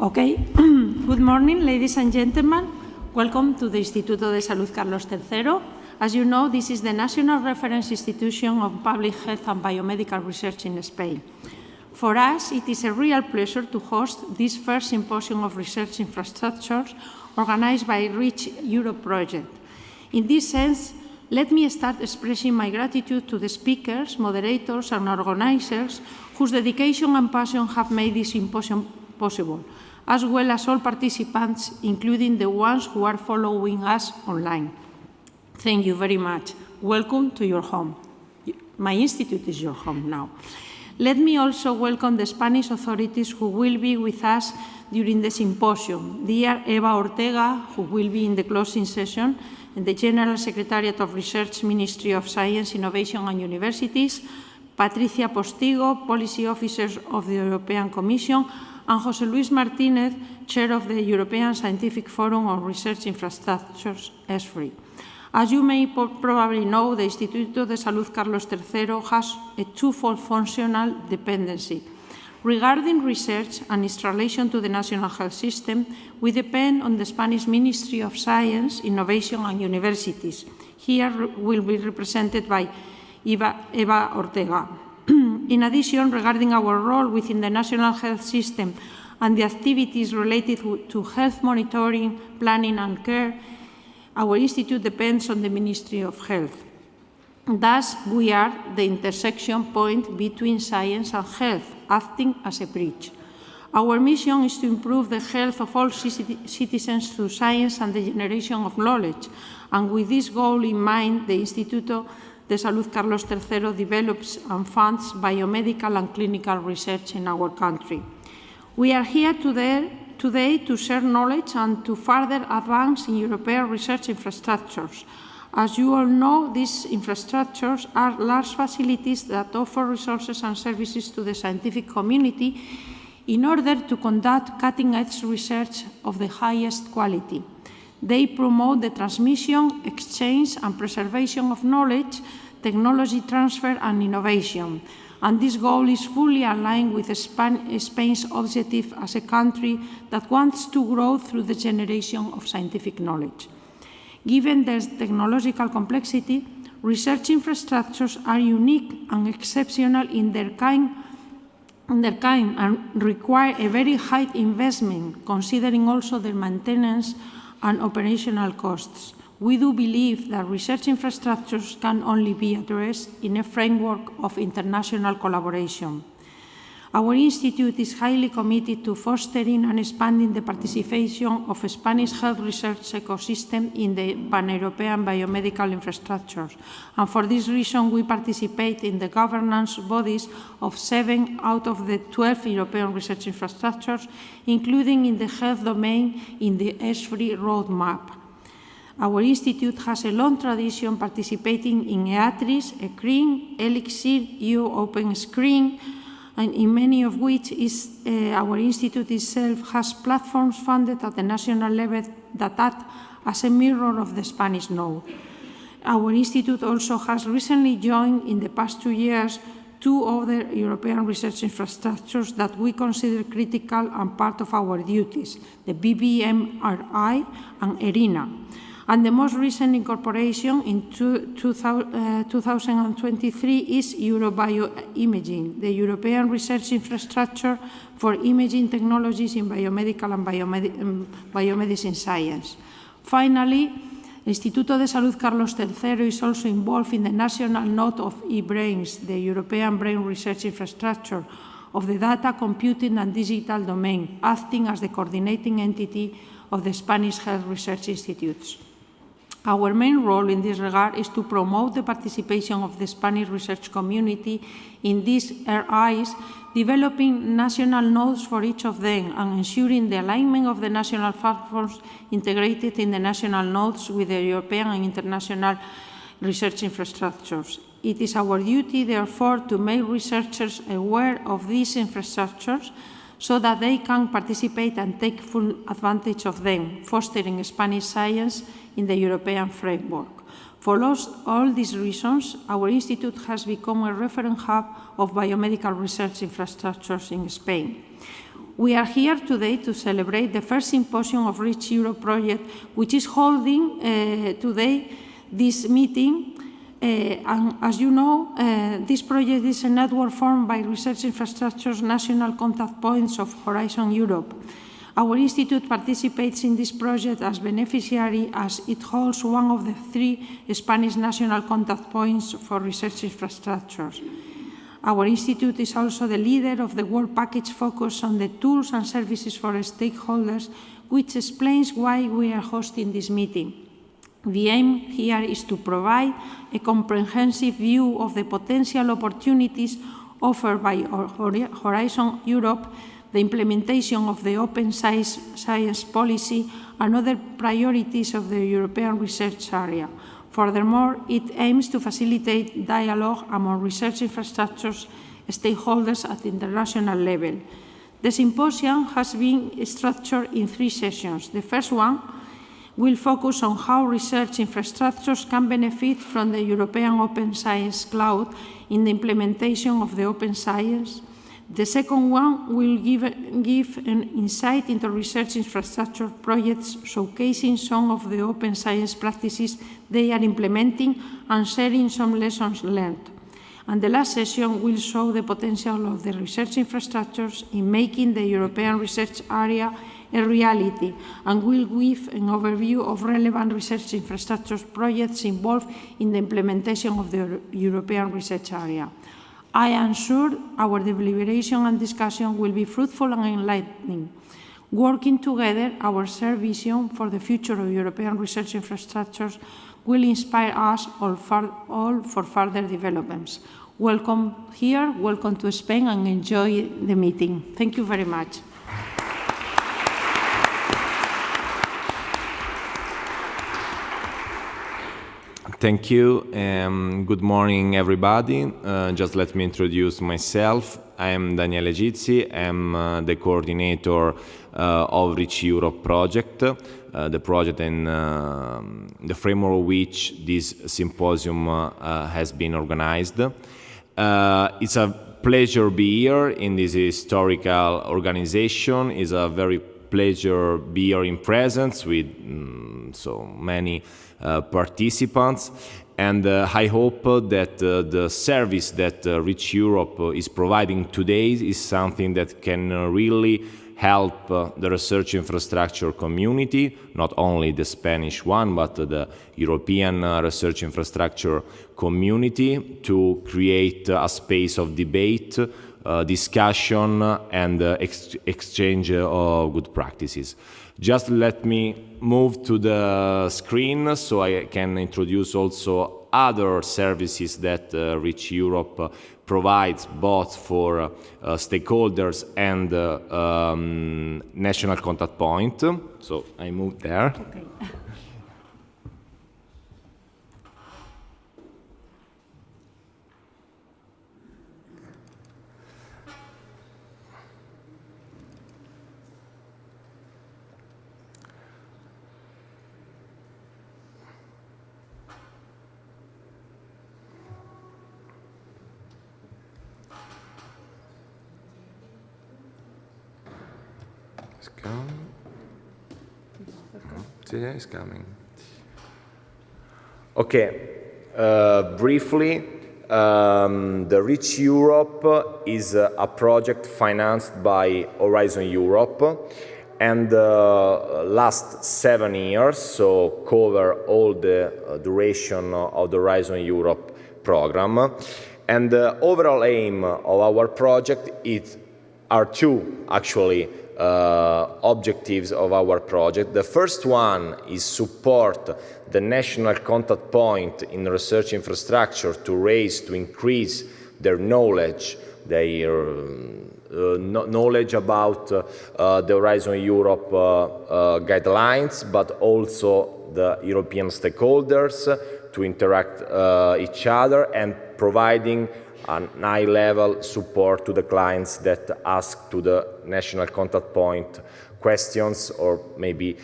Okay, good morning, ladies and gentlemen. Welcome to the Instituto de Salud Carlos III. As you know, this is the national reference institution of public health and biomedical research in Spain. For us, it is a real pleasure to host this first symposium of research infrastructures organized by Reach Europe project. In this sense, let me start expressing my gratitude to the speakers, moderators, and organizers whose dedication and passion have made this symposium possible, as well as all participants, including the ones who are following us online. Thank you very much. Welcome to your home. My institute is your home now. Let me also welcome the Spanish authorities who will be with us during the symposium. Dear Eva Ortega, who will be in the closing session, and the General Secretariat of Research, Ministry of Science, Innovation and Universities, Patricia Postigo, Policy Officer of the European Commission, and José Luis Martínez, Chair of the European Scientific Forum on Research Infrastructures, ESFRI. As you may probably know, the Instituto de Salud Carlos III has a twofold functional dependency. Regarding research and its relation to the national health system, we depend on the Spanish Ministry of Science, Innovation and Universities. Here will be represented by Eva Ortega. In addition, regarding our role within the national health system and the activities related to health monitoring, planning and care, our institute depends on the Ministry of Health. Thus, we are the intersection point between science and health, acting as a bridge. Our mission is to improve the health of all citizens through science and the generation of knowledge, and with this goal in mind, the Instituto de Salud Carlos III develops and funds biomedical and clinical research in our country. We are here today to share knowledge and to further advance in European research infrastructures. As you all know, these infrastructures are large facilities that offer resources and services to the scientific community in order to conduct cutting-edge research of the highest quality. They promote the transmission, exchange, and preservation of knowledge, technology transfer, and innovation. And this goal is fully aligned with Spain's objective as a country that wants to grow through the generation of scientific knowledge. Given their technological complexity, research infrastructures are unique and exceptional in their kind and require a very high investment, considering also their maintenance and operational costs. We do believe that research infrastructures can only be addressed in a framework of international collaboration. Our institute is highly committed to fostering and expanding the participation of a Spanish health research ecosystem in the pan-European biomedical infrastructures. And for this reason, we participate in the governance bodies of 7 out of the 12 European research infrastructures, including in the health domain in the ESFRI roadmap. Our institute has a long tradition participating in EATRIS, ECRIN, Elixir, EU Open Screen, and in many of which our institute itself has platforms funded at the national level that act as a mirror of the Spanish node. Our institute also has recently joined, in the past 2 years, 2 other European research infrastructures that we consider critical and part of our duties, the BBMRI and ERINA. And the most recent incorporation in 2023 is Eurobioimaging, the European research infrastructure for imaging technologies in biomedical and biomedicine science. Finally, Instituto de Salud Carlos III is also involved in the national node of eBrains, the European brain research infrastructure of the data, computing and digital domain, acting as the coordinating entity of the Spanish health research institutes. Our main role in this regard is to promote the participation of the Spanish research community in these RIs, developing national nodes for each of them and ensuring the alignment of the national platforms integrated in the national nodes with the European and international research infrastructures. It is our duty, therefore, to make researchers aware of these infrastructures so that they can participate and take full advantage of them, fostering Spanish science in the European framework. For all these reasons, our institute has become a reference hub of biomedical research infrastructures in Spain. We are here today to celebrate the first symposium of Reach Europe project, which is holding today this meeting. And as you know, this project is a network formed by Research Infrastructure's national contact points of Horizon Europe. Our institute participates in this project as beneficiary, as it holds one of the 3 Spanish national contact points for research infrastructures. Our institute is also the leader of the work package focused on the tools and services for stakeholders, which explains why we are hosting this meeting. The aim here is to provide a comprehensive view of the potential opportunities offered by Horizon Europe, the implementation of the open science policy, and other priorities of the European research area. Furthermore, it aims to facilitate dialogue among research infrastructures stakeholders at international level. The symposium has been structured in 3 sessions. The first one will focus on how research infrastructures can benefit from the European Open Science Cloud in the implementation of the open science. The second one will give an insight into research infrastructure projects, showcasing some of the open science practices they are implementing and sharing some lessons learned. And the last session will show the potential of the research infrastructures in making the European research area a reality, and will give an overview of relevant research infrastructure projects involved in the implementation of the European research area. I am sure our deliberation and discussion will be fruitful and enlightening. Working together, our shared vision for the future of European research infrastructures will inspire us all for further developments. Welcome here, welcome to Spain, and enjoy the meeting. Thank you very much. Thank you. Good morning, everybody. Just let me introduce myself. I am Daniele Gizzi. I'm the coordinator of Reach Europe project, the project in the framework of which this symposium has been organized. It's a pleasure to be here in this historical organization. It's a very pleasure to be here in presence with so many participants, and I hope that the service that Reach Europe is providing today is something that can really help the research infrastructure community, not only the Spanish one, but the European research infrastructure community, to create a space of debate, discussion, and exchange of good practices. Just let me move to the screen so I can introduce also other services that Reach Europe provides, both for stakeholders and national contact point. So I move there. Okay. It's coming. Okay, briefly, the Reach Europe is a project financed by Horizon Europe, and last 7 years, so cover all the duration of the Horizon Europe program. And the overall aim of our project are 2, actually, objectives of our project. The first one is support the national contact point in research infrastructure to increase their knowledge, knowledge about the Horizon Europe guidelines, but also the European stakeholders to interact each other, and providing a high-level support to the clients that ask to the national contact point questions, or maybe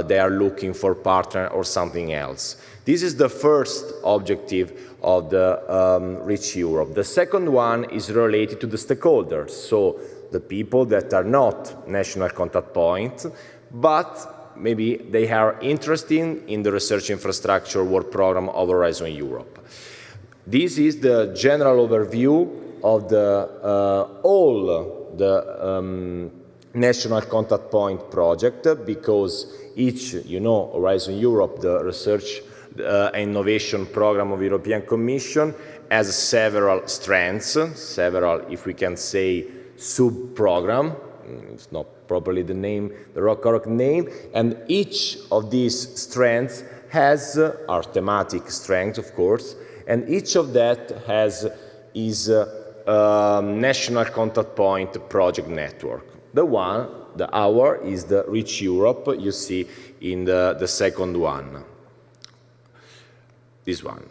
they are looking for partner or something else. This is the first objective of the Reach Europe. The second one is related to the stakeholders, so the people that are not national contact points, but maybe they are interested in the research infrastructure work program of Horizon Europe. This is the general overview of all the national contact point project, because each, Horizon Europe, the research and innovation program of European Commission, has several strengths, several, if we can say, sub-program. It's not properly the correct name, and each of these strengths has our thematic strength, of course, and each of that has his national contact point project network. Our is the Reach Europe, you see in the second one. This one.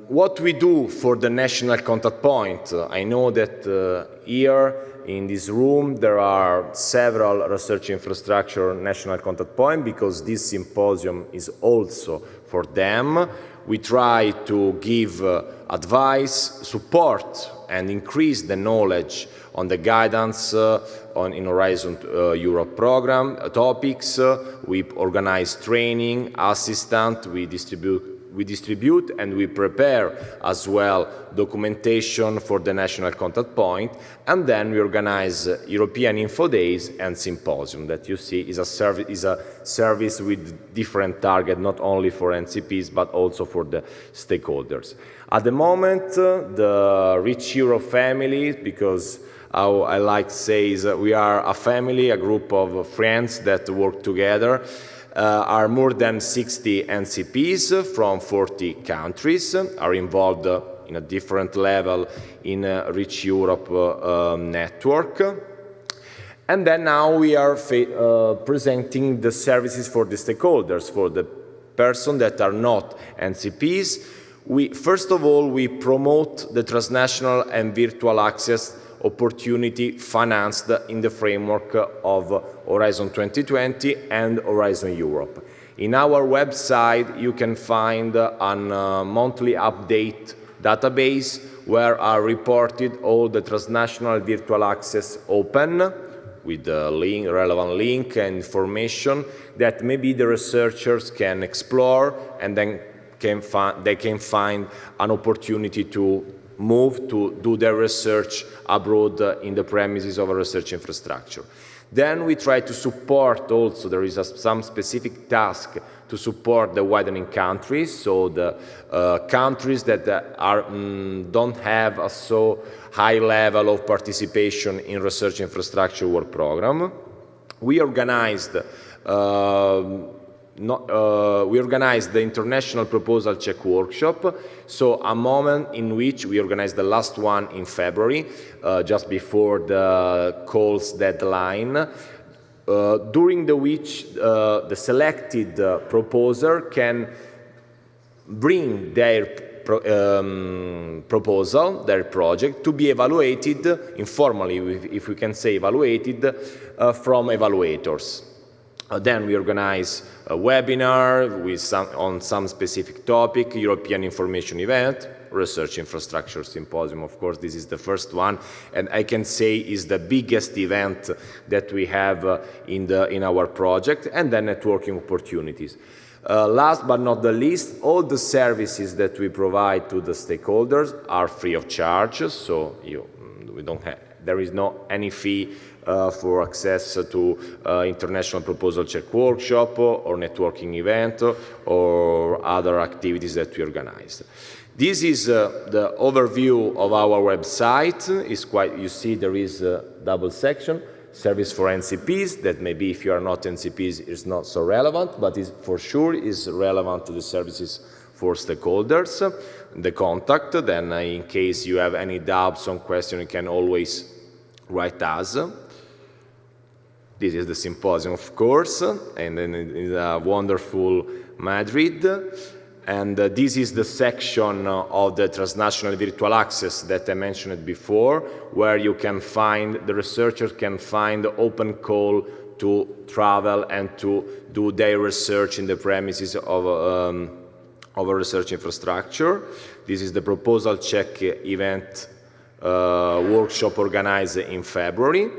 What we do for the national contact point, I know that here in this room there are several research infrastructure national contact point, because this symposium is also for them. We try to give advice, support, and increase the knowledge on the guidance in Horizon Europe program topics. We organize training, assistant, we distribute and we prepare as well documentation for the national contact point, and then we organize European Info Days and Symposium that you see is a service with different target, not only for NCPs but also for the stakeholders. At the moment, the Reach Europe family, because how I like to say is we are a family, a group of friends that work together, are more than 60 NCPs from 40 countries, are involved in a different level in Reach Europe network. And then now we are presenting the services for the stakeholders, for the persons that are not NCPs. First of all, we promote the transnational and virtual access opportunity financed in the framework of Horizon 2020 and Horizon Europe. In our website, you can find a monthly update database where are reported all the transnational virtual access open with the relevant link and information that maybe the researchers can explore, and then they can find an opportunity to move to do their research abroad in the premises of a research infrastructure. Then we try to support also, there is some specific task to support the widening countries, so the countries that don't have a so high level of participation in research infrastructure work program. We organized the International Proposal Check Workshop, so a moment in which we organized the last one in February, just before the calls deadline, during which the selected proposer can bring their proposal, their project, to be evaluated informally, if we can say evaluated, from evaluators. Then we organize a webinar on some specific topic, European information event, research infrastructure symposium. Of course, this is the first one, and I can say is the biggest event that we have in our project, and then networking opportunities. Last but not the least, all the services that we provide to the stakeholders are free of charge, so there is no any fee for access to International Proposal Check Workshop or networking event or other activities that we organize. This is the overview of our website. You see there is a double section, service for NCPs, that maybe if you are not NCPs is not so relevant, but for sure is relevant to the services for stakeholders. The contact, then in case you have any doubts or questions, you can always write us. This is the symposium, of course, and then it's a wonderful Madrid. And this is the section of the transnational virtual access that I mentioned before, where you can find, the researchers can find open call to travel and to do their research in the premises of a research infrastructure. This is the proposal check event workshop organized in February.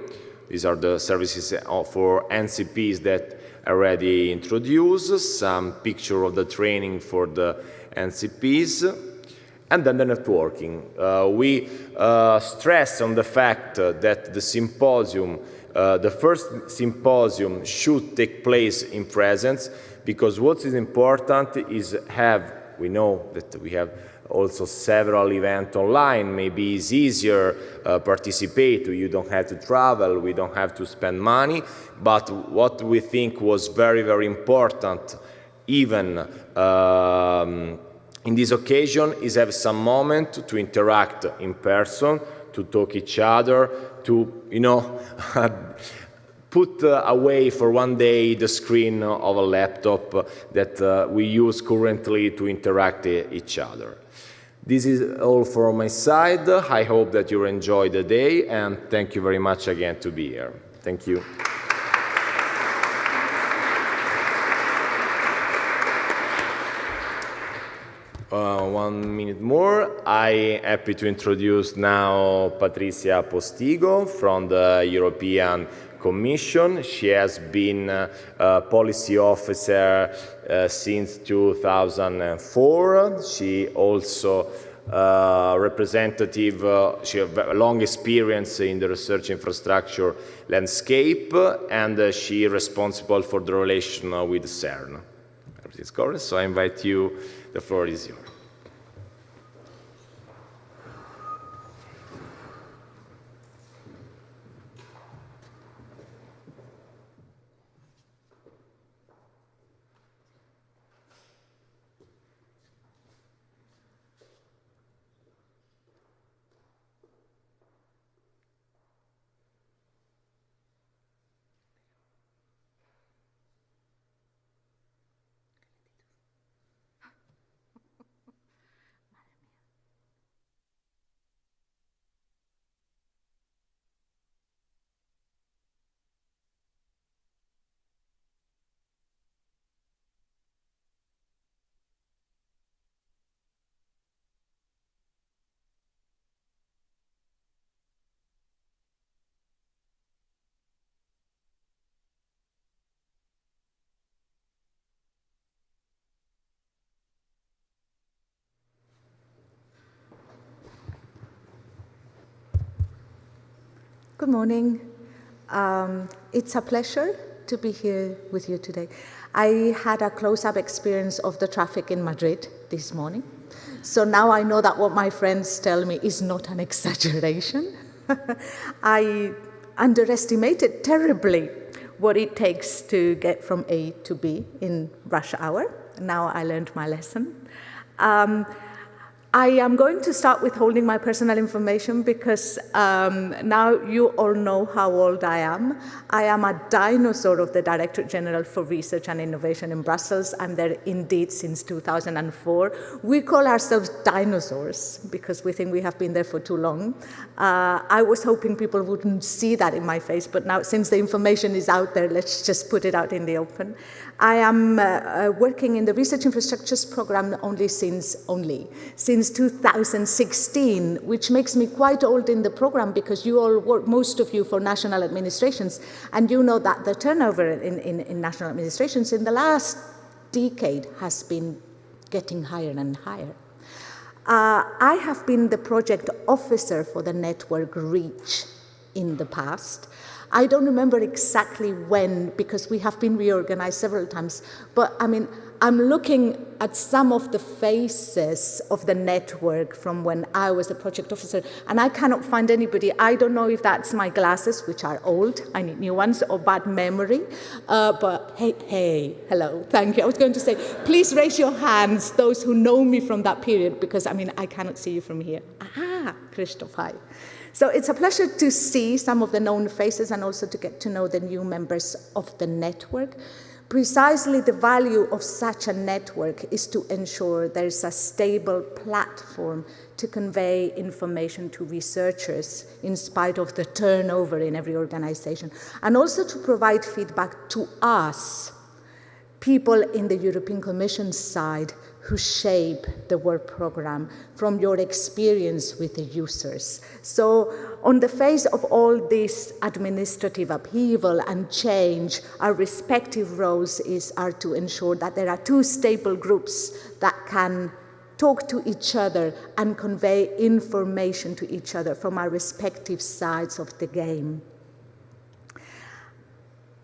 These are the services for NCPs that I already introduced, some picture of the training for the NCPs, and then the networking. We stress on the fact that the symposium, the first symposium should take place in presence, because what is important is we know that we have also several events online. Maybe it's easier participate, you don't have to travel, we don't have to spend money, but what we think was very, very important, even in this occasion, is have some moment to interact in person, to talk each other, to, you know, put away for one day the screen of a laptop that we use currently to interact each other. This is all from my side. I hope that you enjoy the day, and thank you very much again to be here. Thank you. One minute more. I'm happy to introduce now Patricia Postigo from the European Commission. She has been a policy officer since 2004. She also representative, she has a long experience in the research infrastructure landscape, and she is responsible for the relation with CERN. Everything's correct, so I invite you, the floor is yours. Good morning. It's a pleasure to be here with you today. I had a close-up experience of the traffic in Madrid this morning. So now I know that what my friends tell me is not an exaggeration. I underestimated terribly what it takes to get from A to B in rush hour. Now I learned my lesson. I am going to start withholding my personal information because now you all know how old I am. I am a dinosaur of the Director General for Research and Innovation in Brussels. I'm there indeed since 2004. We call ourselves dinosaurs because we think we have been there for too long. I was hoping people wouldn't see that in my face, but now since the information is out there, let's just put it out in the open. I am working in the Research Infrastructures Program since 2016, which makes me quite old in the program because you all work, most of you, for national administrations, and you know that the turnover in national administrations in the last decade has been getting higher and higher. I have been the project officer for the network REACH in the past. I don't remember exactly when, because we have been reorganized several times, but I mean, I'm looking at some of the faces of the network from when I was the project officer, and I cannot find anybody. I don't know if that's my glasses, which are old, I need new ones, or bad memory, but hey, hello, thank you. I was going to say, please raise your hands, those who know me from that period, because I mean, I cannot see you from here. Aha, Christoph, hi. So it's a pleasure to see some of the known faces and also to get to know the new members of the network. Precisely the value of such a network is to ensure there's a stable platform to convey information to researchers in spite of the turnover in every organization, and also to provide feedback to us, people in the European Commission side, who shape the work program from your experience with the users. So on the face of all this administrative upheaval and change, our respective roles are to ensure that there are two stable groups that can talk to each other and convey information to each other from our respective sides of the game.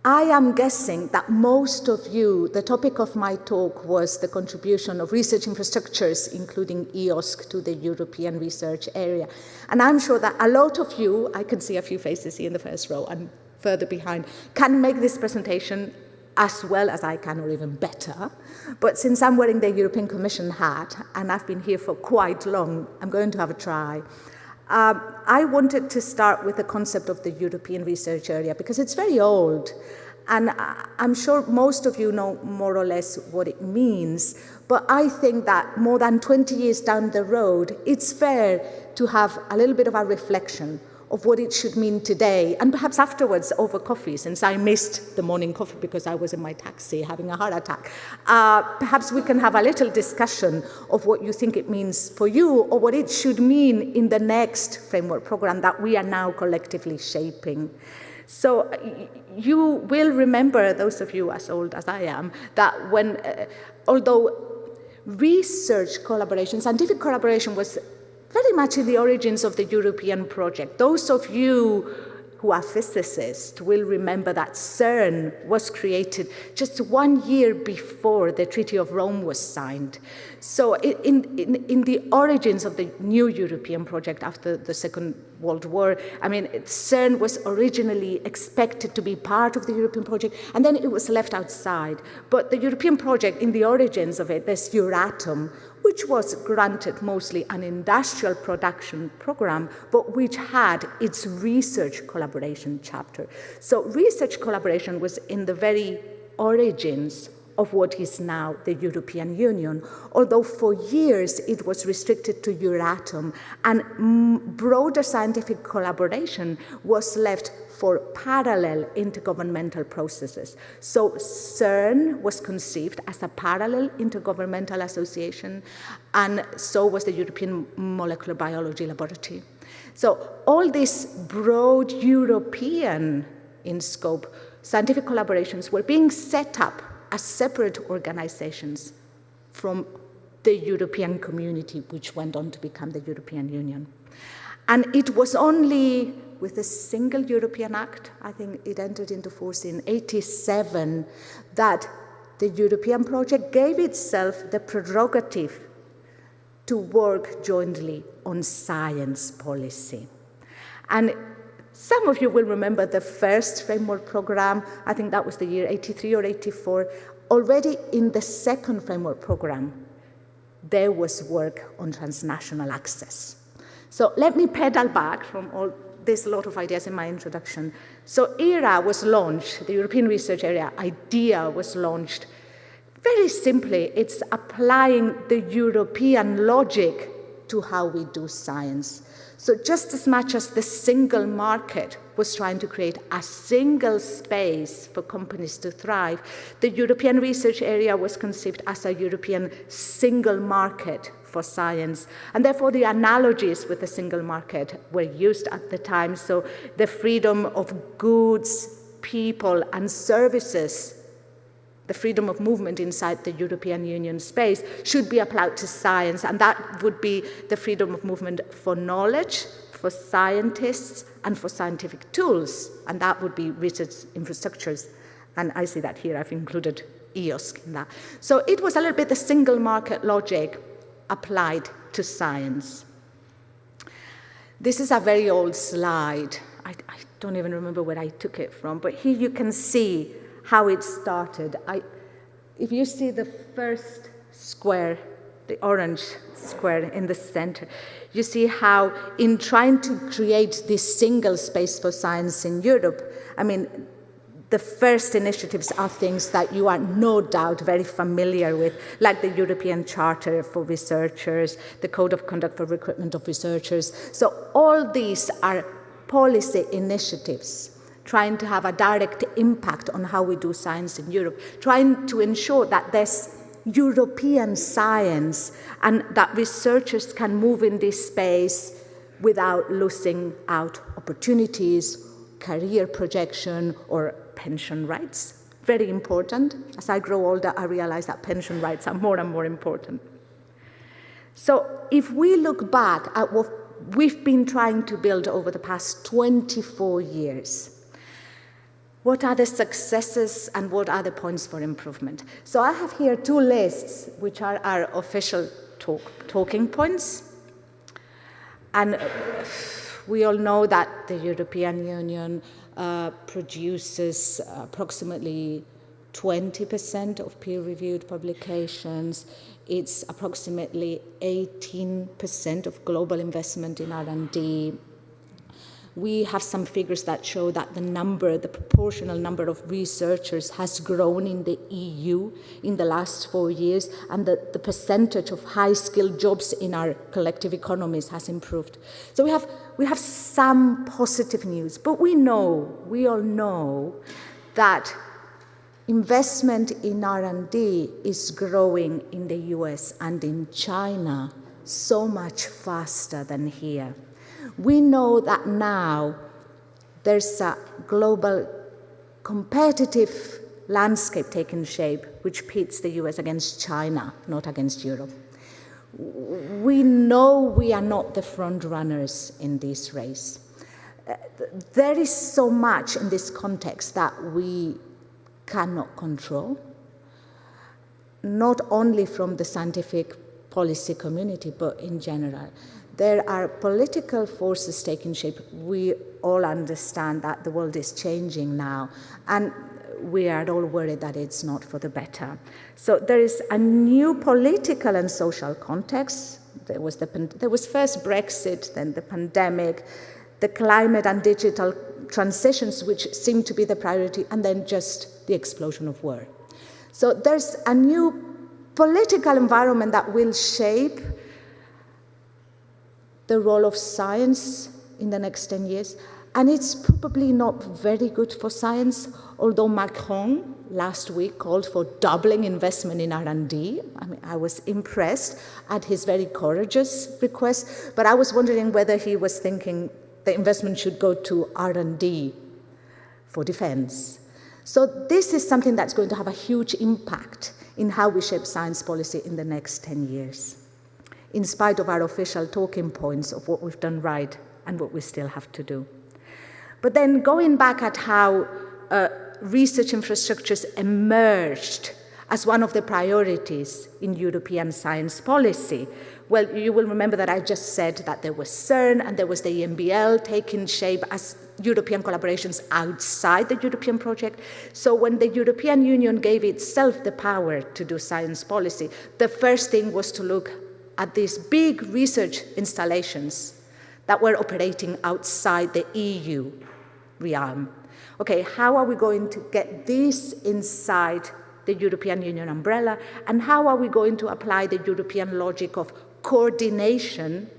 I am guessing that most of you, the topic of my talk was the contribution of research infrastructures, including EOSC, to the European research area. And I'm sure that a lot of you, I can see a few faces here in the first row and further behind, can make this presentation as well as I can, or even better. But since I'm wearing the European Commission hat, and I've been here for quite long, I'm going to have a try. I wanted to start with the concept of the European research area because it's very old, and I'm sure most of you know more or less what it means, but I think that more than 20 years down the road, it's fair to have a little bit of a reflection of what it should mean today, and perhaps afterwards over coffee, since I missed the morning coffee because I was in my taxi having a heart attack. Perhaps we can have a little discussion of what you think it means for you, or what it should mean in the next framework program that we are now collectively shaping. So you will remember, those of you as old as I am, that although research collaboration, scientific collaboration was very much in the origins of the European project. Those of you who are physicists will remember that CERN was created just 1 year before the Treaty of Rome was signed. So in the origins of the new European project after the Second World War, I mean, CERN was originally expected to be part of the European project, and then it was left outside. But the European project, in the origins of it, there's Euratom, which was granted mostly an industrial production program, but which had its research collaboration chapter. So research collaboration was in the very origins of what is now the European Union, although for years it was restricted to Euratom, and broader scientific collaboration was left for parallel intergovernmental processes. So CERN was conceived as a parallel intergovernmental association, and so was the European Molecular Biology Laboratory. So all these broad European in scope scientific collaborations were being set up as separate organizations from the European community, which went on to become the European Union. And it was only with a single European Act, I think it entered into force in 1987, that the European project gave itself the prerogative to work jointly on science policy. And some of you will remember the first framework program, I think that was the year 83 or 84. Already in the second framework program, there was work on transnational access. So let me pedal back from all this lot of ideas in my introduction. So ERA was launched, the European Research Area idea was launched. Very simply, it's applying the European logic to how we do science. So just as much as the single market was trying to create a single space for companies to thrive, the European Research Area was conceived as a European single market for science. And therefore, the analogies with the single market were used at the time. So the freedom of goods, people, and services, the freedom of movement inside the European Union space should be applied to science, and that would be the freedom of movement for knowledge, for scientists, and for scientific tools, and that would be research infrastructures. And I see that here, I've included EOSC in that. So it was a little bit the single market logic applied to science. This is a very old slide. I don't even remember where I took it from, but here you can see how it started. If you see the first square, the orange square in the center, you see how in trying to create this single space for science in Europe, I mean, the first initiatives are things that you are no doubt very familiar with, like the European Charter for Researchers, the Code of Conduct for Recruitment of Researchers. So all these are policy initiatives trying to have a direct impact on how we do science in Europe, trying to ensure that there's European science, and that researchers can move in this space without losing out opportunities, career projection, or pension rights. Very important. As I grow older, I realize that pension rights are more and more important. So if we look back at what we've been trying to build over the past 24 years, what are the successes and what are the points for improvement? So I have here two lists, which are our official talking points. And we all know that the European Union produces approximately 20% of peer-reviewed publications. It's approximately 18% of global investment in R&D. We have some figures that show that the proportional number of researchers has grown in the EU in the last 4 years, and that the percentage of high-skilled jobs in our collective economies has improved. So we have some positive news, but we all know that investment in R&D is growing in the US and in China so much faster than here. We know that now there's a global competitive landscape taking shape which pits the US against China, not against Europe. We know we are not the front runners in this race. There is so much in this context that we cannot control, not only from the scientific policy community, but in general. There are political forces taking shape. We all understand that the world is changing now, and we are all worried that it's not for the better. So there is a new political and social context. There was first Brexit, then the pandemic, the climate and digital transitions, which seem to be the priority, and then just the explosion of war. So there's a new political environment that will shape the role of science in the next 10 years. And it's probably not very good for science, although Macron last week called for doubling investment in R&D. I was impressed at his very courageous request, but I was wondering whether he was thinking the investment should go to R&D for defense. So this is something that's going to have a huge impact in how we shape science policy in the next 10 years. In spite of our official talking points of what we've done right and what we still have to do. But then going back at how research infrastructures emerged as one of the priorities in European science policy, well, you will remember that I just said that there was CERN and there was the EMBL taking shape as European collaborations outside the European project. So when the European Union gave itself the power to do science policy, the first thing was to look at these big research installations that were operating outside the EU realm. Okay, how are we going to get this inside the European Union umbrella, and how are we going to apply the European logic of coordination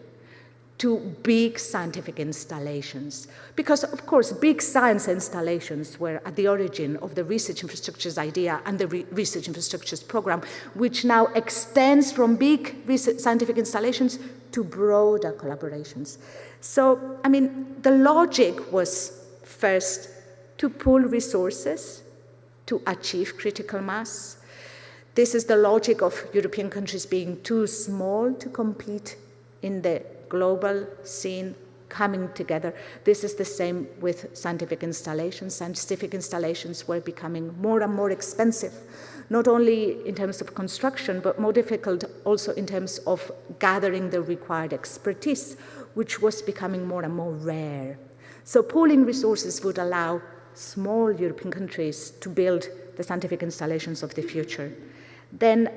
to big scientific installations? Because, of course, big science installations were at the origin of the research infrastructures idea and the research infrastructures program, which now extends from big research scientific installations to broader collaborations. So, the logic was first to pool resources to achieve critical mass. This is the logic of European countries being too small to compete in the global scene, coming together. This is the same with scientific installations. Scientific installations were becoming more and more expensive, not only in terms of construction, but more difficult also in terms of gathering the required expertise, which was becoming more and more rare. So pooling resources would allow small European countries to build the scientific installations of the future. Then,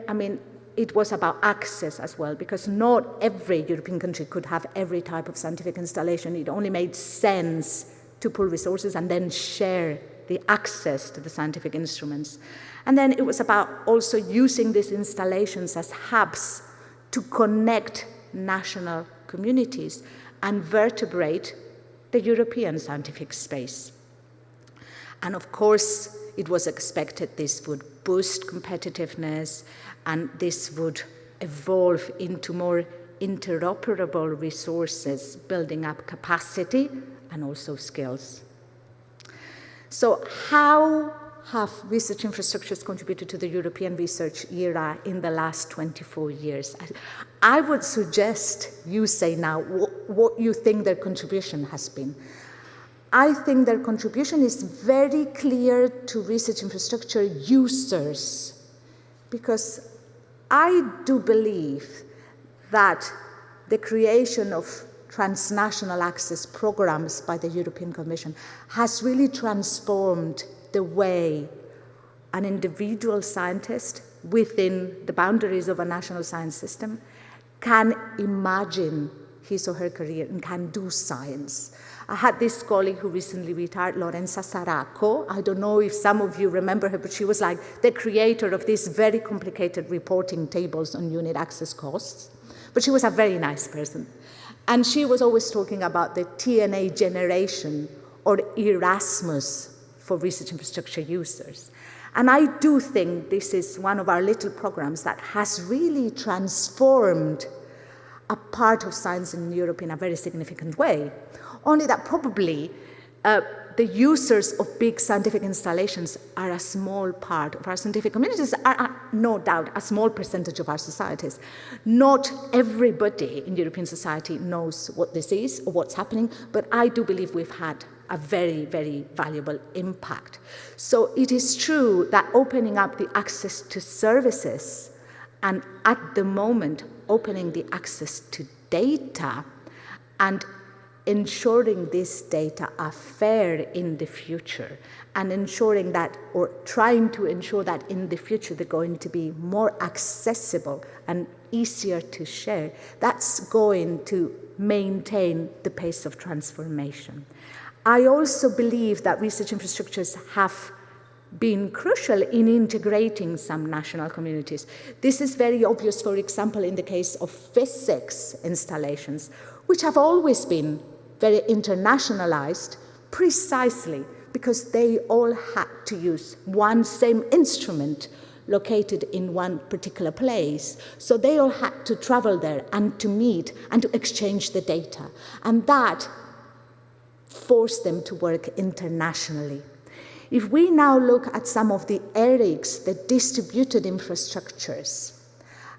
it was about access as well, because not every European country could have every type of scientific installation. It only made sense to pool resources and then share the access to the scientific instruments. And then it was about also using these installations as hubs to connect national communities and vertebrate the European scientific space. And of course, it was expected this would boost competitiveness and this would evolve into more interoperable resources, building up capacity and also skills. So how have research infrastructures contributed to the European research era in the last 24 years? I would suggest you say now what you think their contribution has been. I think their contribution is very clear to research infrastructure users, because I do believe that the creation of transnational access programs by the European Commission has really transformed the way an individual scientist within the boundaries of a national science system can imagine his or her career and can do science. I had this colleague who recently retired, Lorenza Saracco. I don't know if some of you remember her, but she was like the creator of these very complicated reporting tables on unit access costs. But she was a very nice person. And she was always talking about the TNA generation, or Erasmus for research infrastructure users. And I do think this is one of our little programs that has really transformed a part of science in Europe in a very significant way. Only that probably the users of big scientific installations are a small part of our scientific communities, are no doubt a small percentage of our societies. Not everybody in European society knows what this is or what's happening, but I do believe we've had a very, very valuable impact. So it is true that opening up the access to services, and at the moment opening the access to data and ensuring this data are fair in the future, and ensuring that, or trying to ensure that in the future they're going to be more accessible and easier to share, that's going to maintain the pace of transformation. I also believe that research infrastructures have been crucial in integrating some national communities. This is very obvious, for example, in the case of physics installations, which have always been very internationalized, precisely because they all had to use one same instrument located in one particular place. So they all had to travel there and to meet and to exchange the data. And that forced them to work internationally. If we now look at some of the ERICs, the distributed infrastructures,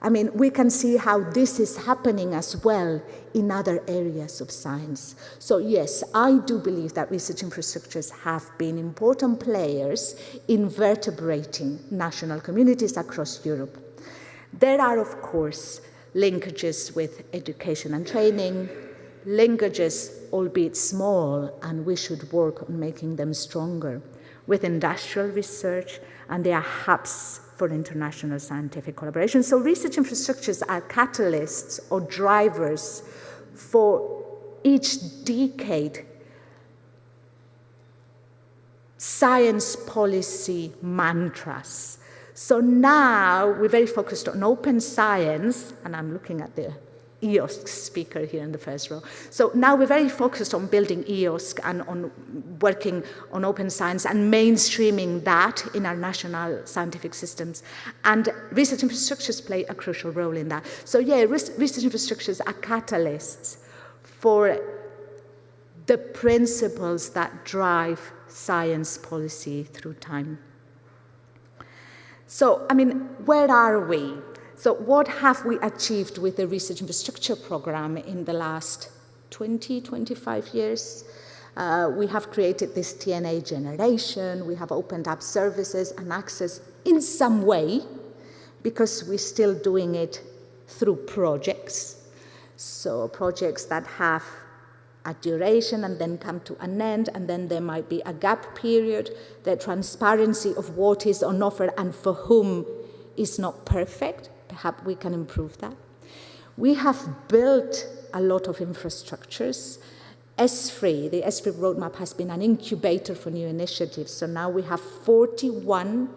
I mean, we can see how this is happening as well in other areas of science. So yes, I do believe that research infrastructures have been important players in vertebrating national communities across Europe. There are, of course, linkages with education and training, linkages, albeit small, and we should work on making them stronger, with industrial research, and they are hubs for international scientific collaboration. So research infrastructures are catalysts or drivers for each decade science policy mantras. So now we're very focused on open science, and I'm looking at the EOSC speaker here in the first row. So now we're very focused on building EOSC and on working on open science and mainstreaming that in our national scientific systems. And research infrastructures play a crucial role in that. So yeah, research infrastructures are catalysts for the principles that drive science policy through time. So, I mean, where are we? So what have we achieved with the research infrastructure program in the last 20, 25 years? We have created this TNA generation. We have opened up services and access in some way, because we're still doing it through projects. So projects that have a duration and then come to an end, and then there might be a gap period. The transparency of what is on offer and for whom is not perfect. Perhaps we can improve that. We have built a lot of infrastructures. ESFRI, the ESFRI roadmap, has been an incubator for new initiatives. So now we have 41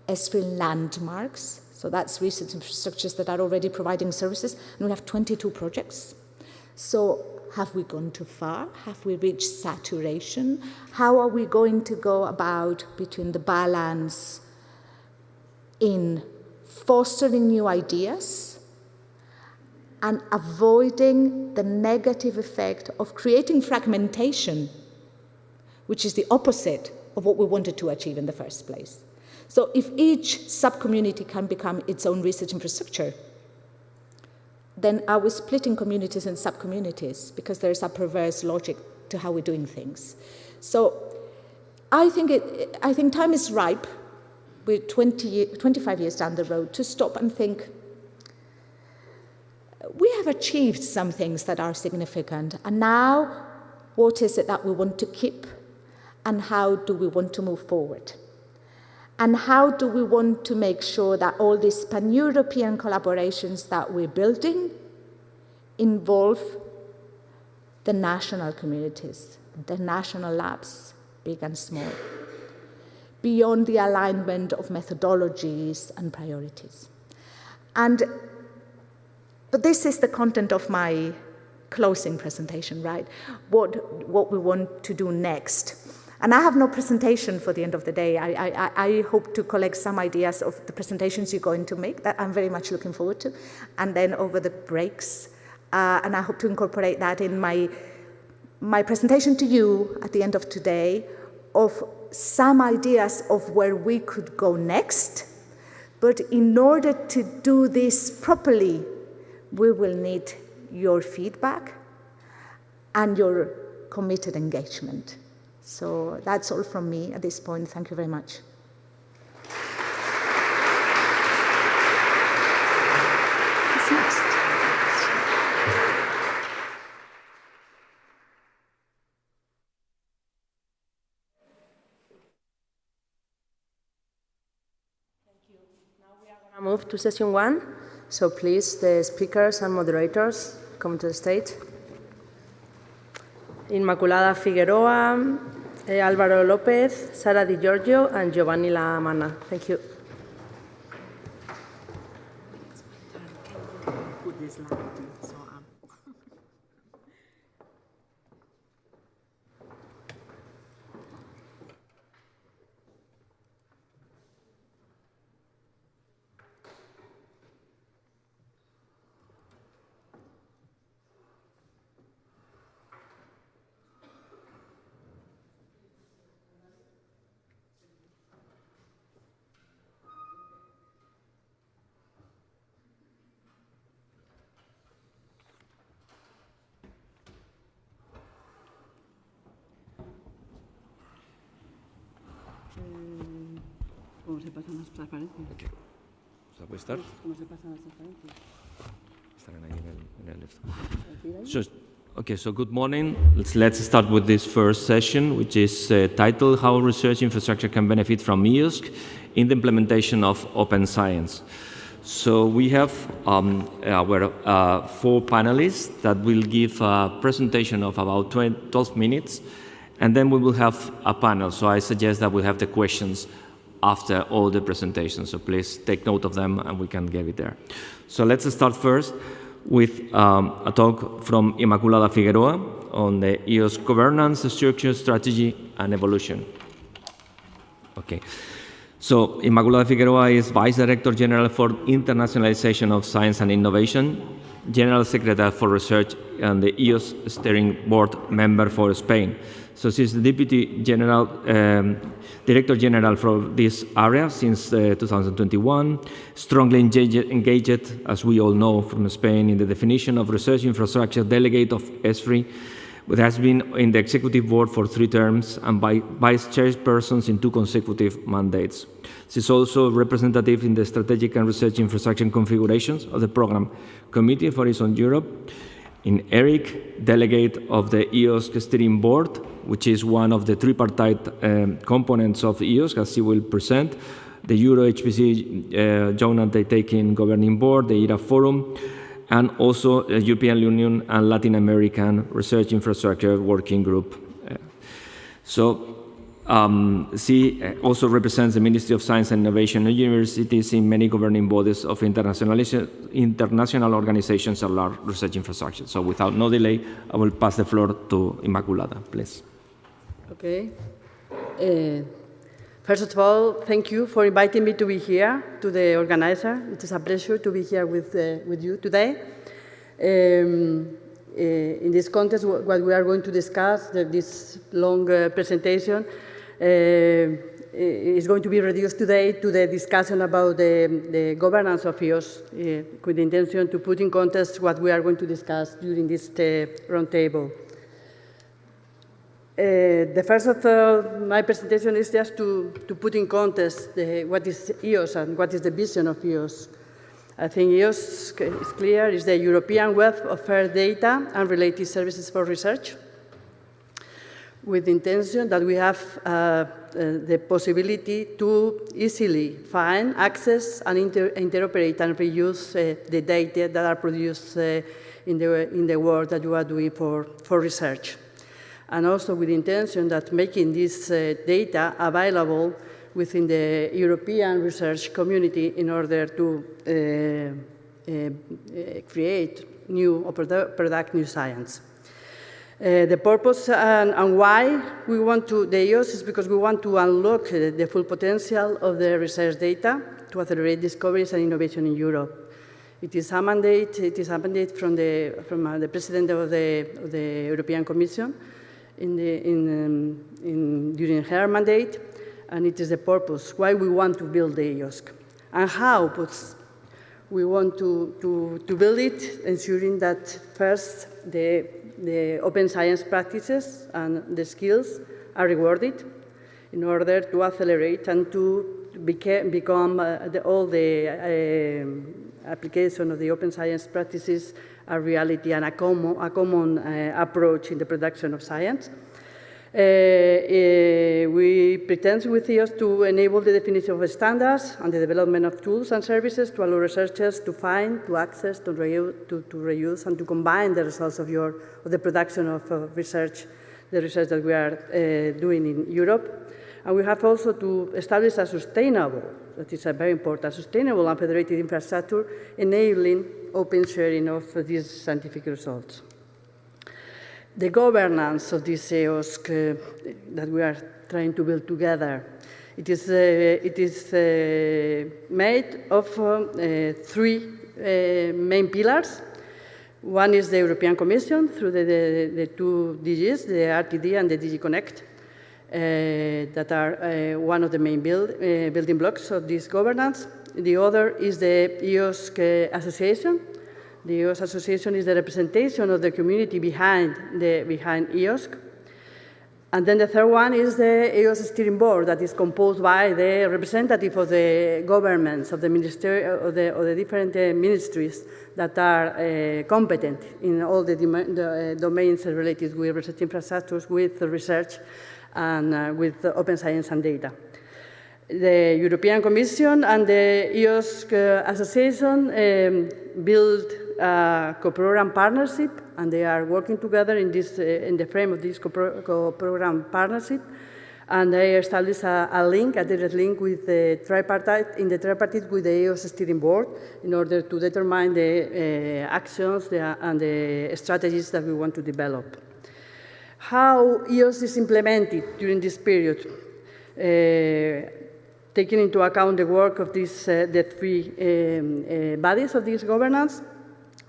ESFRI landmarks. So that's research infrastructures that are already providing services. And we have 22 projects. So have we gone too far? Have we reached saturation? How are we going to go about between the balance in fostering new ideas and avoiding the negative effect of creating fragmentation, which is the opposite of what we wanted to achieve in the first place. So if each sub-community can become its own research infrastructure, then are we splitting communities and sub-communities? Because there's a perverse logic to how we're doing things. So I think time is ripe, we're 25 years down the road, to stop and think, we have achieved some things that are significant, and now what is it that we want to keep, and how do we want to move forward? And how do we want to make sure that all these pan-European collaborations that we're building involve the national communities, the national labs, big and small, beyond the alignment of methodologies and priorities. But this is the content of my closing presentation, right? What we want to do next. And I have no presentation for the end of the day. I hope to collect some ideas of the presentations you're going to make that I'm very much looking forward to. And then over the breaks, and I hope to incorporate that in my presentation to you at the end of today of some ideas of where we could go next. But in order to do this properly, we will need your feedback and your committed engagement. So that's all from me at this point. Thank you very much. What's next? Move to session 1. So please, the speakers and moderators come to the stage. Inmaculada Figueroa, Álvaro López, Sara Di Giorgio, and Giovanni La Manna. Thank you. Put this slide so ¿Cómo se pasan las transparencias? Okay. So we start? ¿Cómo se pasan las transparencias? So good morning. Let's start with this first session, which is titled How Research Infrastructure Can Benefit from EOSC in the Implementation of Open Science. So we have our 4 panelists that will give a presentation of about 12 minutes, and then we will have a panel. So I suggest that we have the questions after all the presentations. So please take note of them and we can get it there. So let's start first with a talk from Inmaculada Figueroa on the EOSC governance, structure, strategy, and evolution. Okay. So Inmaculada Figueroa is Vice Director General for Internationalization of Science and Innovation, General Secretary for Research, and the EOSC Steering Board member for Spain. So she's the Deputy General, Director General for this area since 2021, strongly engaged, as we all know from Spain, in the definition of research infrastructure, delegate of ESFRI, which has been in the Executive Board for 3 terms and by Vice Chairpersons in 2 consecutive mandates. She's also representative in the Strategic and Research Infrastructure configurations of the Program Committee for Horizon Europe, in ERIC, delegate of the EOSC Steering Board, which is one of the tripartite components of EOSC, as she will present, the Euro HPC Joint Undertaking Governing Board, the ERA Forum, and also the European Union and Latin American Research Infrastructure Working Group. So She also represents the Ministry of Science and Innovation and universities in many governing bodies of international organizations and large research infrastructure. So without no delay, I will pass the floor to Immaculada, please. Okay. First of all, thank you for inviting me to be here, to the organizer. It is a pleasure to be here with you today. In this context, what we are going to discuss, this long presentation, is going to be reduced today to the discussion about the governance of EOS, with the intention to put in context what we are going to discuss during this roundtable. The first of my presentation is just to put in context what is EOS and what is the vision of EOS. I think EOS is clear, is the European Web of Earth Data and Related Services for Research, with the intention that we have the possibility to easily find, access, and interoperate and reuse the data that are produced in the work that you are doing for research. And also with the intention that making this data available within the European research community in order to create new or product new science. The purpose and why we want to the EOS is because we want to unlock the full potential of the research data to accelerate discoveries and innovation in Europe. It is a mandate from the President of the European Commission during her mandate, and it is the purpose why we want to build the EOS. And how we want to build it, ensuring that first the open science practices and the skills are rewarded in order to accelerate and to become all the application of the open science practices a reality and a common approach in the production of science. We pretend with EOS to enable the definition of standards and the development of tools and services to allow researchers to find, to access, to reuse, and to combine the results of the production of research, the research that we are doing in Europe. And we have also to establish a sustainable, that is a very important, sustainable and federated infrastructure enabling open sharing of these scientific results. The governance of this EOS that we are trying to build together, it is made of three main pillars. One is the European Commission through the two DGs, the RTD and the DG Connect, that are one of the main building blocks of this governance. The other is the EOS Association. The EOS Association is the representation of the community behind EOS. And then the third one is the EOS Steering Board that is composed by the representative of the governments, of the the different ministries that are competent in all the domains related with research infrastructures, with research, and with open science and data. The European Commission and the EOS Association build a co-program partnership, and they are working together in the frame of this co-program partnership, and they established a direct link with the tripartite with the EOS Steering Board in order to determine the actions and the strategies that we want to develop. How EOS is implemented during this period, taking into account the work of the three bodies of this governance,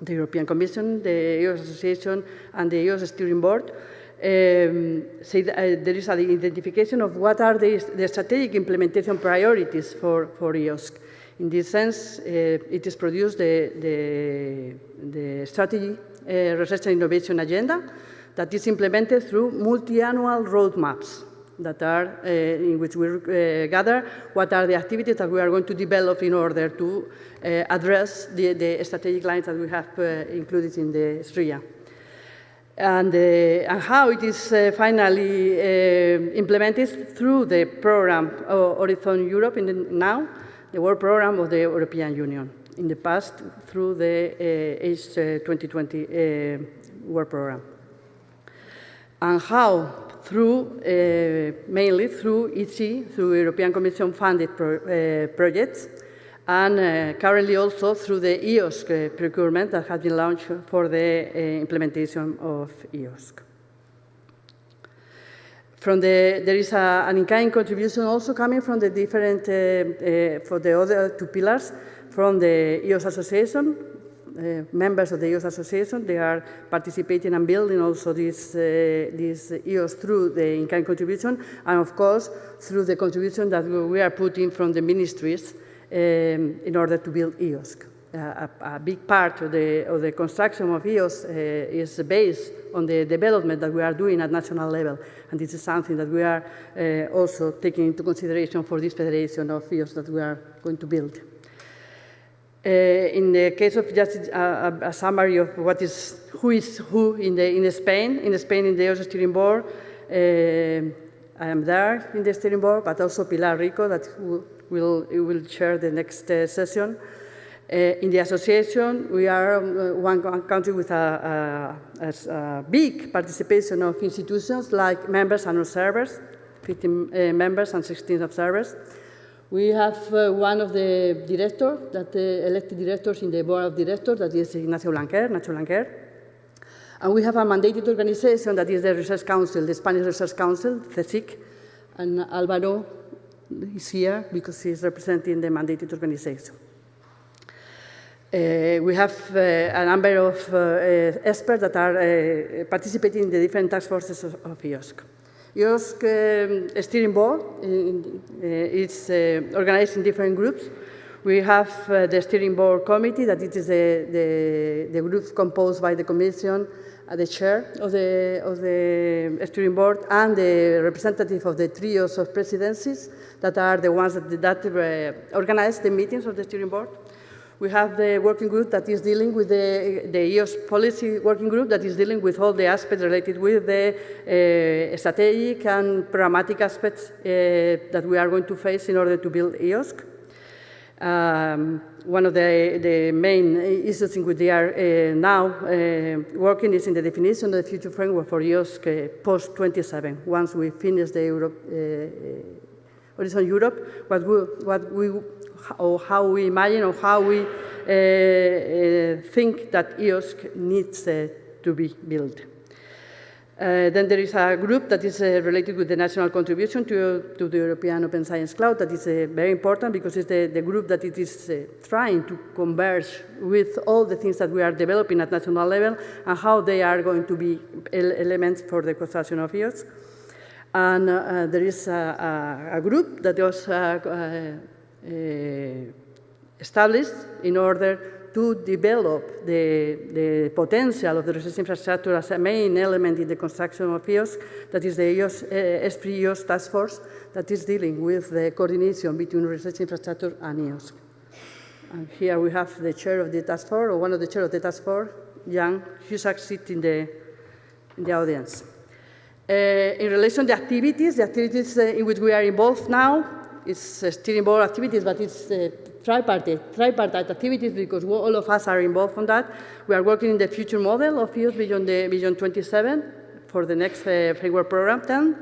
the European Commission, the EOS Association, and the EOS Steering Board, say that there is an identification of what are the strategic implementation priorities for EOS. In this sense, it is produced the strategy research and innovation agenda that is implemented through multi-annual roadmaps that are in which we gather what are the activities that we are going to develop in order to address the strategic lines that we have included in the SRIA. And how it is finally implemented through the program Horizon Europe now, the work program of the European Union. In the past, through the H 2020 work program. and how through, mainly through EC, through European Commission funded projects, and currently also through the EOSC procurement that has been launched for the implementation of EOSC. There is an in-kind contribution also coming from the different, for the other two pillars, from the EOS Association, members of the EOS Association. They are participating and building also this EOS through the in-kind contribution, and of course, through the contribution that we are putting from the ministries in order to build EOSC. A big part of the construction of EOS is based on the development that we are doing at national level, and this is something that we are also taking into consideration for this federation of EOS that we are going to build. In the case of just a summary of who is who in Spain. In Spain, in the EOS steering board, I am there in the steering board, but also Pilar Rico that will chair the next session. In the association, we are one country with a big participation of institutions like members and observers, 15 members and 16 observers. We have one of the directors, elected directors in the board of directors, that is Nacho Blanquer. And we have a mandated organization that is the Research Council, the Spanish Research Council, CSIC, and Álvaro is here because he is representing the mandated organization. We have a number of experts that are participating in the different task forces of EOSC. EOSC steering board is organized in different groups. We have the steering board committee, that it is the group composed by the commission, the chair of the steering board, and the representative of the trios of presidencies that are the ones that organize the meetings of the steering board. We have the working group that is dealing with the EOS policy working group that is dealing with all the aspects related with the strategic and programmatic aspects that we are going to face in order to build EOSC. One of the main issues in which they are now working is in the definition of the future framework for EOSC post-27. Once we finish the Horizon Europe, how we imagine or how we think that EOSC needs to be built. Then there is a group that is related with the national contribution to the European Open Science Cloud. That is very important because it's the group that it is trying to converge with all the things that we are developing at national level and how they are going to be elements for the construction of EOSC. And there is a group that was established in order to develop the potential of the research infrastructure as a main element in the construction of EOSC, that is the EOS task force that is dealing with the coordination between research infrastructure and EOSC. And here we have the chair of the task force, or one of the chairs of the task force, Jan Husak, sitting in the audience. In relation to the activities in which we are involved now, it's steering board activities, but it's tripartite activities because all of us are involved in that. We are working in the future model of EOS beyond the Vision 27 for the next framework program 10.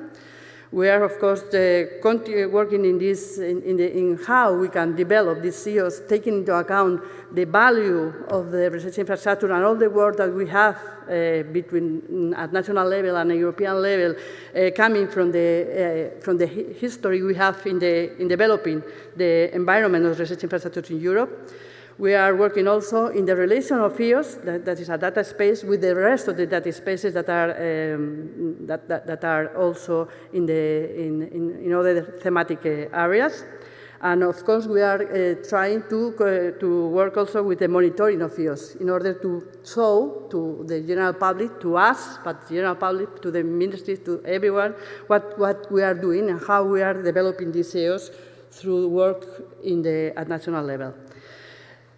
We are, of course, working in this, in how we can develop this EOS, taking into account the value of the research infrastructure and all the work that we have between at national level and European level, coming from the history we have in developing the environment of research infrastructure in Europe. We are working also in the relation of EOS, that is a data space, with the rest of the data spaces that are also in other thematic areas. And of course, we are trying to work also with the monitoring of EOS in order to show to the general public, to us, but the general public, to the ministries, to everyone, what we are doing and how we are developing this EOS through work at national level.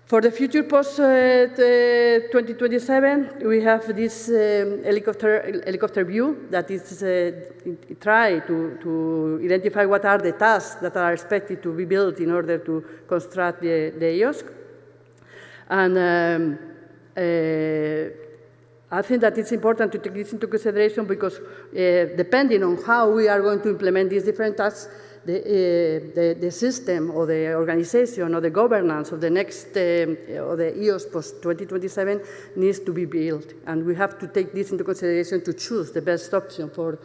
For the future post-2027, we have this helicopter view that is try to identify what are the tasks that are expected to be built in order to construct the EOSC. And I think that it's important to take this into consideration because depending on how we are going to implement these different tasks, the system or the organization or the governance of the next or the EOS post-2027 needs to be built. And we have to take this into consideration to choose the best option for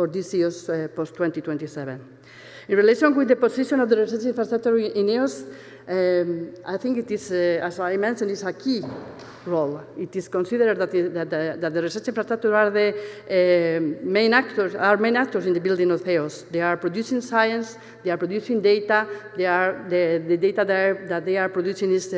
this EOS post-2027. In relation with the position of the research infrastructure in EOS, I think it is, as I mentioned, is a key role. It is considered that the research infrastructure are the main actors in the building of EOS. They are producing science, they are producing data, the data that they are producing is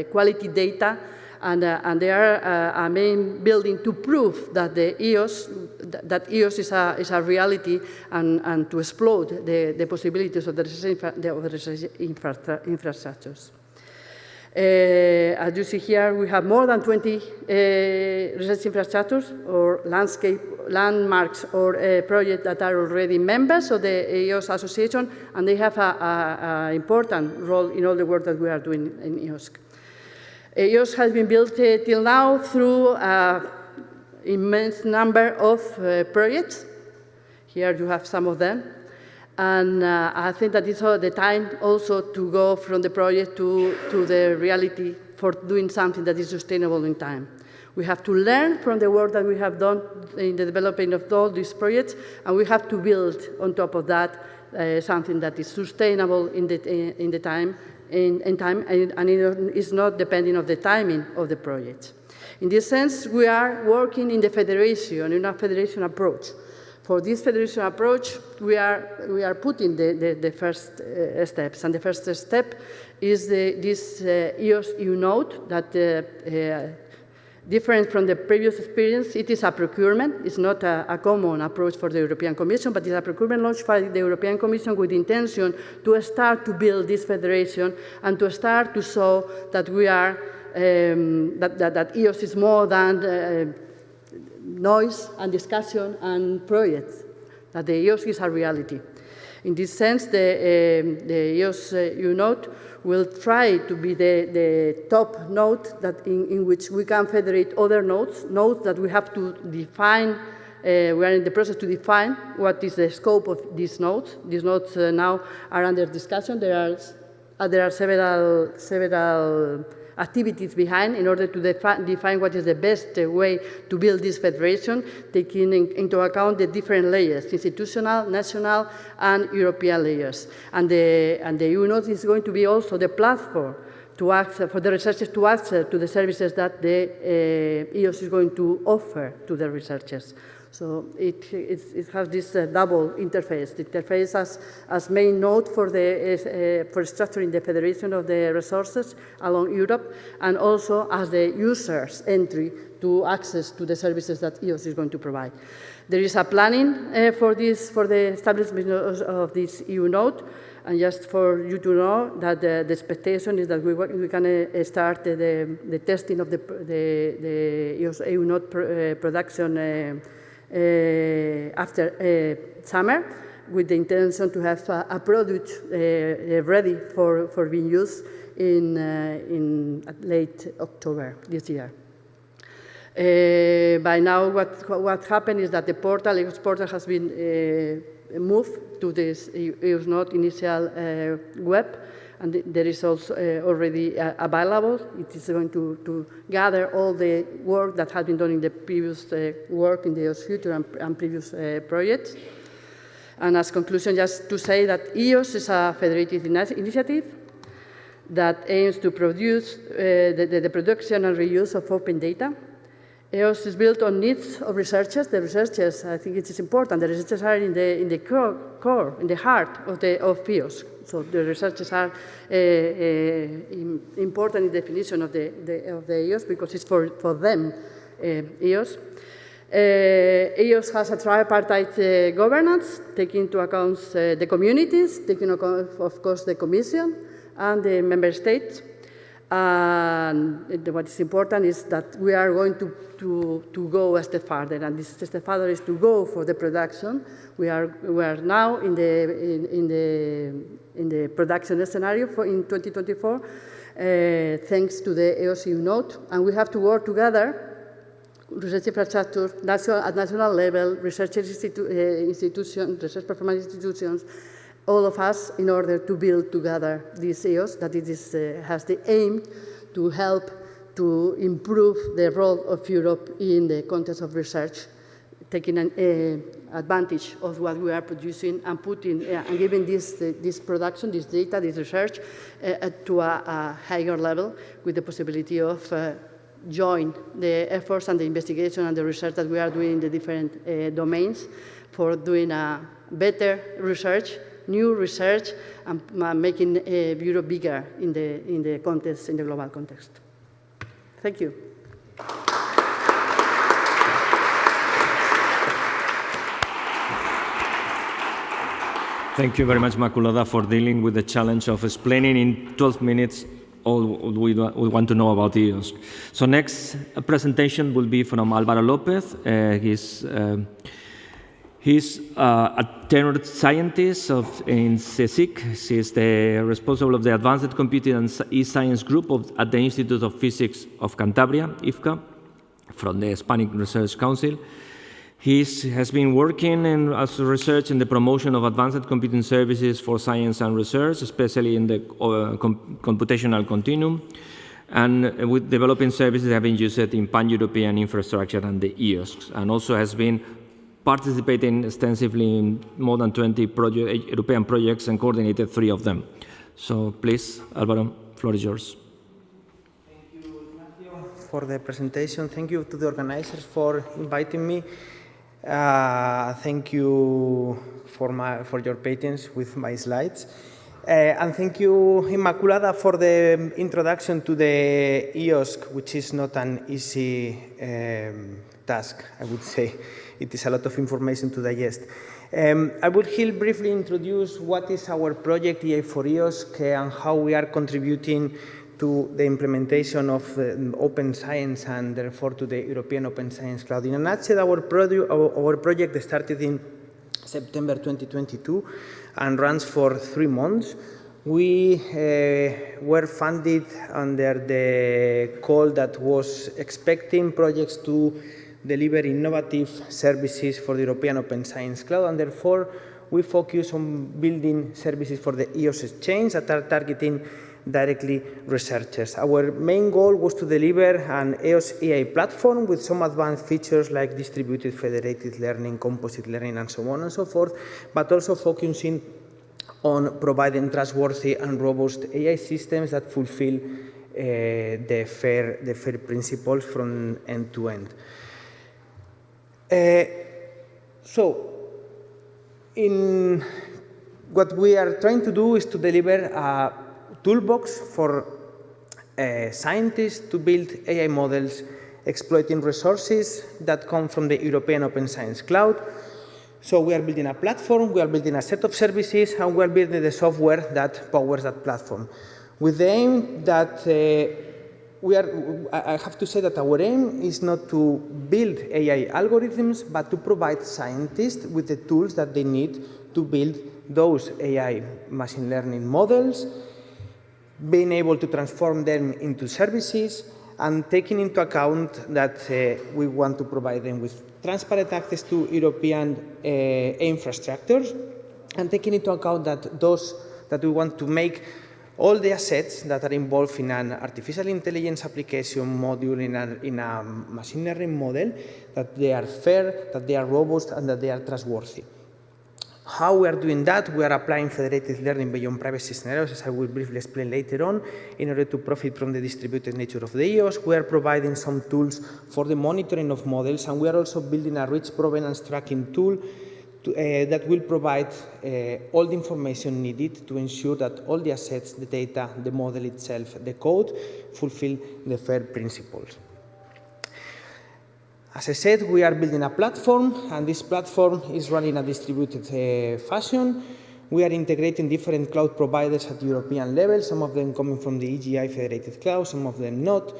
quality data, and they are a main building to prove that EOS is a reality and to explode the possibilities of the research infrastructures. As you see here, we have more than 20 research infrastructures or landmarks or projects that are already members of the EOS Association, and they have an important role in all the work that we are doing in EOS. EOS has been built till now through an immense number of projects. Here you have some of them. And I think that it's the time also to go from the project to the reality for doing something that is sustainable in time. We have to learn from the work that we have done in the development of all these projects, and we have to build on top of that something that is sustainable in time, and it is not depending on the timing of the project. In this sense, we are working in the federation, in a federation approach. For this federation approach, we are putting the first steps, and the first step is this EOS EU-Note that, different from the previous experience, it is a procurement. It's not a common approach for the European Commission, but it's a procurement launched by the European Commission with the intention to start to build this federation and to start to show that we are, that EOS is more than noise and discussion and projects, that the EOS is a reality. In this sense, the EOS EU-Note will try to be the top node that in which we can federate other nodes that we have to define. We are in the process to define what is the scope of these nodes. These nodes now are under discussion. There are several activities behind in order to define what is the best way to build this federation, taking into account the different layers, institutional, national, and European layers. And the EU-Note is going to be also the platform to access, for the researchers to access to the services that the EOS is going to offer to the researchers. So it has this double interface. The interface as main node for structuring the federation of the resources along Europe, and also as the user's entry to access to the services that EOS is going to provide. There is a planning for the establishment of this EU-Node. And just for you to know that the expectation is that we can start the testing of the EOS EU-Node production after summer, with the intention to have a product ready for being used in late October this year. By now, what happened is that the portal, EOS portal, has been moved to this EOS Node initial web, and there is also already available. It is going to gather all the work that has been done in the previous work in the EOS Future and previous projects. And as conclusion, just to say that EOS is a federated initiative that aims to produce the production and reuse of open data. EOS is built on needs of researchers. The researchers, I think it is important, the researchers are in the core, in the heart of EOS. So the researchers are important in the definition of the EOS because it's for them, EOS. EOS has a tripartite governance, taking into account the communities, taking account, of course, the Commission and the member states. And what is important is that we are going to go a step further, and this step further is to go for the production. We are now in the production scenario in 2024, thanks to the EOS EU-Node, and we have to work together research infrastructure, at national level, research institutions, research performance institutions, all of us, in order to build together this EOS, that it is, has the aim to help to improve the role of Europe in the context of research, taking advantage of what we are producing and putting and giving this production, this data, this research to a higher level, with the possibility of join the efforts and the investigation and the research that we are doing in the different domains for doing a better research, new research, and making Europe bigger in the context, in the global context. Thank you. Thank you very much, Maculada, for dealing with the challenge of explaining in 12 minutes all we want to know about EOSC. So next presentation will be from Álvaro López. He's a tenured scientist in CSIC. He's the responsible of the Advanced Computing and E-Science Group at the Institute of Physics of Cantabria, IFCA, from the Hispanic Research Council. He has been working as research in the promotion of advanced computing services for science and research, especially in the computational continuum, and with developing services that have been used in pan-European infrastructure and the EOSC, and also has been participating extensively in more than 20 European projects and coordinated 3 of them. So please, Álvaro, floor is yours. Thank you, Ignacio, for the presentation. Thank you to the organizers for inviting me. Thank you for your patience with my slides. And thank you, Immaculada, for the introduction to the EOSC, which is not an easy task, I would say. It is a lot of information to digest. I will here briefly introduce what is our project EA4EOSC and how we are contributing to the implementation of open science and therefore to the European Open Science Cloud. In a nutshell, our project started in September 2022 and runs for 3 months. We were funded under the call that was expecting projects to deliver innovative services for the European Open Science Cloud, and therefore we focus on building services for the EOS Exchange that are targeting directly researchers. Our main goal was to deliver an EOS AI platform with some advanced features like distributed federated learning, composite learning, and so on and so forth, but also focusing on providing trustworthy and robust AI systems that fulfill the FAIR principles from end to end. What we are trying to do is to deliver a toolbox for scientists to build AI models exploiting resources that come from the European Open Science Cloud. So we are building a platform, we are building a set of services, and we are building the software that powers that platform. With the aim that I have to say that our aim is not to build AI algorithms, but to provide scientists with the tools that they need to build those AI machine learning models, being able to transform them into services, and taking into account that we want to provide them with transparent access to European infrastructures, and taking into account that we want to make all the assets that are involved in an artificial intelligence application module, in a machine learning model, that they are fair, that they are robust, and that they are trustworthy. How we are doing that? We are applying federated learning beyond privacy scenarios, as I will briefly explain later on, in order to profit from the distributed nature of the EOS. We are providing some tools for the monitoring of models, and we are also building a rich provenance tracking tool that will provide all the information needed to ensure that all the assets, the data, the model itself, the code, fulfill the FAIR principles. As I said, we are building a platform, and this platform is run in a distributed fashion. We are integrating different cloud providers at European level, some of them coming from the EGI federated cloud, some of them not.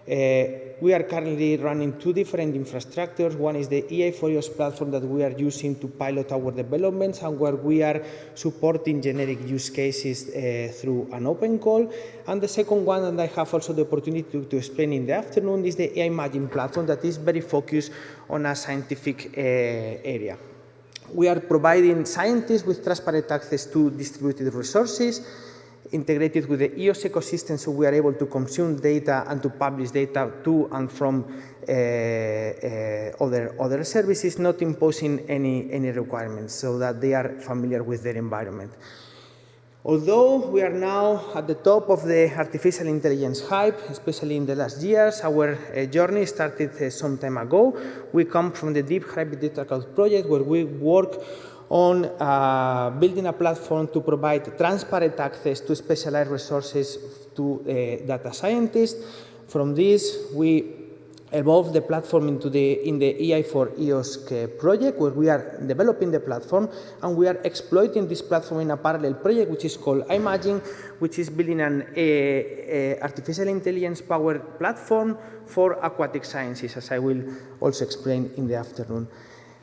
We are currently running two different infrastructures. One is the EA4EOS platform that we are using to pilot our developments and where we are supporting generic use cases through an open call. And the second one, and I have also the opportunity to explain in the afternoon, is the Imagine platform that is very focused on a scientific area. We are providing scientists with transparent access to distributed resources, integrated with the EOS ecosystem, so we are able to consume data and to publish data to and from other services, not imposing any requirements, so that they are familiar with their environment. Although we are now at the top of the artificial intelligence hype, especially in the last years, our journey started some time ago. We come from the Deep Hybrid Data Cloud project, where we work on building a platform to provide transparent access to specialized resources to data scientists. From this, we evolved the platform in the EI4EOS project, where we are developing the platform, and we are exploiting this platform in a parallel project, which is called Imagine, which is building an artificial intelligence-powered platform for aquatic sciences, as I will also explain in the afternoon.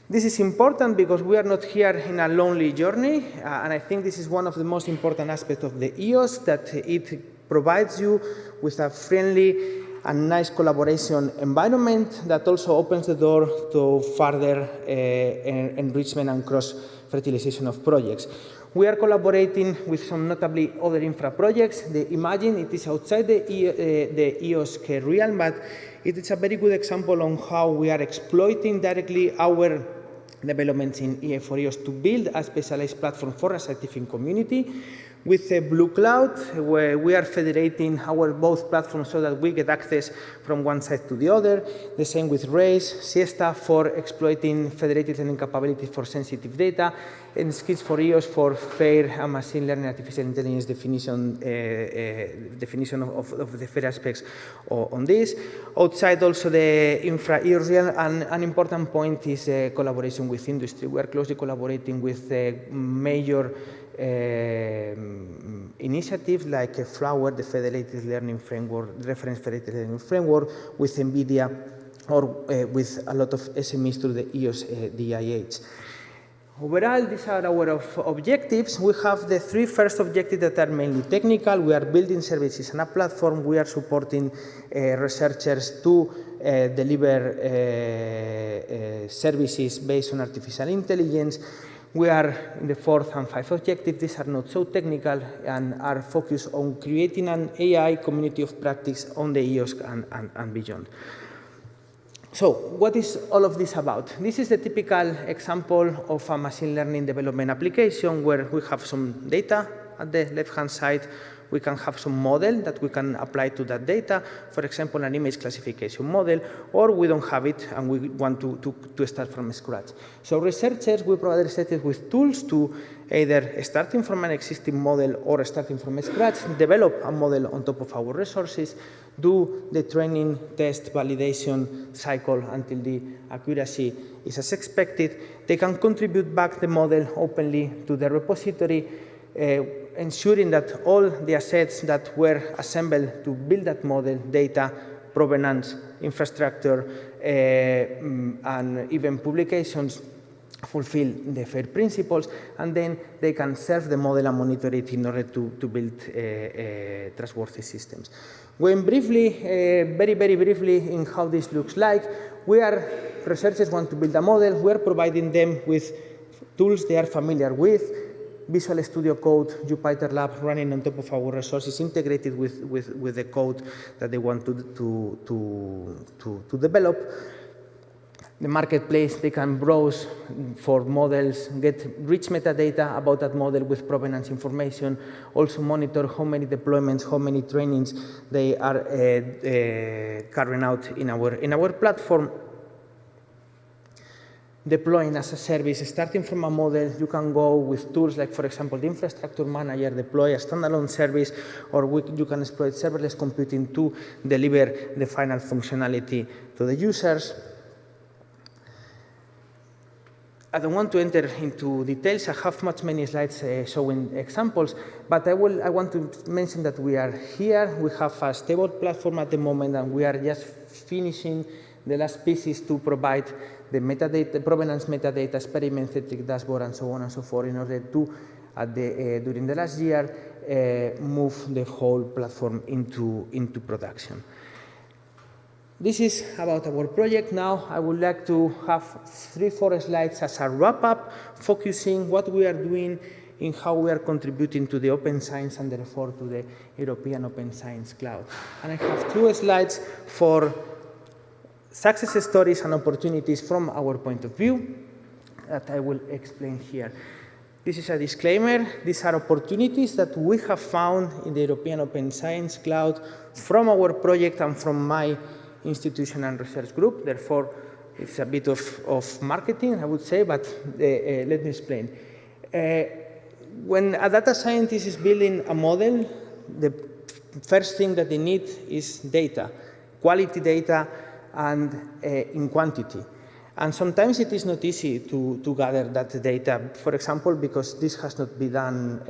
This is important because we are not here in a lonely journey, and I think this is one of the most important aspects of the EOS, that it provides you with a friendly and nice collaboration environment that also opens the door to further enrichment and cross-fertilization of projects. We are collaborating with some notably other infra projects. The Imagine, it is outside the EOS realm, but it is a very good example on how we are exploiting directly our developments in EA4EOS to build a specialized platform for a scientific community. With Blue Cloud, where we are federating our both platforms so that we get access from one side to the other. The same with RACE, Siesta for exploiting federated learning capabilities for sensitive data, and Skills4EOS for fair and machine learning artificial intelligence definition of the fair aspects on this. Outside also the infra EOS realm, and an important point is collaboration with industry. We are closely collaborating with major initiatives like Flower, the Federated Learning Framework, Reference Federated Learning Framework, with NVIDIA, or with a lot of SMEs through the EOS DIH. Overall, these are our objectives. We have the three first objectives that are mainly technical. We are building services and a platform. We are supporting researchers to deliver services based on artificial intelligence. We are in the fourth and fifth objective. These are not so technical and are focused on creating an AI community of practice on the EOS and beyond. So what is all of this about? This is the typical example of a machine learning development application where we have some data at the left-hand side. We can have some model that we can apply to that data, for example, an image classification model, or we don't have it and we want to start from scratch. So researchers, we provide researchers with tools to either starting from an existing model or starting from scratch, develop a model on top of our resources, do the training, test, validation cycle until the accuracy is as expected. They can contribute back the model openly to the repository, ensuring that all the assets that were assembled to build that model, data, provenance, infrastructure, and even publications, fulfill the FAIR principles, and then they can serve the model and monitor it in order to build trustworthy systems. Going briefly, very briefly, in how this looks like, researchers want to build a model. We are providing them with tools they are familiar with, Visual Studio Code, Jupyter Lab running on top of our resources, integrated with the code that they want to develop. The marketplace, they can browse for models, get rich metadata about that model with provenance information, also monitor how many deployments, how many trainings they are carrying out in our platform. Deploying as a service, starting from a model, you can go with tools like, for example, the infrastructure manager, deploy a standalone service, or you can exploit serverless computing to deliver the final functionality to the users. I don't want to enter into details. I have many slides showing examples, but I want to mention that we are here. We have a stable platform at the moment, and we are just finishing the last pieces to provide the metadata, provenance metadata, experiment-centric dashboard, and so on and so forth, in order to, during the last year, move the whole platform into production. This is about our project. Now I would like to have 3-4 slides as a wrap-up, focusing what we are doing in how we are contributing to the open science and therefore to the European Open Science Cloud. And I have 2 slides for success stories and opportunities from our point of view that I will explain here. This is a disclaimer. These are opportunities that we have found in the European Open Science Cloud from our project and from my institution and research group. Therefore, it's a bit of marketing, I would say, but let me explain. When a data scientist is building a model, the first thing that they need is data, quality data, and in quantity. And sometimes it is not easy to gather that data, for example, because this has not been done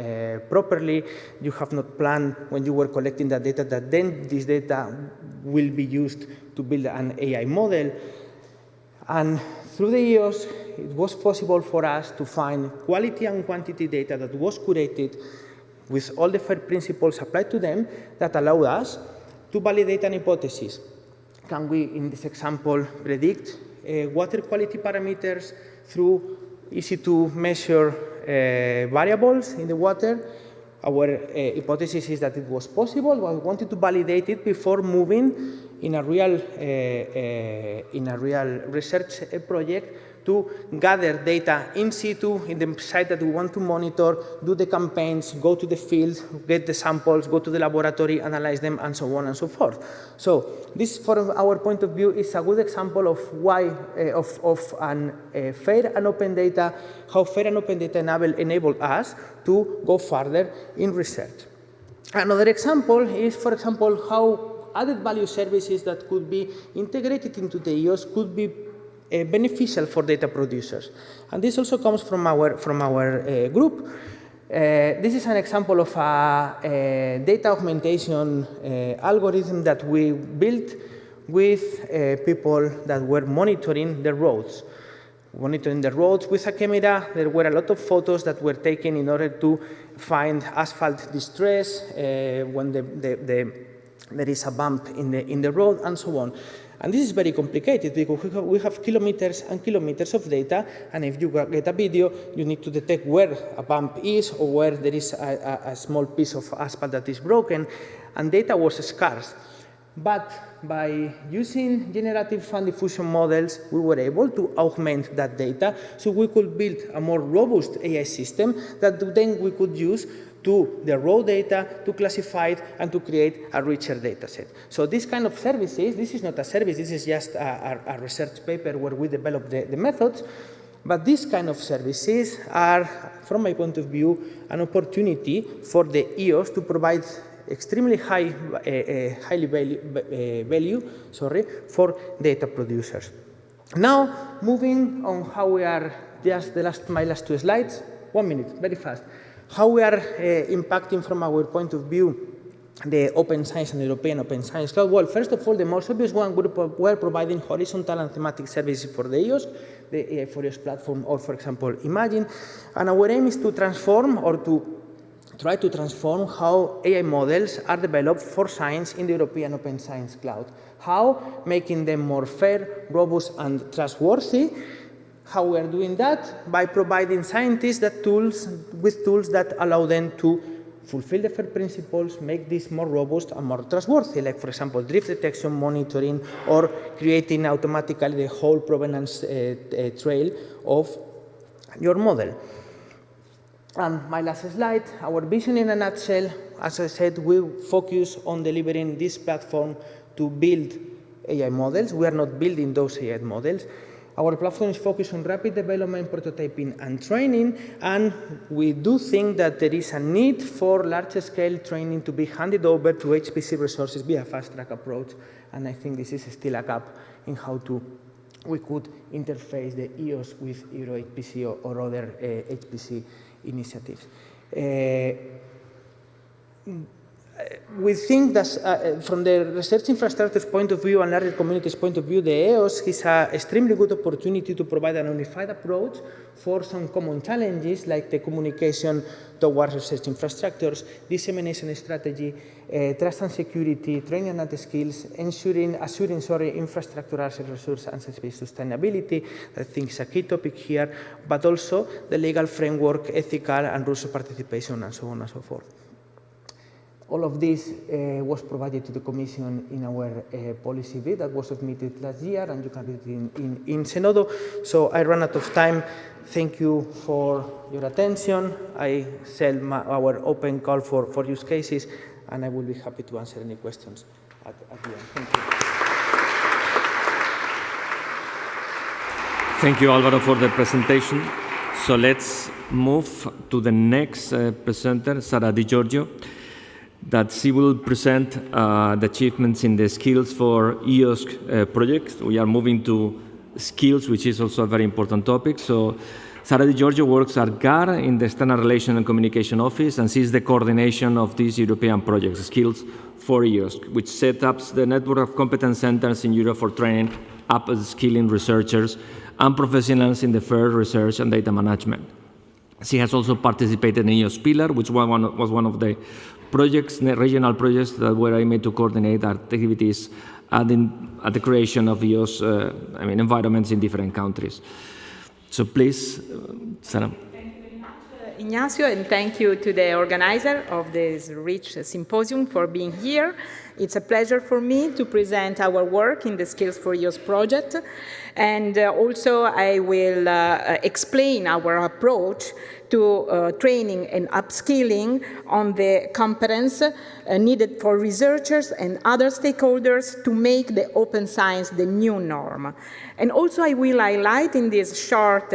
properly. You have not planned when you were collecting that data that then this data will be used to build an AI model. And through the years, it was possible for us to find quality and quantity data that was curated with all the FAIR principles applied to them that allow us to validate an hypothesis. Can we, in this example, predict water quality parameters through easy-to-measure variables in the water? Our hypothesis is that it was possible, but we wanted to validate it before moving in a real research project to gather data in situ in the site that we want to monitor, do the campaigns, go to the field, get the samples, go to the laboratory, analyze them, and so on and so forth. So this, from our point of view, is a good example of why FAIR and open data, how FAIR and open data enable us to go further in research. Another example is, for example, how added value services that could be integrated into the EOS could be beneficial for data producers. And this also comes from our group. This is an example of a data augmentation algorithm that we built with people that were monitoring the roads. Monitoring the roads with a camera. There were a lot of photos that were taken in order to find asphalt distress when there is a bump in the road, and so on. And this is very complicated because we have kilometers and kilometers of data, and if you get a video, you need to detect where a bump is or where there is a small piece of asphalt that is broken, and data was scarce. But by using generative fan diffusion models, we were able to augment that data, so we could build a more robust AI system that then we could use to the raw data, to classify it, and to create a richer data set. So this kind of services, this is not a service, this is just a research paper where we develop the methods, but these kind of services are, from my point of view, an opportunity for the EOS to provide extremely highly value for data producers. Now, moving on how we are, just my last 2 slides, 1 minute, very fast. How we are impacting from our point of view the open science and European Open Science Cloud. Well, first of all, the most obvious one, we're providing horizontal and thematic services for the EOS, the AI4EOS platform, or for example, Imagine. And our aim is to transform or to try to transform how AI models are developed for science in the European Open Science Cloud. How? Making them more fair, robust, and trustworthy. How we are doing that? By providing scientists with tools that allow them to fulfill the FAIR principles, make this more robust and more trustworthy, like, for example, drift detection monitoring, or creating automatically the whole provenance trail of your model. And my last slide, our vision in a nutshell, as I said, we focus on delivering this platform to build AI models. We are not building those AI models. Our platform is focused on rapid development, prototyping, and training, and we do think that there is a need for large-scale training to be handed over to HPC resources via fast-track approach, and I think this is still a gap in how to we could interface the EOS with Euro HPC or other HPC initiatives. We think that from the research infrastructure's point of view and larger community's point of view, the EOS is an extremely good opportunity to provide an unified approach for some common challenges like the communication towards research infrastructures, dissemination strategy, trust and security, training and skills, assuring infrastructural resource and space sustainability. I think is a key topic here, but also the legal framework, ethical and rules of participation, and so on and so forth. All of this was provided to the Commission in our policy bid that was submitted last year, and you can read it in Senodo. So I ran out of time. Thank you for your attention. I sell our open call for use cases, and I will be happy to answer any questions at the end. Thank you. Thank you, Alvaro, for the presentation. So let's move to the next presenter, Sara Di Giorgio, that she will present the achievements in the Skills for EOSC project. We are moving to skills, which is also a very important topic. So Sara Di Giorgio works at GAR in the External Relations and Communication Office, and she's the coordination of this European project, Skills for EOSC, which sets up the network of competence centers in Europe for training, upskilling researchers and professionals in the field research and data management. She has also participated in EOS Pillar, which was one of the projects, regional projects that were aiming to coordinate activities at the creation of EOS environments in different countries. So please, Sara. Thank you very much, Ignacio, and thank you to the organizer of this rich symposium for being here. It's a pleasure for me to present our work in the Skills for EOS project. And also I will explain our approach to training and upskilling on the competence needed for researchers and other stakeholders to make the open science the new norm. And also I will highlight in this short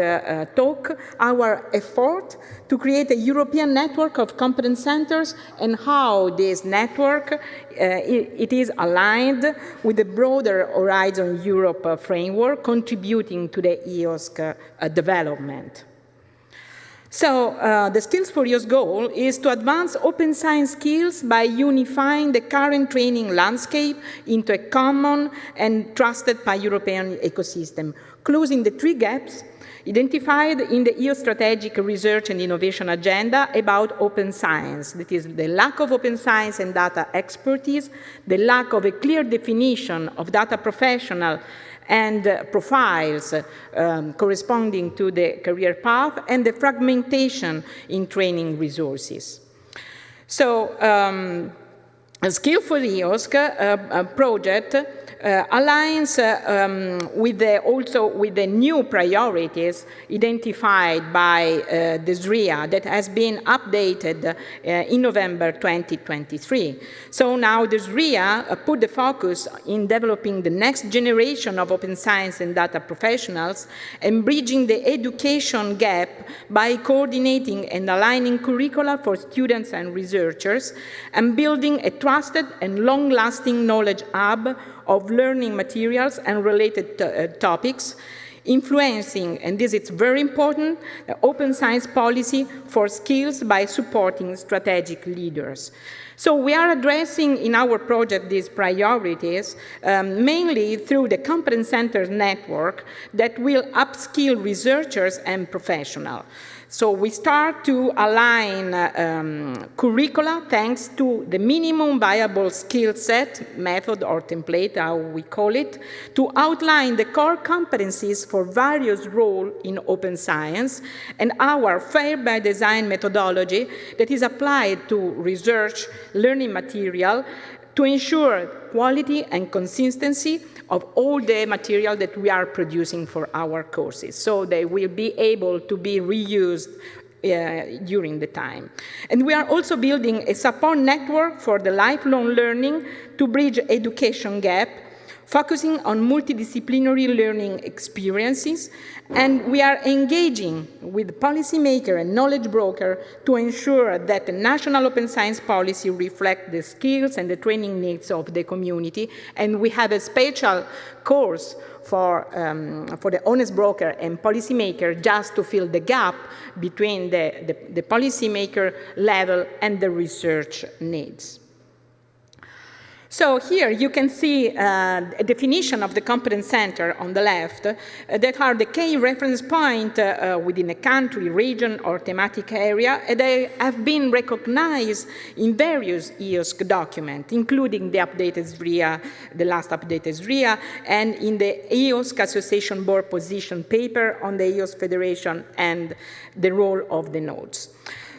talk our effort to create a European network of competence centers and how this network it is aligned with the broader Horizon Europe framework contributing to the EOSC development. So the Skills for EOS goal is to advance open science skills by unifying the current training landscape into a common and trusted pan-European ecosystem, closing the three gaps identified in the EU strategic research and innovation agenda about open science. That is the lack of open science and data expertise, the lack of a clear definition of data professional and profiles corresponding to the career path, and the fragmentation in training resources. So, a Skill for EOSC project aligns also with the new priorities identified by the SRIA that has been updated in November 2023. So now the SRIA put the focus in developing the next generation of open science and data professionals and bridging the education gap by coordinating and aligning curricula for students and researchers and building a trusted and long-lasting knowledge hub of learning materials and related topics, influencing, and this is very important, the open science policy for skills by supporting strategic leaders. So we are addressing in our project these priorities mainly through the competence centers network that will upskill researchers and professionals. So we start to align curricula thanks to the minimum viable skill set method or template, how we call it, to outline the core competencies for various roles in open science and our FAIR by design methodology that is applied to research learning material to ensure quality and consistency of all the material that we are producing for our courses. So they will be able to be reused during the time. And we are also building a support network for the lifelong learning to bridge education gap focusing on multidisciplinary learning experiences, and we are engaging with policymaker and knowledge broker to ensure that the national open science policy reflects the skills and the training needs of the community, and we have a special course for the honest broker and policymaker just to fill the gap between the policymaker level and the research needs. So here you can see a definition of the competence center on the left that are the key reference points within a country, region, or thematic area. And they have been recognized in various EOSC documents, including the updated SRIA, the last updated SRIA, and in the EOSC Association Board position paper on the EOSC Federation and the role of the nodes.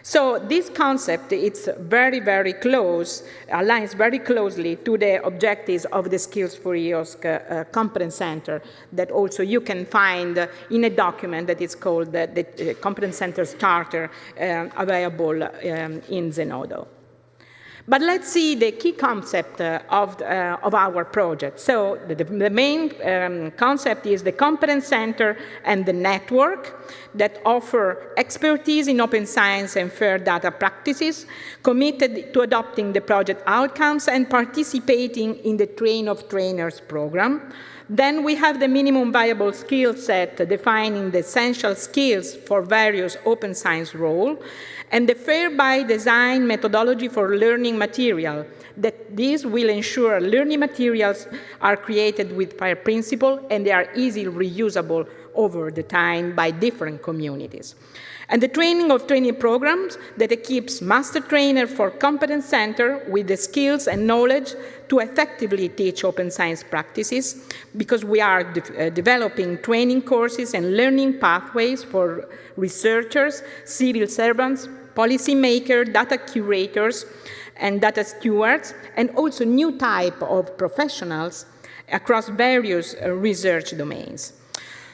So this concept, it's very, very close, aligns very closely to the objectives of the Skills for EOSC Competence Center that also you can find in a document that is called the Competence Center's Charter, available in Zenodo. But let's see the key concept of our project. So the main concept is the competence center and the network that offer expertise in open science and fair data practices, committed to adopting the project outcomes and participating in the Train of Trainers program. Then we have the minimum viable skill set defining the essential skills for various open science roles, and the fair by design methodology for learning material, that this will ensure learning materials are created with fair principle and they are easily reusable over the time by different communities. And the training of training programs that equips master trainer for competence center with the skills and knowledge to effectively teach open science practices, because we are developing training courses and learning pathways for researchers, civil servants, policymakers, data curators, and data stewards, and also new type of professionals across various research domains.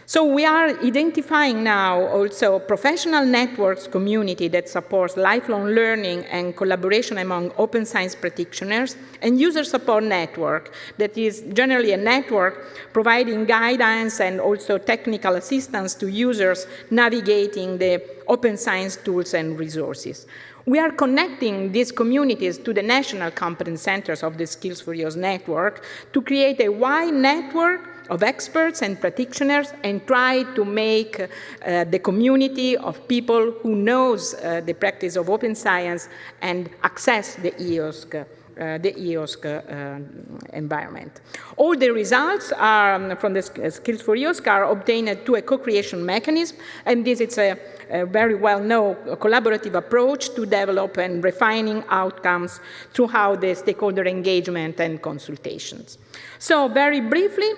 So we are identifying now also professional networks community that supports lifelong learning and collaboration among open science practitioners, and user support network that is generally a network providing guidance and also technical assistance to users navigating the open science tools and resources. We are connecting these communities to the national competence centers of the Skills for EOSC network to create a wide network of experts and practitioners and try to make the community of people who knows the practice of open science and access the EOSC environment. All the results are, from the Skills for EOSC are obtained through a co-creation mechanism, and this is a very well-known collaborative approach to develop and refining outcomes throughout the stakeholder engagement and consultations. So very briefly,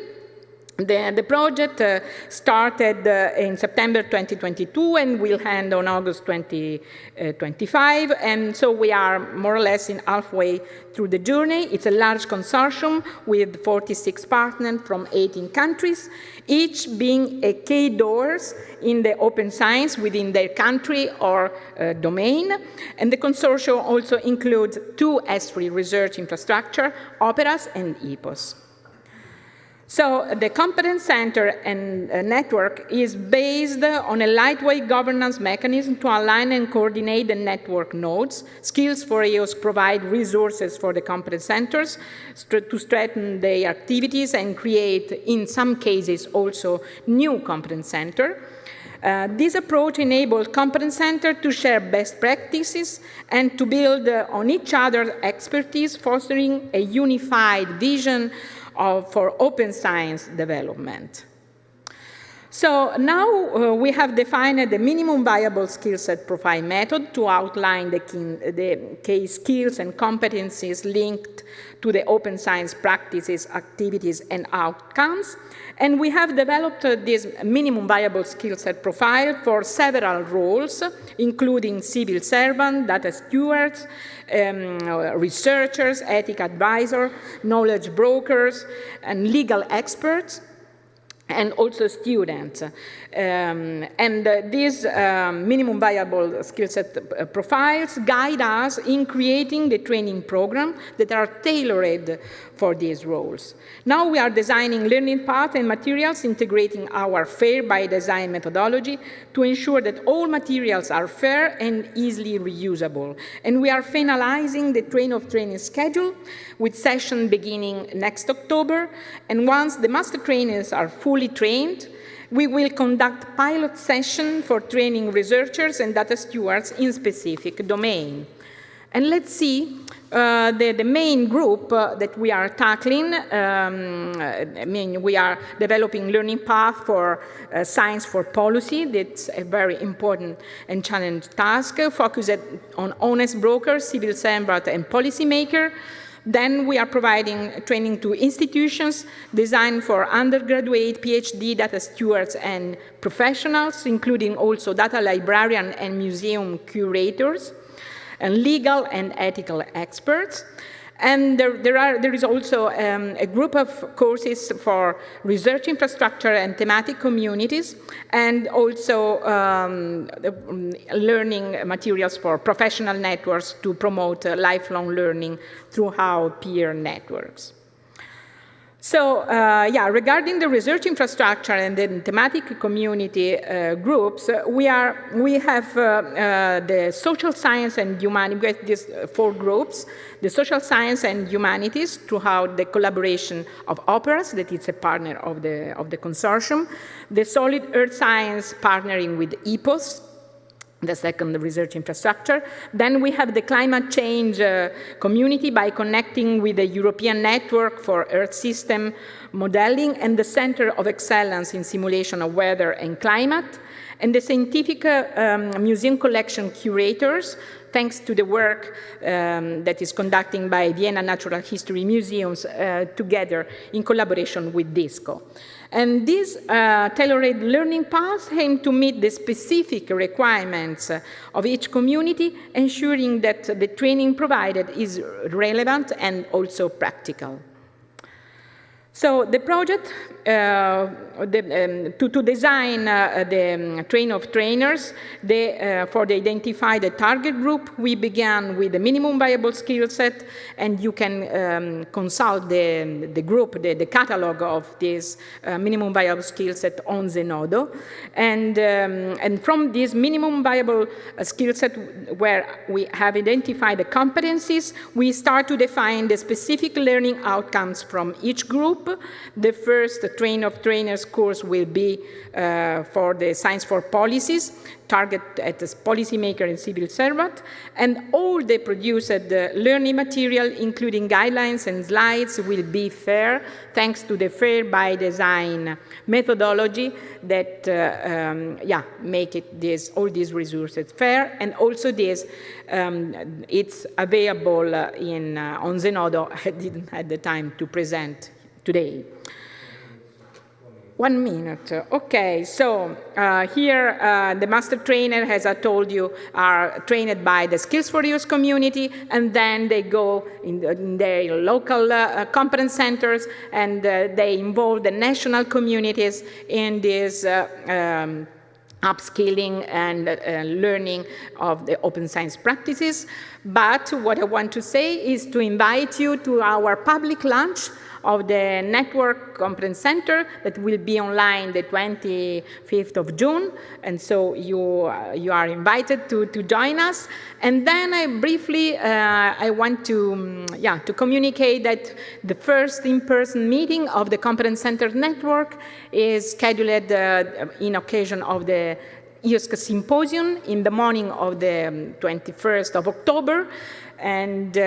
the project started in September 2022 and will end on August 2025, and so we are more or less in halfway through the journey. It's a large consortium with 46 partners from 18 countries, each being a key doors in the open science within their country or domain, and the consortium also includes 2 S3 research infrastructure, OPERAS and EPOS. So the Competence Center and network is based on a lightweight governance mechanism to align and coordinate the network nodes. Skills for EOSC provide resources for the competence centers to strengthen their activities and create, in some cases, also new competence centers. This approach enables competence centers to share best practices and to build on each other's expertise, fostering a unified vision for open science development. So now we have defined the minimum viable skill set profile method to outline the key skills and competencies linked to the open science practices, activities, and outcomes. And we have developed this minimum viable skill set profile for several roles, including civil servant, data stewards, researchers, ethics advisors, knowledge brokers, and legal experts. and also students. These minimum viable skill set profiles guide us in creating the training program that are tailored for these roles. Now we are designing learning paths and materials integrating our FAIR by design methodology to ensure that all materials are fair and easily reusable. And we are finalizing the train of training schedule with session beginning next October. And once the master trainers are fully trained, we will conduct pilot session for training researchers and data stewards in specific domain. And let's see the main group that we are tackling. We are developing learning path for science for policy. That's a very important and challenging task, focused on honest brokers, civil servant, and policymaker. Then we are providing training to institutions designed for undergraduate, PhD data stewards and professionals, including also data librarians and museum curators, and legal and ethical experts. And there is also a group of courses for research infrastructure and thematic communities, and also learning materials for professional networks to promote lifelong learning through peer networks. So, regarding the research infrastructure and the thematic community groups, we have the social science and humanities. We have these 4 groups: the social science and humanities throughout the collaboration of operas, that is a partner of the consortium; the solid earth science partnering with EPOS, the second research infrastructure. Then we have the climate change community by connecting with the European Network for Earth System Modeling and the Center of Excellence in Simulation of Weather and Climate, and the scientific museum collection curators, thanks to the work that is conducted by Vienna Natural History Museums together in collaboration with DISCO. And these tailored learning paths aim to meet the specific requirements of each community, ensuring that the training provided is relevant and also practical. So the project to design the train of trainers for the identified target group, we began with the minimum viable skill set, and you can consult the group, the catalog of this minimum viable skill set on Zenodo. And from this minimum viable skill set, where we have identified the competencies, we start to define the specific learning outcomes from each group. The first train of trainers course will be for the science for policies, target at the policymaker and civil servant, and all the produced learning material, including guidelines and slides, will be fair, thanks to the FAIR by design methodology that make it all these resources fair, and also this it's available on Zenodo. I didn't have the time to present today. 1 minute. Okay, so here the master trainer, as I told you, are trained by the Skills for Use community, and then they go in their local competence centers, and they involve the national communities in this upskilling and learning of the open science practices. But what I want to say is to invite you to our public launch of the Network Competence Center that will be online the 25th of June. And so you are invited to join us. And then I briefly, I want to communicate that the first in-person meeting of the Competence Center Network is scheduled in occasion of the IOSC Symposium in the morning of the 21st of October. And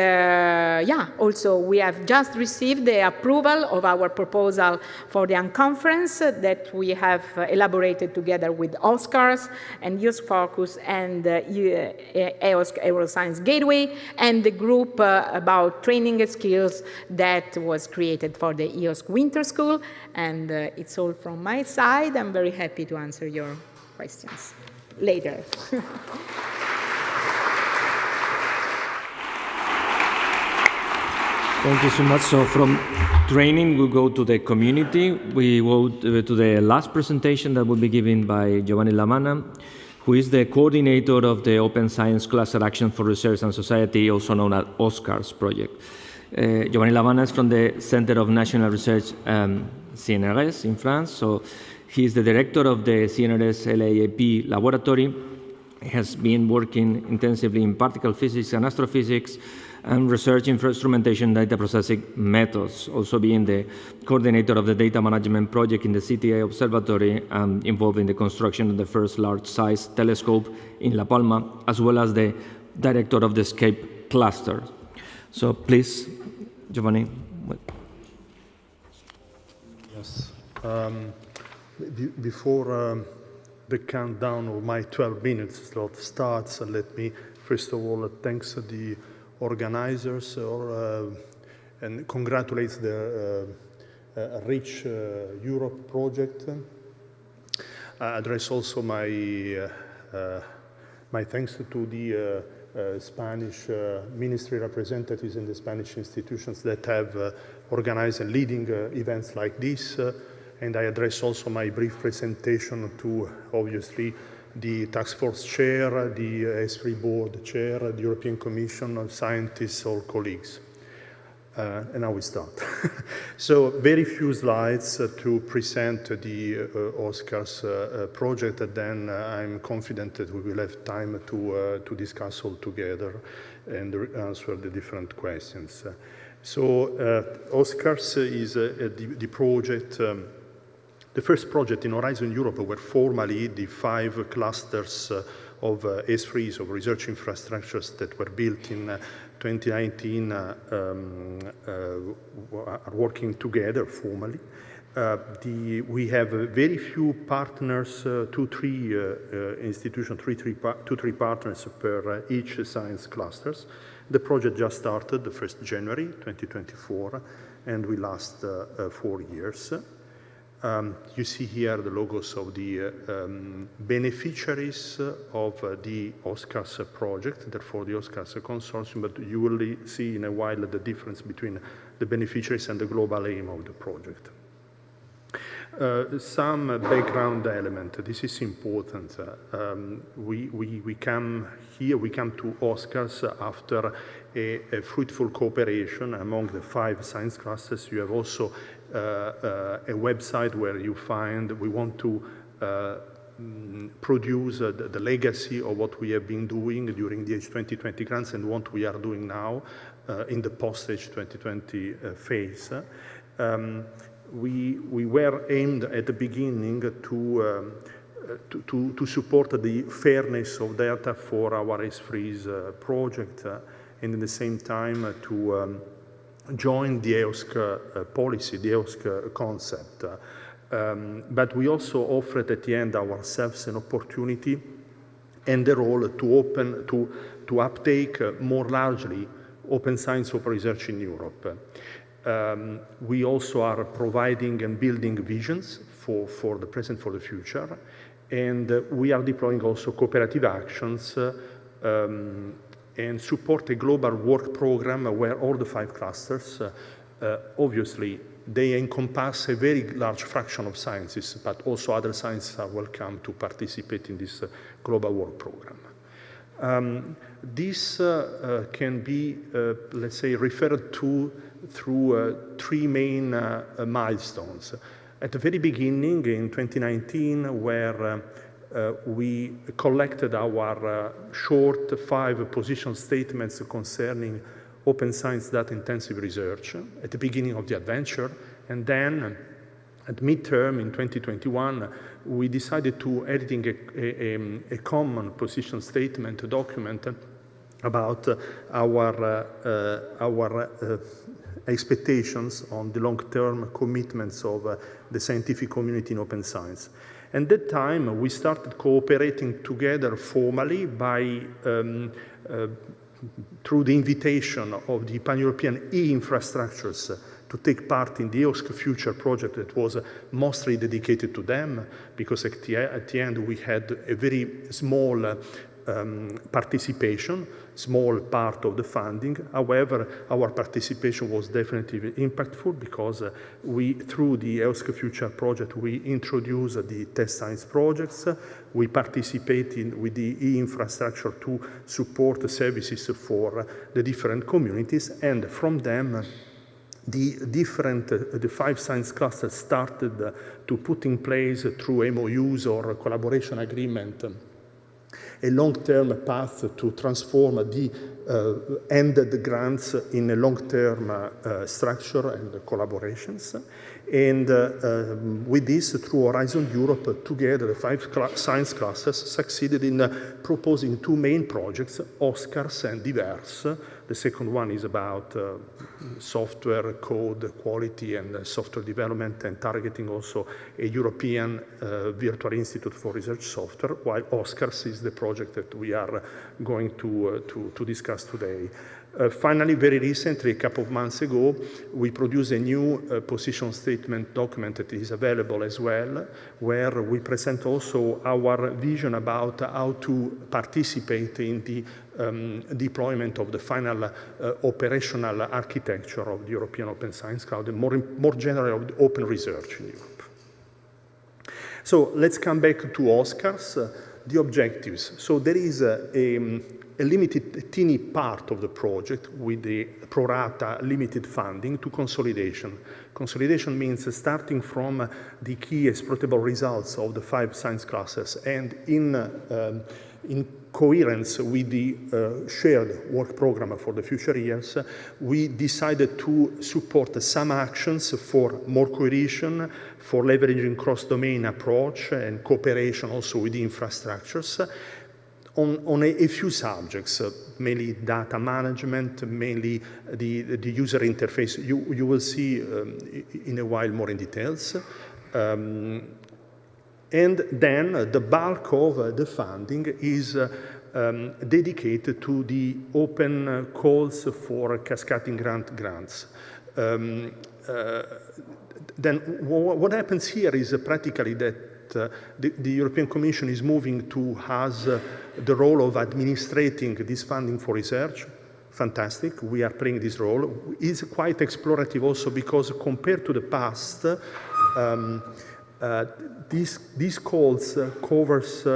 also we have just received the approval of our proposal for the unconference that we have elaborated together with OSCARS and Youth Focus and EOSC Euroscience Gateway, and the group about training skills that was created for the EOSC Winter School. And it's all from my side. I'm very happy to answer your questions later. Thank you so much. So from training, we go to the community. We go to the last presentation that will be given by Giovanni Lamana, who is the coordinator of the Open Science Cluster Action for Research and Society, also known as OSCARS project. Giovanni Lamana is from the Center of National Research, CNRS in France. So he is the director of the CNRS LAAP laboratory. He has been working intensively in particle physics and astrophysics and research instrumentation data processing methods, also being the coordinator of the data management project in the CTA Observatory and involved in the construction of the first large-size telescope in La Palma, as well as the director of the ESCAPE cluster. So please, Giovanni. Yes. Before the countdown of my 12 minutes slot starts, let me first of all thanks the organizers and congratulate the Reach Europe project. Address also my thanks to the Spanish ministry representatives and the Spanish institutions that have organized and leading events like this. And I address also my brief presentation to, obviously, the task force chair, the ESFRI board chair, the European Commission, scientists, or colleagues. And now we start. So very few slides to present the OSCARS project, and then I'm confident that we will have time to discuss all together and answer the different questions. So OSCARS is the project, the first project in Horizon Europe were formally the 5 clusters of ESFRIs, of research infrastructures that were built in 2019 are working together formally. We have very few partners, 2-3 institutions, 2-3 partners per each science clusters. The project just started the 1st January 2024 and will last 4 years. You see here the logos of the beneficiaries of the OSCARS project, therefore the OSCARS consortium, but you will see in a while the difference between the beneficiaries and the global aim of the project. Some background element, this is important. We come to OSCARS after a fruitful cooperation among the 5 science clusters. You have also a website where you find we want to produce the legacy of what we have been doing during the H2020 grants and what we are doing now in the post-H2020 phase. We were aimed at the beginning to support the fairness of data for our ESFRI's project and at the same time to join the EOSC policy, the EOSC concept. But we also offered at the end ourselves an opportunity and the role to uptake more largely open science open research in Europe. We also are providing and building visions for the present, for the future, and we are deploying also cooperative actions and support a global work program where all the 5 clusters, obviously, they encompass a very large fraction of sciences, but also other sciences are welcome to participate in this global work program. This can be, let's say, referred to through 3 main milestones. At the very beginning, in 2019, where we collected our short 5 position statements concerning open science data intensive research at the beginning of the adventure. And then at midterm in 2021, we decided to editing a common position statement document about our expectations on the long-term commitments of the scientific community in open science. At that time, we started cooperating together formally by through the invitation of the pan-European e-infrastructures to take part in the EOSC Future project that was mostly dedicated to them, because at the end we had a very small participation. small part of the funding. However, our participation was definitely impactful because we, through the EOSC Future project, we introduced the test science projects. We participated with the e-infrastructure to support the services for the different communities, and from them, the 5 science clusters started to put in place through MOUs or collaboration agreement a long-term path to transform the ended grants in a long-term structure and collaborations. And with this, through Horizon Europe, together the 5 science clusters succeeded in proposing 2 main projects, Oscars and Diverse. The second one is about software code quality and software development, and targeting also a European virtual institute for research software, while Oscars is the project that we are going to discuss today. Finally, very recently, a couple of months ago, we produced a new position statement document that is available as well, where we present also our vision about how to participate in the deployment of the final operational architecture of the European Open Science Cloud, and more generally of the open research in Europe. So let's come back to Oscars, the objectives. So there is a limited, teeny part of the project with the pro rata limited funding to consolidation. Consolidation means starting from the key exploitable results of the 5 science classes, and in coherence with the shared work program for the future years, we decided to support some actions for more cohesion, for leveraging cross-domain approach and cooperation also with the infrastructures, on a few subjects, mainly data management, mainly the user interface. You will see in a while more in details. And then the bulk of the funding is dedicated to the open calls for cascading grants. Then what happens here is practically that the European Commission is moving to has the role of administrating this funding for research. Fantastic, we are playing this role. It's quite explorative also because compared to the past, these calls covers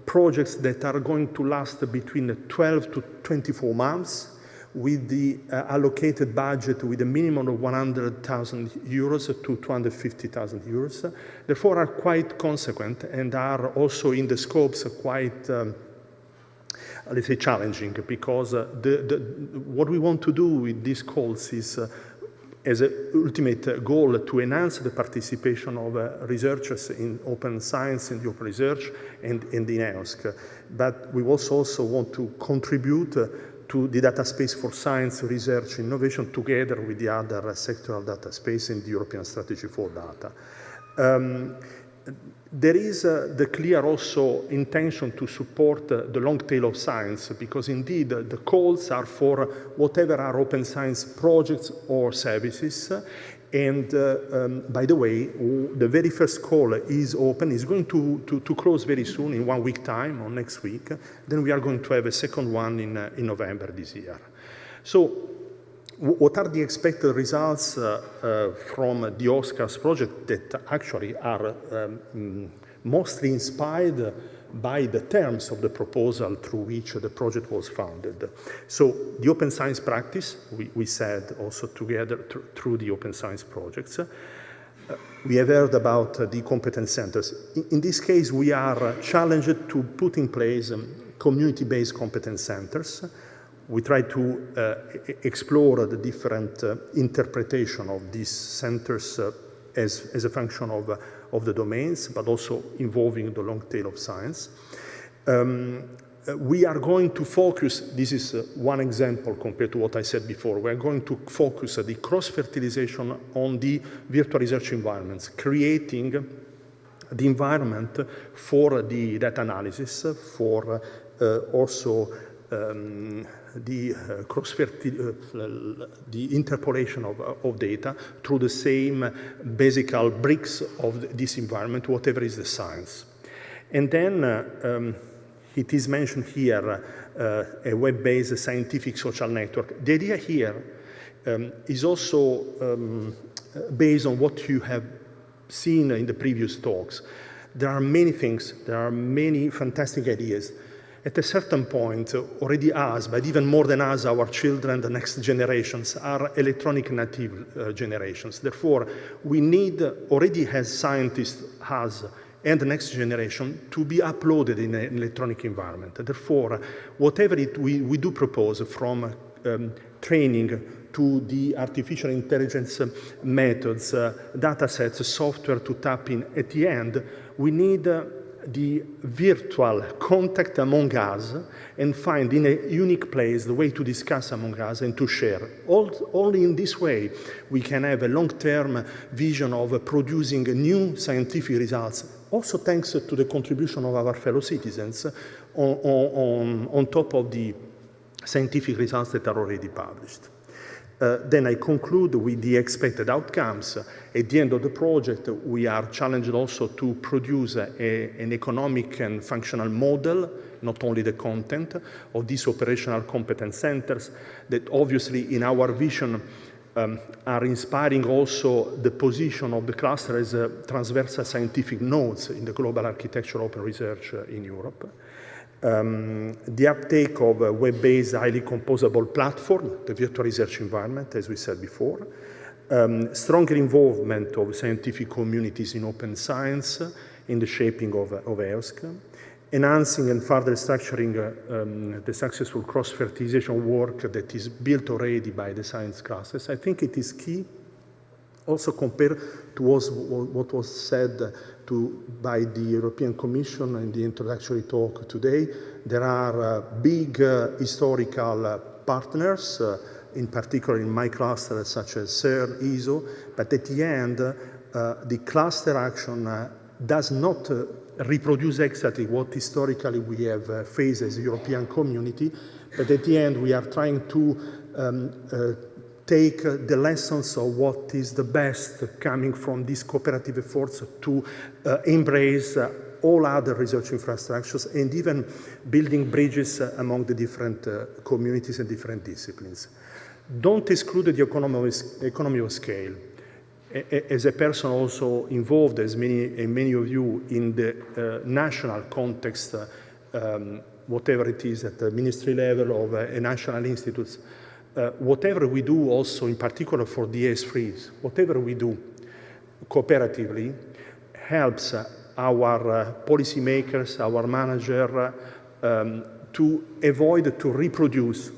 projects that are going to last between 12 to 24 months with the allocated budget with a minimum of 100,000 euros to 250,000 euros. Therefore, are quite consequent and are also in the scopes quite, let's say, challenging, because what we want to do with these calls is as an ultimate goal to enhance the participation of researchers in open science and open research and in EOSC. But we also want to contribute to the data space for science, research, innovation, together with the other sectoral data space in the European Strategy for Data. There is the clear also intention to support the long tail of science, because indeed the calls are for whatever are open science projects or services. And by the way, the very first call is open, is going to close very soon, in 1 week time, or next week. Then we are going to have a second one in November this year. So what are the expected results from the Oscars project that actually are mostly inspired by the terms of the proposal through which the project was founded? So the open science practice, we said also together through the open science projects. We have heard about the competence centers. In this case, we are challenged to put in place community-based competence centers. We try to explore the different interpretation of these centers as a function of the domains, but also involving the long tail of science. We are going to focus, this is one example compared to what I said before, we are going to focus the cross-fertilization on the virtual research environments, creating the environment for the data analysis, for also the interpolation of data through the same basic bricks of this environment, whatever is the science. And then it is mentioned here a web-based scientific social network. The idea here is also based on what you have seen in the previous talks. There are many things, there are many fantastic ideas. At a certain point, already us, but even more than us, our children, the next generations, are electronic native generations. Therefore, we need, already as scientists, us, and the next generation, to be uploaded in an electronic environment. Therefore, whatever we do propose, from training to the artificial intelligence methods, data sets, software to tap in, at the end, we need the virtual contact among us and find in a unique place the way to discuss among us and to share. Only in this way we can have a long-term vision of producing new scientific results, also thanks to the contribution of our fellow citizens on top of the scientific results that are already published. Then I conclude with the expected outcomes. At the end of the project, we are challenged also to produce an economic and functional model, not only the content, of these operational competence centers that obviously in our vision are inspiring also the position of the cluster as transversal scientific nodes in the global architecture of open research in Europe. The uptake of a web-based, highly composable platform, the virtual research environment, as we said before. Stronger involvement of scientific communities in open science in the shaping of EOSC. Enhancing and further structuring the successful cross-fertilization work that is built already by the science classes. I think it is key, also compared to what was said by the European Commission in the introductory talk today. There are big historical partners, in particular in my cluster, such as CERN, ESO, but at the end, the cluster action does not reproduce exactly what historically we have faced as a European community, but at the end, we are trying to take the lessons of what is the best coming from these cooperative efforts to embrace all other research infrastructures and even building bridges among the different communities and different disciplines. Don't exclude the economy of scale. As a person also involved, as many of you, in the national context, whatever it is at the ministry level of a national institutes, whatever we do also, in particular for the ES3s, whatever we do cooperatively helps our policymakers, our manager, to avoid to reproduce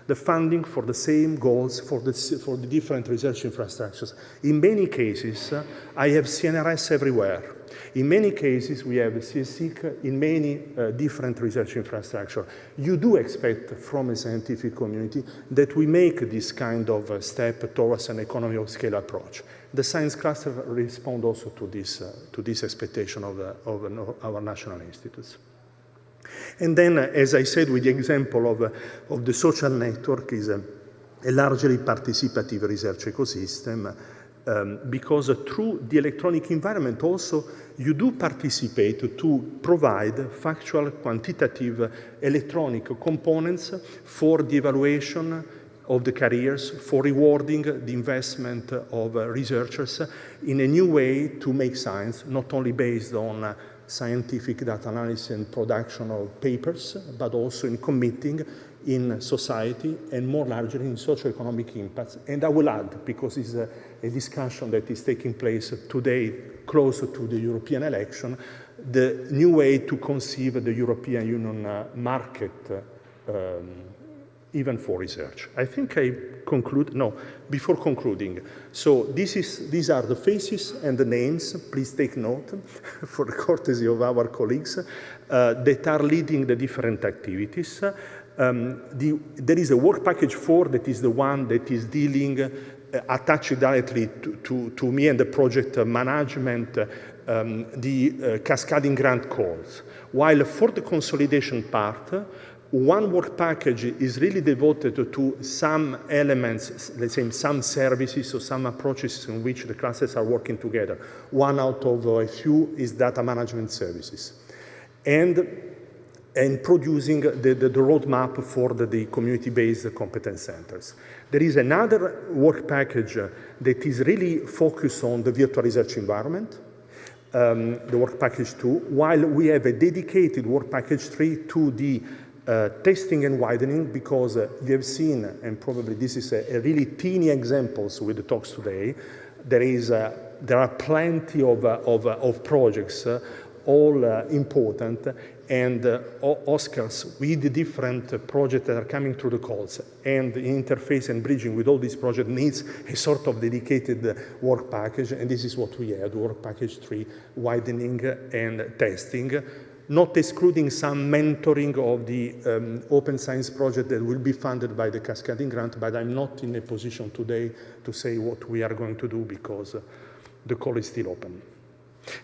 the funding for the same goals for the different research infrastructures. In many cases, I have CNRS everywhere. In many cases, we have CSIC in many different research infrastructure. You do expect from a scientific community that we make this kind of step towards an economy of scale approach. The science cluster responds also to this expectation of our national institutes. And then, as I said, with the example of the social network is a largely participative research ecosystem, because through the electronic environment also you do participate to provide factual, quantitative electronic components for the evaluation of the careers, for rewarding the investment of researchers in a new way to make science, not only based on scientific data analysis and production of papers, but also in committing in society and more largely in socio-economic impacts. And I will add, because it's a discussion that is taking place today close to the European election, the new way to conceive the European Union market even for research. I think I conclude, no, before concluding. So these are the faces and the names, please take note, for the courtesy of our colleagues, that are leading the different activities. There is a work package 4 that is the one that is dealing, attached directly to me and the project management, the cascading grant calls. While for the consolidation part, one work package is really devoted to some elements, let's say some services or some approaches in which the classes are working together. One out of a few is data management services. And and producing the roadmap for the community-based competence centers. There is another work package that is really focused on the virtual research environment, the work package 2, while we have a dedicated work package 3 to the testing and widening, because you have seen, and probably this is a really teeny examples with the talks today, there are plenty of projects, all important, and Oscars with the different projects that are coming through the calls, and the interface and bridging with all these projects needs a sort of dedicated work package, and this is what we have, work package 3, widening and testing, not excluding some mentoring of the open science project that will be funded by the Cascading Grant, but I'm not in a position today to say what we are going to do because the call is still open.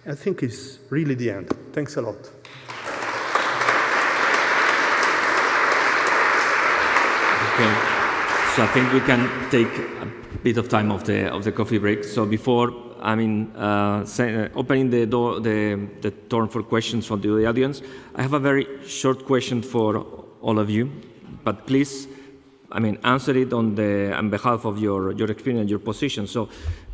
I think it's really the end. Thanks a lot. Okay, so I think we can take a bit of time of the coffee break. So before, opening the door, the turn for questions from the audience, I have a very short question for all of you, but please, answer it on behalf of your experience, your position. So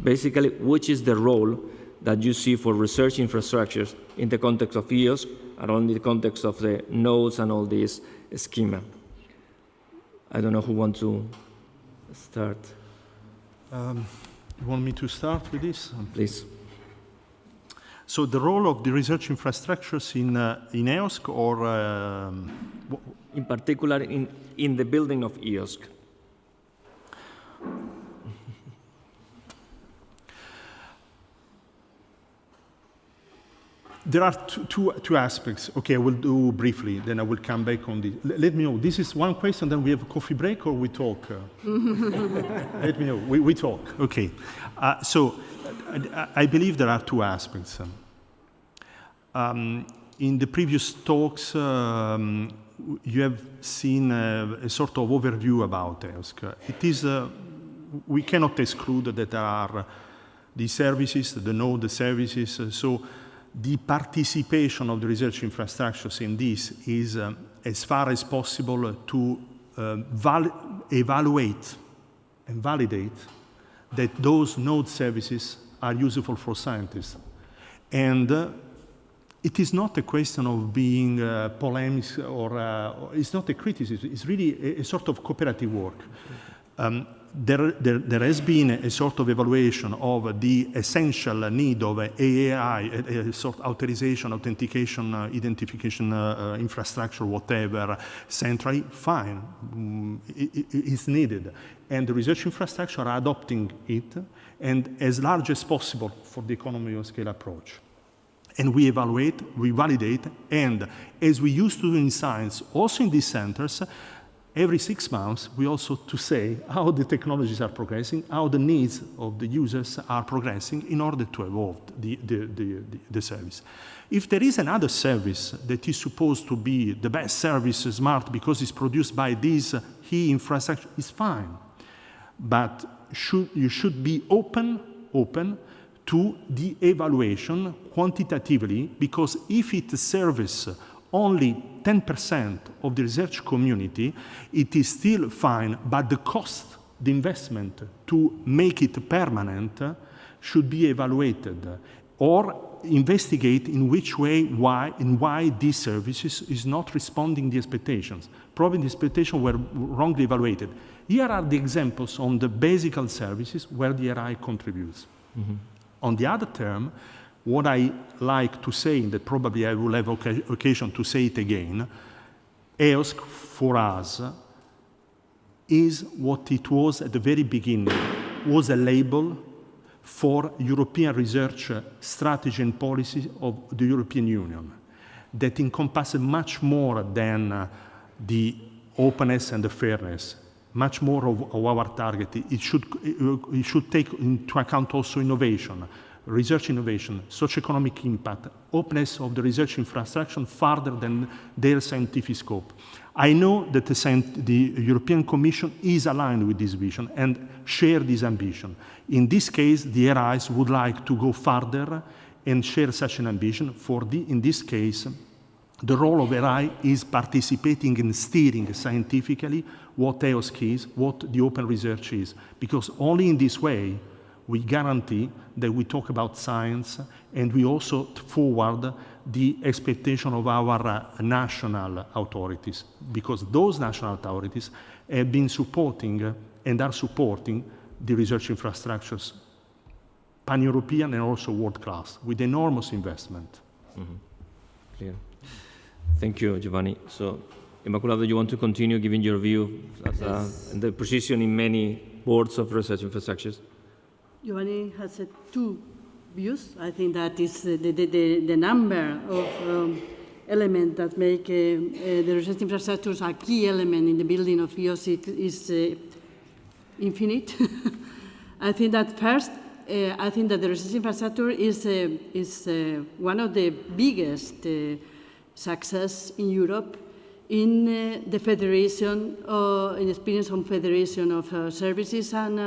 basically, which is the role that you see for research infrastructures in the context of EOSC, and in the context of the nodes and all this schema? I don't know who wants to start. You want me to start with this? Please. So the role of the research infrastructures in EOSC, or in particular in the building of EOSC? There are two aspects. Okay, I will do briefly, then I will come back on the. Let me know, this is one question, then we have a coffee break, or we talk? Let me know, we talk, okay. So I believe there are two aspects. In the previous talks, you have seen a sort of overview about EOSC. It is, we cannot exclude that there are the services, the node services, so the participation of the research infrastructures in this is as far as possible to evaluate and validate that those node services are useful for scientists. And it is not a question of being polemic, or it's not a criticism, it's really a sort of cooperative work. There has been a sort of evaluation of the essential need of AAI, a sort of authorization, authentication, identification infrastructure, whatever, centrally, fine, it's needed. And the research infrastructure are adopting it, and as large as possible for the economy of scale approach. And we evaluate, we validate, and as we used to do in science, also in these centers, every 6 months, we also to say how the technologies are progressing, how the needs of the users are progressing in order to evolve the service. If there is another service that is supposed to be the best service, smart, because it's produced by this key infrastructure, it's fine. But you should be open to the evaluation quantitatively, because if it serves only 10% of the research community, it is still fine, but the cost, the investment to make it permanent should be evaluated, or investigate in which way, why these services is not responding to the expectations. Probably the expectations were wrongly evaluated. Here are the examples on the basic services where the RI contributes. Mm-hmm. On the other term, what I like to say, that probably I will have occasion to say it again, EOSC for us is what it was at the very beginning, was a label for European research strategy and policy of the European Union that encompasses much more than the openness and the fairness, much more of our target. It should take into account also innovation, research innovation, socioeconomic impact, openness of the research infrastructure further than their scientific scope. I know that the European Commission is aligned with this vision and share this ambition. In this case, the RIs would like to go further and share such an ambition for in this case, the role of RI is participating in steering scientifically what EOSC is, what the open research is, because only in this way we guarantee that we talk about science and we also forward the expectation of our national authorities, because those national authorities have been supporting and are supporting the research infrastructures, pan-European and also world-class, with enormous investment. Mm-hmm. Clear. Thank you, Giovanni. So, Immaculada, you want to continue giving your view as the position in many boards of research infrastructures? Giovanni has two views. I think that is the number of elements that make the research infrastructures a key element in the building of EOSC is infinite. I think that first, I think that the research infrastructure is one of the biggest success in Europe in the federation, in experience on federation of services and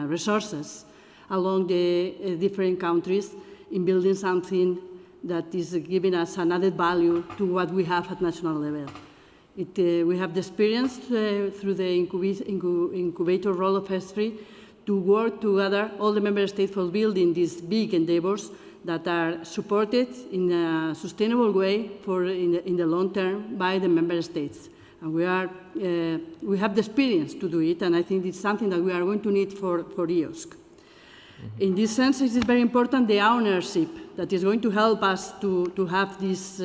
resources along the different countries in building something that is giving us an added value to what we have at national level. We have the experience through the incubator role of S3 to work together, all the member states, for building these big endeavors that are supported in a sustainable way in the long term by the member states. And we have the experience to do it, and I think it's something that we are going to need for EOSC. Mm-hmm. In this sense, it is very important the ownership that is going to help us to have this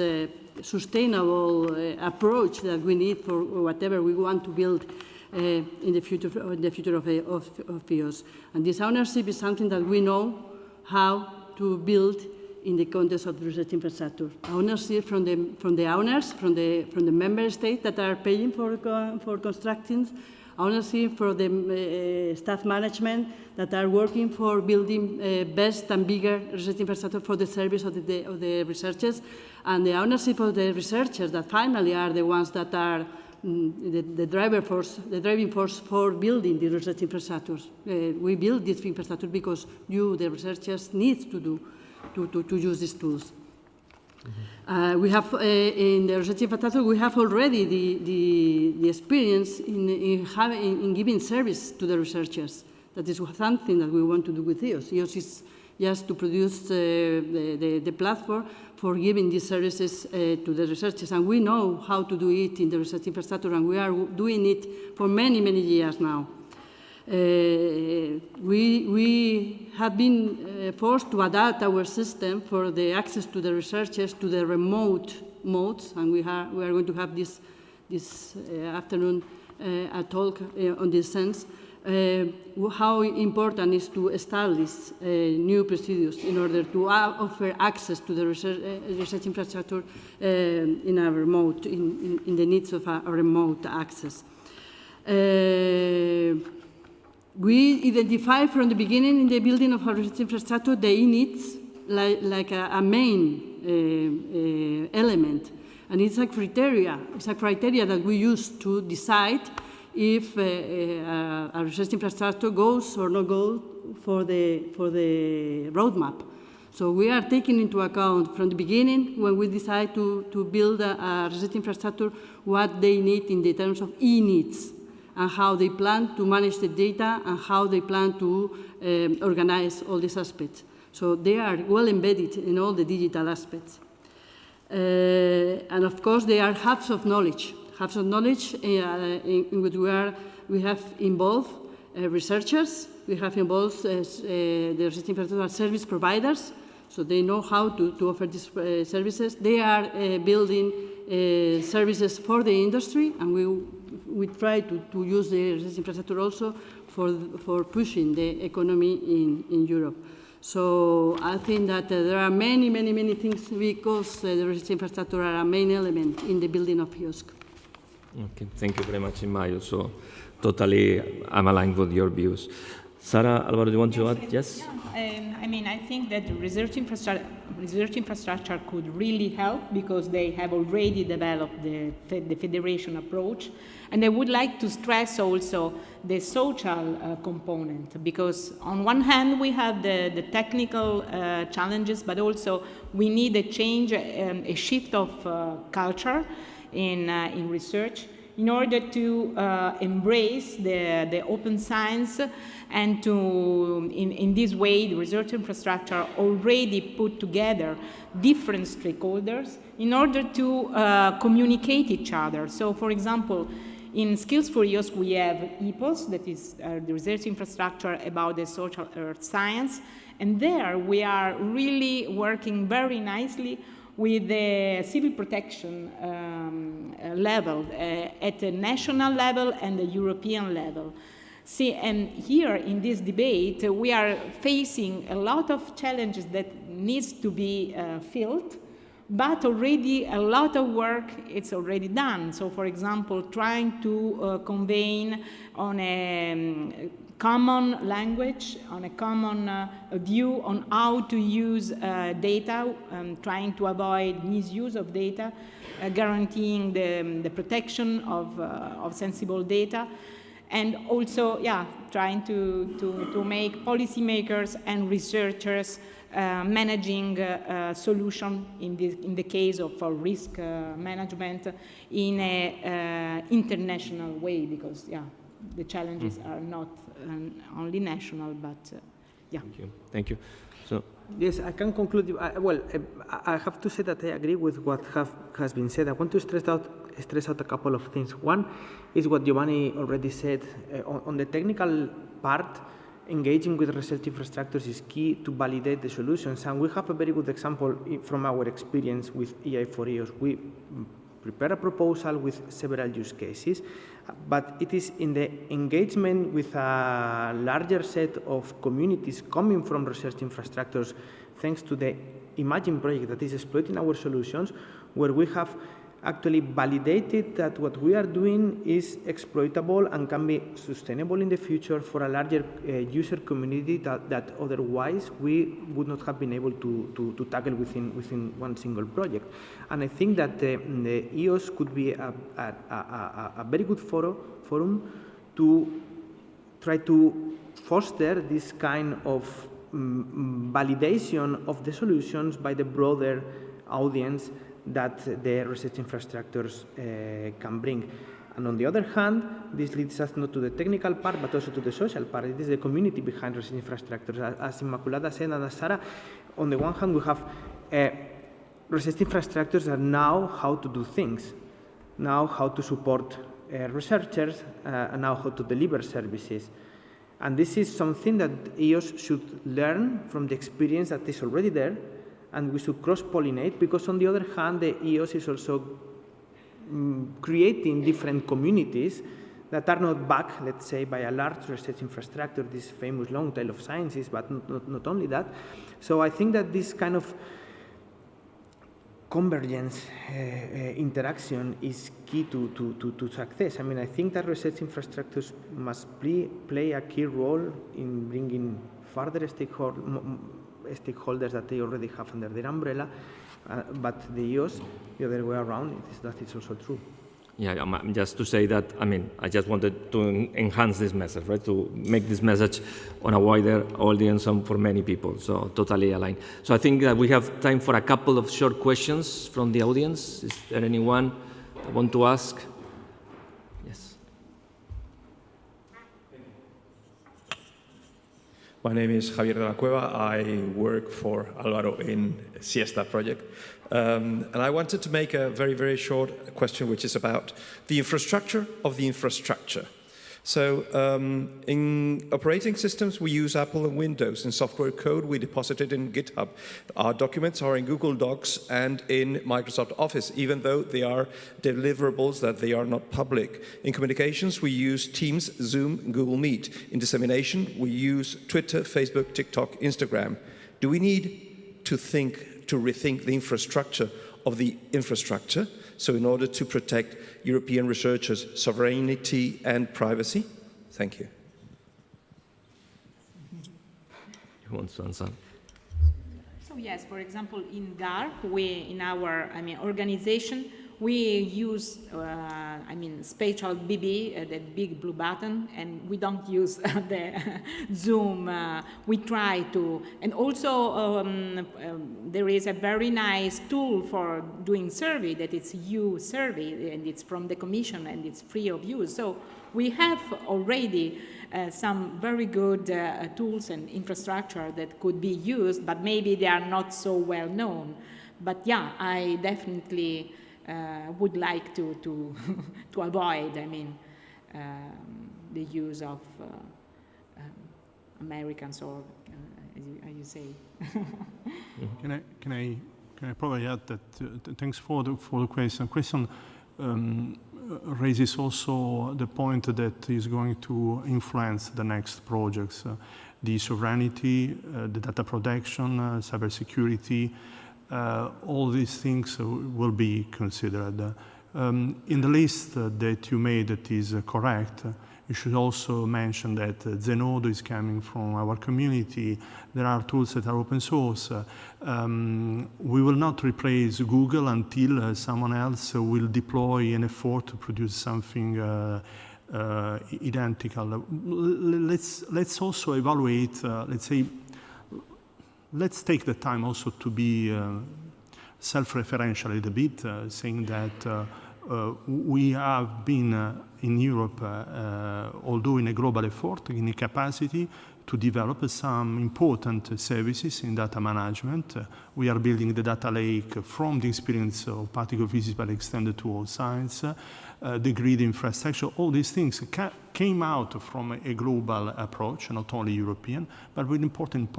sustainable approach that we need for whatever we want to build in the future of EOSC. And this ownership is something that we know how to build in the context of the research infrastructure. Ownership from the owners, from the member states that are paying for constructing, ownership for the staff management that are working for building best and bigger research infrastructure for the service of the researchers, and the ownership of the researchers that finally are the ones that are the driving force for building the research infrastructures. We build this infrastructure because you, the researchers, need to use these tools. Mm-hmm. We have in the research infrastructure we have already the experience in giving service to the researchers. That is something that we want to do with EOSC. EOSC is just to produce the platform for giving these services to the researchers. And we know how to do it in the research infrastructure, and we are doing it for many, many years now. We have been forced to adapt our system for the access to the researchers to the remote modes, and we are going to have this afternoon a talk on this sense. How important is to establish new procedures in order to offer access to the research infrastructure in a remote, in the needs of a remote access. We identify from the beginning in the building of our research infrastructure the needs like a main element, and it's a criteria. It's a criteria that we use to decide if a research infrastructure goes or not goes for the roadmap. So we are taking into account from the beginning when we decide to build a research infrastructure what they need in the terms of e-needs and how they plan to manage the data and how they plan to organize all these aspects. So they are well embedded in all the digital aspects. And of course, they are hubs of knowledge. Hubs of knowledge in which we have involved researchers, we have involved the research infrastructure service providers, so they know how to offer these services. They are building services for the industry, and we try to use the research infrastructure also for pushing the economy in Europe. So I think that there are many, many, many things because the research infrastructure are a main element in the building of EOSC. Okay, thank you very much, Mayo. So totally I'm aligned with your views. Sara, Alvaro, do you want to add? Yes? I mean, I think that the research infrastructure could really help because they have already developed the federation approach. And I would like to stress also the social component, because on one hand we have the technical challenges, but also we need a change, a shift of culture in research in order to embrace the open science, and to, in this way, the research infrastructure already put together different stakeholders in order to communicate each other. So, for example, in Skills for EOSC, we have EPOS, that is the research infrastructure about the social earth science, and there we are really working very nicely with the civil protection level, at the national level and the European level. See, and here in this debate, we are facing a lot of challenges that needs to be filled, but already a lot of work it's already done. So, for example, trying to convey on a common language, on a common view on how to use data, trying to avoid misuse of data, guaranteeing the protection of sensible data, and also, yeah, trying to make policymakers and researchers managing solution in the case of risk management in a international way, because, yeah, the challenges are not only national, but yeah. Thank you. Thank you. So, yes, I can conclude. I have to say that I agree with what has been said. I want to stress out a couple of things. One is what Giovanni already said. On the technical part, engaging with research infrastructures is key to validate the solutions. And we have a very good example from our experience with EI4EOS. We prepare a proposal with several use cases, but it is in the engagement with a larger set of communities coming from research infrastructures, thanks to the Imagine project that is exploiting our solutions, where we have actually validated that what we are doing is exploitable and can be sustainable in the future for a larger user community that otherwise we would not have been able to tackle within one single project. And I think that the EOS could be a very good forum to try to foster this kind of validation of the solutions by the broader audience that the research infrastructures can bring. And on the other hand, this leads us not to the technical part, but also to the social part. It is the community behind research infrastructures. As Immaculada said, and as Sara, on the one hand, we have research infrastructures that know how to do things, know how to support researchers, and know how to deliver services. And this is something that EOS should learn from the experience that is already there, and we should cross-pollinate, because on the other hand, the EOS is also creating different communities that are not backed, let's say, by a large research infrastructure, this famous long tail of sciences, but not only that. So I think that this kind of convergence interaction is key to success. I mean, I think that research infrastructures must play a key role in bringing further stakeholders that they already have under their umbrella, but the EOS, the other way around, that is also true. Yeah, just to say that, I mean, I just wanted to enhance this message, right? To make this message on a wider audience and for many people, so totally aligned. So I think that we have time for a couple of short questions from the audience. Is there anyone that want to ask? Yes. My name is Javier de la Cueva. I work for Alvaro in Siesta project. And I wanted to make a very, very short question, which is about the infrastructure of the infrastructure. So in operating systems, we use Apple and Windows. In software code, we deposit it in GitHub. Our documents are in Google Docs and in Microsoft Office, even though they are deliverables that they are not public. In communications, we use Teams, Zoom, Google Meet. In dissemination, we use Twitter, Facebook, TikTok, Instagram. Do we need to rethink the infrastructure of the infrastructure, so in order to protect European researchers' sovereignty and privacy? Thank you. who wants to answer. So yes, for example, in GARP, in our organization, we use spatial BB, the big blue button, and we don't use the Zoom. We try to, and also there is a very nice tool for doing survey that it's U-Survey, and it's from the Commission, and it's free of use. So we have already some very good tools and infrastructure that could be used, but maybe they are not so well known. But yeah, I definitely would like to to avoid, the use of Americans, or as you say. Can I probably add that? Thanks for the question. Question raises also the point that is going to influence the next projects, the sovereignty, the data protection, cybersecurity. All these things will be considered. In the list that you made that is correct, you should also mention that Zenodo is coming from our community. There are tools that are open source. We will not replace Google until someone else will deploy an effort to produce something identical. Let's also evaluate, let's take the time also to be self-referential a little bit, saying that we have been in Europe, although in a global effort, in a capacity to develop some important services in data management. We are building the data lake from the experience of particle physics, but extended to all science, the grid infrastructure. All these things came out from a global approach, not only European, but with an important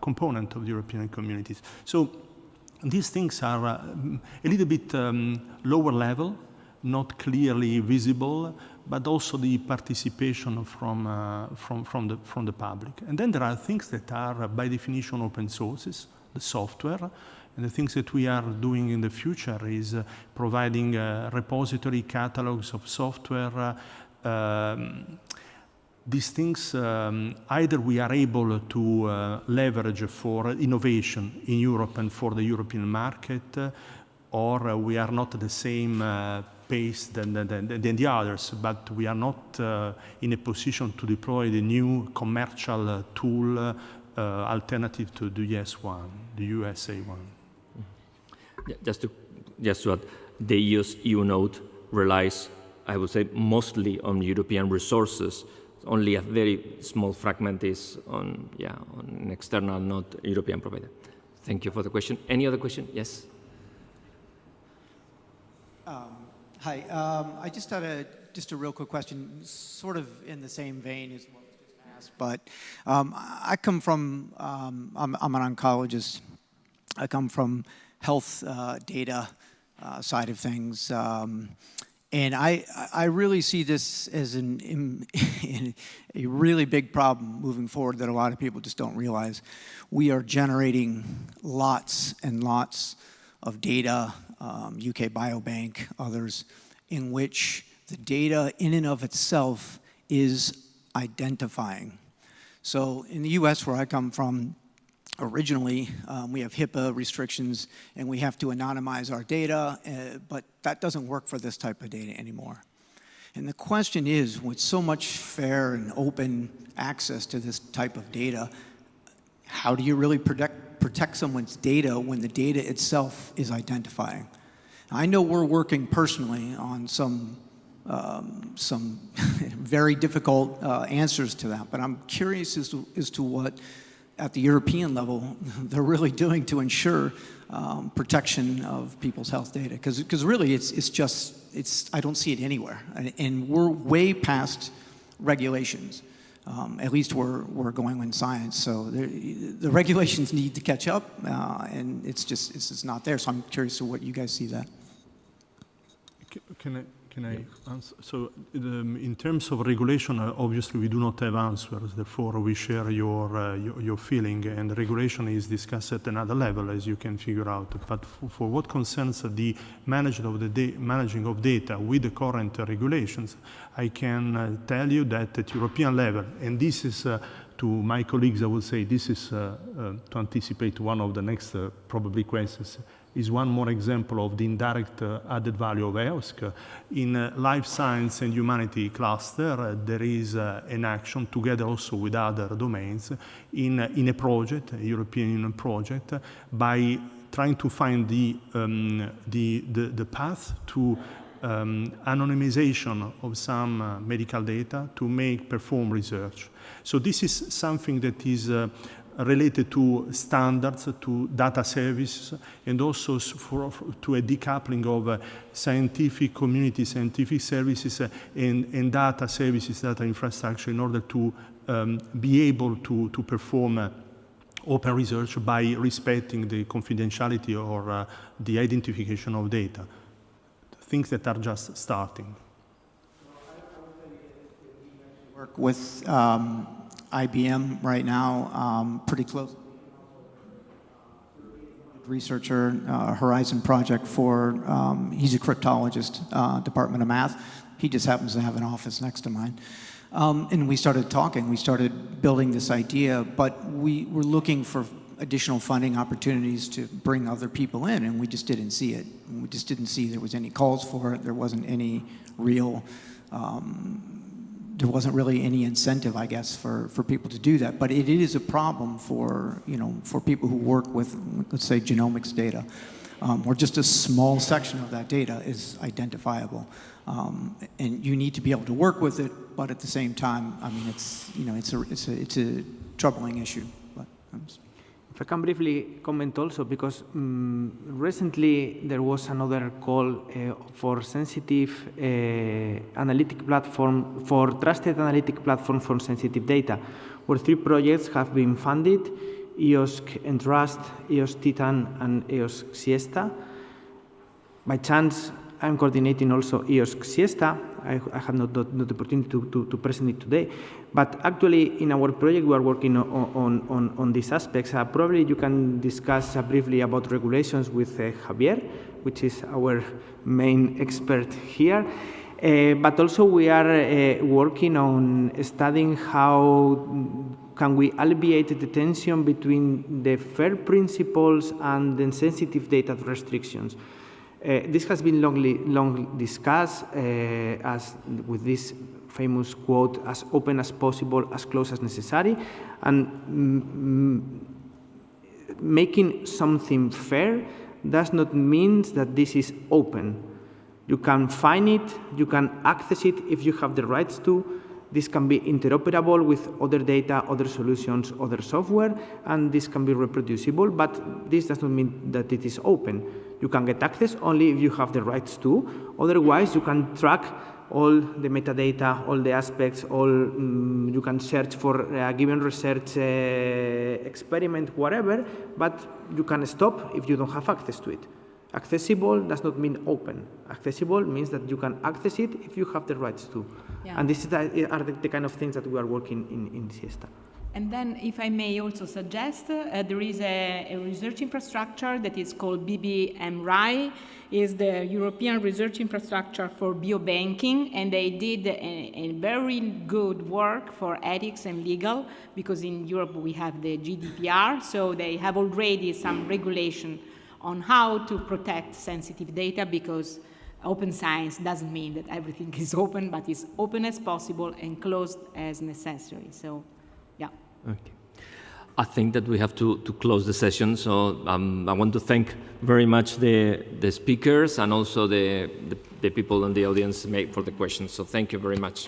component of the European communities. So these things are a little bit lower level, not clearly visible, but also the participation from the public. And then there are things that are by definition open sources, the software, and the things that we are doing in the future is providing repository catalogs of software. These things, either we are able to leverage for innovation in Europe and for the European market, or we are not at the same pace than the others, but we are not in a position to deploy the new commercial tool alternative to the the USA one. Just to add, the EU node relies, I would say, mostly on European resources. Only a very small fragment is on an external, not European provider. Thank you for the question. Any other question? Yes. Hi. I just had a real quick question, sort of in the same vein as what was just asked. But I come from, I'm an oncologist. I come from health data side of things. And I really see this as a really big problem moving forward that a lot of people just don't realize. We are generating lots and lots of data, UK Biobank, others, in which the data in and of itself is identifying. So in the US, where I come from, originally, we have HIPAA restrictions, and we have to anonymize our data, but that doesn't work for this type of data anymore. And the question is, with so much fair and open access to this type of data, how do you really protect someone's data when the data itself is identifying? I know we're working personally on some very difficult answers to that, but I'm curious as to what, at the European level, they're really doing to ensure protection of people's health data. Because really, I don't see it anywhere. And we're way past regulations. At least we're going in science. So the regulations need to catch up, and it's just not there. So I'm curious to what you guys see that. Can I answer? So in terms of regulation, obviously we do not have answers. Therefore, we share your feeling, and regulation is discussed at another level, as you can figure out. But for what concerns the managing of data with the current regulations, I can tell you that at European level, and this is to my colleagues, I would say this is, to anticipate one of the next probably questions, is one more example of the indirect added value of EOSC. In life science and humanity cluster, there is an action together also with other domains in a project, a European Union project, by trying to find the path to anonymization of some medical data to perform research. So this is something that is related to standards, to data services, and also to a decoupling of scientific community, scientific services, and data services, data infrastructure, in order to be able to perform open research by respecting the confidentiality or the identification of data, things that are just starting. Work with IBM right now, pretty close. Researcher, Horizon project for, he's a cryptologist, Department of Math. He just happens to have an office next to mine. And we started talking, we started building this idea, but we were looking for additional funding opportunities to bring other people in, and we just didn't see it. We just didn't see there was any calls for it. There wasn't any real, there wasn't really any incentive, I guess, for people to do that. But it is a problem for, for people who work with, let's say, genomics data, where just a small section of that data is identifiable. And you need to be able to work with it, but at the same time, I mean, it's a troubling issue. But if I can briefly comment also, because recently there was another call for sensitive analytic platform, for trusted analytic platform for sensitive data, where 3 projects have been funded: EOSC Entrust, EOSC Titan, and EOSC Siesta. By chance, I'm coordinating also EOSC Siesta. I have not the opportunity to present it today, but actually in our project we are working on these aspects. Probably you can discuss briefly about regulations with Javier, which is our main expert here. But also we are working on studying how can we alleviate the tension between the FAIR principles and the sensitive data restrictions. This has been long discussed, as with this famous quote, as open as possible, as close as necessary, and making something fair does not mean that this is open. You can find it, you can access it if you have the rights to. This can be interoperable with other data, other solutions, other software, and this can be reproducible, but this does not mean that it is open. You can get access only if you have the rights to. Otherwise, you can track all the metadata, all the aspects, you can search for a given research experiment, whatever, but you can stop if you don't have access to it. Accessible does not mean open. Accessible means that you can access it if you have the rights to. Yeah. And this are the kind of things that we are working in Siesta. And then, if I may also suggest, there is a research infrastructure that is called BBMRI, is the European Research Infrastructure for Biobanking, and they did a very good work for ethics and legal, because in Europe we have the GDPR, so they have already some regulation on how to protect sensitive data, because open science doesn't mean that everything is open, but it's open as possible and closed as necessary. So, yeah. Okay. I think that we have to close the session, so I want to thank very much the speakers and also the people in the audience for the questions. So thank you very much.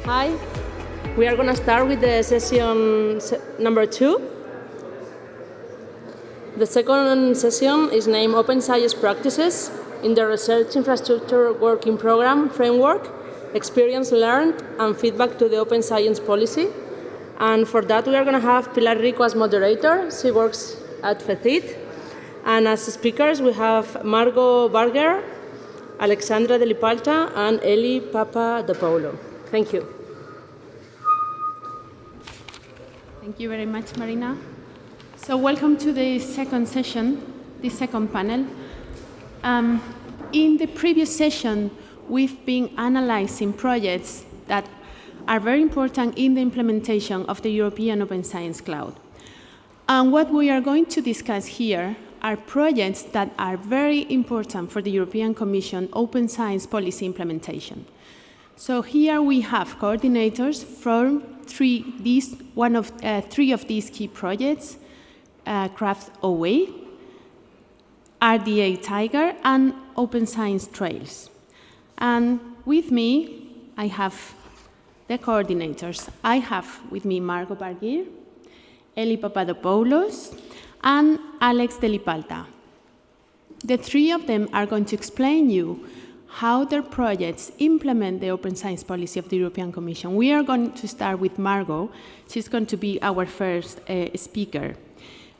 Hi. We are going to start with the session number 2. The second session is named Open Science Practices in the Research Infrastructure Working Program Framework, Experience Learned and Feedback to the Open Science Policy. And for that, we are going to have Pilar Rico as moderator. She works at FECIT. And as speakers, we have Margot Barger, Alexandra de Lipalta, and Eli Papadopoulou. Thank you. Thank you very much, Marina. So welcome to the second session, the second panel. In the previous session, we've been analyzing projects that are very important in the implementation of the European Open Science Cloud. And what we are going to discuss here are projects that are very important for the European Commission Open Science Policy implementation. So here we have coordinators from three of these key projects, Craft OA, RDA Tiger, and Open Science Trails. And with me, I have the coordinators. I have with me Margot Barguir, Eli Papadopoulos, and Alex de Lipalta. The three of them are going to explain you how their projects implement the open science policy of the European Commission. We are going to start with Margot. She's going to be our first speaker.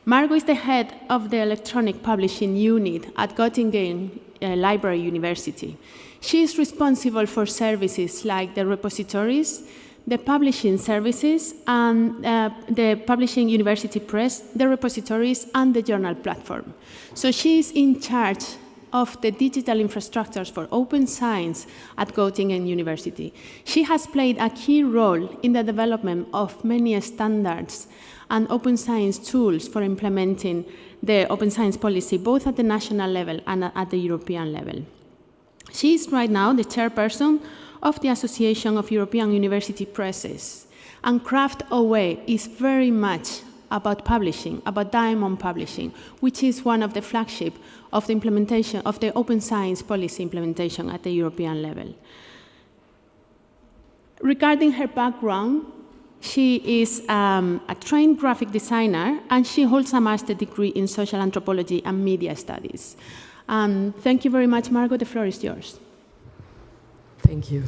Margot is the head of the electronic publishing unit at Göttingen Library University. She is responsible for services like the repositories, the publishing services, and the Publishing University Press, the repositories, and the journal platform. So she is in charge of the digital infrastructures for open science at Göttingen University. She has played a key role in the development of many standards and open science tools for implementing the open science policy, both at the national level and at the European level. She is right now the chairperson of the Association of European University Presses. And Craft OA is very much about publishing, about diamond publishing, which is one of the flagship of the implementation of the open science policy implementation at the European level. Regarding her background, she is a trained graphic designer, and she holds a master's degree in social anthropology and media studies. Thank you very much, Margot. The floor is yours. Thank you.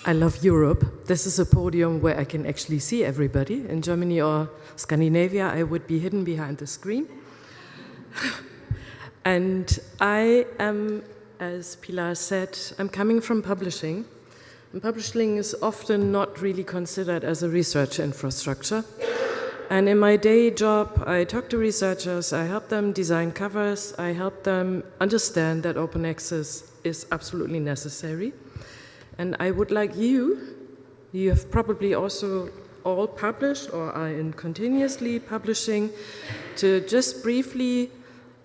I love Europe. This is a podium where I can actually see everybody. In Germany or Scandinavia, I would be hidden behind the screen. And I am, as Pilar said, I'm coming from publishing. And publishing is often not really considered as a research infrastructure. And in my day job, I talk to researchers, I help them design covers, I help them understand that open access is absolutely necessary. And I would like you have probably also all published or are in continuously publishing, to just briefly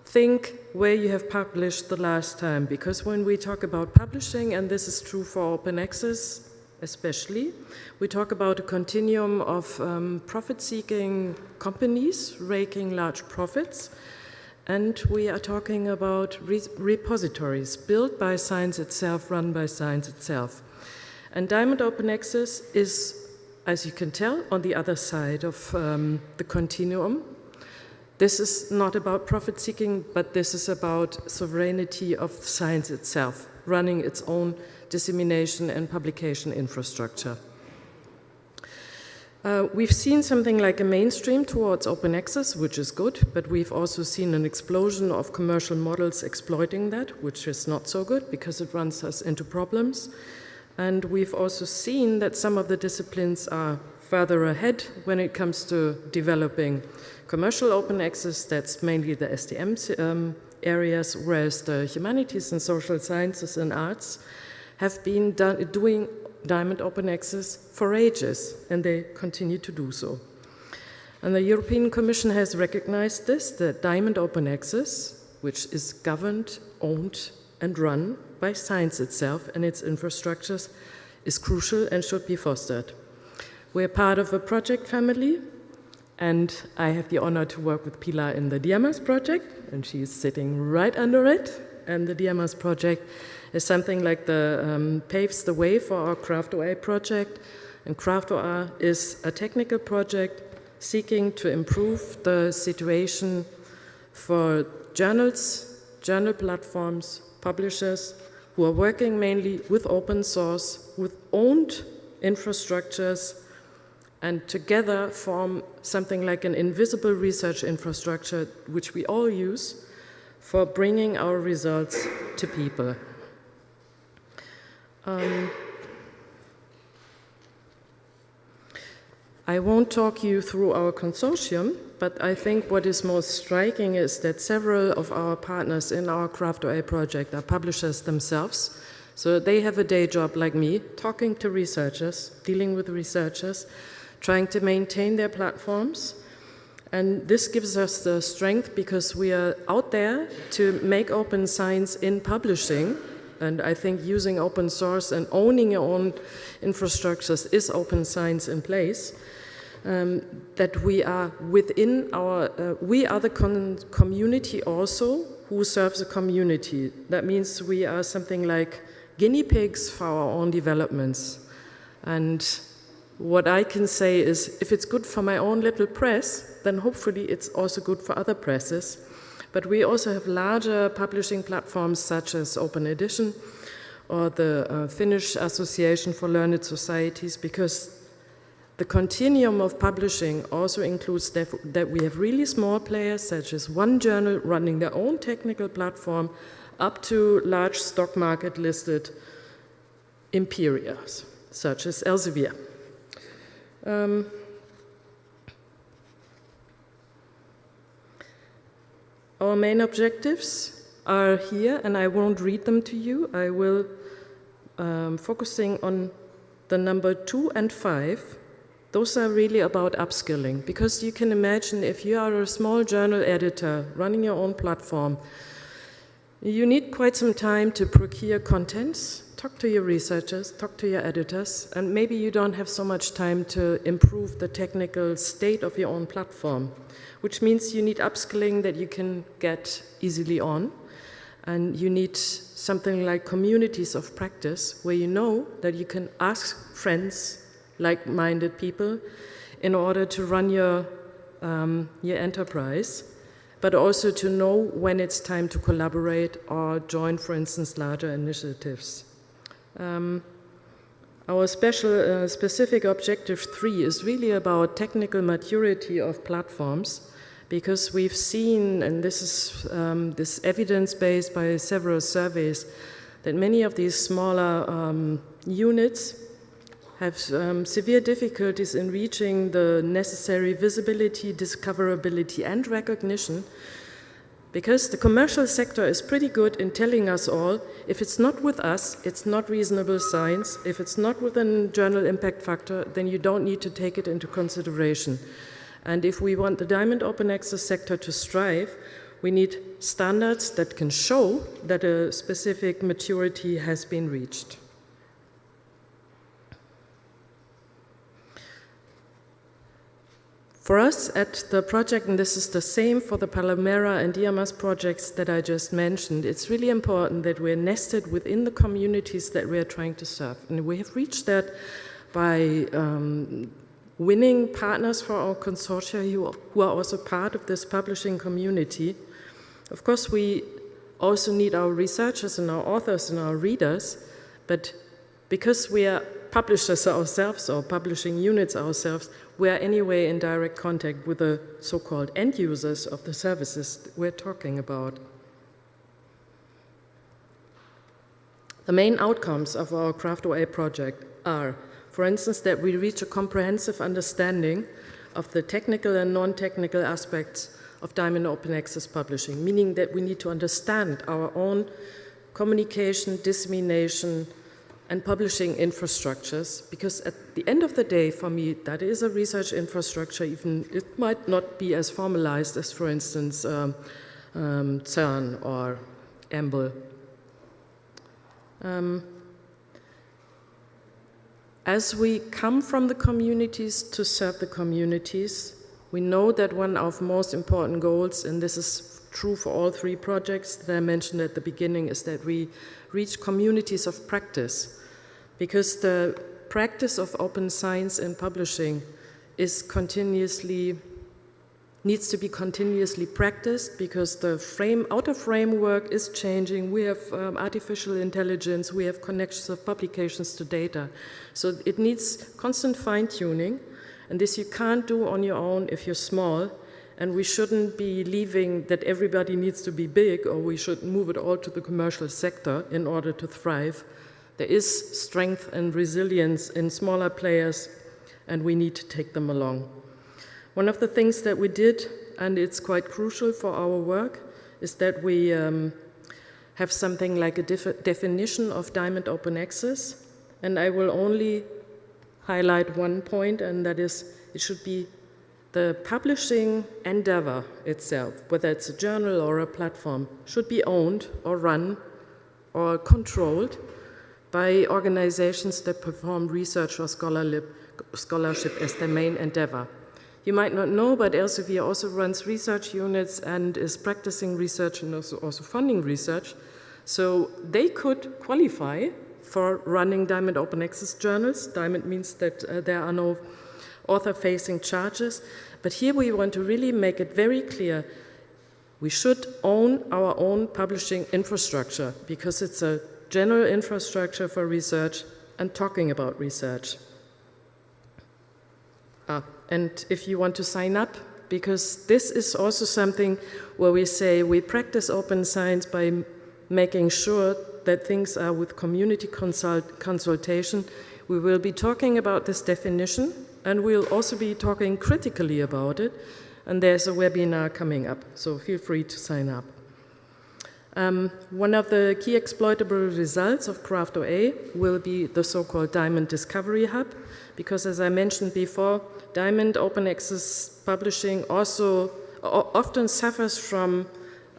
think where you have published the last time. Because when we talk about publishing, and this is true for open access especially, we talk about a continuum of profit-seeking companies raking large profits. And we are talking about repositories built by science itself, run by science itself. And Diamond Open Access is, as you can tell, on the other side of the continuum. This is not about profit-seeking, but this is about sovereignty of science itself, running its own dissemination and publication infrastructure. We've seen something like a mainstream towards open access, which is good, but we've also seen an explosion of commercial models exploiting that, which is not so good because it runs us into problems. And we've also seen that some of the disciplines are further ahead when it comes to developing commercial open access. That's mainly the STM areas, whereas the humanities and social sciences and arts have been doing Diamond Open Access for ages, and they continue to do so. And the European Commission has recognized this, that Diamond Open Access, which is governed, owned, and run by science itself and its infrastructures, is crucial and should be fostered. We're part of a project family, and I have the honor to work with Pilar in the Diamas project, and she is sitting right under it. and the DMS project is something like the paves the way for our Craft-OA project. And Craft-OA is a technical project seeking to improve the situation for journals, journal platforms, publishers who are working mainly with open source, with owned infrastructures, and together form something like an invisible research infrastructure which we all use for bringing our results to people. I won't talk you through our consortium, but I think what is most striking is that several of our partners in our Craft-OA project are publishers themselves. So they have a day job like me, talking to researchers, dealing with researchers, trying to maintain their platforms. And this gives us the strength because we are out there to make open science in publishing. And I think using open source and owning your own infrastructures is open science in place. That we are within our, we are the community also who serves the community. That means we are something like guinea pigs for our own developments. And what I can say is, if it's good for my own little press, then hopefully it's also good for other presses. But we also have larger publishing platforms such as Open Edition or the Finnish Association for Learned Societies, because the continuum of publishing also includes that we have really small players, such as one journal running their own technical platform, up to large stock market listed imperias, such as Elsevier. Our main objectives are here, and I won't read them to you. I will focusing on the number 2 and 5. Those are really about upskilling, because you can imagine if you are a small journal editor running your own platform, you need quite some time to procure contents, talk to your researchers, talk to your editors, and maybe you don't have so much time to improve the technical state of your own platform, which means you need upskilling that you can get easily on, and you need something like communities of practice where you know that you can ask friends, like-minded people, in order to run your enterprise, but also to know when it's time to collaborate or join, for instance, larger initiatives. Our specific objective 3 is really about technical maturity of platforms, because we've seen, and this is this evidence-based by several surveys, that many of these smaller units have severe difficulties in reaching the necessary visibility, discoverability, and recognition, because the commercial sector is pretty good in telling us all, if it's not with us, it's not reasonable science. If it's not within journal impact factor, then you don't need to take it into consideration. And if we want the Diamond Open Access sector to strive, we need standards that can show that a specific maturity has been reached. For us at the project, and this is the same for the Palomera and DMS projects that I just mentioned, it's really important that we're nested within the communities that we're trying to serve. And we have reached that by winning partners for our consortia who are also part of this publishing community. Of course, we also need our researchers and our authors and our readers, but because we are publishers ourselves or publishing units ourselves, we are anyway in direct contact with the so-called end users of the services that we're talking about. The main outcomes of our Craft-OA project are, for instance, that we reach a comprehensive understanding of the technical and non-technical aspects of Diamond Open Access publishing, meaning that we need to understand our own communication, dissemination, and publishing infrastructures, because at the end of the day, for me, that is a research infrastructure, even it might not be as formalized as, for instance, CERN or EMBL. As we come from the communities to serve the communities, we know that one of the most important goals, and this is true for all three projects that I mentioned at the beginning, is that we reach communities of practice, because the practice of open science and publishing needs to be continuously practiced, because the outer framework is changing. We have artificial intelligence, we have connections of publications to data. So it needs constant fine-tuning, and this you can't do on your own if you're small, and we shouldn't be believing that everybody needs to be big, or we should move it all to the commercial sector in order to thrive. There is strength and resilience in smaller players, and we need to take them along. One of the things that we did, and it's quite crucial for our work, is that we have something like a definition of diamond open access. And I will only highlight one point, and that is it should be the publishing endeavor itself, whether it's a journal or a platform, should be owned or run or controlled by organizations that perform research or scholarship as their main endeavor. You might not know, but Elsevier also runs research units and is practicing research and also funding research. So they could qualify for running Diamond Open Access journals. Diamond means that there are no author-facing charges. But here we want to really make it very clear, we should own our own publishing infrastructure, because it's a general infrastructure for research and talking about research. And if you want to sign up, because this is also something where we say we practice open science by making sure that things are with community consultation. We will be talking about this definition, and we'll also be talking critically about it, and there's a webinar coming up, so feel free to sign up. One of the key exploitable results of Craft OA will be the so-called Diamond Discovery Hub, because as I mentioned before, Diamond Open Access publishing also often suffers from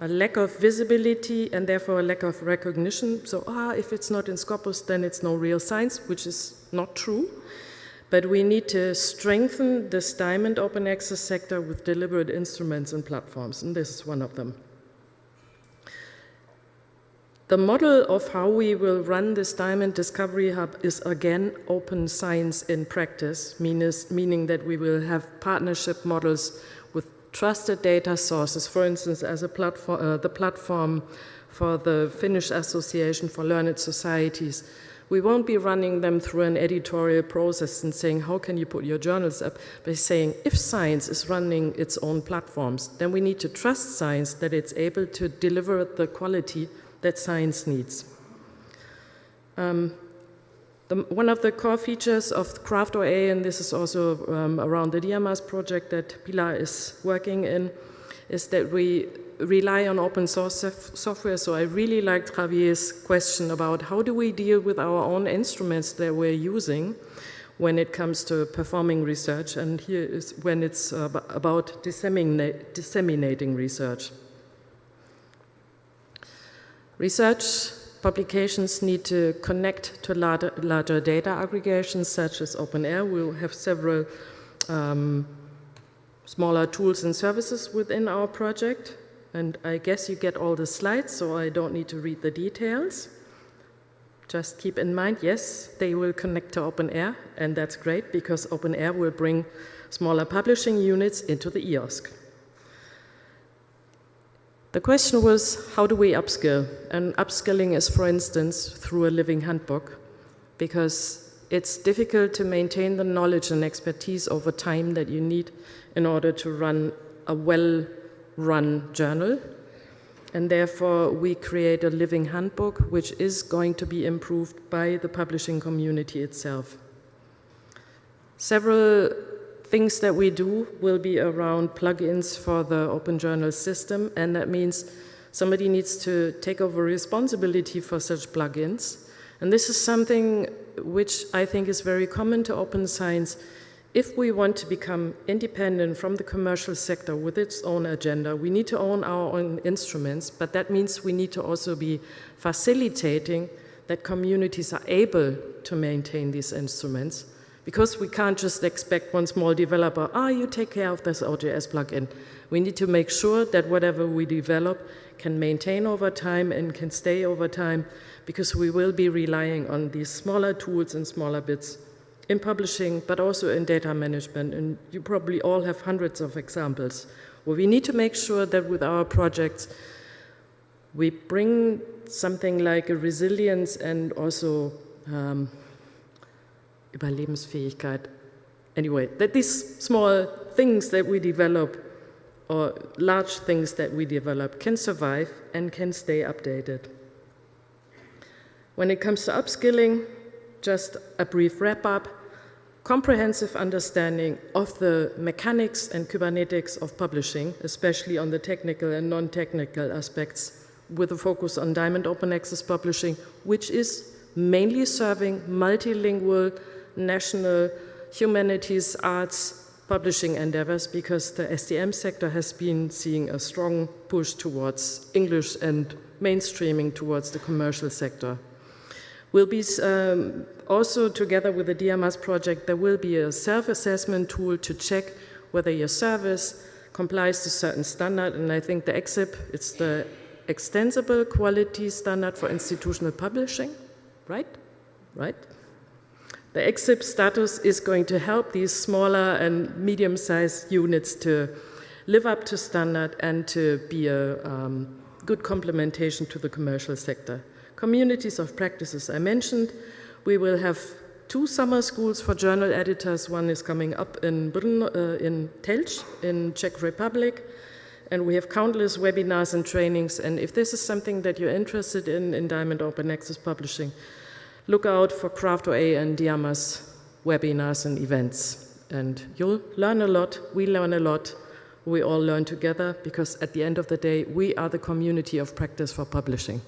a lack of visibility and therefore a lack of recognition. So, if it's not in Scopus, then it's no real science, which is not true. But we need to strengthen this Diamond Open Access sector with deliberate instruments and platforms, and this is one of them. The model of how we will run this Diamond Discovery Hub is again open science in practice, meaning that we will have partnership models with trusted data sources, for instance, as a platform, the platform for the Finnish Association for Learned Societies. We won't be running them through an editorial process and saying, how can you put your journals up? By saying, if science is running its own platforms, then we need to trust science that it's able to deliver the quality that science needs. One of the core features of Craft OA, and this is also around the DIAMAS project that Pilar is working in, is that we rely on open source software. So I really liked Javier's question about how do we deal with our own instruments that we're using when it comes to performing research, and here is when it's about disseminating research. Research publications need to connect to larger data aggregations such as OpenAIRE. We'll have several smaller tools and services within our project. And I guess you get all the slides, so I don't need to read the details. Just keep in mind, yes, they will connect to OpenAIRE, and that's great because OpenAIRE will bring smaller publishing units into the EOSC. The question was, how do we upskill? And upskilling is, for instance, through a living handbook, because it's difficult to maintain the knowledge and expertise over time that you need in order to run a well-run journal. And therefore, we create a living handbook, which is going to be improved by the publishing community itself. Several things that we do will be around plugins for the Open Journal system, and that means somebody needs to take over responsibility for such plugins. And this is something which I think is very common to open science. If we want to become independent from the commercial sector with its own agenda, we need to own our own instruments, but that means we need to also be facilitating that communities are able to maintain these instruments, Because we can't just expect one small developer, you take care of this OJS plugin. We need to make sure that whatever we develop can maintain over time and can stay over time, because we will be relying on these smaller tools and smaller bits in publishing, but also in data management. And you probably all have hundreds of examples where we need to make sure that with our projects, we bring something like a resilience and also Überlebensfähigkeit. Anyway, that these small things that we develop or large things that we develop can survive and can stay updated. When it comes to upskilling, just a brief wrap-up, comprehensive understanding of the mechanics and Kubernetics of publishing, especially on the technical and non-technical aspects, with a focus on Diamond Open Access Publishing, which is mainly serving multilingual, national, humanities, arts, publishing endeavors, because the STM sector has been seeing a strong push towards English and mainstreaming towards the commercial sector. We'll be also, together with the DMAS project, there will be a self-assessment tool to check whether your service complies to certain standard, and I think the EXIP, it's the Extensible Quality Standard for Institutional Publishing, right? Right? The EXIP status is going to help these smaller and medium-sized units to live up to standard and to be a good complementation to the commercial sector. Communities of practices I mentioned. We will have 2 summer schools for journal editors. One is coming up in Brno, in Telč, in Czech Republic. And we have countless webinars and trainings. And if this is something that you're interested in Diamond Open Access Publishing, look out for Craft.OA and DIAMA's webinars and events. And you'll learn a lot, we learn a lot, we all learn together, because at the end of the day, we are the community of practice for publishing.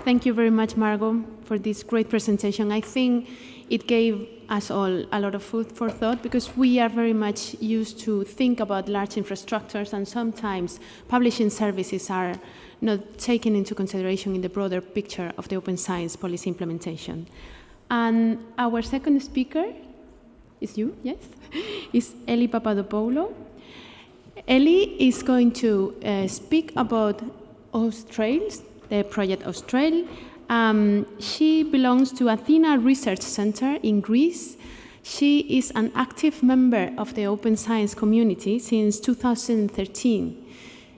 Thank you very much, Margot, for this great presentation. I think it gave us all a lot of food for thought, because we are very much used to think about large infrastructures, and sometimes publishing services are not taken into consideration in the broader picture of the open science policy implementation. And our second speaker is you, yes, is Eli Papadopoulou. Eli is going to speak about Austrails, the project Austral. She belongs to Athena Research Center in Greece. She is an active member of the open science community since 2013.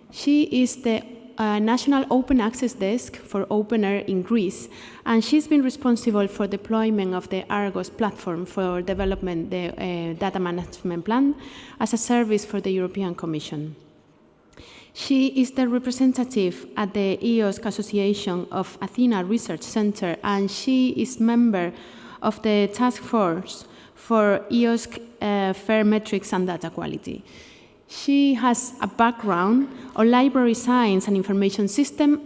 She is the National Open Access Desk for OpenAir in Greece, and she's been responsible for deployment of the Argos platform for development the data management plan as a service for the European Commission. She is the representative at the EOSC Association of Athena Research Center, and she is member of the task force for EOSC fair metrics and data quality. She has a background on library science and information system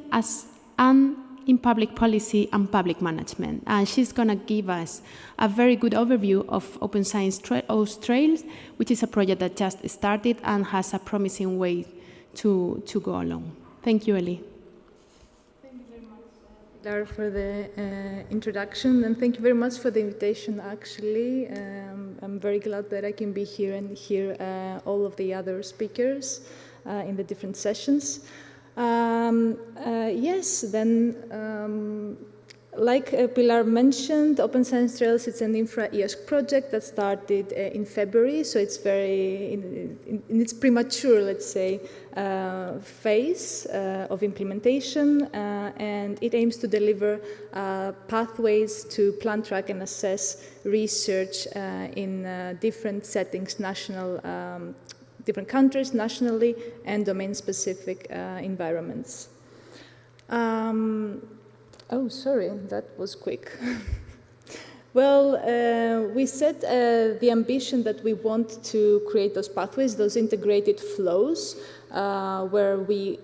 and in public policy and public management. And she's going to give us a very good overview of Open Science Austrails, which is a project that just started and has a promising way to go along. Thank you, Eli. Thank you very much, Pilar, for the introduction, and thank you very much for the invitation, actually. I'm very glad that I can be here and hear all of the other speakers in the different sessions. Like Pilar mentioned, Open Science Trails is an infra-EOSC project that started in February, so it's very in its premature, let's say, phase of implementation, and it aims to deliver pathways to plan, track, and assess research in different settings, different countries, nationally, and domain-specific environments. Oh, sorry, that was quick. Well, we set the ambition that we want to create those pathways, those integrated flows, where we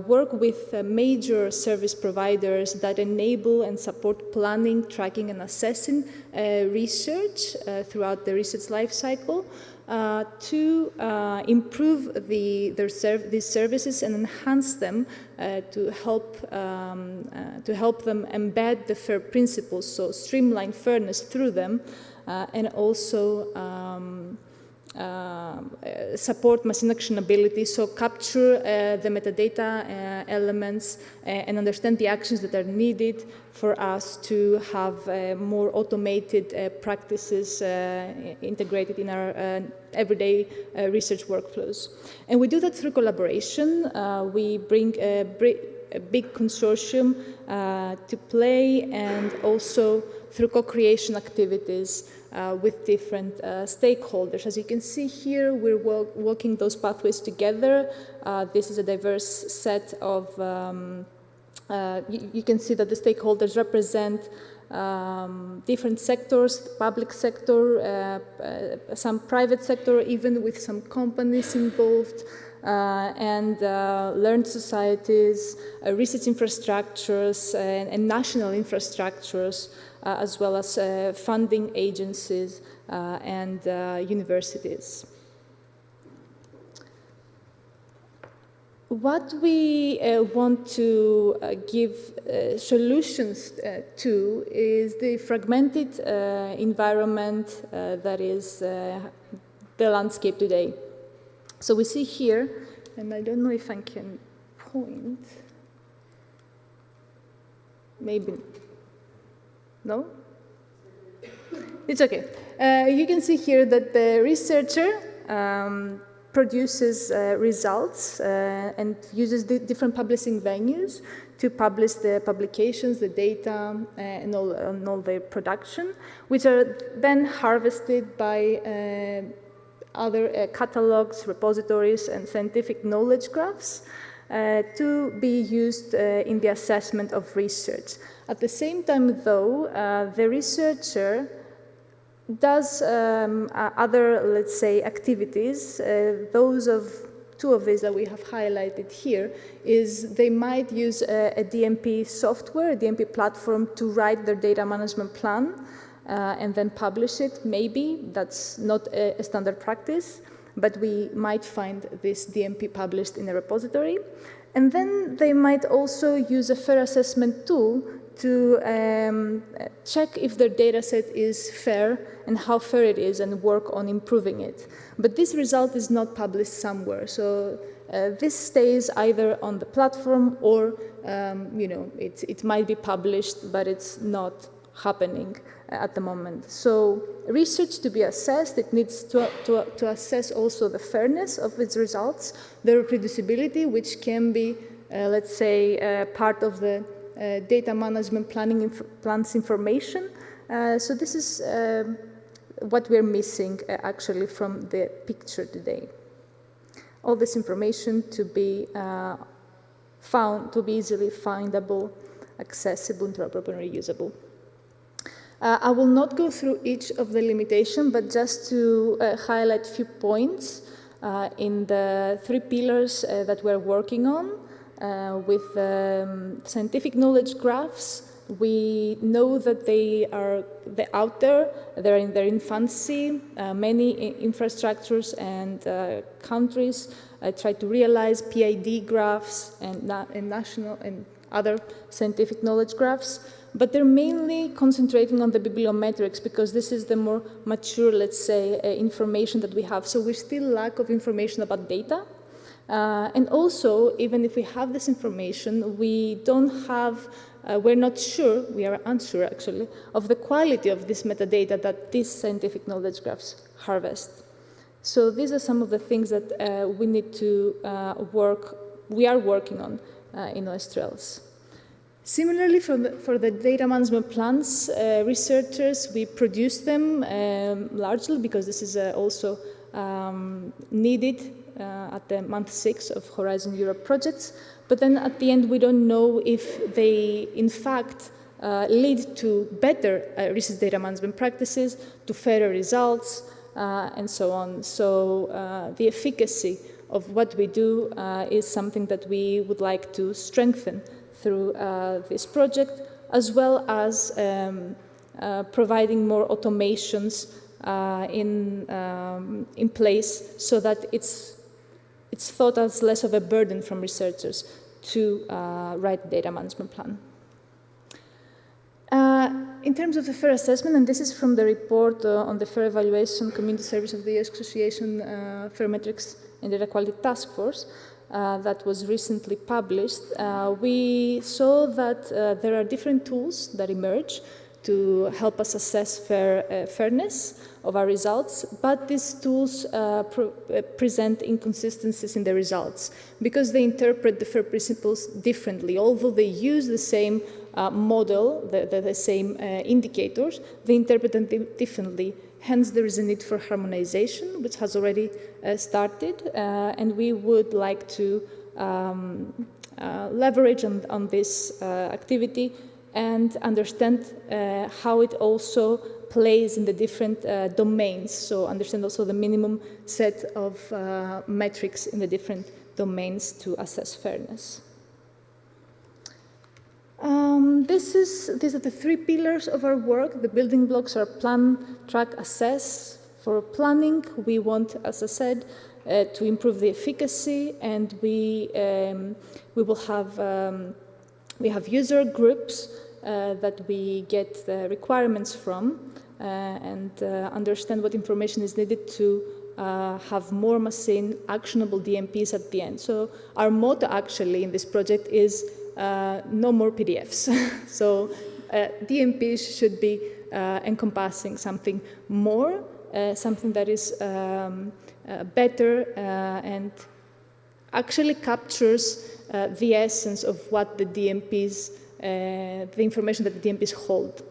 work with major service providers that enable and support planning, tracking, and assessing research throughout the research life cycle to improve these services and enhance them to help them embed the FAIR principles, so streamline fairness through them, and also support machine actionability, so capture the metadata elements and understand the actions that are needed for us to have more automated practices integrated in our everyday research workflows. And we do that through collaboration. We bring a big consortium to play, and also through co-creation activities with different stakeholders. As you can see here, we're walking those pathways together. This is a diverse set of, you can see that the stakeholders represent different sectors, public sector, some private sector, even with some companies involved, and learned societies, research infrastructures, and national infrastructures, as well as funding agencies and universities. What we want to give solutions to is the fragmented environment that is the landscape today. So we see here, and I don't know if I can point, maybe. No? It's okay. You can see here that the researcher produces results and uses the different publishing venues to publish the publications, the data, and all their production, which are then harvested by other catalogs, repositories, and scientific knowledge graphs to be used in the assessment of research. At the same time, though, the researcher does other, let's say, activities. Two of these that we have highlighted here is they might use a DMP software, a DMP platform, to write their data management plan and then publish it. Maybe that's not a standard practice, but we might find this DMP published in a repository. And then they might also use a fair assessment tool to check if their data set is fair and how fair it is, and work on improving it. But this result is not published somewhere. So this stays either on the platform or it might be published, but it's not happening at the moment. So research to be assessed, it needs to assess also the fairness of its results, the reproducibility, which can be, let's say, part of the data management plans information. So this is what we're missing actually from the picture today. All this information to be found, to be easily findable, accessible, interoperable, and reusable. I will not go through each of the limitations, but just to highlight a few points in the three pillars that we're working on. With scientific knowledge graphs, we know that they're out there, they're in their infancy. Many infrastructures and countries try to realize PID graphs and national and other scientific knowledge graphs, but they're mainly concentrating on the bibliometrics because this is the more mature, let's say, information that we have. So we still lack of information about data. And also, even if we have this information, we don't have, we're not sure, we are unsure actually, of the quality of this metadata that these scientific knowledge graphs harvest. So these are some of the things that we need to we are working on in OSTRELS. Similarly, for the data management plans, researchers, we produce them largely because this is also needed at the month 6 of Horizon Europe projects, but then at the end we don't know if they in fact lead to better research data management practices, to fairer results, and so on. So the efficacy of what we do is something that we would like to strengthen through this project, as well as providing more automations in place so that it's thought as less of a burden from researchers to write a data management plan. In terms of the fair assessment, and this is from the report on the fair evaluation community service of the EOSC Association Fair Metrics and Data Quality Task Force that was recently published, we saw that there are different tools that emerge to help us assess fairness of our results, but these tools present inconsistencies in the results because they interpret the FAIR principles differently. Although they use the same model, the same indicators, they interpret them differently. Hence, there is a need for harmonization, which has already started, and we would like to leverage on this activity and understand how it also plays in the different domains. So understand also the minimum set of metrics in the different domains to assess fairness. These are the three pillars of our work. The building blocks are plan, track, assess. For planning, we want, as I said, to improve the efficacy, and we will have we have user groups that we get the requirements from and understand what information is needed to have more machine actionable DMPs at the end. So our motto actually in this project is no more PDFs. So DMPs should be encompassing something more, something that is better and actually captures the essence of what the DMPs, the information that the DMPs hold.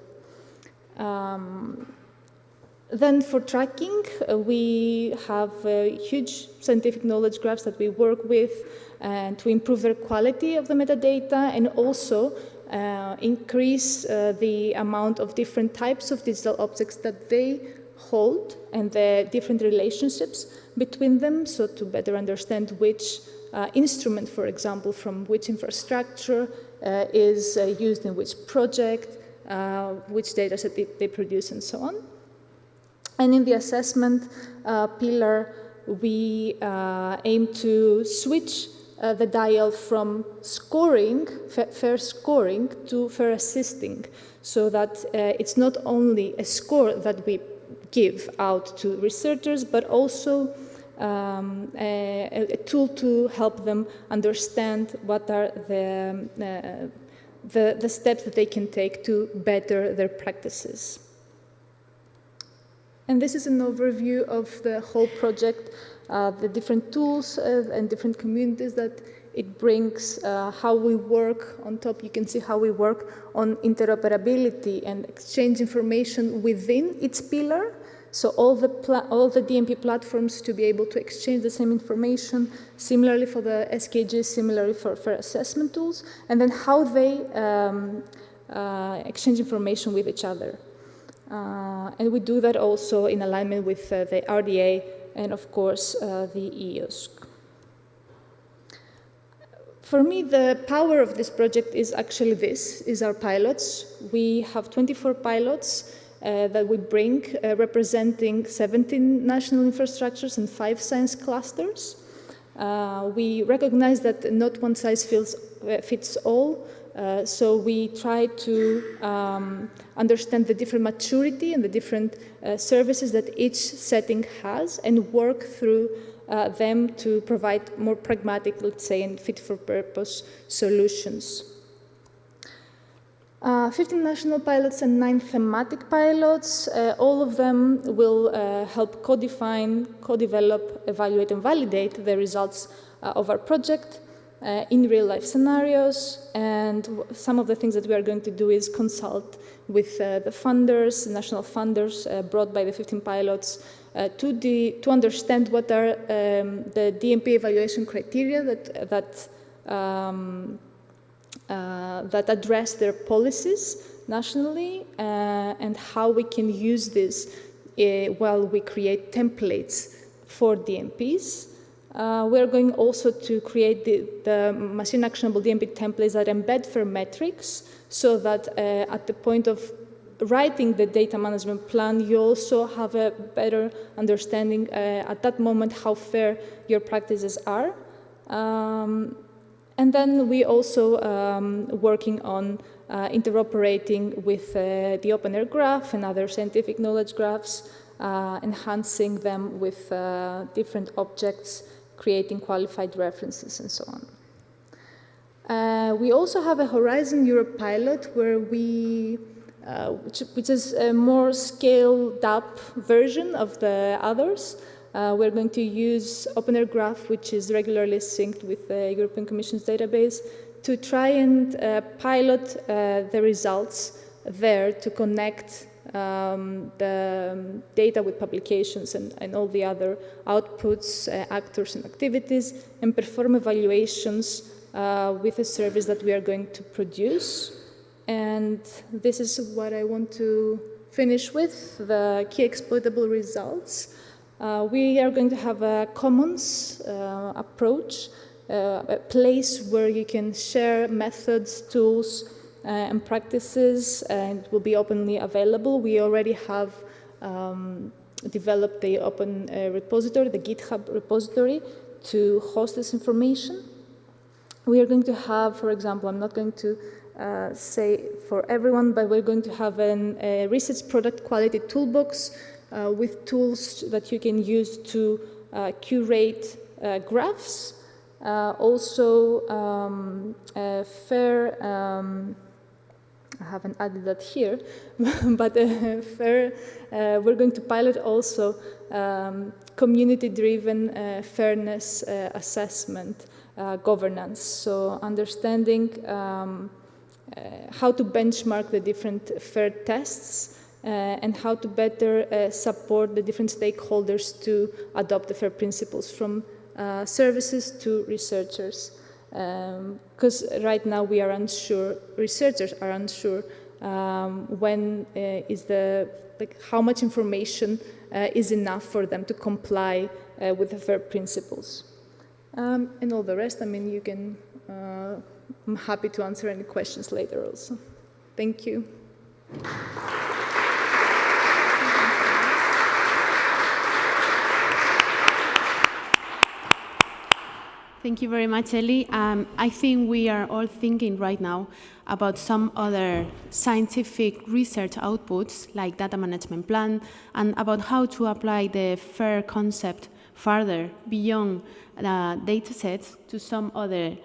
Then for tracking, we have huge scientific knowledge graphs that we work with to improve the quality of the metadata and also increase the amount of different types of digital objects that they hold and the different relationships between them, so to better understand which instrument, for example, from which infrastructure is used in which project, which data set they produce, and so on. And in the assessment pillar, we aim to switch the dial from scoring, fair scoring, to fair assisting, so that it's not only a score that we give out to researchers, but also a tool to help them understand what are the steps that they can take to better their practices. And this is an overview of the whole project, the different tools and different communities that it brings, how we work. On top, you can see how we work on interoperability and exchange information within each pillar. So all the DMP platforms to be able to exchange the same information, similarly for the SKGs, similarly for assessment tools, and then how they exchange information with each other. And we do that also in alignment with the RDA and, of course, the EOSC. For me, the power of this project is actually this, is our pilots. We have 24 pilots that we bring, representing 17 national infrastructures and 5 science clusters. We recognize that not one size fits all, so we try to understand the different maturity and the different services that each setting has and work through them to provide more pragmatic, let's say, and fit-for-purpose solutions. 15 national pilots and 9 thematic pilots. All of them will help co-define, co-develop, evaluate, and validate the results of our project in real-life scenarios. And some of the things that we are going to do is consult with the funders, national funders brought by the 15 pilots, to understand what are the DMP evaluation criteria that address their policies nationally, and how we can use this while we create templates for DMPs. We are going also to create the machine actionable DMP templates that embed FAIR metrics so that at the point of writing the data management plan, you also have a better understanding at that moment how fair your practices are. And then we also working on interoperating with the OpenAir graph and other scientific knowledge graphs, enhancing them with different objects, creating qualified references and so on. We also have a Horizon Europe pilot where we which is a more scaled up version of the others. We're going to use OpenAir Graph, which is regularly synced with the European Commission's database, to try and pilot the results there to connect the data with publications and all the other outputs, actors and activities, and perform evaluations with a service that we are going to produce. And this is what I want to finish with, the key exploitable results. We are going to have a commons approach, a place where you can share methods, tools, and practices, and it will be openly available. We already have developed the open repository, the GitHub repository, to host this information. We are going to have, for example, I'm not going to say for everyone, but we're going to have a research product quality toolbox with tools that you can use to curate graphs. Also, FAIR, I haven't added that here, but FAIR, we're going to pilot also community-driven fairness assessment governance. So understanding how to benchmark the different FAIR tests and how to better support the different stakeholders to adopt the FAIR principles from services to researchers. Because right now we are unsure, researchers are unsure when is the, how much information is enough for them to comply with the FAIR principles. And all the rest, I mean, you can, I'm happy to answer any questions later also. Thank you. Thank you very much, Ellie. I think we are all thinking right now about some other scientific research outputs, like data management plan, and about how to apply the FAIR concept further beyond data sets to some other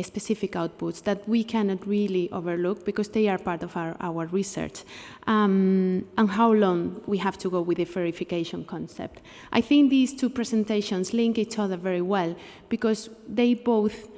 specific outputs that we cannot really overlook because they are part of our research, and how long we have to go with the verification concept. I think these two presentations link each other very well because they both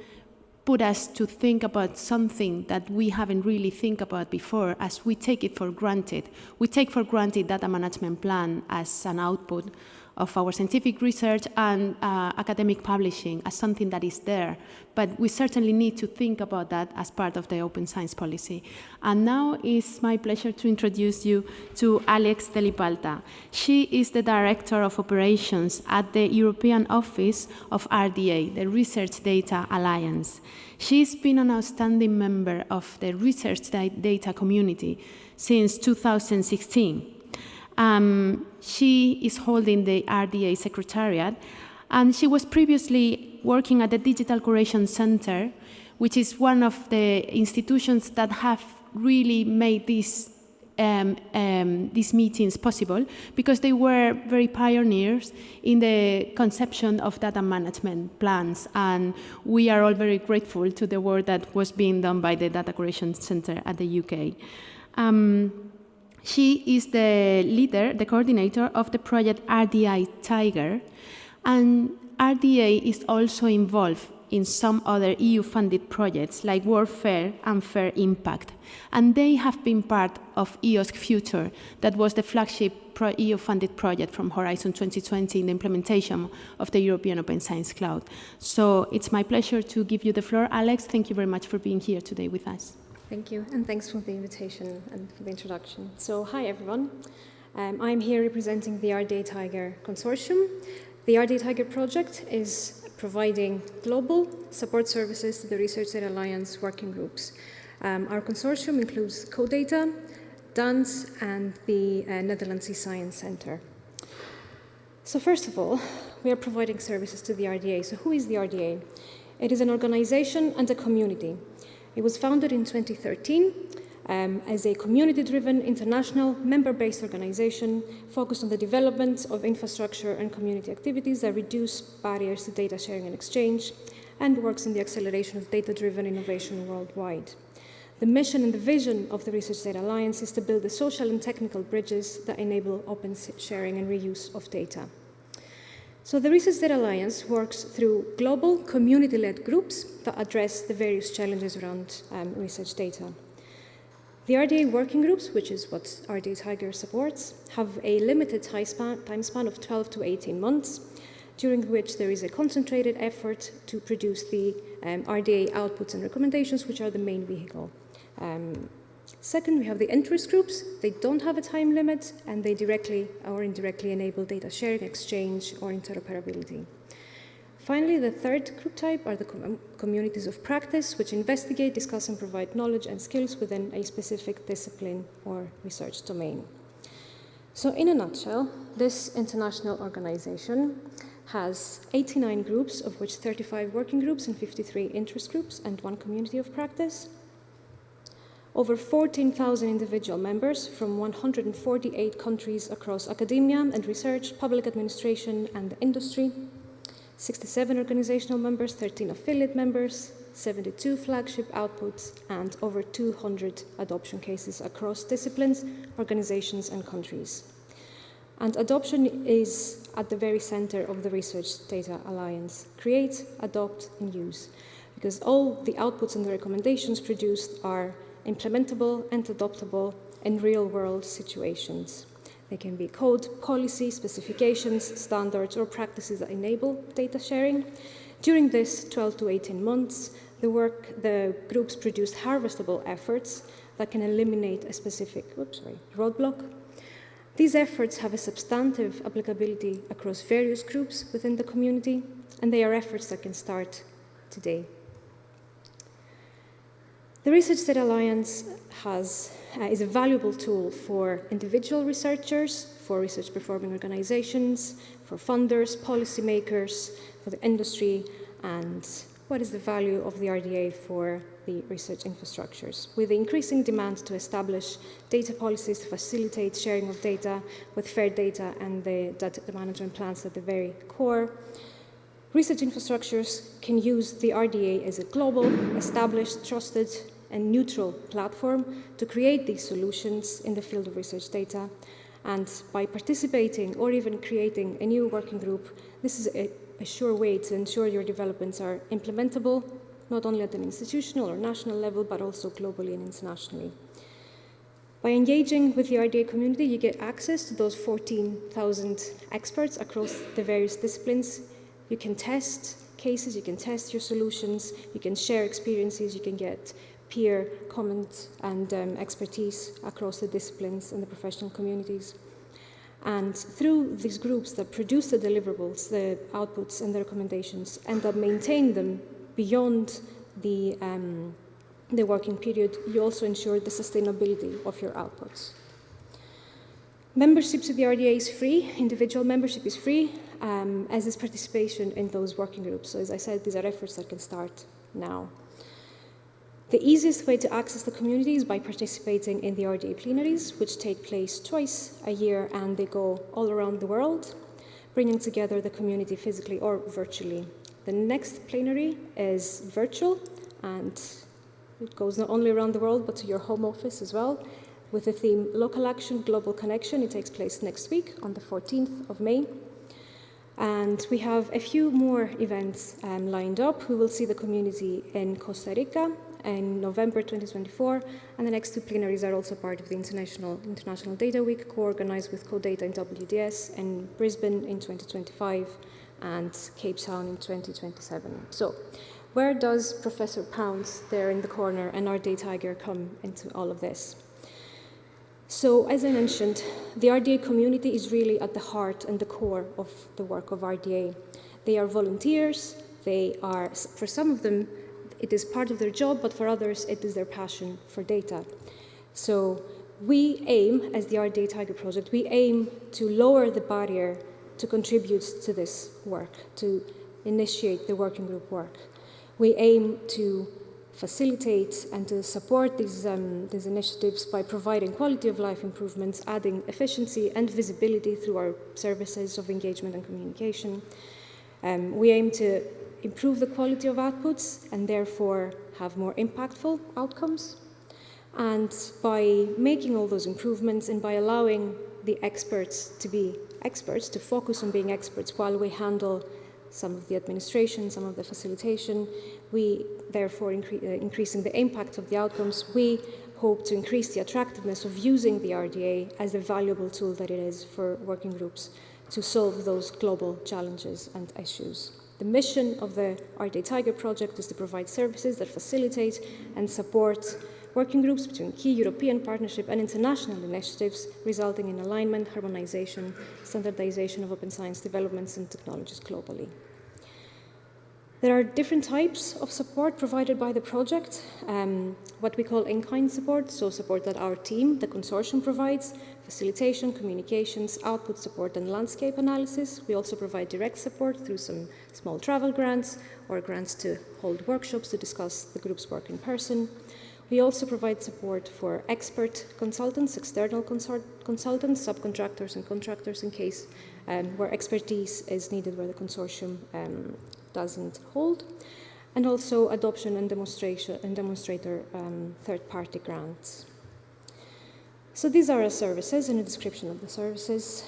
put us to think about something that we haven't really think about before, as we take it for granted. We take for granted data management plan as an output of our scientific research and academic publishing as something that is there. But we certainly need to think about that as part of the open science policy. And now it's my pleasure to introduce you to Alex Delipalta. She is the Director of Operations at the European Office of RDA, the Research Data Alliance. She's been an outstanding member of the research data community since 2016. She is holding the RDA Secretariat, and she was previously working at the Digital Curation Center, which is one of the institutions that have really made these meetings possible, because they were very pioneers in the conception of data management plans, and we are all very grateful to the work that was being done by the Data Curation Center at the UK. She is the leader, the coordinator of the project RDI Tiger, and RDA is also involved in some other EU-funded projects like World Fair and Fair Impact, and they have been part of EOSC Future, that was the flagship EU-funded project from Horizon 2020 in the implementation of the European Open Science Cloud. So it's my pleasure to give you the floor. Alex, thank you very much for being here today with us. Thank you, and thanks for the invitation and for the introduction. So, hi everyone. I'm here representing the RDA Tiger Consortium. The RDA Tiger project is providing global support services to the Research Data Alliance working groups. Our consortium includes CoData, DANS, and the Netherlands eScience Center. So first of all, we are providing services to the RDA. So who is the RDA? It is an organization and a community. It was founded in 2013 as a community-driven, international, member-based organization focused on the development of infrastructure and community activities that reduce barriers to data sharing and exchange, and works in the acceleration of data-driven innovation worldwide. The mission and the vision of the Research Data Alliance is to build the social and technical bridges that enable open sharing and reuse of data. So the Research Data Alliance works through global community-led groups that address the various challenges around research data. The RDA working groups, which is what RDA Tiger supports, have a limited time span of 12 to 18 months, during which there is a concentrated effort to produce the RDA outputs and recommendations, which are the main vehicle. Second, we have the interest groups. They don't have a time limit, and they directly or indirectly enable data sharing, exchange, or interoperability. Finally, the third group type are the communities of practice, which investigate, discuss, and provide knowledge and skills within a specific discipline or research domain. So in a nutshell, this international organization has 89 groups, of which 35 working groups and 53 interest groups, and 1 community of practice. Over 14,000 individual members from 148 countries across academia and research, public administration, and the industry. 67 organizational members, 13 affiliate members, 72 flagship outputs, and over 200 adoption cases across disciplines, organizations, and countries. And adoption is at the very center of the Research Data Alliance. Create, adopt, and use. Because all the outputs and the recommendations produced are implementable and adoptable in real-world situations. They can be code, policy, specifications, standards, or practices that enable data sharing. During this 12 to 18 months, the groups produced harvestable efforts that can eliminate a specific roadblock. These efforts have a substantive applicability across various groups within the community, and they are efforts that can start today. The Research Data Alliance is a valuable tool for individual researchers, for research performing organizations, for funders, policymakers, for the industry, and what is the value of the RDA for the research infrastructures. With the increasing demand to establish data policies to facilitate sharing of data with fair data and the data management plans at the very core, research infrastructures can use the RDA as a global, established, trusted, and neutral platform to create these solutions in the field of research data. And by participating or even creating a new working group, this is a sure way to ensure your developments are implementable, not only at an institutional or national level, but also globally and internationally. By engaging with the RDA community, you get access to those 14,000 experts across the various disciplines. You can test cases, you can test your solutions, you can share experiences, you can get peer comment and expertise across the disciplines and the professional communities. And through these groups that produce the deliverables, the outputs and the recommendations, and that maintain them beyond the working period, you also ensure the sustainability of your outputs. Membership to the RDA is free, individual membership is free, as is participation in those working groups. So as I said, these are efforts that can start now. The easiest way to access the community is by participating in the RDA plenaries, which take place twice a year, and they go all around the world, bringing together the community physically or virtually. The next plenary is virtual, and it goes not only around the world, but to your home office as well, with the theme Local Action, Global Connection. It takes place next week on the 14th of May. And we have a few more events lined up. We will see the community in Costa Rica in November 2024, and the next 2 plenaries are also part of the International Data Week, co-organized with CoData and WDS in Brisbane in 2025 and Cape Town in 2027. So where does Professor Pounds there in the corner and RDA Tiger come into all of this? So as I mentioned, the RDA community is really at the heart and the core of the work of RDA. They are volunteers, For some of them, it is part of their job, but for others, it is their passion for data. So we aim, as the RDA Tiger Project, we aim to lower the barrier to contribute to this work, to initiate the working group work. We aim to facilitate and to support these initiatives by providing quality of life improvements, adding efficiency and visibility through our services of engagement and communication. We aim to improve the quality of outputs and therefore have more impactful outcomes. And by making all those improvements and by allowing the experts to be experts, to focus on being experts while we handle some of the administration, some of the facilitation, we therefore increasing the impact of the outcomes, we hope to increase the attractiveness of using the RDA as a valuable tool that it is for working groups to solve those global challenges and issues. The mission of the RDA Tiger Project is to provide services that facilitate and support working groups between key European partnership and international initiatives, resulting in alignment, harmonization, standardization of open science developments and technologies globally. There are different types of support provided by the project, what we call in-kind support, so support that our team, the consortium, provides, facilitation, communications, output support, and landscape analysis. We also provide direct support through some small travel grants or grants to hold workshops to discuss the group's work in person. We also provide support for expert consultants, external consultants, subcontractors, and contractors in case where expertise is needed where the consortium doesn't hold, and also adoption and demonstrator third-party grants. So these are our services and a description of the services.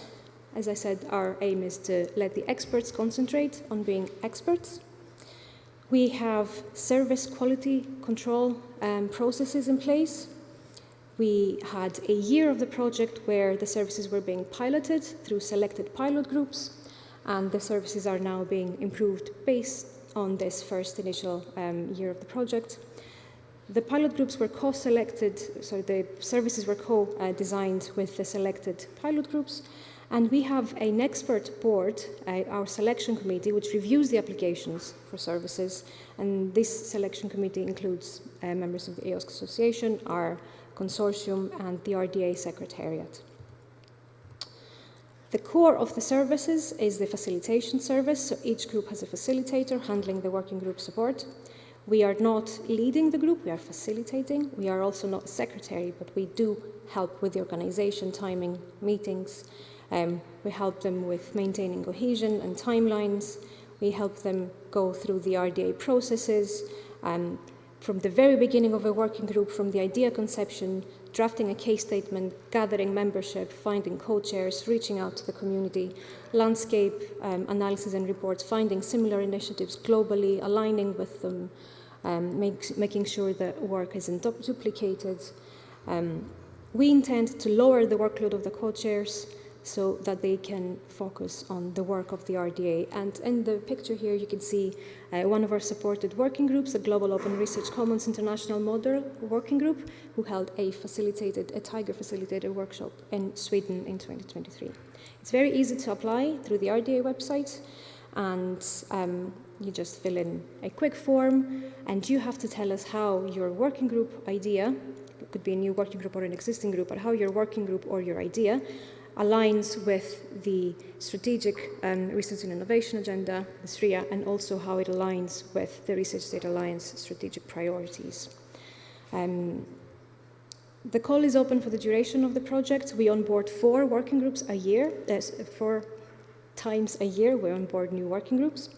As I said, our aim is to let the experts concentrate on being experts. We have service quality control processes in place. We had a year of the project where the services were being piloted through selected pilot groups, and the services are now being improved based on this first initial year of the project. The pilot groups were co-selected, so the services were co-designed with the selected pilot groups, and we have an expert board, our selection committee, which reviews the applications for services, and this selection committee includes members of the EOSC Association, our consortium, and the RDA Secretariat. The core of the services is the facilitation service, so each group has a facilitator handling the working group support. We are not leading the group, we are facilitating. We are also not secretary, but we do help with the organization, timing, meetings. We help them with maintaining cohesion and timelines. We help them go through the RDA processes, from the very beginning of a working group, from the idea conception, drafting a case statement, gathering membership, finding co-chairs, reaching out to the community, landscape analysis and reports, finding similar initiatives globally, aligning with them, making sure that work isn't duplicated. We intend to lower the workload of the co-chairs so that they can focus on the work of the RDA. And in the picture here, you can see one of our supported working groups, the Global Open Research Commons International Model Working Group, who held a Tiger-facilitated workshop in Sweden in 2023. It's very easy to apply through the RDA website, and you just fill in a quick form, and you have to tell us how your working group idea, it could be a new working group or an existing group, but how your working group or your idea aligns with the Strategic Research and Innovation Agenda, the SRIA, and also how it aligns with the Research Data Alliance strategic priorities. The call is open for the duration of the project. We onboard 4 working groups a year. 4 times a year we onboard new working groups.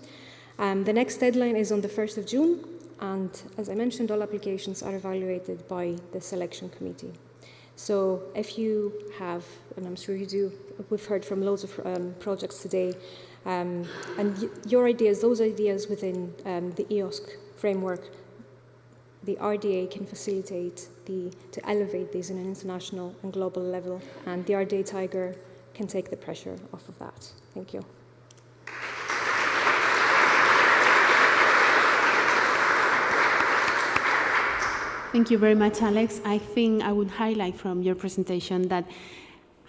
The next deadline is on the 1st of June, and as I mentioned, all applications are evaluated by the selection committee. So if you have, and I'm sure you do, we've heard from loads of projects today, and your ideas, those ideas within the EOSC framework, the RDA can facilitate to elevate these in an international and global level, and the RDA Tiger can take the pressure off of that. Thank you. Thank you very much, Alex. I think I would highlight from your presentation that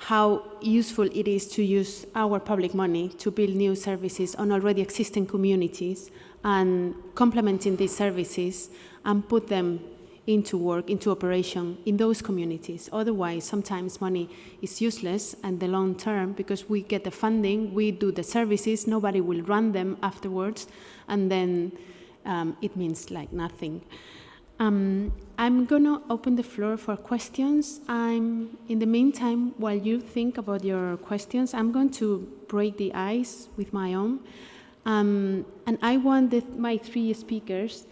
how useful it is to use our public money to build new services on already existing communities and complementing these services and put them into work, into operation in those communities. Otherwise, sometimes money is useless and the long term, because we get the funding, we do the services, nobody will run them afterwards, and then it means like nothing. I'm going to open the floor for questions. In the meantime, while you think about your questions, I'm going to break the ice with my own. And I want my three speakers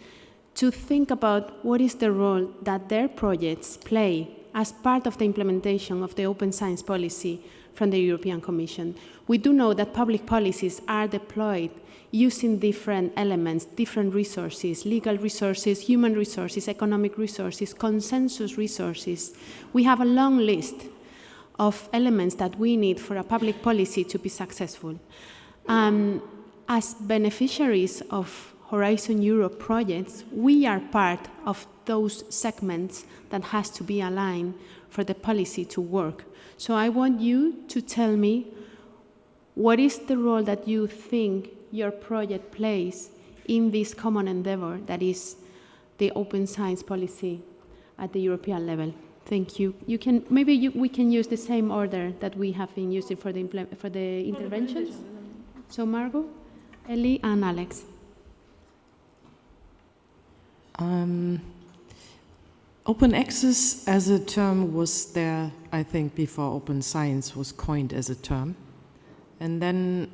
to think about what is the role that their projects play as part of the implementation of the open science policy from the European Commission. We do know that public policies are deployed using different elements, different resources, legal resources, human resources, economic resources, consensus resources. We have a long list of elements that we need for a public policy to be successful. As beneficiaries of Horizon Europe projects, we are part of those segments that has to be aligned for the policy to work. So I want you to tell me what is the role that you think your project plays in this common endeavor that is the open science policy at the European level. Thank you. You can we can use the same order that we have been using for the interventions. So Margot, Ellie, and Alex. Open access as a term was there, I think, before open science was coined as a term. And then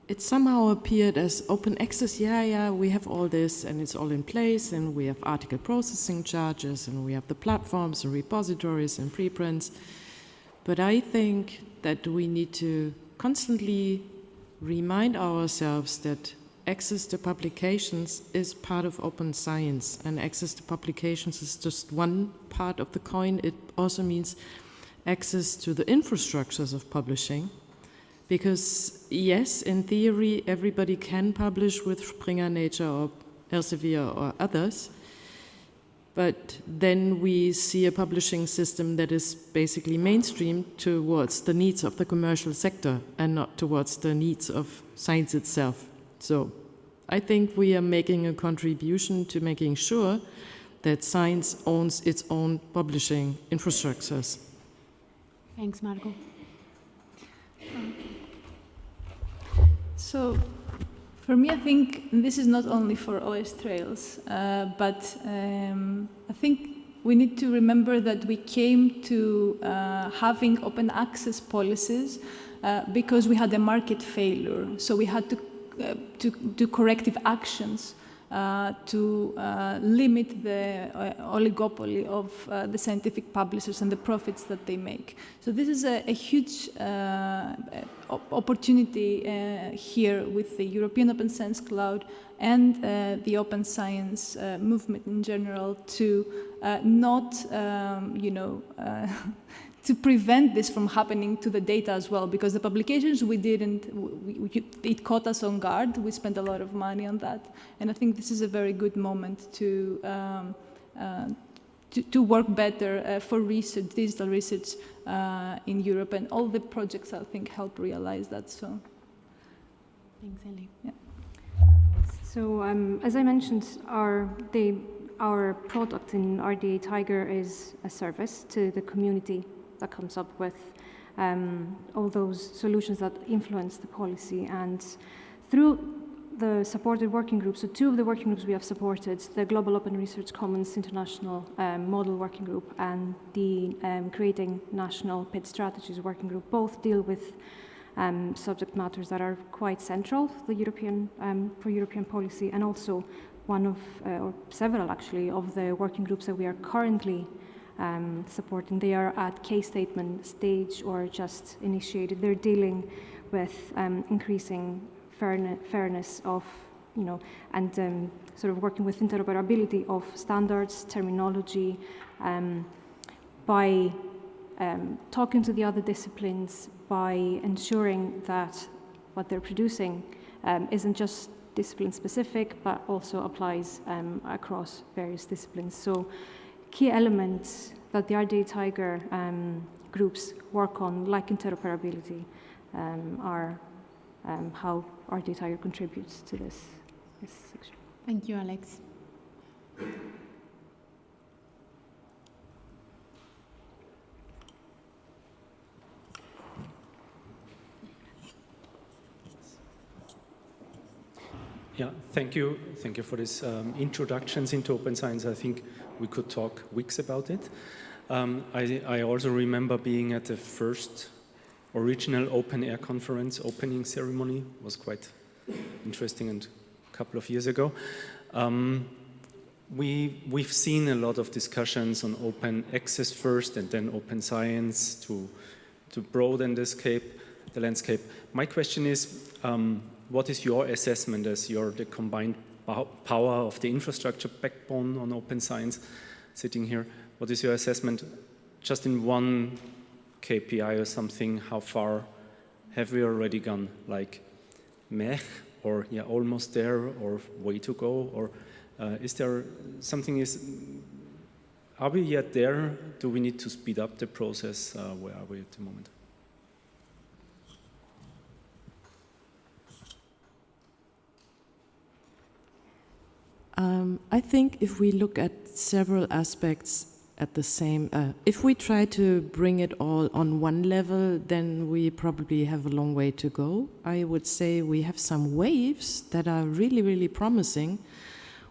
it somehow appeared as open access, yeah, we have all this and it's all in place and we have article processing charges and we have the platforms and repositories and preprints. But I think that we need to constantly remind ourselves that access to publications is part of open science, and access to publications is just one part of the coin. It also means access to the infrastructures of publishing, because yes, in theory, everybody can publish with Springer, Nature, or Elsevier or others, but then we see a publishing system that is basically mainstreamed towards the needs of the commercial sector and not towards the needs of science itself. So I think we are making a contribution to making sure that science owns its own publishing infrastructures. Thanks, Margot. So for me, I think this is not only for OS Trails, but I think we need to remember that we came to having open access policies because we had a market failure. So we had to do corrective actions to limit the oligopoly of the scientific publishers and the profits that they make. So this is a huge opportunity here with the European Open Science Cloud and the open science movement in general to not, to prevent this from happening to the data as well, because the publications we didn't, it caught us on guard. We spent a lot of money on that, and I think this is a very good moment to work better for research, digital research in Europe, and all the projects I think help realize that. So, thanks, Ellie. Yeah. So, as I mentioned, our product in RDA Tiger is a service to the community that comes up with all those solutions that influence the policy. And through the supported working groups, so two of the working groups we have supported, the Global Open Research Commons International Model Working Group and the Creating National PID Strategies Working Group, both deal with subject matters that are quite central for European policy, and also one of, or several actually, of the working groups that we are currently supporting. They are at case statement stage or just initiated. They're dealing with increasing fairness of, and sort of working with interoperability of standards, terminology, by talking to the other disciplines, by ensuring that what they're producing isn't just discipline specific, but also applies across various disciplines. So key elements that the RDA Tiger groups work on, like interoperability, are how our data contributes to this section. Thank you, Alex. Yeah, thank you. Thank you for these introductions into open science. I think we could talk weeks about it. I also remember being at the first original open air conference opening ceremony. It was quite interesting and a couple of years ago. We've seen a lot of discussions on open access first and then open science to broaden the landscape. My question is, what is your assessment as you're the combined power of the infrastructure backbone on open science sitting here? What is your assessment just in one KPI or something? How far have we already gone? Like meh, or yeah, almost there, or way to go? Or is there something are we yet there? Do we need to speed up the process? Where are we at the moment? I think if we look at several aspects at the same, if we try to bring it all on one level, then we probably have a long way to go. I would say we have some waves that are really, really promising.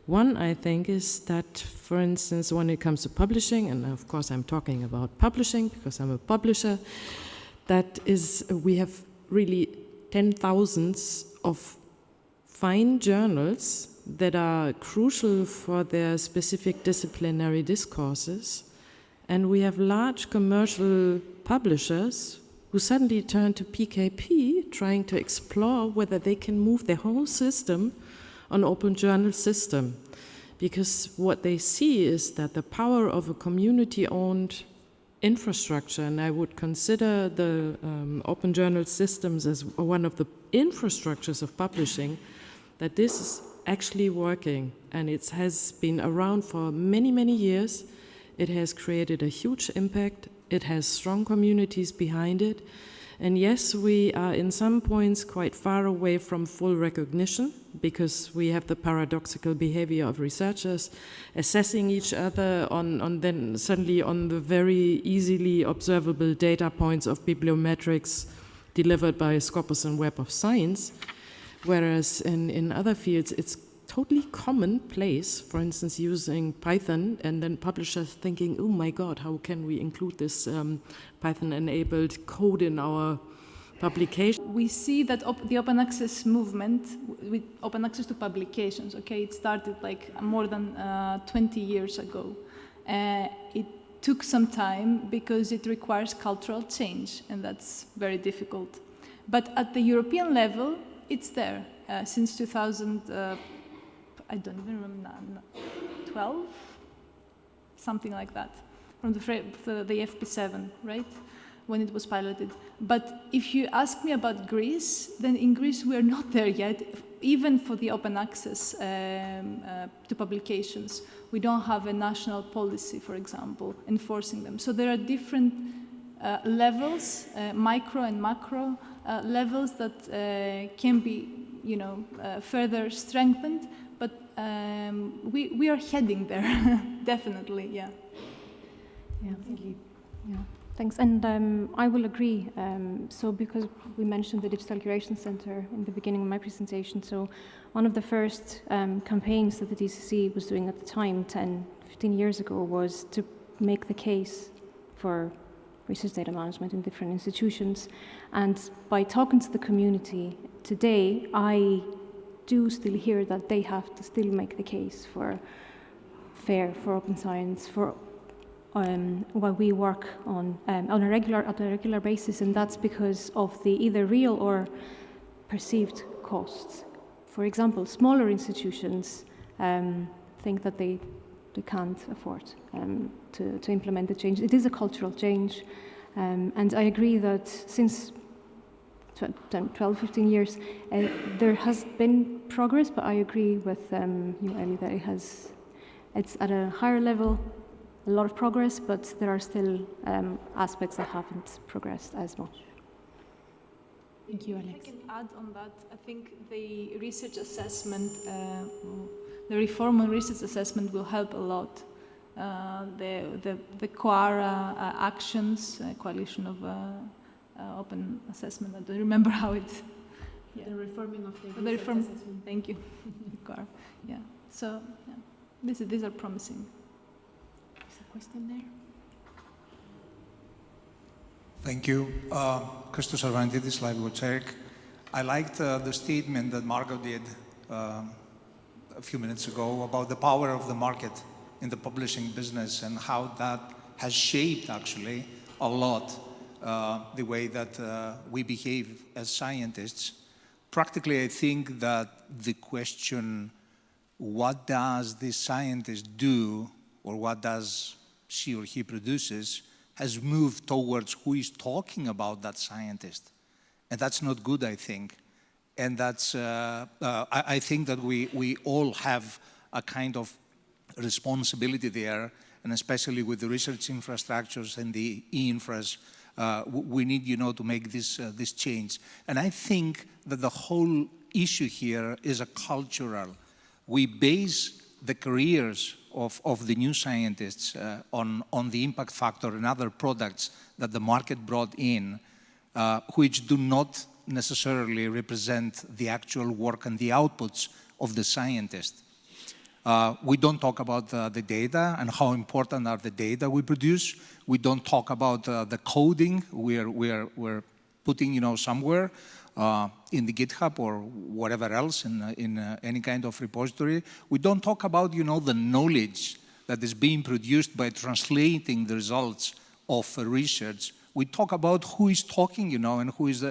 One, I think, is that, for instance, when it comes to publishing, and of course I'm talking about publishing because I'm a publisher, that is, we have really 10,000s of fine journals that are crucial for their specific disciplinary discourses. And we have large commercial publishers who suddenly turn to PKP, trying to explore whether they can move their whole system on open journal system. Because what they see is that the power of a community-owned infrastructure, and I would consider the open journal systems as one of the infrastructures of publishing, that this is actually working, and it has been around for many, many years. It has created a huge impact. It has strong communities behind it. And yes, we are in some points quite far away from full recognition because we have the paradoxical behavior of researchers assessing each other on then suddenly on the very easily observable data points of bibliometrics delivered by Scopus and Web of Science. Whereas in other fields, it's totally commonplace, for instance, using Python, and then publishers thinking, oh my God, how can we include this Python-enabled code in our publication? We see that the open access movement, with open access to publications, okay, it started like more than 20 years ago. It took some time because it requires cultural change, and that's very difficult. But at the European level, it's there since 2000, I don't even remember, 12? Something like that, from the FP7, right? When it was piloted. But if you ask me about Greece, then in Greece we are not there yet, even for the open access to publications. We don't have a national policy, for example, enforcing them. So there are different levels, micro and macro levels that can be, further strengthened. But we are heading there, definitely, yeah. Yeah, thank you. Yeah, thanks. And I will agree. So because we mentioned the Digital Curation Center in the beginning of my presentation, so one of the first campaigns that the DCC was doing at the time, 10, 15 years ago, was to make the case for research data management in different institutions. And by talking to the community today, I do still hear that they have to still make the case for FAIR, for open science, for what we work on a regular basis, and that's because of the either real or perceived costs. For example, smaller institutions think that they can't afford to implement the change. It is a cultural change, and I agree that since 12, 15 years, there has been progress, but I agree with you, Ellie, that it's at a higher level a lot of progress, but there are still aspects that haven't progressed as much. Thank you, Alex. I can add on that. I think the research assessment, the reform on research assessment will help a lot. The QARA actions, coalition of open assessment. I don't remember how it. Yeah. The reforming of the reform. Assessment. Thank you. QARA. Yeah. So yeah. These are promising. There's a question there. Thank you. Christos Arvantidis, LiveWatch Eric. I liked the statement that Margot did a few minutes ago about the power of the market in the publishing business and how that has shaped actually a lot the way that we behave as scientists. Practically, I think that the question, what does this scientist do, or what does she or he produces, has moved towards who is talking about that scientist. And that's not good, I think. And that's, I think that we all have a kind of responsibility there, and especially with the research infrastructures and the e-infras, we need, to make this change. And I think that the whole issue here is a cultural. We base the careers of the new scientists on the impact factor and other products that the market brought in, which do not necessarily represent the actual work and the outputs of the scientist. We don't talk about the data and how important are the data we produce. We don't talk about the coding we're putting, somewhere in the GitHub or whatever else in any kind of repository. We don't talk about, the knowledge that is being produced by translating the results of research. We talk about who is talking, and who is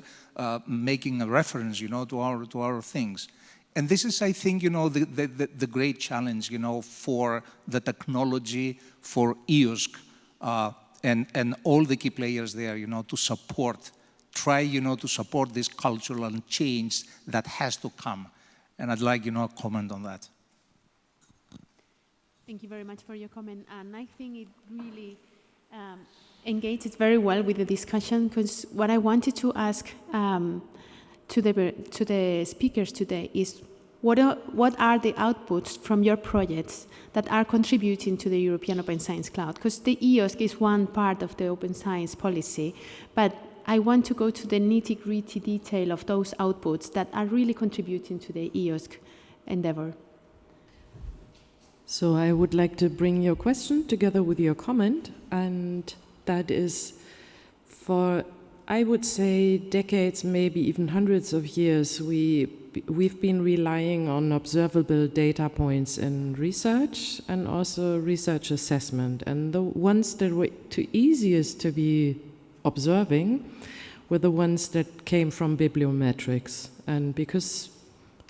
making a reference, to our things. And this is, I think, the great challenge, for the technology, for EOSC, and all the key players there, to support, try, to support this cultural change that has to come. And I'd like, a comment on that. Thank you very much for your comment. And I think it really engages very well with the discussion, because what I wanted to ask to the speakers today is, what are the outputs from your projects that are contributing to the European Open Science Cloud? Because the EOSC is one part of the open science policy, but I want to go to the nitty-gritty detail of those outputs that are really contributing to the EOSC endeavor. So I would like to bring your question together with your comment, and that is, for, I would say, decades, maybe even hundreds of years, we've been relying on observable data points in research and also research assessment. And the ones that were too easiest to be observing were the ones that came from bibliometrics. And because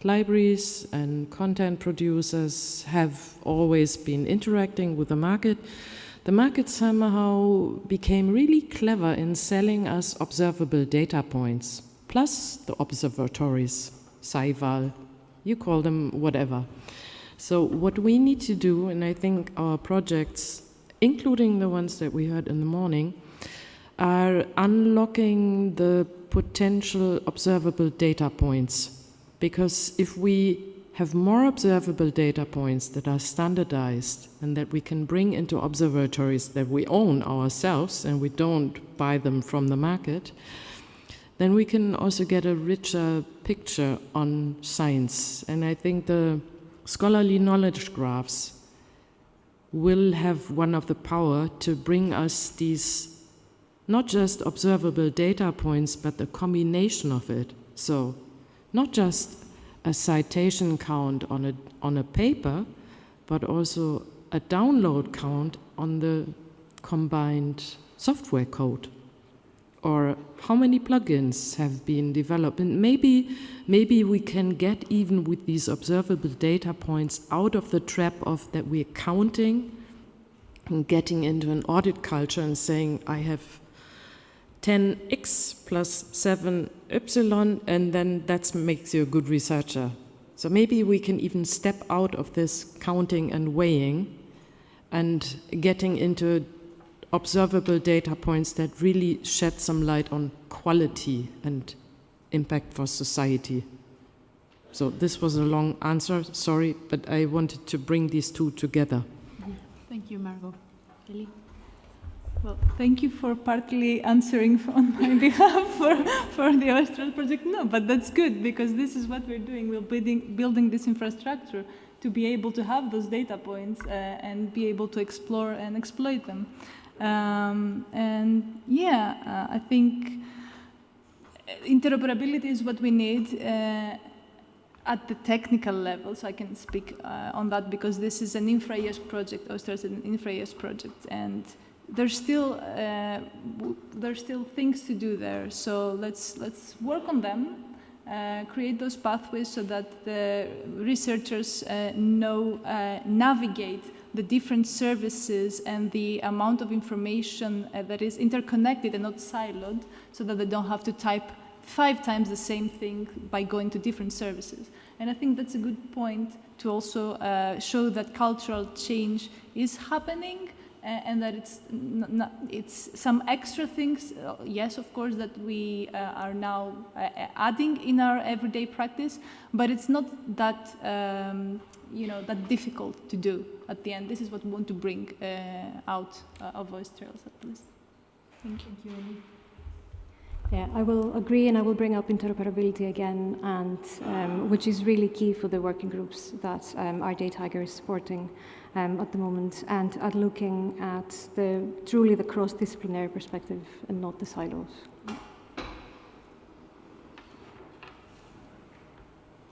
libraries and content producers have always been interacting with the market somehow became really clever in selling us observable data points, plus the observatories, SciVal, you call them whatever. So what we need to do, and I think our projects, including the ones that we heard in the morning, are unlocking the potential observable data points. Because if we have more observable data points that are standardized and that we can bring into observatories that we own ourselves and we don't buy them from the market, then we can also get a richer picture on science. And I think the scholarly knowledge graphs will have one of the power to bring us these not just observable data points, but the combination of it. So not just a citation count on a paper, but also a download count on the combined software code, or how many plugins have been developed. And maybe we can get, even with these observable data points, out of the trap of that we're counting and getting into an audit culture and saying, I have 10x plus 7y, and then that makes you a good researcher. So maybe we can even step out of this counting and weighing and getting into observable data points that really shed some light on quality and impact for society. So this was a long answer, sorry, but I wanted to bring these two together. Thank you, Margot. Kelly? Well, thank you for partly answering on my behalf for the Austral project. No, but that's good, because this is what we're doing. We're building this infrastructure to be able to have those data points and be able to explore and exploit them. And yeah, I think interoperability is what we need at the technical level, so I can speak on that, because this is an infra-EOSC project. Austria is an infra-EOSC project, and there's still things to do there. So let's work on them, create those pathways so that the researchers navigate the different services and the amount of information that is interconnected and not siloed, so that they don't have to type 5 times the same thing by going to different services. And I think that's a good point to also show that cultural change is happening, and that it's some extra things, yes, of course, that we are now adding in our everyday practice, but it's not that that difficult to do at the end. This is what we want to bring out of voice trails, at least. Thank you. Thank you, Ellie. Yeah, I will agree, and I will bring up interoperability again, and which is really key for the working groups that RJ Tiger is supporting at the moment, and at looking at truly the cross-disciplinary perspective and not the silos.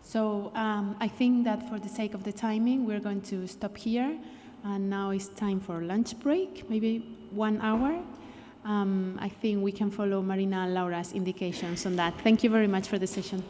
So I think that for the sake of the timing, we're going to stop here, and now it's time for lunch break, maybe 1 hour. I think we can follow Marina and Laura's indications on that. Thank you very much for the session.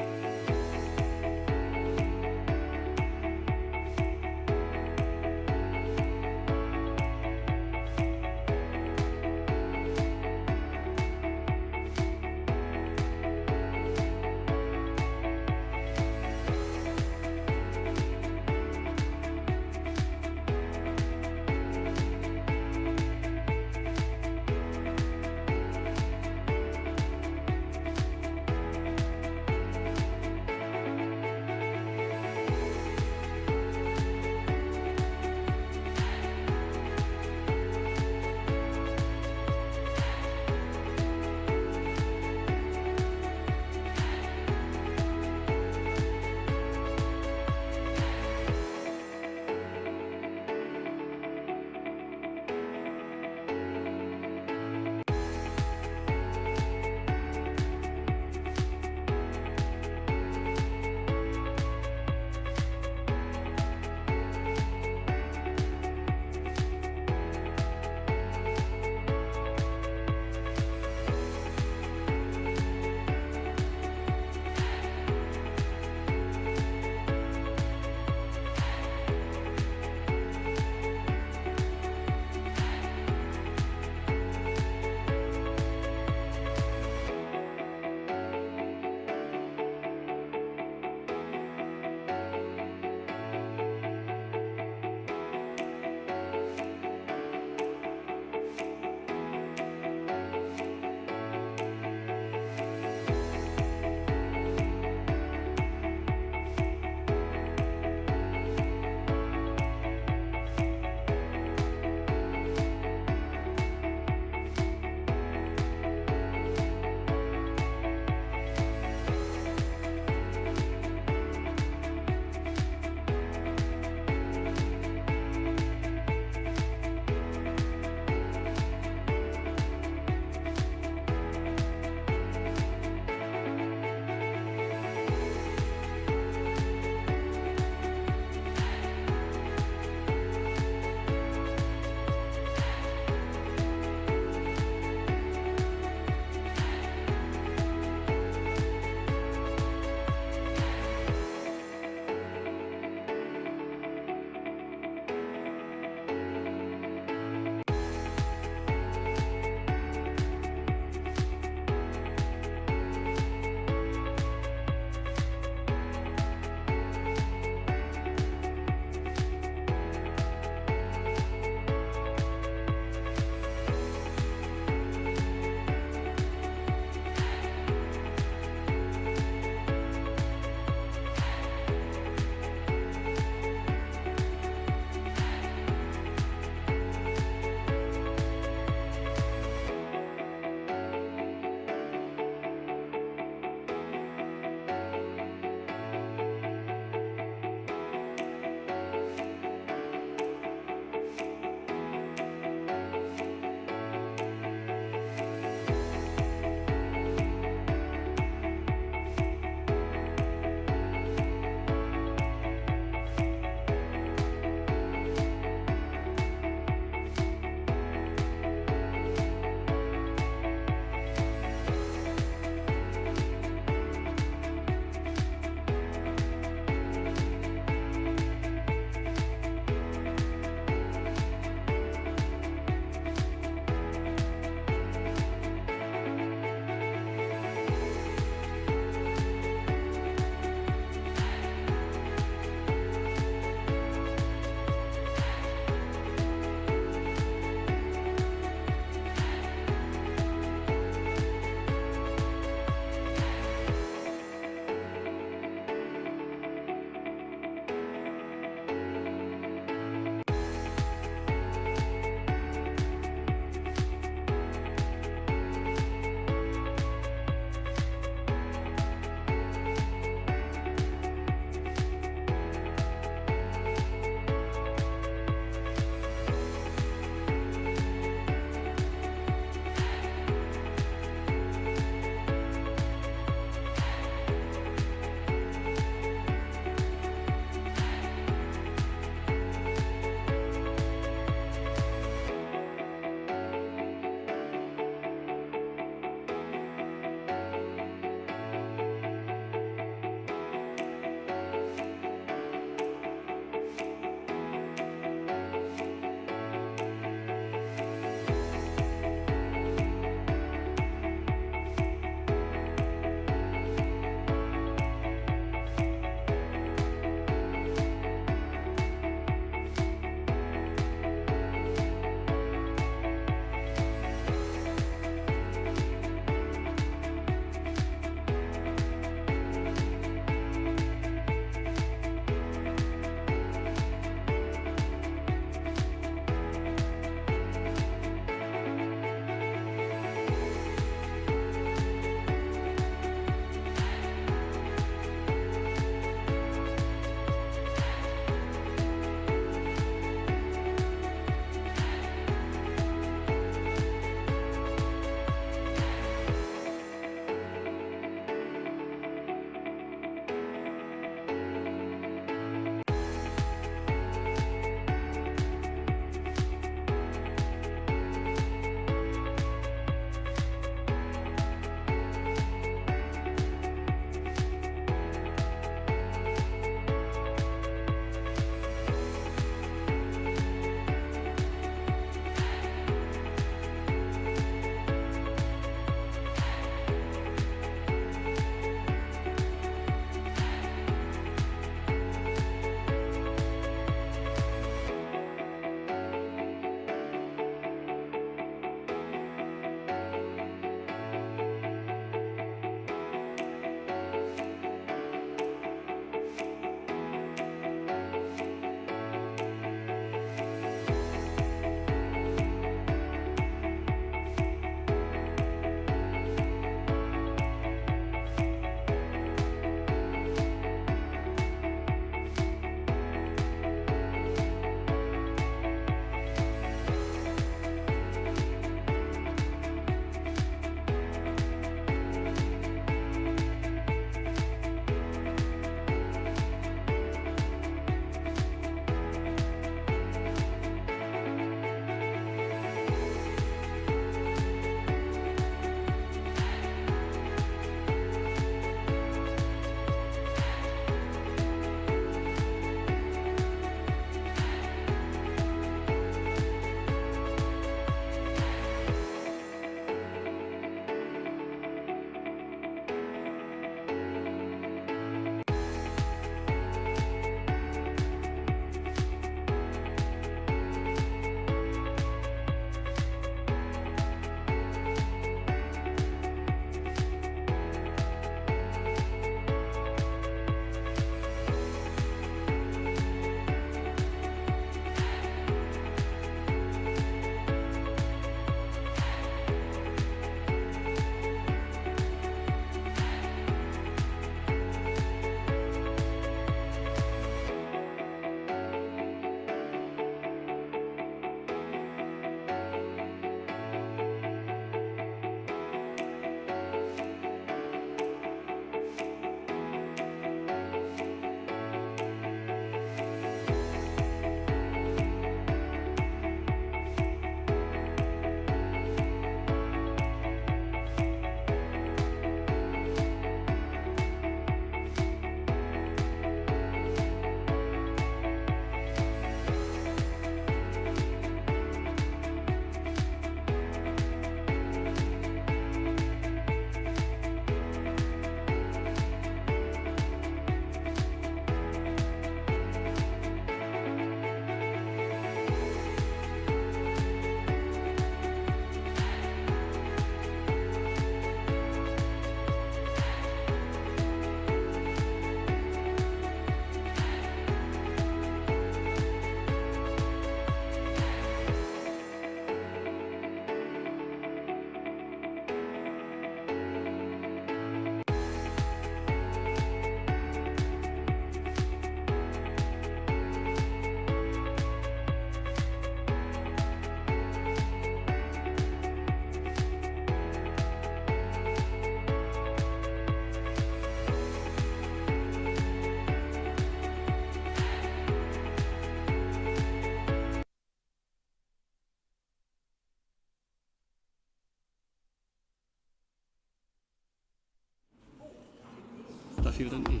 Ziel dann eh.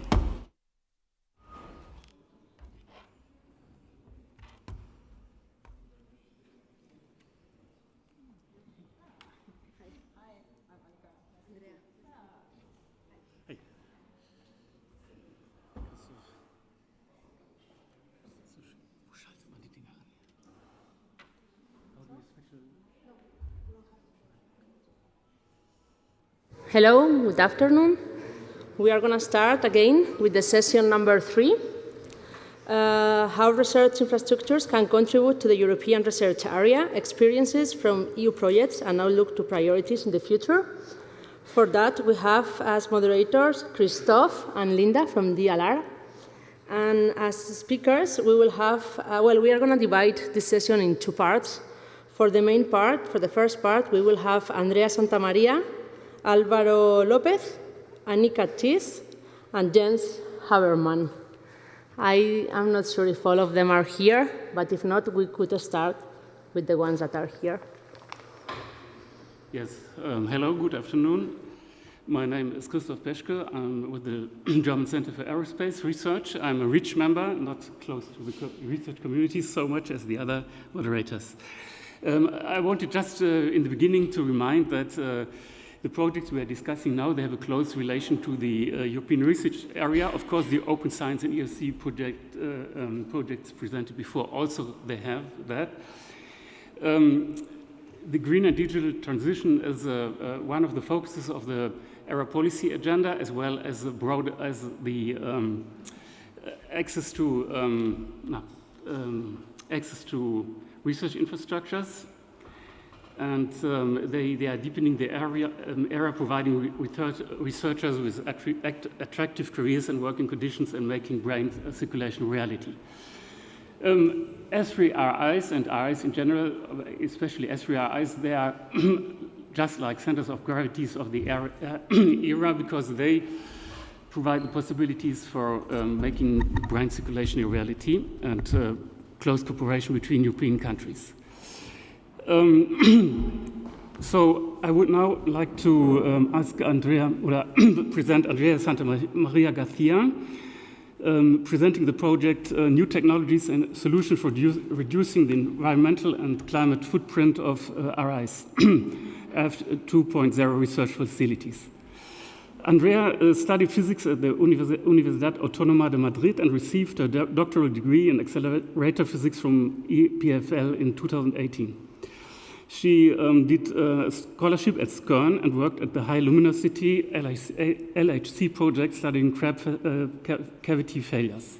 Hello, good afternoon. We are going to start again with the session number 3, how research infrastructures can contribute to the European research area, experiences from EU projects, and outlook to priorities in the future. For that, we have as moderators Christophe and Linda from DLR. And as speakers, we will have, we are going to divide this session in 2 parts. For the main part, for the first part, we will have Andrea Santamaria, Álvaro López, Annika Thies, and Jens Habermann. I am not sure if all of them are here, but if not, we could start with the ones that are here. Yes, hello, good afternoon. My name is Christoph Peschke. I'm with the German Center for Aerospace Research. I'm a REACH member, not close to the research community so much as the other moderators. I wanted just in the beginning to remind that the projects we are discussing now, they have a close relation to the European research area. Of course, the Open Science and ERC projects presented before also they have that. The green and digital transition is one of the focuses of the ERA policy agenda, as well as the access to research infrastructures. And they are deepening the area, providing researchers with attractive careers and working conditions and making brain circulation reality. S3RIs and RIs in general, especially S3RIs, they are just like centers of gravities of the era because they provide the possibilities for making brain circulation a reality and close cooperation between European countries. So I would now like to ask Andrea, or present Andrea Santamaria Garcia, presenting the project New Technologies and Solutions for Reducing the Environmental and Climate Footprint of RIs, F2.0 research facilities. Andrea studied physics at the Universidad Autónoma de Madrid and received a doctoral degree in accelerator physics from EPFL in 2018. She did a scholarship at SCERN and worked at the High Luminosity LHC project studying crab cavity failures.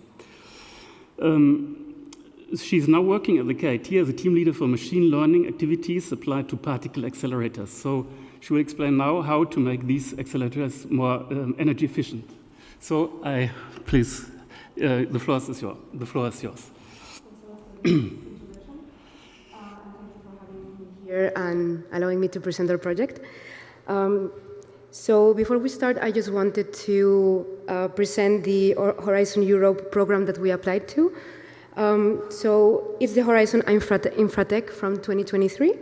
She's now working at the KIT as a team leader for machine learning activities applied to particle accelerators. So she will explain now how to make these accelerators more energy efficient. So please, the floor is yours. And allowing me to present our project. So before we start, I just wanted to present the Horizon Europe program that we applied to. So it's the Horizon Infratech from 2023.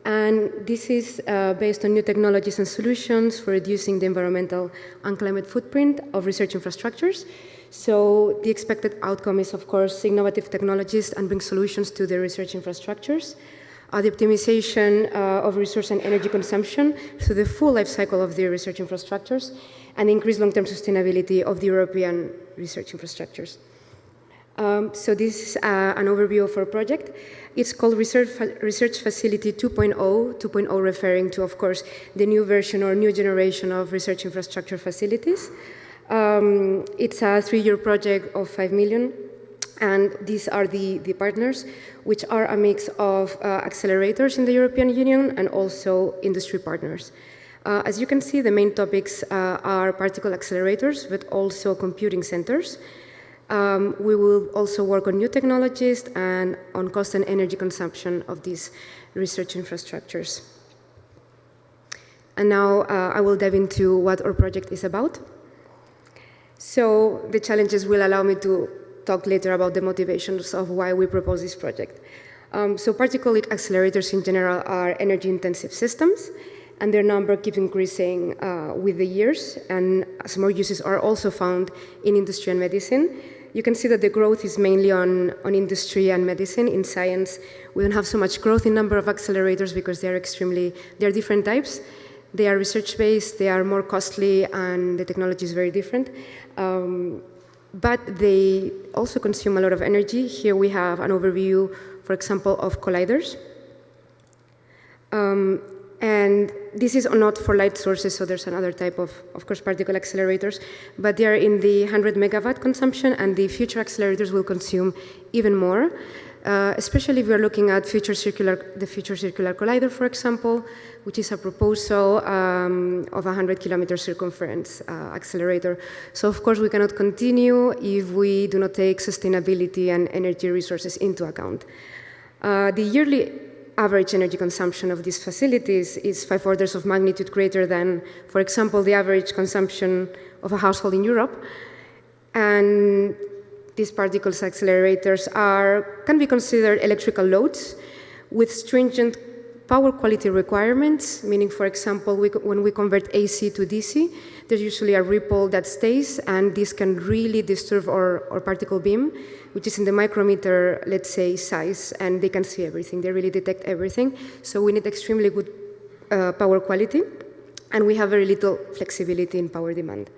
And this is based on new technologies and solutions for reducing the environmental and climate footprint of research infrastructures. So the expected outcome is, of course, innovative technologies and bring solutions to the research infrastructures. The optimization of resource and energy consumption through the full life cycle of the research infrastructures, and increase long-term sustainability of the European research infrastructures. So this is an overview of our project. It's called Research Facility 2.0, referring to, of course, the new version or new generation of research infrastructure facilities. It's a 3-year project of 5 million. And these are the partners, which are a mix of accelerators in the European Union and also industry partners. As you can see, the main topics are particle accelerators, but also computing centers. We will also work on new technologies and on cost and energy consumption of these research infrastructures. And now I will dive into what our project is about. So the challenges will allow me to talk later about the motivations of why we propose this project. So particle accelerators in general are energy-intensive systems, and their number keeps increasing with the years, and as more uses are also found in industry and medicine. You can see that the growth is mainly on industry and medicine. In science, we don't have so much growth in number of accelerators because they are different types. They are research-based, they are more costly, and the technology is very different. But they also consume a lot of energy. Here we have an overview, for example, of colliders. And this is not for light sources, so there's another type of course, particle accelerators, but they are in the 100 megawatt consumption, and the future accelerators will consume even more, especially if we are looking at the Future Circular Collider, for example, which is a proposal of a 100-kilometer circumference accelerator. So, of course, we cannot continue if we do not take sustainability and energy resources into account. The yearly average energy consumption of these facilities is 5 orders of magnitude greater than, for example, the average consumption of a household in Europe. And these particles accelerators can be considered electrical loads with stringent power quality requirements, meaning, for example, when we convert AC to DC, there's usually a ripple that stays, and this can really disturb our particle beam, which is in the micrometer, let's say, size, and they can see everything. They really detect everything. So we need extremely good power quality, and we have very little flexibility in power demand.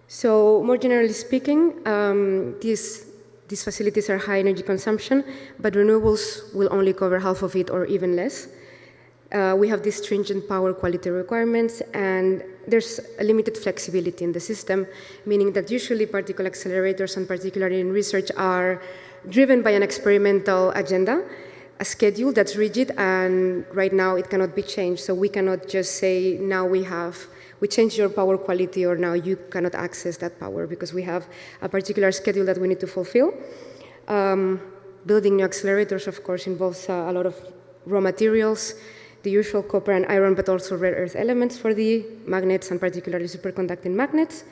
So more generally speaking, these facilities are high energy consumption, but renewables will only cover half of it or even less. We have these stringent power quality requirements, and there's a limited flexibility in the system, meaning that usually particle accelerators, and particularly in research, are driven by an experimental agenda, a schedule that's rigid, and right now it cannot be changed. So we cannot just say, now we changed your power quality, or now you cannot access that power, because we have a particular schedule that we need to fulfill. Building new accelerators, of course, involves a lot of raw materials, the usual copper and iron, but also rare earth elements for the magnets, and particularly superconducting magnets.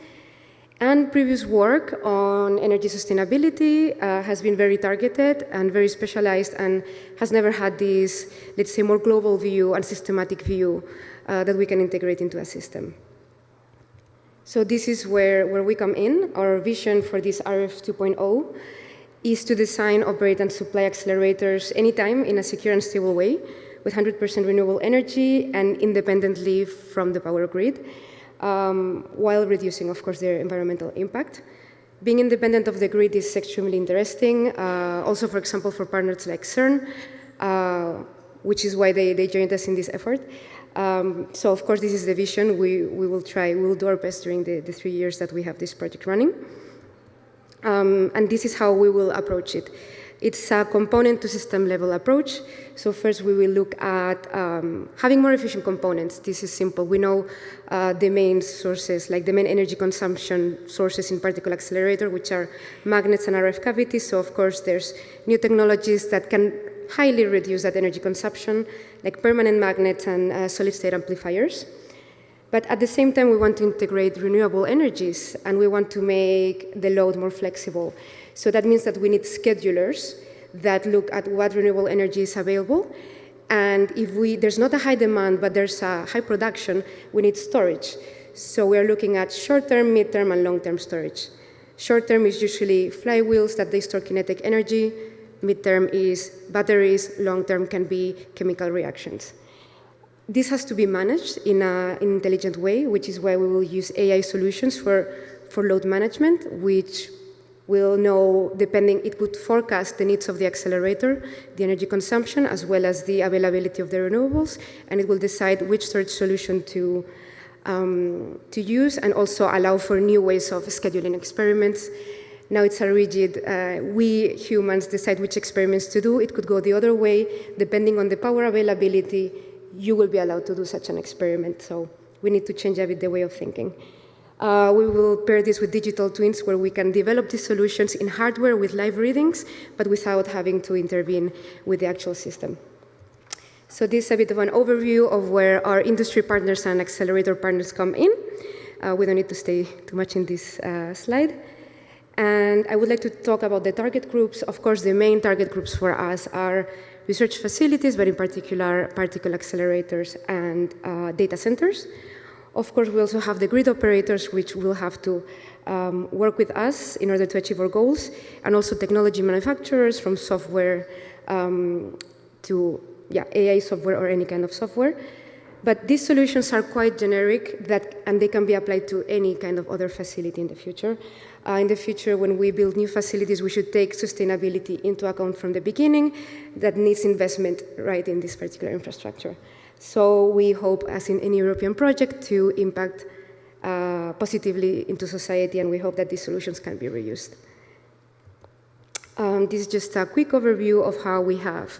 And previous work on energy sustainability has been very targeted and very specialized, and has never had this, let's say, more global view and systematic view that we can integrate into a system. So this is where we come in. Our vision for this RF 2.0 is to design, operate, and supply accelerators anytime in a secure and stable way, with 100% renewable energy and independently from the power grid, while reducing, of course, their environmental impact. Being independent of the grid is extremely interesting, also, for example, for partners like CERN, which is why they joined us in this effort. So, of course, this is the vision. We will do our best during the 3 years that we have this project running. And this is how we will approach it. It's a component to system level approach. So first we will look at having more efficient components. This is simple. We know the main sources, like the main energy consumption sources in particle accelerator, which are magnets and RF cavities. So of course there's new technologies that can highly reduce that energy consumption, like permanent magnets and solid state amplifiers. But at the same time, we want to integrate renewable energies, and we want to make the load more flexible. So that means that we need schedulers that look at what renewable energy is available. And if there's not a high demand, but there's a high production, we need storage. So we are looking at short-term, mid-term, and long-term storage. Short-term is usually flywheels that they store kinetic energy. Mid-term is batteries. Long-term can be chemical reactions. This has to be managed in an intelligent way, which is why we will use AI solutions for load management, which will know, it would forecast the needs of the accelerator, the energy consumption, as well as the availability of the renewables, and it will decide which storage solution to use, and also allow for new ways of scheduling experiments. Now it's a rigid, we humans decide which experiments to do. It could go the other way. Depending on the power availability, you will be allowed to do such an experiment. So we need to change a bit the way of thinking. We will pair this with digital twins, where we can develop these solutions in hardware with live readings, but without having to intervene with the actual system. So this is a bit of an overview of where our industry partners and accelerator partners come in. We don't need to stay too much in this slide. And I would like to talk about the target groups. Of course, the main target groups for us are research facilities, but in particular, particle accelerators and data centers. Of course, we also have the grid operators, which will have to work with us in order to achieve our goals, and also technology manufacturers, from software to AI software or any kind of software. But these solutions are quite generic, and they can be applied to any kind of other facility in the future. In the future, when we build new facilities, we should take sustainability into account from the beginning. That needs investment right in this particular infrastructure. So we hope, as in any European project, to impact positively into society, and we hope that these solutions can be reused. This is just a quick overview of how we have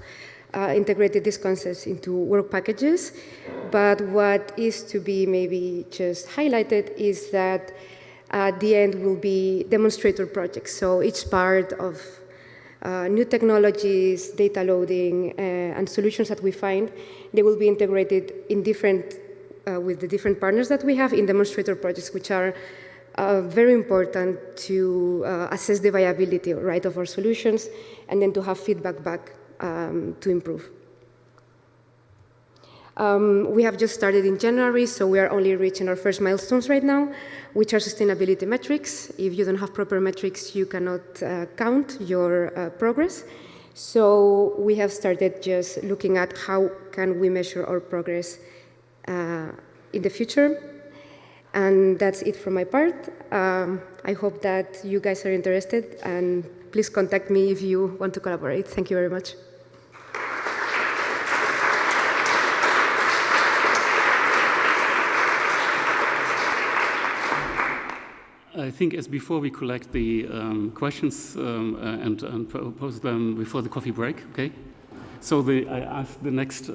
integrated these concepts into work packages. But what is to be maybe just highlighted is that at the end will be demonstrator projects. So each part of new technologies, data loading, and solutions that we find, they will be integrated in with the different partners that we have in demonstrator projects, which are very important to assess the viability, of our solutions, and then to have feedback back to improve. We have just started in January, so we are only reaching our first milestones right now, which are sustainability metrics. If you don't have proper metrics, you cannot count your progress. So we have started just looking at how can we measure our progress in the future. And that's it from my part. I hope that you guys are interested, and please contact me if you want to collaborate. Thank you very much. I think as before we collect the questions and pose them before the coffee break, okay? So I ask the next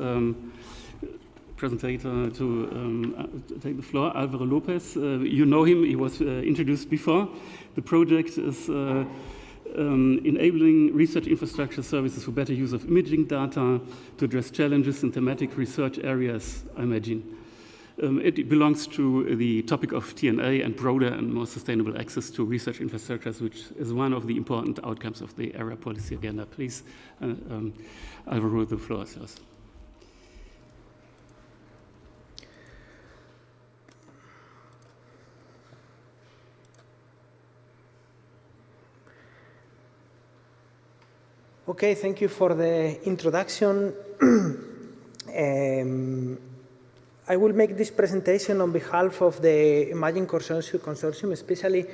presenter to take the floor, Alvaro Lopez. You know him, he was introduced before. The project is enabling research infrastructure services for better use of imaging data to address challenges in thematic research areas, I imagine. It belongs to the topic of TNA and broader and more sustainable access to research infrastructures, which is one of the important outcomes of the area policy agenda. Please, Alvaro, the floor is yours. Okay, thank you for the introduction. I will make this presentation on behalf of the Imagine Consortium, especially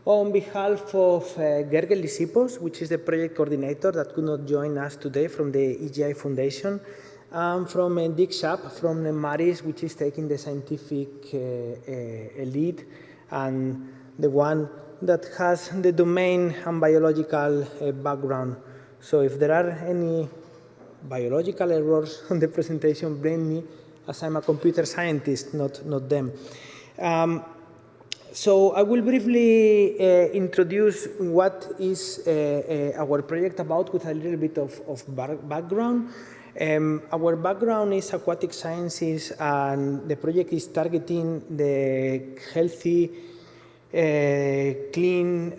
on behalf of Gergely Lysipos, which is the project coordinator that could not join us today from the EGI Foundation, and from Dick Schaap from Maris, which is taking the scientific lead, and the one that has the domain and biological background. So if there are any biological errors on the presentation, blame me, as I'm a computer scientist, not them. So I will briefly introduce what is our project about with a little bit of background. Our background is aquatic sciences, and the project is targeting the healthy, clean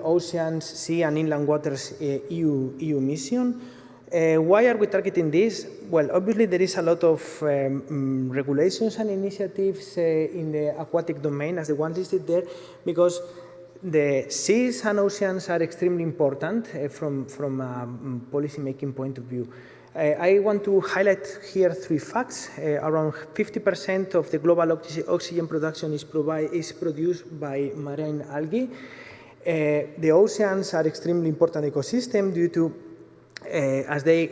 oceans, sea and inland waters EU mission. Why are we targeting this? Well, obviously there is a lot of regulations and initiatives in the aquatic domain, as the one listed there, because the seas and oceans are extremely important from a policy-making point of view. I want to highlight here 3 facts. Around 50% of the global oxygen production is produced by marine algae. The oceans are extremely important ecosystem due to as they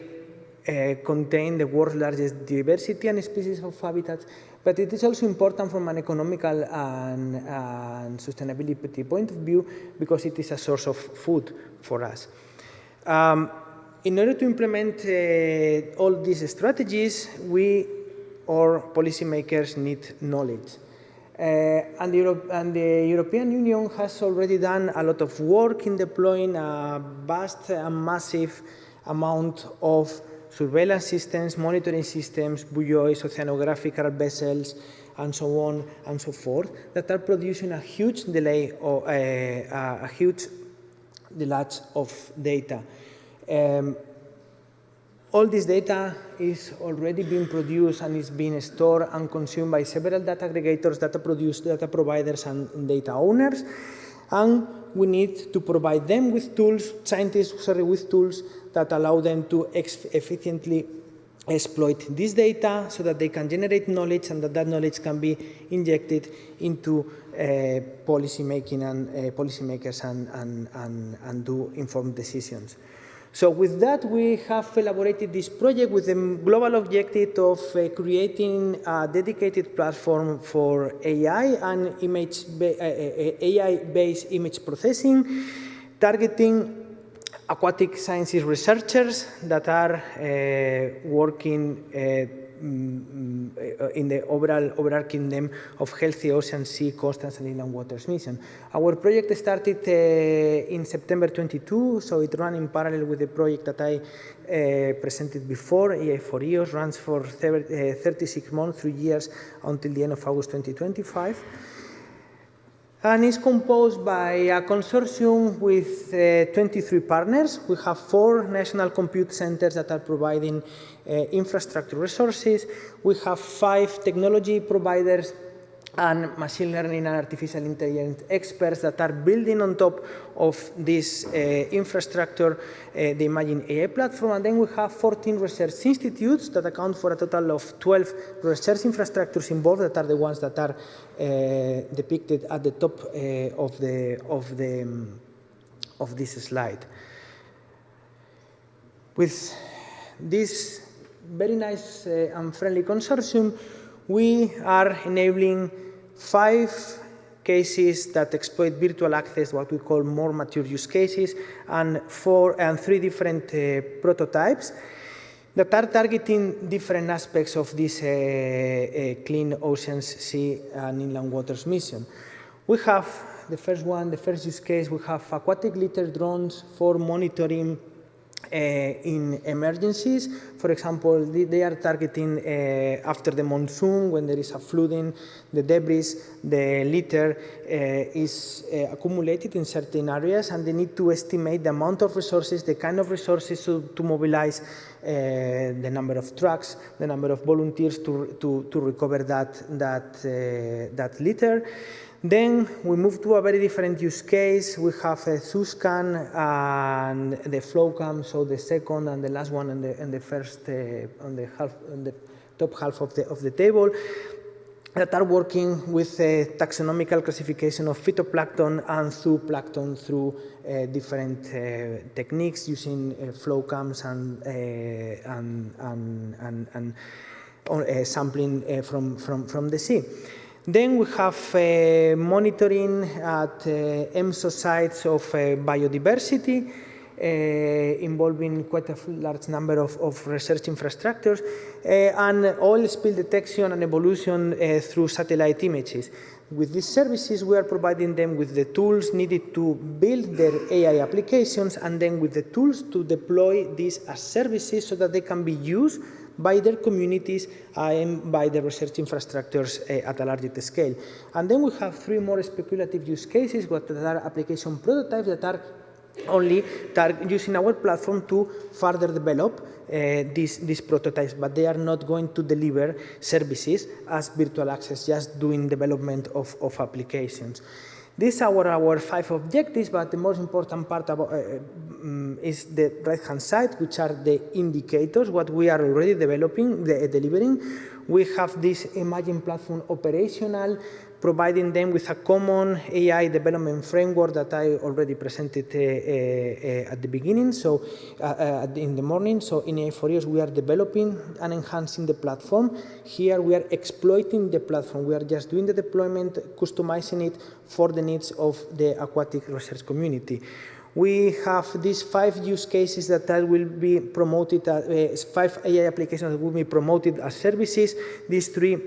contain the world's largest diversity and species of habitats, but it is also important from an economical and sustainability point of view because it is a source of food for us. In order to implement all these strategies, we or policymakers need knowledge. And the European Union has already done a lot of work in deploying a vast and massive amount of surveillance systems, monitoring systems, buoys, oceanographical vessels, and so on and so forth, that are producing a huge delay or a huge deluge of data. All this data is already being produced and is being stored and consumed by several data aggregators, data providers, and data owners. And we need to provide them with tools, with tools that allow them to efficiently exploit this data so that they can generate knowledge and that knowledge can be injected into policy making and policymakers and do informed decisions. So with that, we have elaborated this project with the global objective of creating a dedicated platform for AI and AI-based image processing, targeting aquatic sciences researchers that are working in the overarching them of Healthy Ocean, Sea, Coastal and Inland Waters mission. Our project started in September 22, so it ran in parallel with the project that I presented before. AI for EOS runs for 36 months, 3 years, until the end of August 2025. And is composed by a consortium with 23 partners. We have 4 national compute centers that are providing infrastructure resources. We have 5 technology providers and machine learning and artificial intelligence experts that are building on top of this infrastructure, the Imagine AI platform. And then we have 14 research institutes that account for a total of 12 research infrastructures involved, that are the ones that are depicted at the top of this slide. With this very nice and friendly consortium, we are enabling 5 cases that exploit virtual access, what we call more mature use cases, and 3 different prototypes that are targeting different aspects of this clean oceans, sea, and inland waters mission. We have the first use case, we have aquatic litter drones for monitoring in emergencies. For example, they are targeting after the monsoon, when there is a flooding, the debris, the litter is accumulated in certain areas, and they need to estimate the amount of resources, the kind of resources to mobilize, the number of trucks, the number of volunteers to recover that litter. Then we move to a very different use case. We have a SUSCAN and the FlowCam, so the second and the last one and the first on the top half of the table, that are working with taxonomical classification of phytoplankton and zooplankton through different techniques using FlowCams and sampling from the sea. Then we have monitoring at EMSO sites of biodiversity, involving quite a large number of research infrastructures, and oil spill detection and evolution through satellite images. With these services, we are providing them with the tools needed to build their AI applications, and then with the tools to deploy these as services so that they can be used by their communities and by the research infrastructures at a larger scale. And then we have 3 more speculative use cases that are application prototypes that are only using our platform to further develop these prototypes, but they are not going to deliver services as virtual access, just doing development of applications. These are our 5 objectives, but the most important part is the right-hand side, which are the indicators, what we are already delivering. We have this Imagine platform operational, providing them with a common AI development framework that I already presented at the beginning, so in the morning. So in AI4EOS, we are developing and enhancing the platform. Here we are exploiting the platform. We are just doing the deployment, customizing it for the needs of the aquatic research community. We have these 5 use cases that will be promoted, 5 AI applications that will be promoted as services. These 3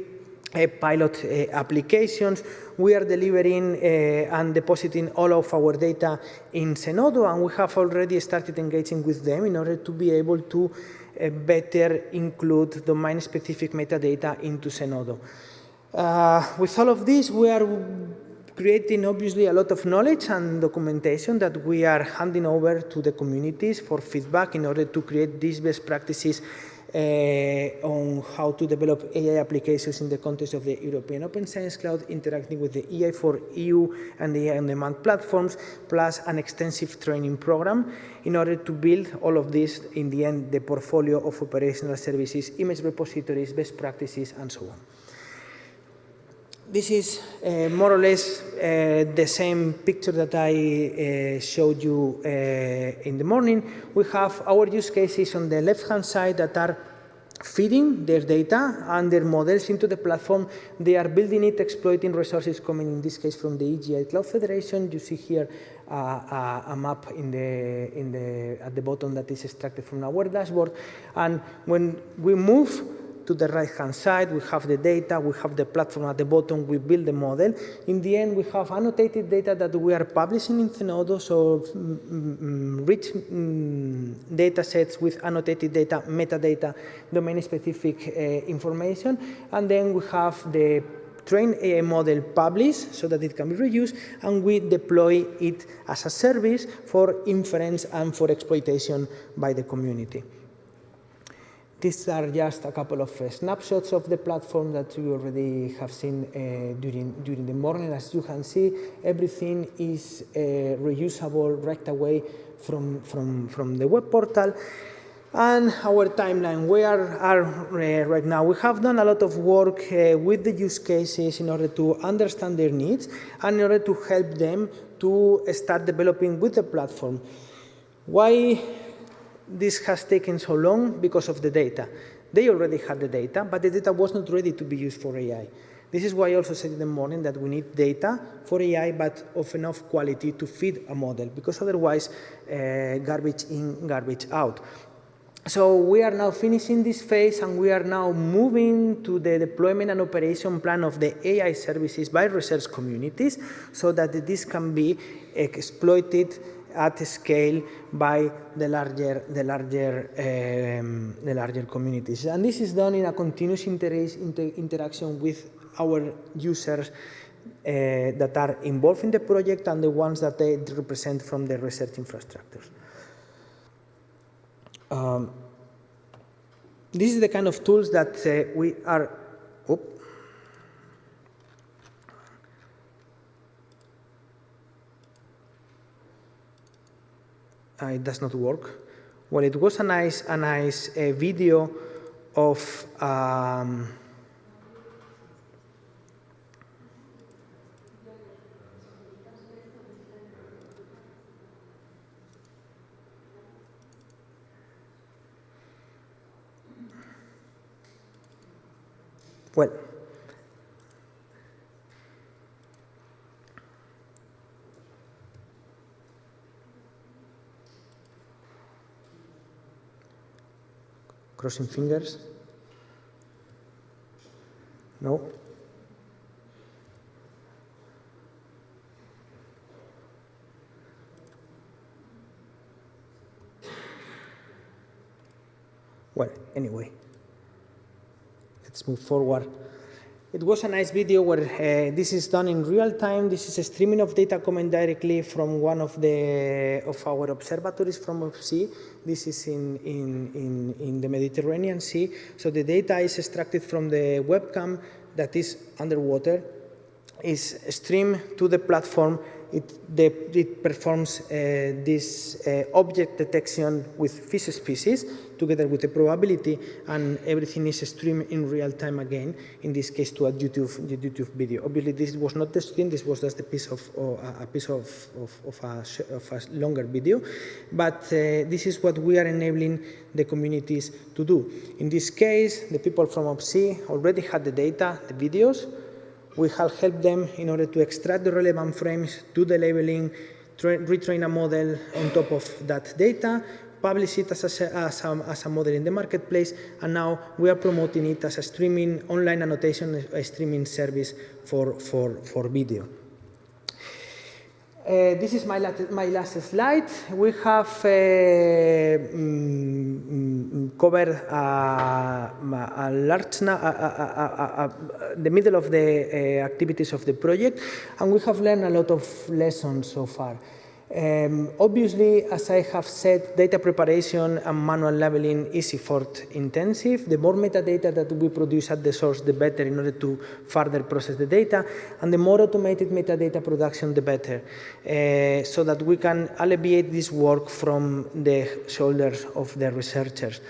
pilot applications. We are delivering and depositing all of our data in Zenodo, and we have already started engaging with them in order to be able to better include domain-specific metadata into Zenodo. With all of this, we are creating obviously a lot of knowledge and documentation that we are handing over to the communities for feedback in order to create these best practices on how to develop AI applications in the context of the European Open Science Cloud, interacting with the EI4EU and the AI on demand platforms, plus an extensive training program in order to build all of this, in the end, the portfolio of operational services, image repositories, best practices, and so on. This is more or less the same picture that I showed you in the morning. We have our use cases on the left-hand side that are feeding their data and their models into the platform. They are building it, exploiting resources coming, in this case, from the EGI Cloud Federation. You see here a map at the bottom that is extracted from our dashboard. And when we move to the right-hand side, we have the data, we have the platform at the bottom, we build the model. In the end, we have annotated data that we are publishing in Zenodo, so rich data sets with annotated data, metadata, domain-specific information. And then we have the trained AI model published so that it can be reused, and we deploy it as a service for inference and for exploitation by the community. These are just a couple of snapshots of the platform that you already have seen during the morning. As you can see, everything is reusable right away from the web portal. And our timeline, where are right now? We have done a lot of work with the use cases in order to understand their needs and in order to help them to start developing with the platform. Why this has taken so long? Because of the data. They already had the data, but the data was not ready to be used for AI. This is why I also said in the morning that we need data for AI, but of enough quality to feed a model, because otherwise, garbage in, garbage out. So we are now finishing this phase, and we are now moving to the deployment and operation plan of the AI services by research communities, so that this can be exploited at scale by the larger communities. And this is done in a continuous interaction with our users that are involved in the project and the ones that they represent from the research infrastructures. This is the kind of tools that we are. It does not work. Well, it was a nice video of well, crossing fingers. No. Well, anyway, let's move forward. It was a nice video where this is done in real time. This is a streaming of data coming directly from one of our observatories from OFC. This is in the Mediterranean Sea. So the data is extracted from the webcam that is underwater, is streamed to the platform. It performs this object detection with fish species together with the probability, and everything is streamed in real time again, in this case to a YouTube video. Obviously, this was not the stream, this was just a piece of a longer video, but this is what we are enabling the communities to do. In this case, the people from OPSI already had the data, the videos. We have helped them in order to extract the relevant frames, do the labeling, retrain a model on top of that data, publish it as a model in the marketplace, and now we are promoting it as a streaming, online annotation, a streaming service for video. This is my last slide. We have covered a large the middle of the activities of the project, and we have learned a lot of lessons so far. Obviously, as I have said, data preparation and manual labeling is effort intensive. The more metadata that we produce at the source, the better in order to further process the data, and the more automated metadata production, the better, so that we can alleviate this work from the shoulders of the researchers.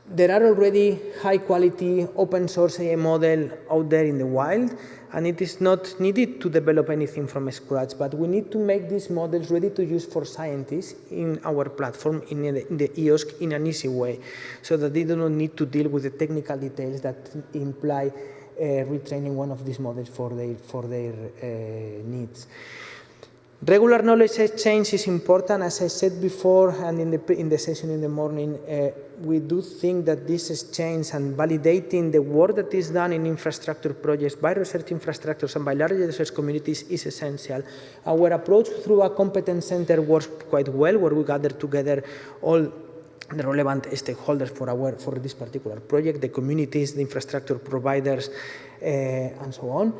There are already high-quality open-source AI models out there in the wild, and it is not needed to develop anything from scratch, but we need to make these models ready to use for scientists in our platform, in the EOSC, in an easy way, so that they do not need to deal with the technical details that imply retraining one of these models for their needs. Regular knowledge exchange is important, as I said before, and in the session in the morning, we do think that this exchange and validating the work that is done in infrastructure projects by research infrastructures and by large research communities is essential. Our approach through a competence center works quite well, where we gather together all the relevant stakeholders for this particular project, the communities, the infrastructure providers, and so on.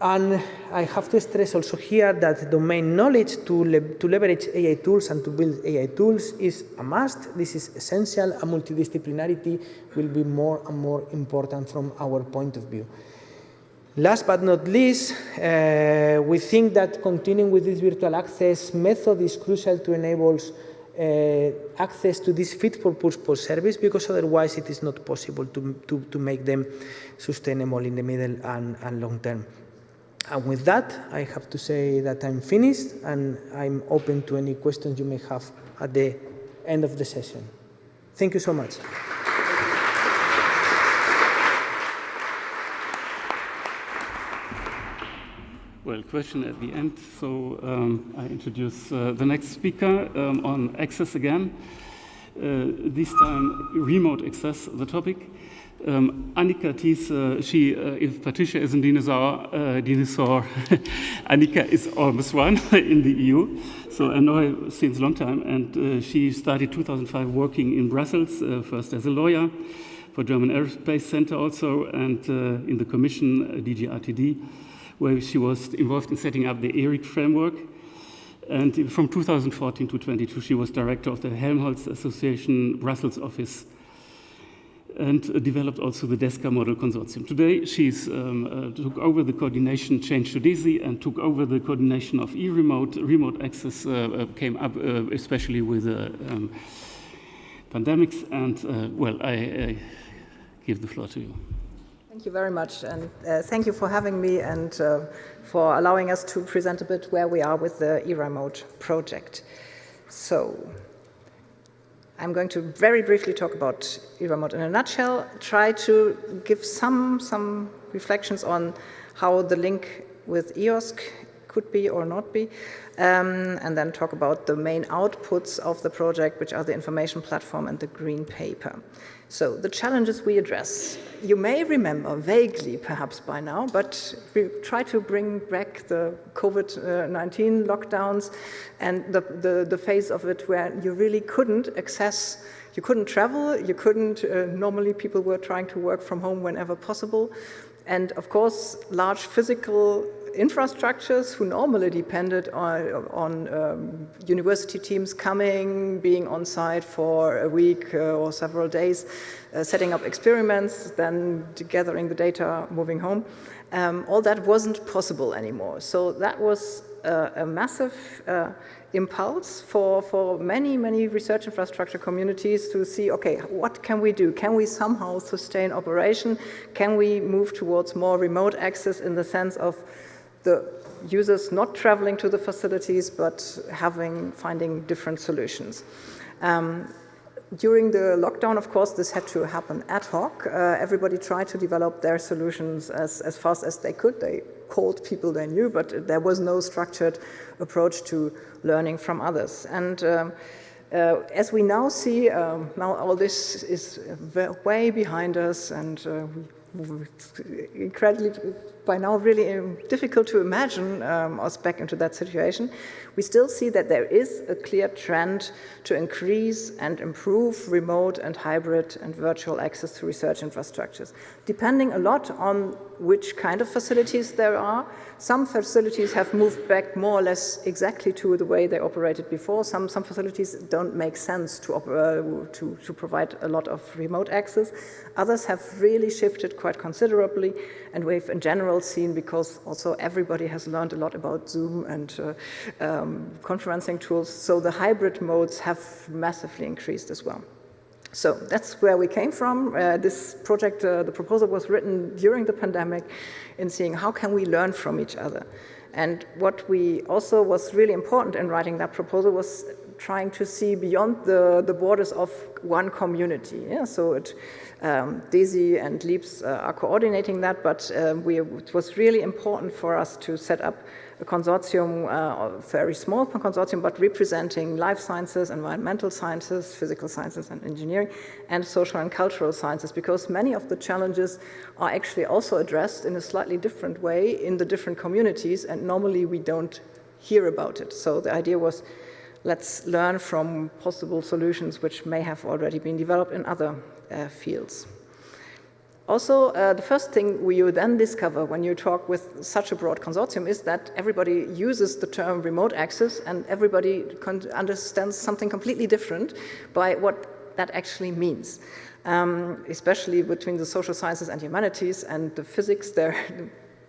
And I have to stress also here that domain knowledge to leverage AI tools and to build AI tools is a must. This is essential, and multidisciplinarity will be more and more important from our point of view. Last but not least, we think that continuing with this virtual access method is crucial to enable access to this fit-for-purpose service, because otherwise it is not possible to make them sustainable in the middle and long term. And with that, I have to say that I'm finished, and I'm open to any questions you may have at the end of the session. Thank you so much. Well, question at the end. So I introduce the next speaker on access again. This time, remote access, the topic. Annika Thies, if Patricia is a dinosaur, Annika is almost one in the EU. So I know her since a long time, and she started 2005 working in Brussels, first as a lawyer for German Aerospace Center also, and in the Commission, DG RTD, where she was involved in setting up the ERIC framework. And from 2014 to 22, she was director of the Helmholtz Association Brussels office, and developed also the DESCA model consortium. Today, she's took over the coordination, changed to DESI, and took over the coordination of e-remote. Remote access came up, especially with pandemics. And well, I give the floor to you. Thank you very much, and thank you for having me and for allowing us to present a bit where we are with the e-remote project. So, I'm going to very briefly talk about e-remote in a nutshell, try to give some reflections on how the link with EOSC could be or not be, and then talk about the main outputs of the project, which are the information platform and the green paper. So the challenges we address, you may remember vaguely perhaps by now, but we try to bring back the COVID-19 lockdowns and the phase of it where you really couldn't access, you couldn't travel, you couldn't, normally people were trying to work from home whenever possible. And of course, large physical infrastructures who normally depended on university teams coming, being on site for a week or several days, setting up experiments, then gathering the data, moving home. All that wasn't possible anymore. So that was a massive impulse for many research infrastructure communities to see, okay, what can we do? Can we somehow sustain operation? Can we move towards more remote access in the sense of the users not traveling to the facilities, but finding different solutions? During the lockdown, of course, this had to happen ad hoc. Everybody tried to develop their solutions as fast as they could. They called people they knew, but there was no structured approach to learning from others. And as we now see, now all this is way behind us, and incredibly by now really difficult to imagine us back into that situation, we still see that there is a clear trend to increase and improve remote and hybrid and virtual access to research infrastructures, depending a lot on which kind of facilities there are. Some facilities have moved back more or less exactly to the way they operated before. Some facilities don't make sense to provide a lot of remote access. Others have really shifted quite considerably, and we've in general seen, because also everybody has learned a lot about Zoom and conferencing tools, so the hybrid modes have massively increased as well. So that's where we came from. This project, the proposal was written during the pandemic in seeing how can we learn from each other. And what we also was really important in writing that proposal was trying to see beyond the borders of one community. Yeah? So DESI and LEAPS are coordinating that, but it was really important for us to set up a consortium, a very small consortium, but representing life sciences, environmental sciences, physical sciences and engineering, and social and cultural sciences, because many of the challenges are actually also addressed in a slightly different way in the different communities, and normally we don't hear about it. So the idea was, let's learn from possible solutions which may have already been developed in other fields. Also, the first thing you then discover when you talk with such a broad consortium is that everybody uses the term remote access, and everybody understands something completely different by what that actually means. Especially between the social sciences and humanities and the physics,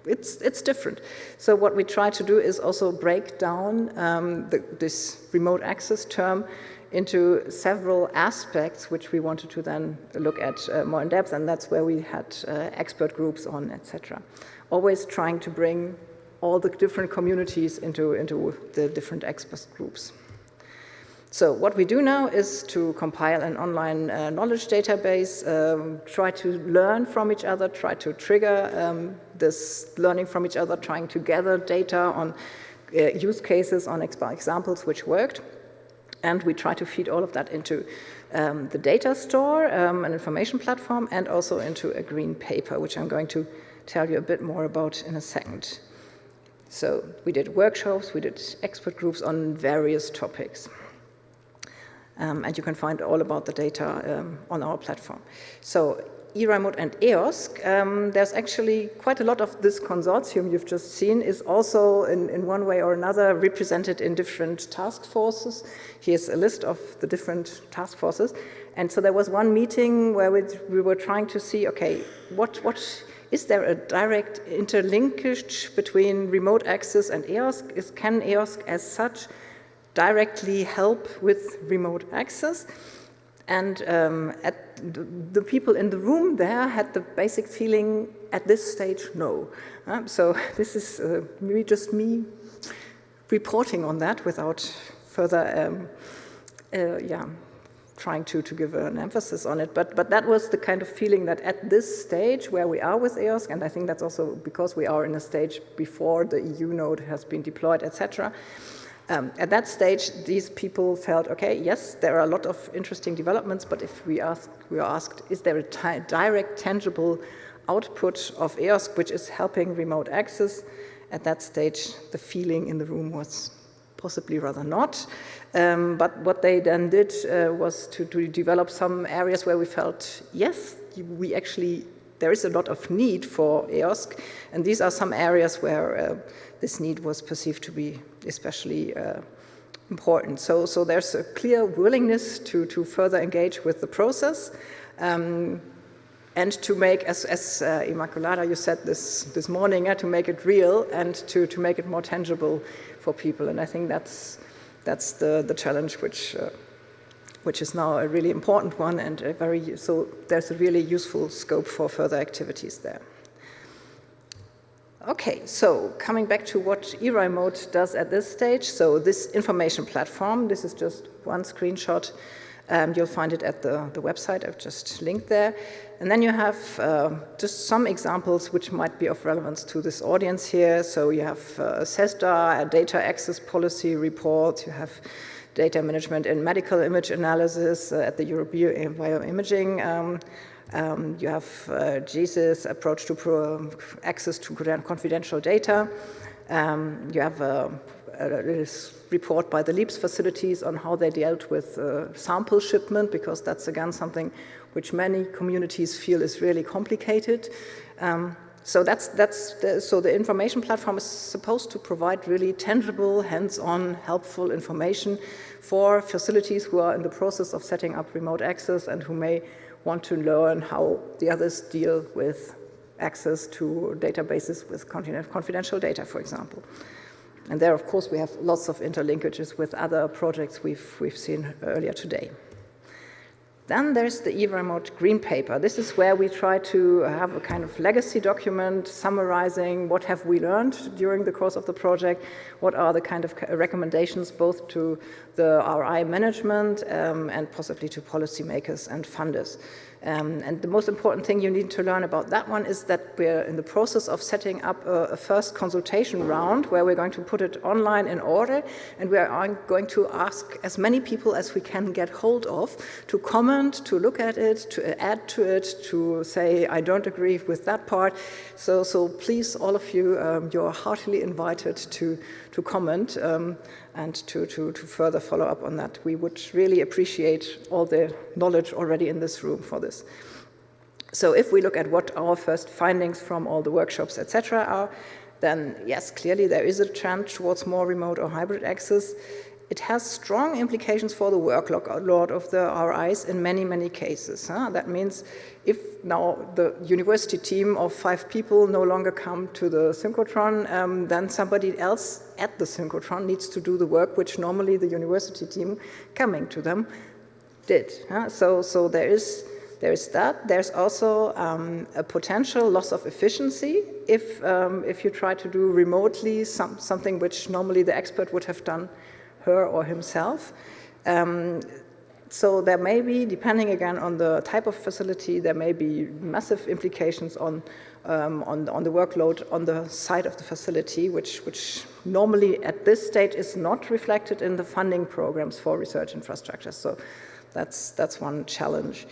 it's different. So what we try to do is also break down this remote access term into several aspects which we wanted to then look at more in depth, and that's where we had expert groups on, etc. Always trying to bring all the different communities into the different expert groups. So what we do now is to compile an online knowledge database, try to learn from each other, try to trigger this learning from each other, trying to gather data on use cases, on examples which worked. And we try to feed all of that into the data store, an information platform, and also into a green paper, which I'm going to tell you a bit more about in a second. So we did workshops, we did expert groups on various topics. And you can find all about the data on our platform. So eRemote and EOSC, there's actually quite a lot of this consortium you've just seen is also in one way or another represented in different task forces. Here's a list of the different task forces. And so there was one meeting where we were trying to see, okay, what is there a direct interlinkage between remote access and EOSC? Can EOSC as such directly help with remote access? And the people in the room there had the basic feeling at this stage, no. So this is me reporting on that without further trying to give an emphasis on it. But that was the kind of feeling that at this stage where we are with EOSC, and I think that's also because we are in a stage before the EU node has been deployed, etc. At that stage, these people felt, okay, yes, there are a lot of interesting developments, but if we are asked, is there a direct, tangible output of EOSC which is helping remote access? At that stage, the feeling in the room was possibly rather not. But what they then did was to develop some areas where we felt, yes, there is a lot of need for EOSC, and these are some areas where this need was perceived to be especially important. So there's a clear willingness to further engage with the process and to make, as Immaculada, you said this morning, to make it real and to make it more tangible for people. And I think that's the challenge which is now a really important one, and so there's a really useful scope for further activities there. Okay, so coming back to what eRemote does at this stage. So this information platform, this is just one screenshot. You'll find it at the website. I've just linked there. And then you have just some examples which might be of relevance to this audience here. So you have CESDA, a data access policy report. You have data management in medical image analysis at the European Bioimaging You have GESIS approach to access to confidential data. You have this report by the LEAPS facilities on how they dealt with sample shipment, because that's again something which many communities feel is really complicated. So the information platform is supposed to provide really tangible, hands-on, helpful information for facilities who are in the process of setting up remote access and who may want to learn how the others deal with access to databases with confidential data, for example. And there, of course, we have lots of interlinkages with other projects we've seen earlier today. Then there's the eRemote Green Paper. This is where we try to have a kind of legacy document summarizing what have we learned during the course of the project, what are the kind of recommendations both to the RI management and possibly to policymakers and funders. And the most important thing you need to learn about that one is that we're in the process of setting up a first consultation round where we're going to put it online in order, and we are going to ask as many people as we can get hold of to comment, to look at it, to add to it, to say, I don't agree with that part. So please, all of you, you're heartily invited to comment and to further follow up on that. We would really appreciate all the knowledge already in this room for this. So if we look at what our first findings from all the workshops, etc. are, then yes, clearly there is a trend towards more remote or hybrid access. It has strong implications for the workload of the RIs in many, many cases. That means if now the university team of 5 people no longer come to the synchrotron, then somebody else at the synchrotron needs to do the work which normally the university team coming to them did. So there is that. There's also a potential loss of efficiency if you try to do remotely something which normally the expert would have done her or himself. So there may be, depending again on the type of facility, there may be massive implications on the workload on the side of the facility, which normally at this stage is not reflected in the funding programs for research infrastructure. So that's one challenge.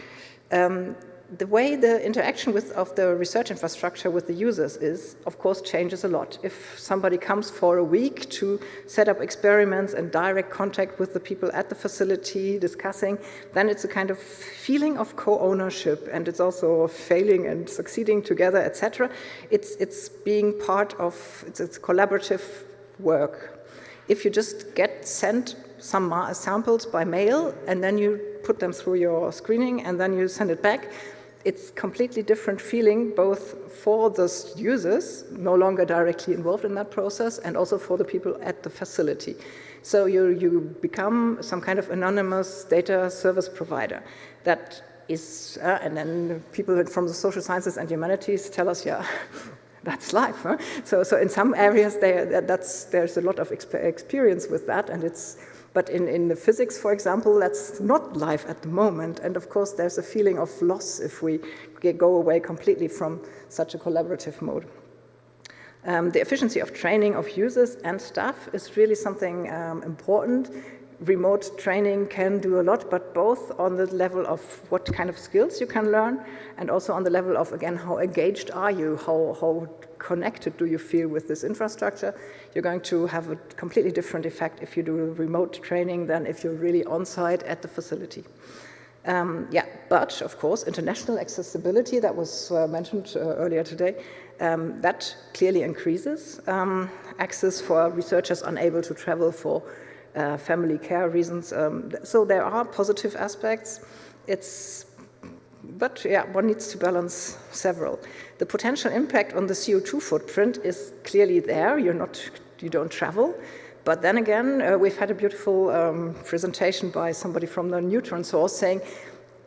The way the interaction of the research infrastructure with the users is, of course, changes a lot. If somebody comes for a week to set up experiments and direct contact with the people at the facility discussing, then it's a kind of feeling of co-ownership, and it's also failing and succeeding together, etc. It's being part of, it's collaborative work. If you just get sent some samples by mail and then you put them through your screening and then you send it back, it's completely different feeling, both for the users, no longer directly involved in that process, and also for the people at the facility. So you become some kind of anonymous data service provider. That is, and then people from the social sciences and humanities tell us, yeah, that's life. Huh? So in some areas there's a lot of experience with that, and but in the physics, for example, that's not life at the moment. And of course, there's a feeling of loss if we go away completely from such a collaborative mode. The efficiency of training of users and staff is really something important. Remote training can do a lot, but both on the level of what kind of skills you can learn, and also on the level of, again, how engaged are you, how connected do you feel with this infrastructure. You're going to have a completely different effect if you do remote training than if you're really on-site at the facility. But of course, international accessibility, that was mentioned earlier today, that clearly increases access for researchers unable to travel for family care reasons. So there are positive aspects. But yeah, one needs to balance several. The potential impact on the CO2 footprint is clearly there. You don't travel. But then again, we've had a beautiful presentation by somebody from the neutron source saying,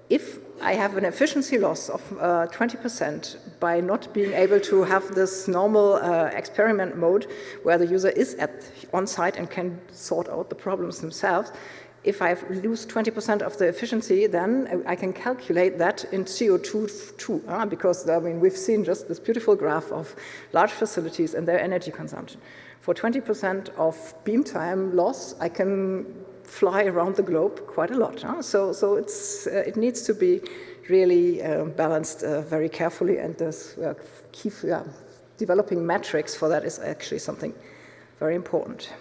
if I have an efficiency loss of 20% by not being able to have this normal experiment mode where the user is on site and can sort out the problems themselves, if I lose 20% of the efficiency, then I can calculate that in CO2 too, because I mean, we've seen just this beautiful graph of large facilities and their energy consumption. For 20% of beam time loss, I can fly around the globe quite a lot. Huh? So it needs to be really balanced very carefully, and this developing metrics for that is actually something very important.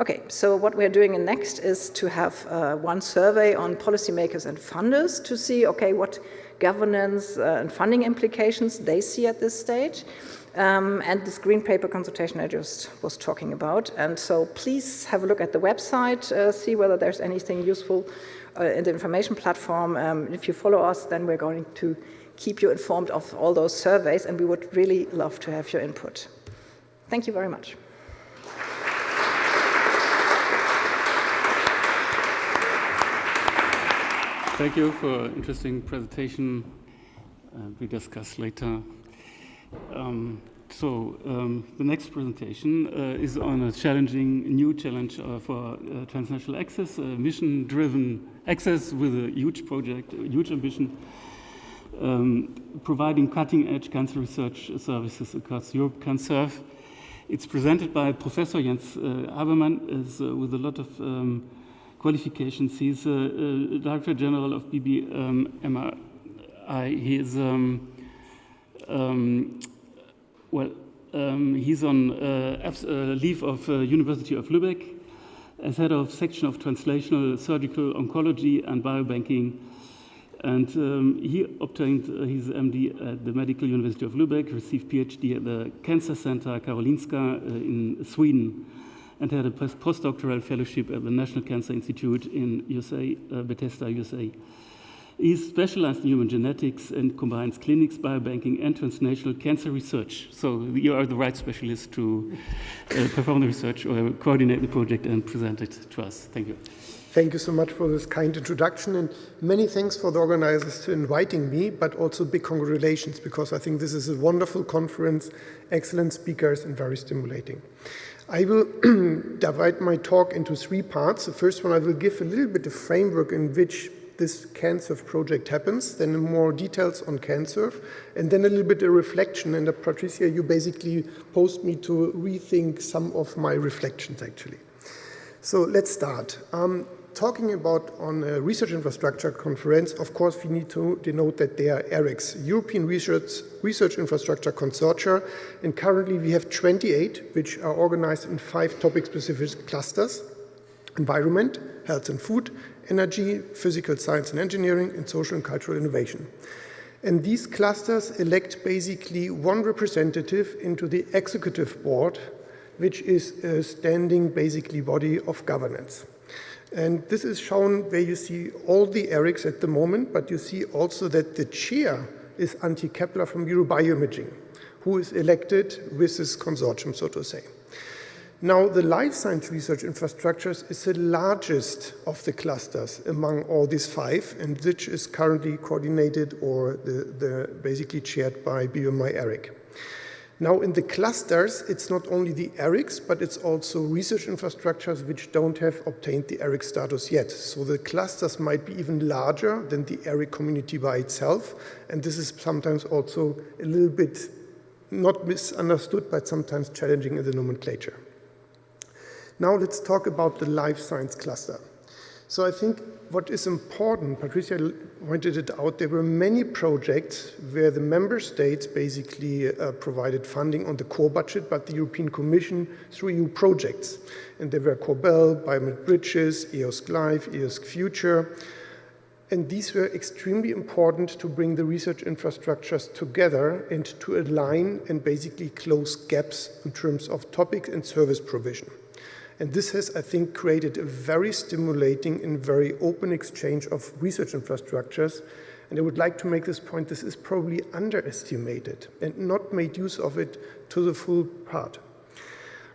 Okay, so what we're doing next is to have one survey on policymakers and funders to see, okay, what governance and funding implications they see at this stage. And this green paper consultation I just was talking about. And so please have a look at the website, see whether there's anything useful in the information platform. If you follow us, then we're going to keep you informed of all those surveys, and we would really love to have your input. Thank you very much. Thank you for an interesting presentation. We discuss later. The next presentation is on a new challenge for transnational access, mission-driven access with a huge project, a huge ambition, providing cutting-edge cancer research services across Europe, CanSurf. It's presented by Professor Jens Habermann with a lot of qualifications. He's Director General of BBMI. He is he's on leave of University of Lübeck as head of section of translational surgical oncology and biobanking, and he obtained his MD at the Medical University of Lübeck, received PhD at the Cancer Center Karolinska in Sweden, and had a postdoctoral fellowship at the National Cancer Institute in USA, Bethesda, USA. He's specialized in human genetics and combines clinics, biobanking, and translational cancer research. So you are the right specialist to perform the research or coordinate the project and present it to us. Thank you. Thank you so much for this kind introduction, and many thanks for the organizers for inviting me, but also big congratulations, because I think this is a wonderful conference, excellent speakers, and very stimulating. I will divide my talk into 3 parts. The first one, I will give a little bit of framework in which this CanSurf project happens, then more details on CanSurf, and then a little bit of reflection. And Patricia, you basically posed me to rethink some of my reflections, actually. So let's start. Talking about on a research infrastructure conference, of course, we need to denote that they are ERICs, European Research Infrastructure Consortia, and currently we have 28, which are organized in 5 topic-specific clusters: environment, health and food, energy, physical science and engineering, and social and cultural innovation. And these clusters elect basically one representative into the executive board, which is a standing basically body of governance. And this is shown where you see all the ERICs at the moment, but you see also that the chair is Antje Kepler from Eurobioimaging, who is elected with this consortium, so to say. Now, the life science research infrastructures is the largest of the clusters among all these 5, and which is currently coordinated or basically chaired by BMI ERIC. Now, in the clusters, it's not only the ERICs, but it's also research infrastructures which don't have obtained the ERIC status yet. So the clusters might be even larger than the ERIC community by itself, and this is sometimes also a little bit not misunderstood, but sometimes challenging in the nomenclature. Now let's talk about the life science cluster. So I think what is important, Patricia pointed it out, there were many projects where the member states basically provided funding on the core budget, but the European Commission through EU projects. And there were COBEL, Biomed Bridges, EOSC Live, EOSC Future. And these were extremely important to bring the research infrastructures together and to align and basically close gaps in terms of topics and service provision. And this has, I think, created a very stimulating and very open exchange of research infrastructures. And I would like to make this point, this is probably underestimated and not made use of it to the full part.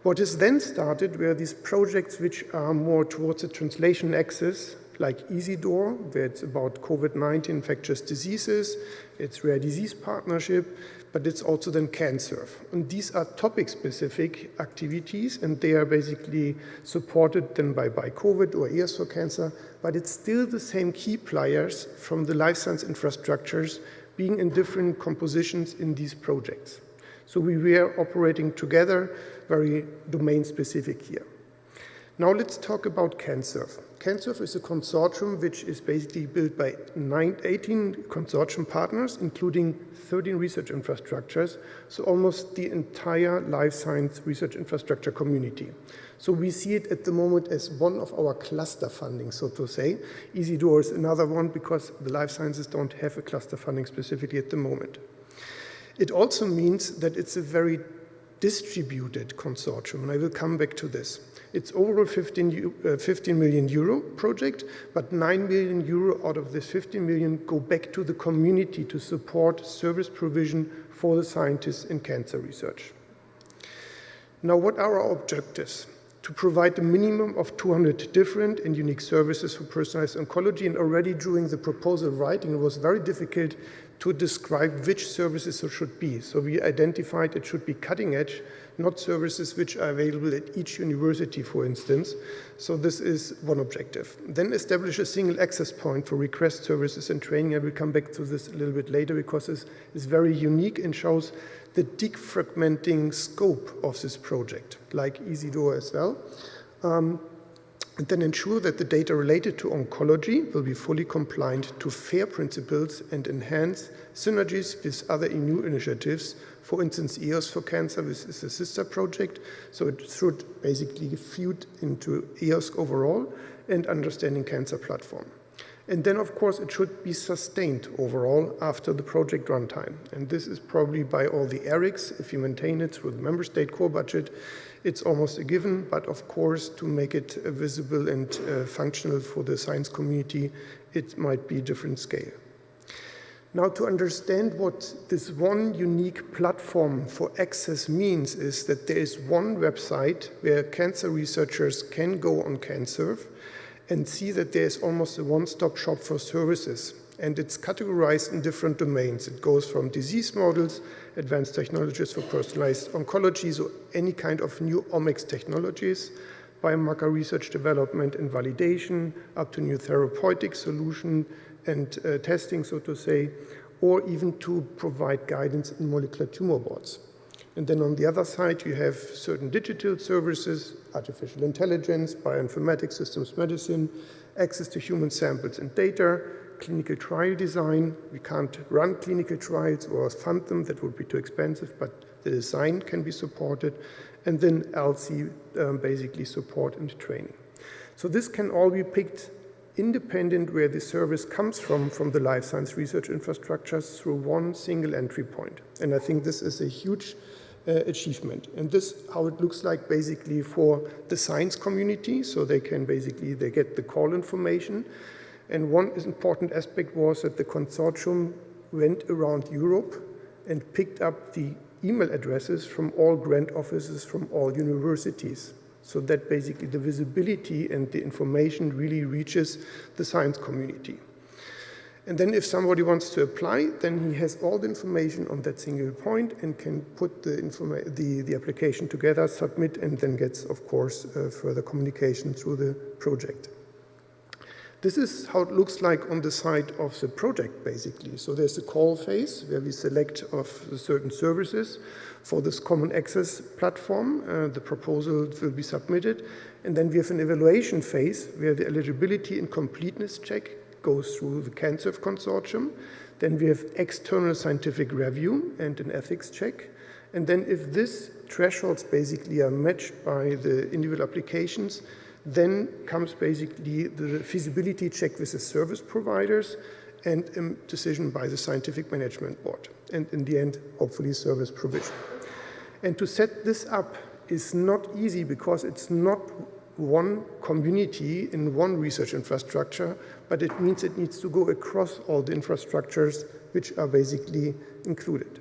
What is then started were these projects which are more towards the translation axis, like EasyDoor, where it's about COVID-19 infectious diseases, it's rare disease partnership, but it's also then CanSurf. And these are topic-specific activities, and they are basically supported then by COVID or ES for Cancer, but it's still the same key players from the life science infrastructures being in different compositions in these projects. So we were operating together, very domain-specific here. Now let's talk about CANSERV. CANSERV is a consortium which is basically built by 18 consortium partners, including 13 research infrastructures, so almost the entire life science research infrastructure community. So we see it at the moment as one of our cluster funding, so to say. EasyDoor is another one because the life sciences don't have a cluster funding specifically at the moment. It also means that it's a very distributed consortium, and I will come back to this. It's overall 15 million euro project, but 9 million euro out of this 15 million go back to the community to support service provision for the scientists in cancer research. Now, what are our objectives? To provide a minimum of 200 different and unique services for personalized oncology, and already during the proposal writing, it was very difficult to describe which services it should be. So we identified it should be cutting edge, not services which are available at each university, for instance. So this is one objective. Then establish a single access point for request services and training. I will come back to this a little bit later because it's very unique and shows the defragmenting scope of this project, like EasyDoor as well. And then ensure that the data related to oncology will be fully compliant to FAIR principles and enhance synergies with other EU initiatives. For instance, EOS for Cancer, this is a sister project, so it should basically feed into EOS overall and Understanding Cancer platform. And then, of course, it should be sustained overall after the project runtime. And this is probably by all the ERICs, if you maintain it through the member state core budget, it's almost a given, but of course, to make it visible and functional for the science community, it might be a different scale. Now, to understand what this one unique platform for access means is that there is one website where cancer researchers can go on CANSERV and see that there's almost a one-stop shop for services. And it's categorized in different domains. It goes from disease models, advanced technologies for personalized oncology, so any kind of new omics technologies, biomarker research development and validation, up to new therapeutic solution and testing, so to say, or even to provide guidance in molecular tumor boards. And then on the other side, you have certain digital services, artificial intelligence, bioinformatics, systems medicine, access to human samples and data, clinical trial design. We can't run clinical trials or fund them, that would be too expensive, but the design can be supported. And then LC, basically support and training. So this can all be picked independent where the service comes from the life science research infrastructures through one single entry point. And I think this is a huge achievement. And this how it looks like basically for the science community. So they can basically, they get the call information. And one important aspect was that the consortium went around Europe and picked up the email addresses from all grant offices from all universities. So that basically the visibility and the information really reaches the science community. And then if somebody wants to apply, then he has all the information on that single point and can put the application together, submit, and then gets, of course, further communication through the project. This is how it looks like on the side of the project, basically. So there's the call phase where we select of certain services for this common access platform. The proposal will be submitted. And then we have an evaluation phase where the eligibility and completeness check goes through the CANSERV consortium. Then we have external scientific review and an ethics check. And then if these thresholds basically are matched by the individual applications, then comes basically the feasibility check with the service providers and a decision by the scientific management board. And in the end, hopefully service provision. And to set this up is not easy because it's not one community in one research infrastructure, but it means it needs to go across all the infrastructures which are basically included.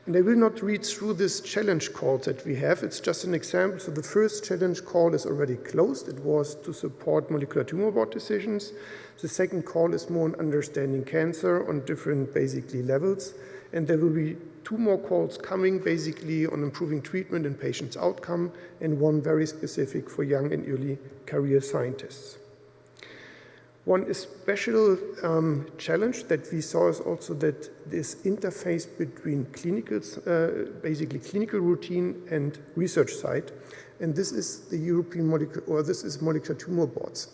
And I will not read through this challenge call that we have. It's just an example. So the first challenge call is already closed. It was to support molecular tumor board decisions. The second call is more on understanding cancer on different basically levels. And there will be 2 more calls coming basically on improving treatment and patients' outcome, and one very specific for young and early career scientists. One special challenge that we saw is also that this interface between basically clinical routine and research site And this is the European molecular tumor boards.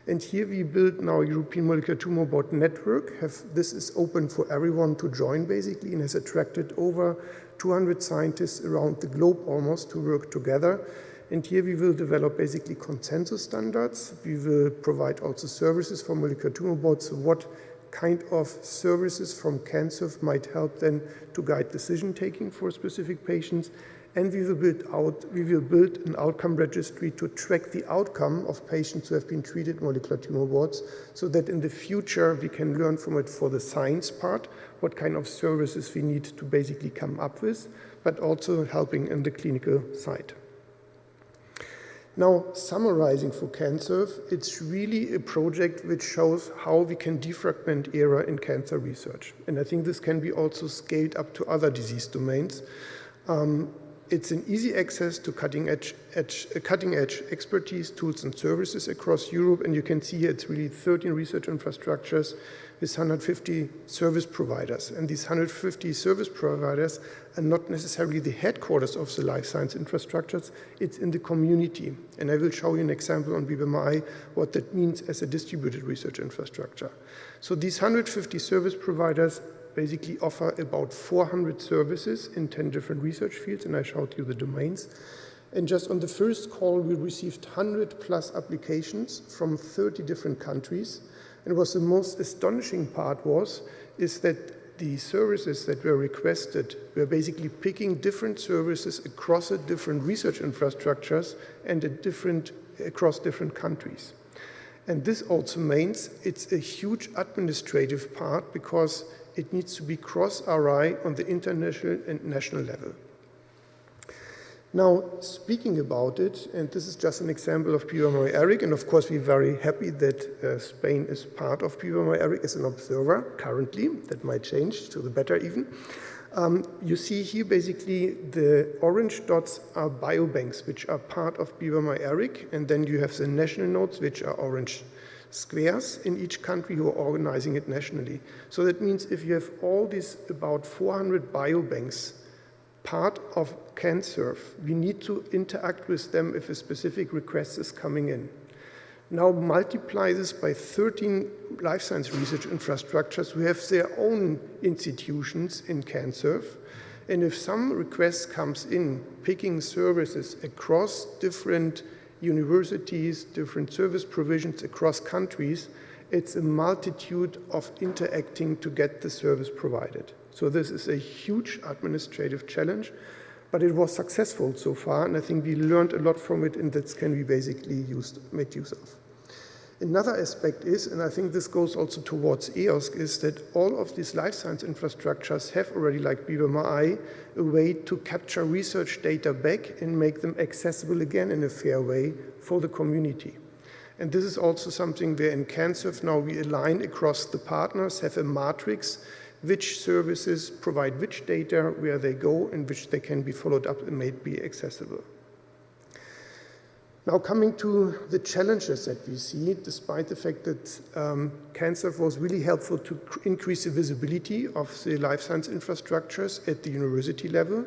And here we build now a European molecular tumor board network. This is open for everyone to join basically, and has attracted over 200 scientists around the globe almost to work together. And here we will develop basically consensus standards. We will provide also services for molecular tumor boards. So what kind of services from cancer might help then to guide decision taking for specific patients. And we will build an outcome registry to track the outcome of patients who have been treated molecular tumor boards, so that in the future we can learn from it for the science part, what kind of services we need to basically come up with, but also helping in the clinical side. Now, summarizing for cancer, it's really a project which shows how we can defragment era in cancer research. And I think this can be also scaled up to other disease domains. It's an easy access to cutting-edge expertise, tools, and services across Europe. And you can see here it's really 13 research infrastructures with 150 service providers. And these 150 service providers are not necessarily the headquarters of the life science infrastructures. It's in the community. And I will show you an example on BBMI what that means as a distributed research infrastructure. So these 150 service providers basically offer about 400 services in 10 different research fields, and I showed you the domains. And just on the first call, we received 100+ applications from 30 different countries. And what the most astonishing part is that the services that were requested were basically picking different services across the different research infrastructures and across different countries. And this also means it's a huge administrative part because it needs to be cross-RI on the international and national level. Now, speaking about it, and this is just an example of BBMI-ERIC, and of course we're very happy that Spain is part of BBMI-ERIC as an observer currently. That might change to the better even. You see here basically the orange dots are biobanks, which are part of BBMI-ERIC, and then you have the national nodes, which are orange squares in each country who are organizing it nationally. So that means if you have all these about 400 biobanks part of CanSurf, we need to interact with them if a specific request is coming in. Now multiply this by 13 life science research infrastructures who have their own institutions in CanSurf. And if some request comes in picking services across different universities, different service provisions across countries, it's a multitude of interacting to get the service provided. So this is a huge administrative challenge, but it was successful so far, and I think we learned a lot from it, and that can be basically made use of. Another aspect is, and I think this goes also towards EOSC, is that all of these life science infrastructures have already, like BBMI, a way to capture research data back and make them accessible again in a fair way for the community. And this is also something where in CanSurf now we align across the partners, have a matrix, which services provide which data, where they go, and which they can be followed up and made be accessible. Now coming to the challenges that we see, despite the fact that CanSurf was really helpful to increase the visibility of the life science infrastructures at the university level,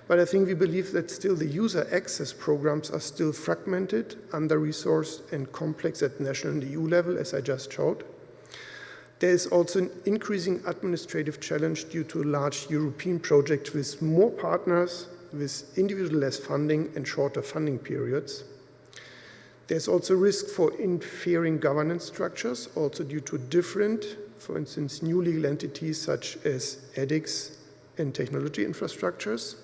but I think we believe that still the user access programs are still fragmented, under-resourced, and complex at national and EU level, as I just showed. There is also an increasing administrative challenge due to large European projects with more partners, with individualized funding and shorter funding periods. There's also risk for interfering governance structures, also due to different, for instance, new legal entities such as ethics and technology infrastructures.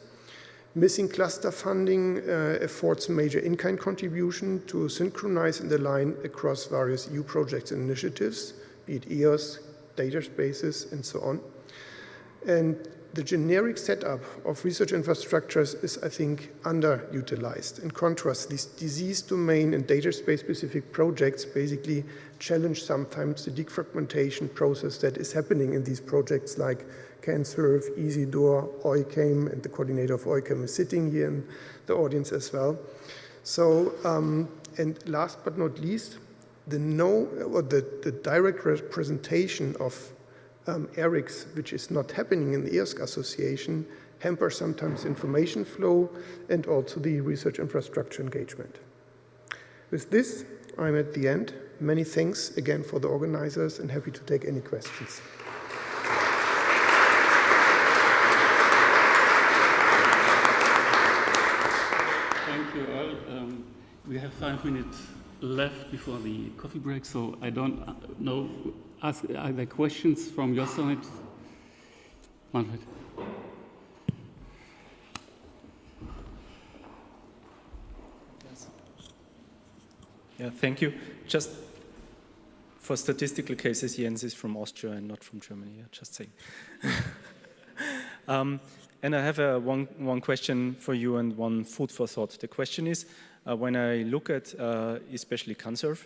Missing cluster funding affords major in-kind contribution to synchronize and align across various EU projects and initiatives, be it EOS, data spaces, and so on. And the generic setup of research infrastructures is, I think, underutilized. In contrast, these disease domain and data space specific projects basically challenge sometimes the defragmentation process that is happening in these projects like CanSurf, EasyDoor, OICAM, and the coordinator of OICAM is sitting here in the audience as well. So, and last but not least, the direct representation of ERICs, which is not happening in the EOSC association, hamper sometimes information flow and also the research infrastructure engagement. With this, I'm at the end. Many thanks again for the organizers and happy to take any questions. Thank you all. We have 5 minutes left before the coffee break, so I don't know, are there questions from your side? Manfred. Yeah, thank you. Just for statistical cases, Jens is from Austria and not from Germany. Yeah, just saying. And I have one question for you and one food for thought. The question is, when I look at especially Cancerv,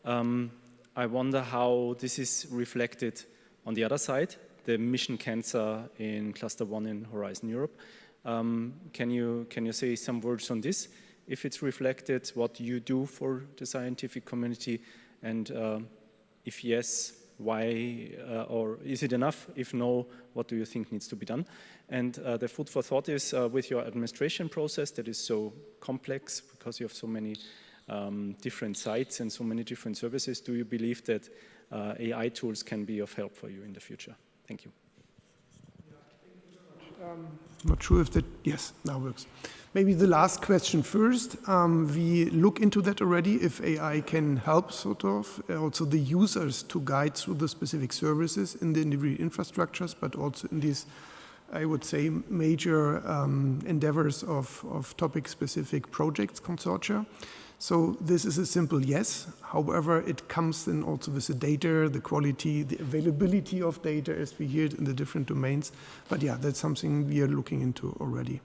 I wonder how this is reflected on the other side, the mission cancer in Cluster 1 in Horizon Europe. Can you say some words on this? If it's reflected, what you do for the scientific community, and if yes, why, or is it enough? If no, what do you think needs to be done? And the food for thought is with your administration process that is so complex because you have so many different sites and so many different services. Do you believe that AI tools can be of help for you in the future? Thank you. Not sure if that, yes, now works. Maybe the last question first. We look into that already, if AI can help sort of also the users to guide through the specific services in the individual infrastructures, but also in these, I would say, major endeavors of topic-specific projects, consortia. So this is a simple yes. However, it comes then also with the data, the quality, the availability of data as we hear it in the different domains. But yeah, that's something we are looking into already.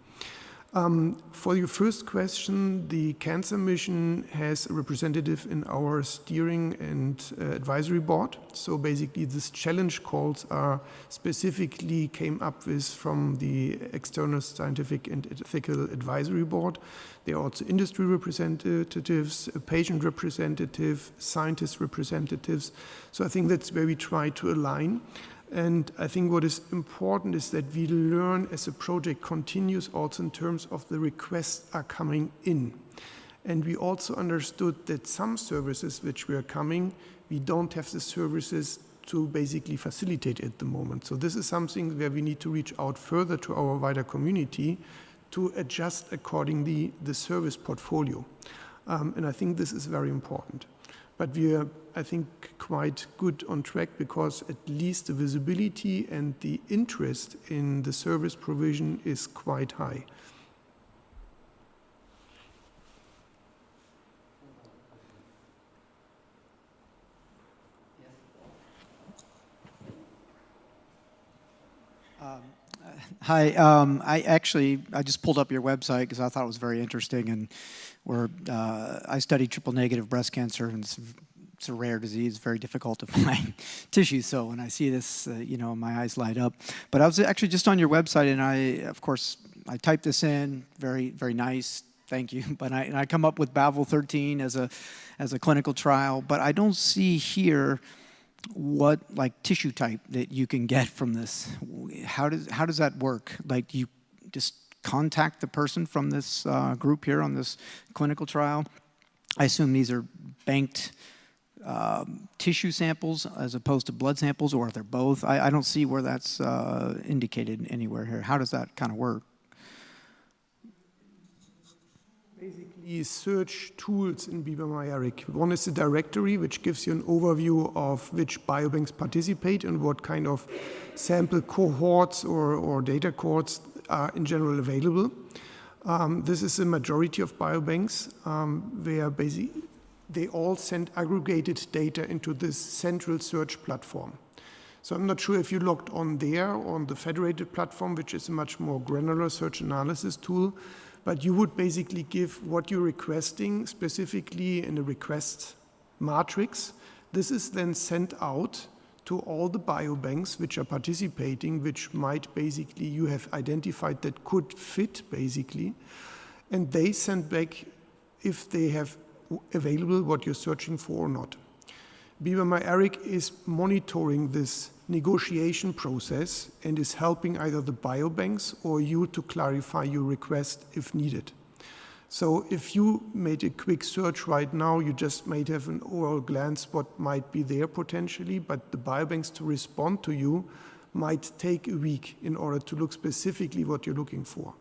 For your first question, the Cancer Mission has a representative in our steering and advisory board. So basically, this challenge calls are specifically came up with from the external scientific and ethical advisory board. There are also industry representatives, patient representatives, scientist representatives. So I think that's where we try to align. And I think what is important is that we learn as the project continues also in terms of the requests are coming in. And we also understood that some services which were coming, we don't have the services to basically facilitate at the moment. So this is something where we need to reach out further to our wider community to adjust accordingly the service portfolio. And I think this is very important. But we are, I think, quite good on track because at least the visibility and the interest in the service provision is quite high. Hi, I just pulled up your website because I thought it was very interesting, and I studied triple-negative breast cancer, and it's a rare disease, very difficult to find tissue. So when I see this, my eyes light up. But I was actually just on your website, and I typed this in, very, very nice, thank you. But I come up with BAVL 13 as a clinical trial, but I don't see here what tissue type that you can get from this. How does that work? Like, you just contact the person from this group here on this clinical trial? I assume these are banked tissue samples as opposed to blood samples, or are they both? I don't see where that's indicated anywhere here. How does that kind of work? Basically, search tools in BBMI-ERIC. One is the directory, which gives you an overview of which biobanks participate and what kind of sample cohorts or data cohorts are in general available. This is the majority of biobanks where basically they all send aggregated data into this central search platform. So I'm not sure if you logged on there on the federated platform, which is a much more granular search analysis tool, but you would basically give what you're requesting specifically in a request matrix. This is then sent out to all the biobanks which are participating, which might basically you have identified that could fit basically, and they send back if they have available what you're searching for or not. BBMI-ERIC is monitoring this negotiation process and is helping either the biobanks or you to clarify your request if needed. So if you made a quick search right now, you just might have an overall glance what might be there potentially, but the biobanks to respond to you might take a week in order to look specifically what you're looking for.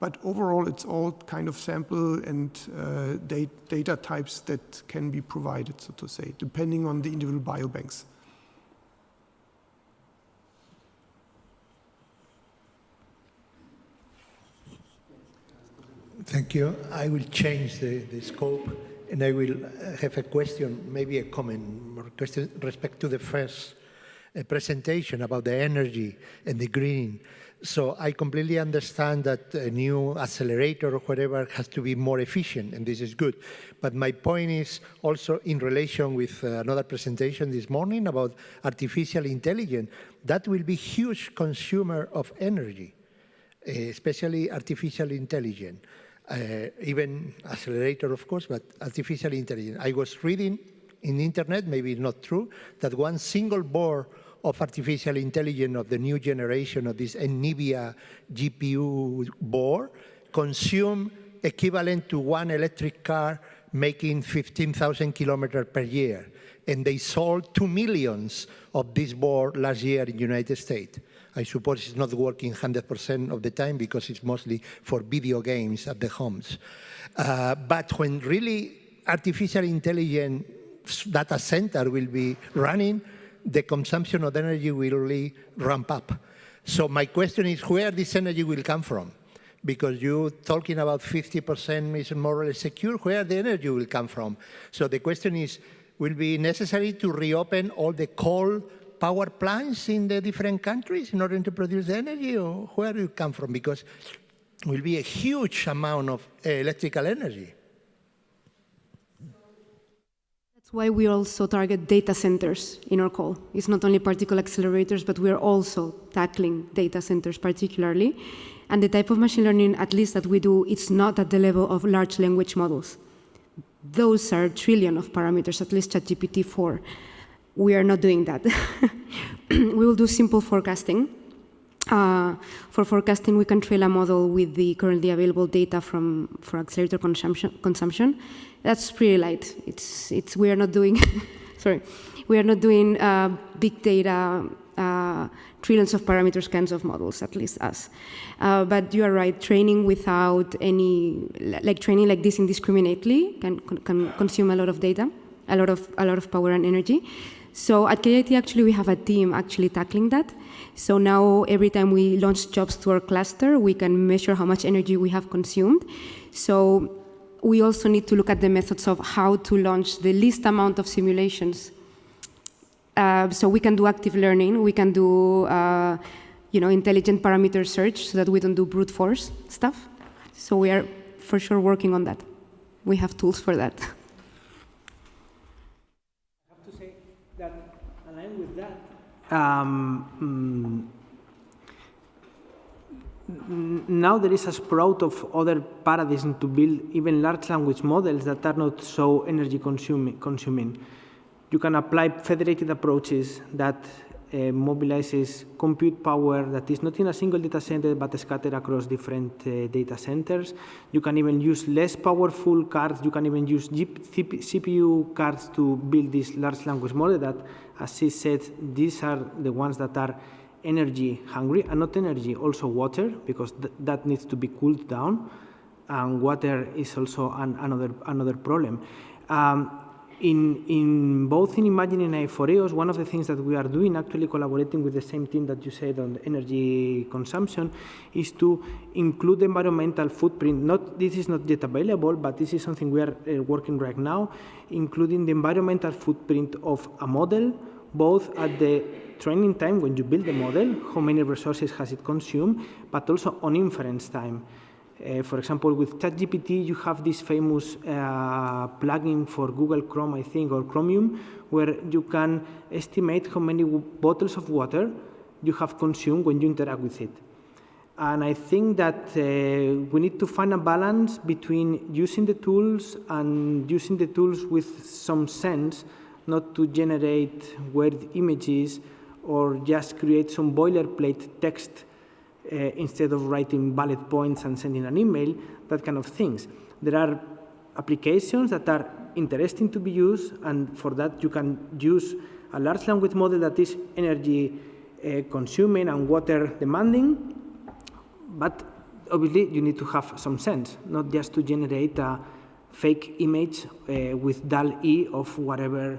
But overall, it's all kind of sample and data types that can be provided, so to say, depending on the individual biobanks. Thank you. I will change the scope, and I will have a question, maybe a comment, or question respect to the first presentation about the energy and the green. So I completely understand that a new accelerator or whatever has to be more efficient, and this is good. But my point is also in relation with another presentation this morning about artificial intelligence. That will be huge consumer of energy, especially artificial intelligence. Even accelerator, of course, but artificial intelligence. I was reading in the internet, maybe not true, that one single board of artificial intelligence of the new generation of this NVIDIA GPU board consume equivalent to one electric car making 15,000 kilometers per year. And they sold 2 million of this board last year in the United States. I suppose it's not working 100% of the time because it's mostly for video games at the homes. But when really artificial intelligence data center will be running, the consumption of energy will really ramp up. So my question is where this energy will come from? Because you're talking about 50% is more or less secure, where the energy will come from? So the question is, will it be necessary to reopen all the coal power plants in the different countries in order to produce energy, or where will it come from? Because it will be a huge amount of electrical energy. That's why we also target data centers in our call. It's not only particle accelerators, but we're also tackling data centers particularly. And the type of machine learning, at least that we do, it's not at the level of large language models. Those are trillion of parameters, at least ChatGPT-4. We are not doing that. We will do simple forecasting. For forecasting, we can train a model with the currently available data for accelerator consumption. That's pretty light. We are not doing, sorry, we are not doing big data, trillions of parameters kinds of models, at least us. But you are right, training without any, like training like this indiscriminately can consume a lot of data, a lot of power and energy. So at KIT, actually, we have a team actually tackling that. So now every time we launch jobs to our cluster, we can measure how much energy we have consumed. So we also need to look at the methods of how to launch the least amount of simulations. So we can do active learning. We can do intelligent parameter search so that we don't do brute force stuff. So we are for sure working on that. We have tools for that. With that, now there is a sprout of other paradigms to build even large language models that are not so energy consuming. You can apply federated approaches that mobilizes compute power that is not in a single data center but scattered across different data centers. You can even use less powerful cards. You can even use CPU cards to build this large language model that, as she said, these are the ones that are energy hungry, and not energy, also water, because that needs to be cooled down, and water is also another problem. Both in Imagine and for EOS, one of the things that we are doing, actually collaborating with the same team that you said on energy consumption, is to include the environmental footprint. This is not yet available, but this is something we are working right now, including the environmental footprint of a model, both at the training time when you build the model, how many resources has it consumed, but also on inference time. For example, with ChatGPT, you have this famous plugin for Google Chrome, I think, or Chromium, where you can estimate how many bottles of water you have consumed when you interact with it. And I think that we need to find a balance between using the tools and using the tools with some sense, not to generate weird images or just create some boilerplate text instead of writing bullet points and sending an email, that kind of things. There are applications that are interesting to be used, and for that you can use a large language model that is energy consuming and water demanding, but obviously you need to have some sense, not just to generate a fake image with DAL-E of whatever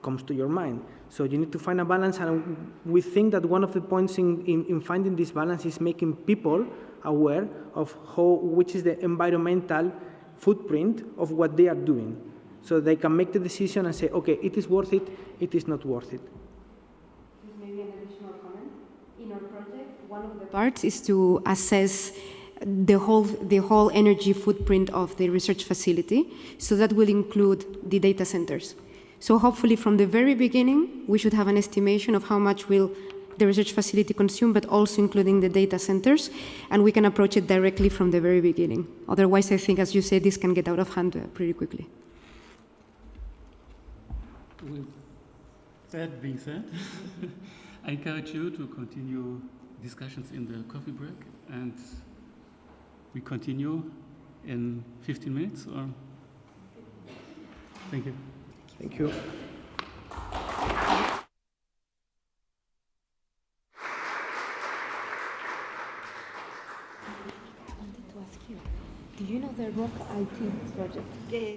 comes to your mind. So you need to find a balance, and we think that one of the points in finding this balance is making people aware of which is the environmental footprint of what they are doing. So they can make the decision and say, okay, it is worth it, it is not worth it. Maybe an additional comment. In our project, one of the parts is to assess the whole energy footprint of the research facility. So that will include the data centers. So hopefully from the very beginning, we should have an estimation of how much will the research facility consume, but also including the data centers, and we can approach it directly from the very beginning. Otherwise, I think, as you said, this can get out of hand pretty quickly. With that being said, I encourage you to continue discussions in the coffee break, and we continue in 15 minutes, or? Thank you. Thank you. Do you know the Rock IT project? Yeah.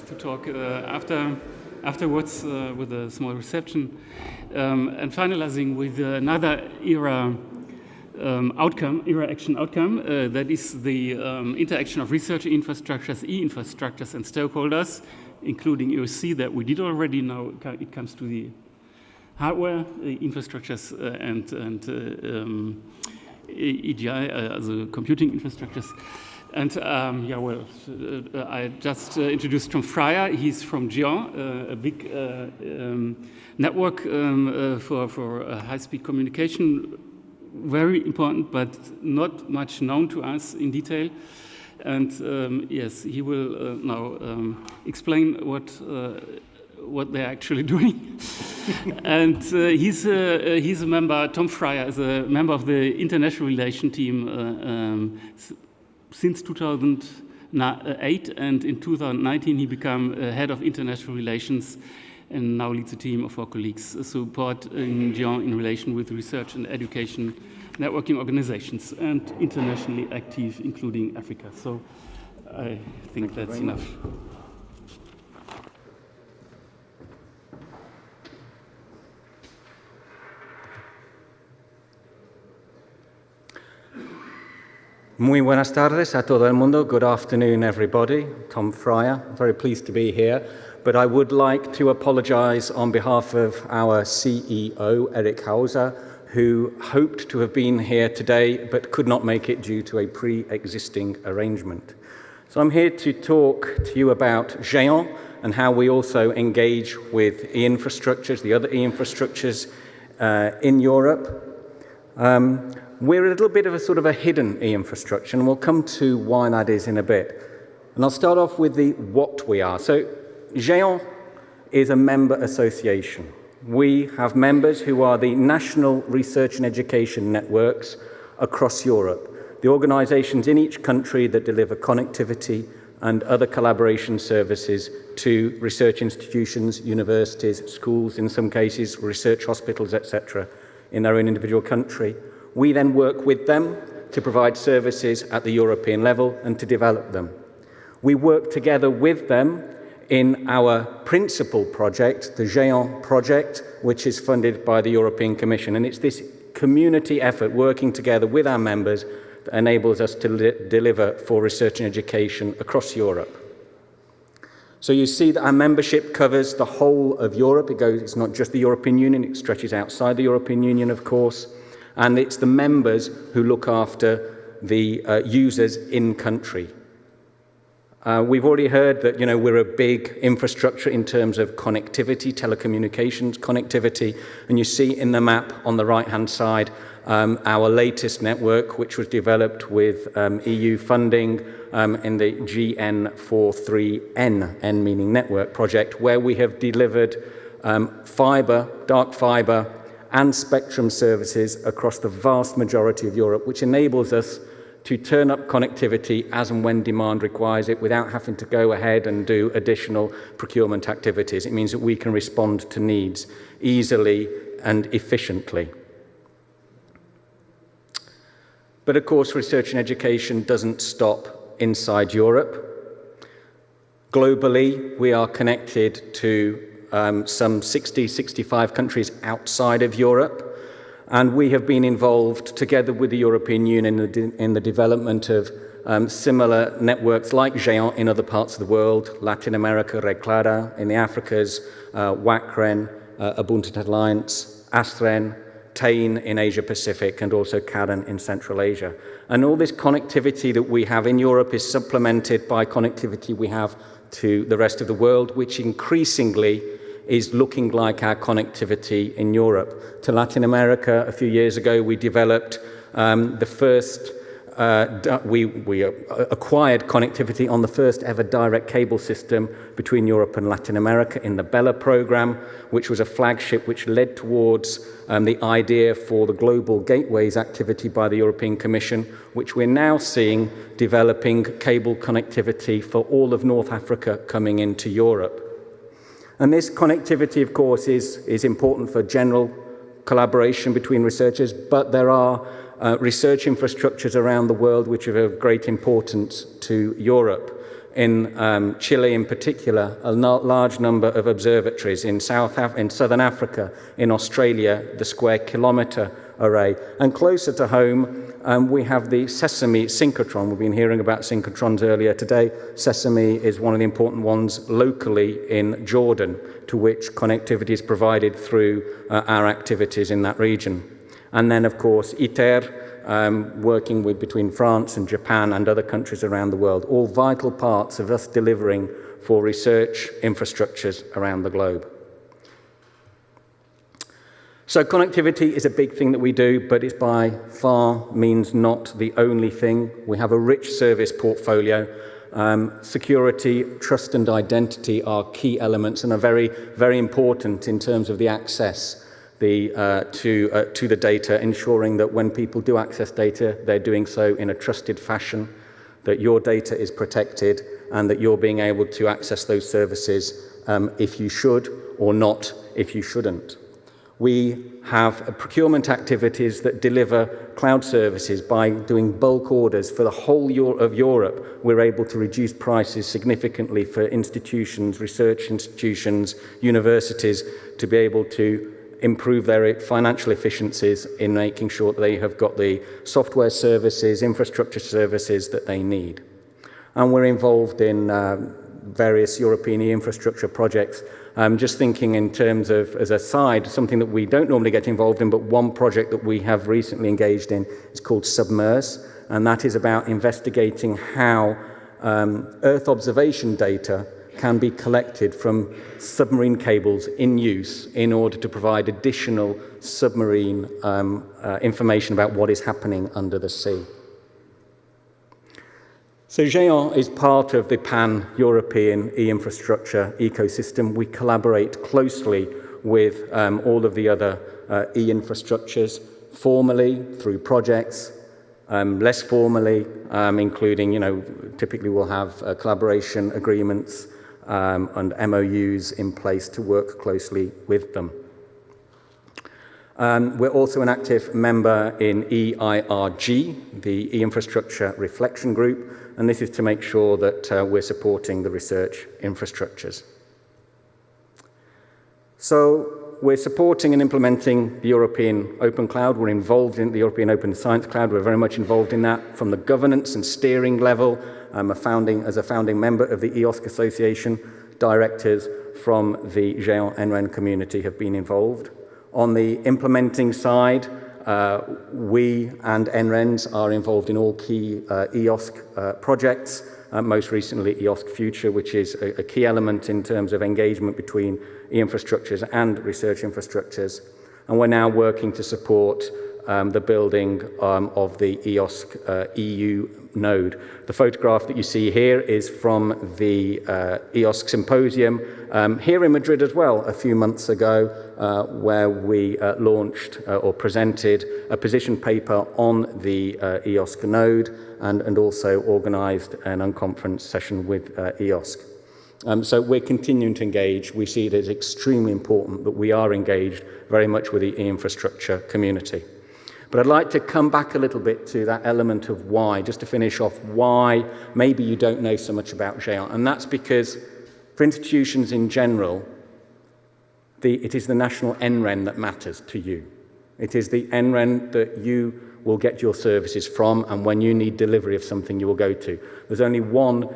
To talk afterwards with a small reception, and finalizing with another era action outcome, that is the interaction of research infrastructures, e-infrastructures, and stakeholders, including EOC that we did already. Now it comes to the hardware, the infrastructures, and EGI, also computing infrastructures. And I just introduced Tom Fryer. He's from GEON, a big network for high-speed communication. Very important, but not much known to us in detail. And yes, he will now explain what they're actually doing. And he's a member. Tom Fryer is a member of the international relation team. Since 2008, and in 2019 he became head of international relations and now leads a team of our colleagues support in GEON in relation with research and education networking organizations and internationally active, including Africa. So I think that's enough. Muy buenas tardes a todo el mundo. Good afternoon, everybody. Tom Fryer, very pleased to be here. But I would like to apologize on behalf of our CEO, Eric Hauser, who hoped to have been here today but could not make it due to a pre-existing arrangement. So I'm here to talk to you about GEON and how we also engage with e-infrastructures, the other e-infrastructures in Europe. We're a little bit of a sort of a hidden e-infrastructure, and we'll come to why that is in a bit. And I'll start off with the what we are. So GEON is a member association. We have members who are the national research and education networks across Europe, the organizations in each country that deliver connectivity and other collaboration services to research institutions, universities, schools, in some cases, research hospitals, etc., in their own individual country. We then work with them to provide services at the European level and to develop them. We work together with them in our principal project, the GEON project, which is funded by the European Commission. And it's this community effort working together with our members that enables us to deliver for research and education across Europe. So you see that our membership covers the whole of Europe. It's not just the European Union, it stretches outside the European Union, of course. And it's the members who look after the users in country. We've already heard that, we're a big infrastructure in terms of connectivity, telecommunications connectivity, and you see in the map on the right-hand side our latest network, which was developed with EU funding in the GN43N, N meaning network project, where we have delivered fibre, dark fibre, and spectrum services across the vast majority of Europe, which enables us to turn up connectivity as and when demand requires it without having to go ahead and do additional procurement activities. It means that we can respond to needs easily and efficiently. But of course, research and education doesn't stop inside Europe. Globally, we are connected to some 60, 65 countries outside of Europe. And we have been involved together with the European Union in the development of similar networks like GEON in other parts of the world, Latin America, Red Clara, in the Africas, WACREN, Ubuntu Alliance, ASTREN, TAIN in Asia Pacific, and also CAREN in Central Asia. And all this connectivity that we have in Europe is supplemented by connectivity we have to the rest of the world, which increasingly is looking like our connectivity in Europe. To Latin America, a few years ago, we developed the first, we acquired connectivity on the first ever direct cable system between Europe and Latin America in the Bella program, which was a flagship which led towards the idea for the Global Gateways activity by the European Commission, which we're now seeing developing cable connectivity for all of North Africa coming into Europe. And this connectivity, of course, is important for general collaboration between researchers, but there are research infrastructures around the world which are of great importance to Europe. In Chile in particular, a large number of observatories in Southern Africa, in Australia, the Square Kilometre Array. And closer to home, we have the Sesame synchrotron. We've been hearing about synchrotrons earlier today. Sesame is one of the important ones locally in Jordan, to which connectivity is provided through our activities in that region. And then, of course, ITER, working between France and Japan and other countries around the world, all vital parts of us delivering for research infrastructures around the globe. So connectivity is a big thing that we do, but it's by far means not the only thing. We have a rich service portfolio. Security, trust and identity are key elements and are very, very important in terms of the access to the data, ensuring that when people do access data, they're doing so in a trusted fashion, that your data is protected, and that you're being able to access those services if you should, or not if you shouldn't. We have procurement activities that deliver cloud services. By doing bulk orders for the whole of Europe, we're able to reduce prices significantly for institutions, research institutions, universities, to be able to improve their financial efficiencies in making sure that they have got the software services, infrastructure services that they need. And we're involved in various European infrastructure projects. Just thinking in terms of, as a side, something that we don't normally get involved in, but one project that we have recently engaged in is called Submerse, and that is about investigating how Earth observation data can be collected from submarine cables in use in order to provide additional submarine information about what is happening under the sea. So GÉANT is part of the pan-European e-infrastructure ecosystem. We collaborate closely with all of the other e-infrastructures, formally through projects, less formally, including, typically we'll have collaboration agreements and MOUs in place to work closely with them. We're also an active member in EIRG, the E-Infrastructure Reflection Group, and this is to make sure that we're supporting the research infrastructures. So we're supporting and implementing the European Open Cloud. We're involved in the European Open Science Cloud. We're very much involved in that from the governance and steering level. As a founding member of the EOSC Association, directors from the GÉANT NREN community have been involved. On the implementing side, we and NRENs are involved in all key EOSC projects, most recently EOSC Future, which is a key element in terms of engagement between e-infrastructures and research infrastructures. And we're now working to support the building of the EOSC EU node. The photograph that you see here is from the EOSC Symposium here in Madrid as well a few months ago, where we launched or presented a position paper on the EOSC node and also organized an unconference session with EOSC. So we're continuing to engage. We see it as extremely important that we are engaged very much with the e-infrastructure community. But I'd like to come back a little bit to that element of why, just to finish off why maybe you don't know so much about GÉANT. And that's because for institutions in general, it is the national NREN that matters to you. It is the NREN that you will get your services from, and when you need delivery of something, you will go to. There's only one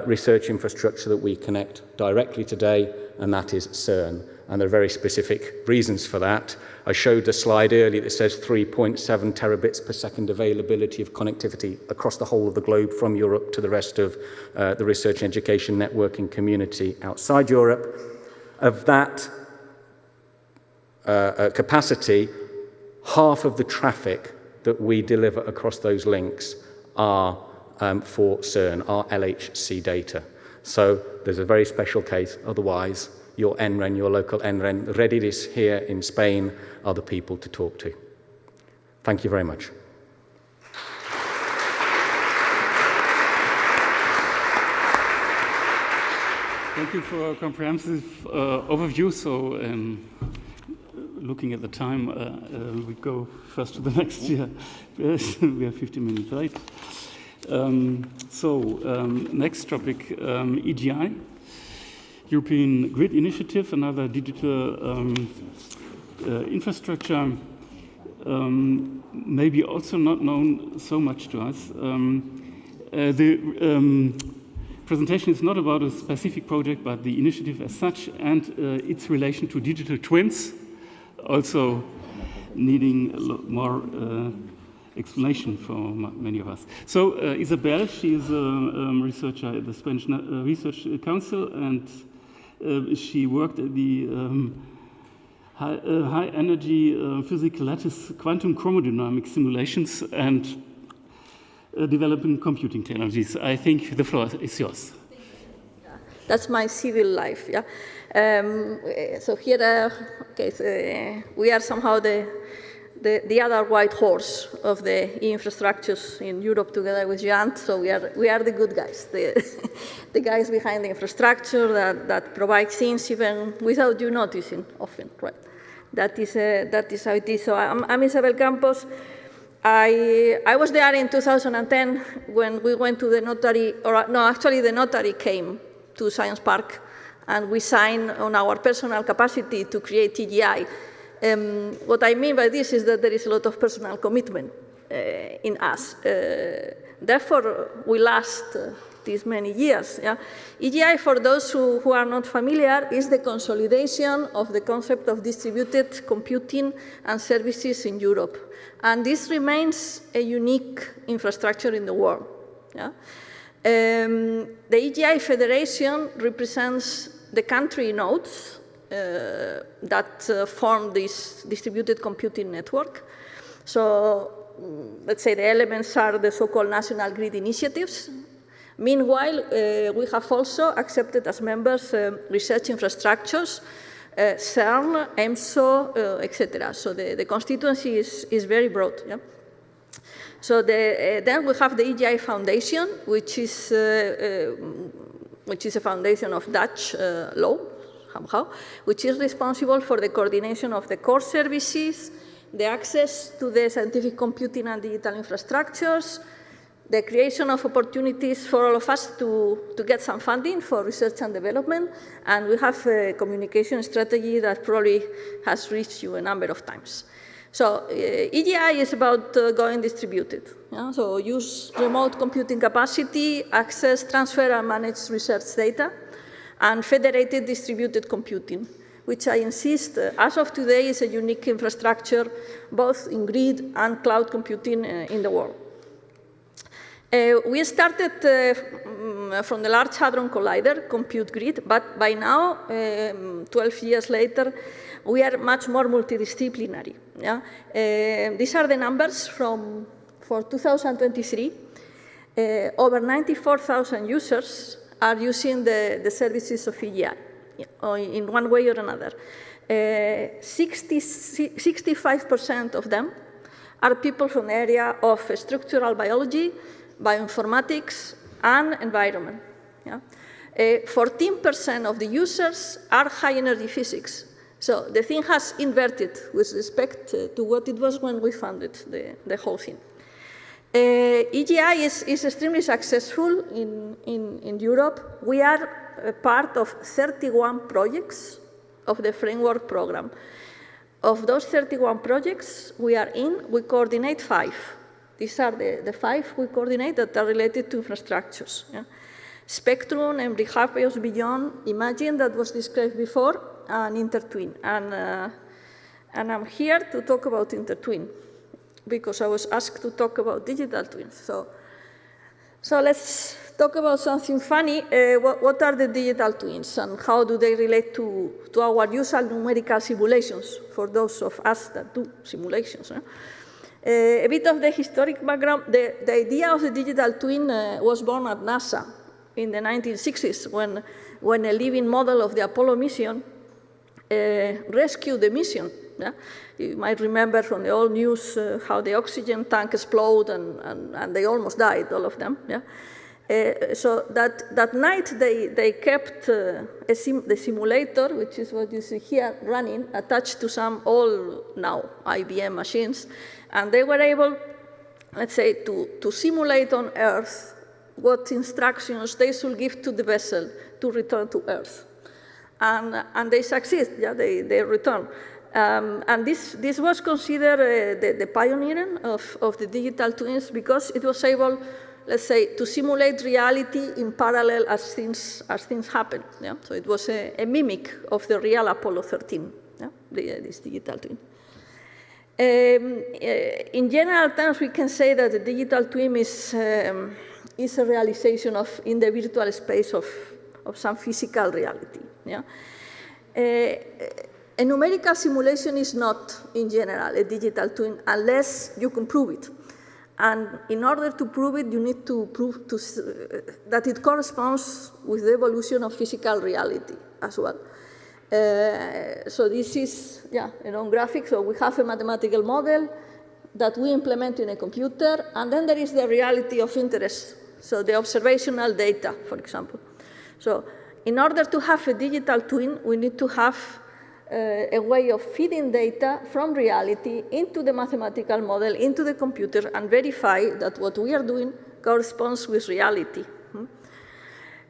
research infrastructure that we connect directly today, and that is CERN. And there are very specific reasons for that. I showed a slide earlier that says 3.7 terabits per second availability of connectivity across the whole of the globe from Europe to the rest of the research and education networking community outside Europe. Of that capacity, half of the traffic that we deliver across those links are for CERN, our LHC data. So there's a very special case. Otherwise, your NREN, your local NREN, Rediris here in Spain are the people to talk to. Thank you very much. Thank you for a comprehensive overview. So looking at the time, we go first to the next year. We are 15 minutes late. Next topic, EGI, European Grid Initiative, another digital infrastructure, maybe also not known so much to us. The presentation is not about a specific project, but the initiative as such and its relation to digital twins, also needing a lot more explanation for many of us. So Isabel, she is a researcher at the Spanish Research Council, and she worked at the high energy physical lattice quantum chromodynamic simulations and developing computing technologies. I think the floor is yours. That's my civil life, yeah. So here, we are somehow the other white horse of the infrastructures in Europe together with Jan. So we are the good guys, the guys behind the infrastructure that provide things even without you noticing often, right? That is how it is. So I'm Isabel Campos. I was there in 2010 when we went to the notary, or no, actually the notary came to Science Park and we signed on our personal capacity to create TGI. What I mean by this is that there is a lot of personal commitment in us. Therefore, we last these many years. Yeah? EGI, for those who are not familiar, is the consolidation of the concept of distributed computing and services in Europe. And this remains a unique infrastructure in the world. Yeah? The EGI Federation represents the country nodes that form this distributed computing network. So let's say the elements are the so-called national grid initiatives. Meanwhile, we have also accepted as members research infrastructures, CERN, EMSO, etc. So the constituency is very broad. Yeah? So then we have the EGI Foundation, which is a foundation of Dutch law, somehow, which is responsible for the coordination of the core services, the access to the scientific computing and digital infrastructures, the creation of opportunities for all of us to get some funding for research and development, and we have a communication strategy that probably has reached you a number of times. So EGI is about going distributed. Yeah? So use remote computing capacity, access, transfer, and manage research data, and federated distributed computing, which I insist, as of today, is a unique infrastructure, both in grid and cloud computing in the world. We started from the Large Hadron Collider, Compute Grid, but by now, 12 years later, we are much more multidisciplinary. Yeah? These are the numbers for 2023. Over 94,000 users are using the services of EGI in one way or another. 65% of them are people from the area of structural biology, bioinformatics, and environment. Yeah? 14% of the users are high-energy physics. So the thing has inverted with respect to what it was when we funded the whole thing. EGI is extremely successful in Europe. We are a part of 31 projects of the framework program. Of those 31 projects we coordinate 5. These are the 5 we coordinate that are related to infrastructures. Yeah? Spectrum, Embrihapios, Beyond, Imagine, that was described before, and Intertwin. And I'm here to talk about Intertwin, because I was asked to talk about digital twins. So let's talk about something funny. What are the digital twins, and how do they relate to our usual numerical simulations, for those of us that do simulations? A bit of the historic background. The idea of the digital twin was born at NASA in the 1960s when a living model of the Apollo mission rescued the mission. Yeah? You might remember from the old news how the oxygen tank exploded and they almost died, all of them. Yeah? So that night they kept the simulator, which is what you see here, running, attached to some old now IBM machines, and they were able, let's say, to simulate on Earth what instructions they should give to the vessel to return to Earth. And they succeed, yeah, they return. And this was considered the pioneering of the digital twins because it was able, let's say, to simulate reality in parallel as things happen. Yeah? So it was a mimic of the real Apollo 13, yeah? This digital twin. In general terms, we can say that the digital twin is a realization in the virtual space of some physical reality. Yeah? A numerical simulation is not, in general, a digital twin unless you can prove it. And in order to prove it, you need to prove that it corresponds with the evolution of physical reality as well. So this is, a non-graphic. So we have a mathematical model that we implement in a computer, and then there is the reality of interest, so the observational data, for example. So in order to have a digital twin, we need to have a way of feeding data from reality into the mathematical model, into the computer, and verify that what we are doing corresponds with reality.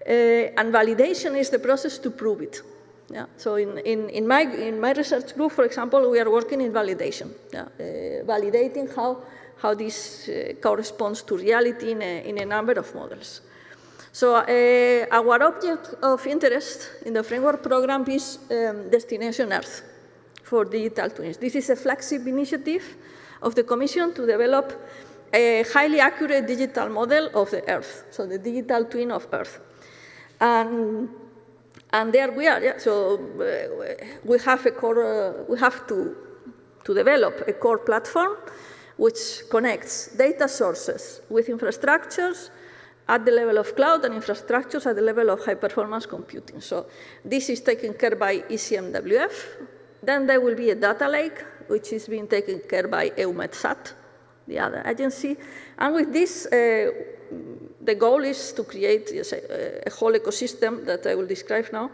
And validation is the process to prove it. Yeah? So in my research group, for example, we are working in validation, validating how this corresponds to reality in a number of models. So our object of interest in the framework program is Destination Earth for digital twins. This is a flagship initiative of the Commission to develop a highly accurate digital model of the Earth, so the digital twin of Earth. And there we are. Yeah. So we have we have to develop a core platform which connects data sources with infrastructures at the level of cloud and infrastructures at the level of high-performance computing. So this is taken care by ECMWF. Then there will be a data lake, which is being taken care by EUMETSAT, the other agency. And with this, the goal is to create a whole ecosystem that I will describe now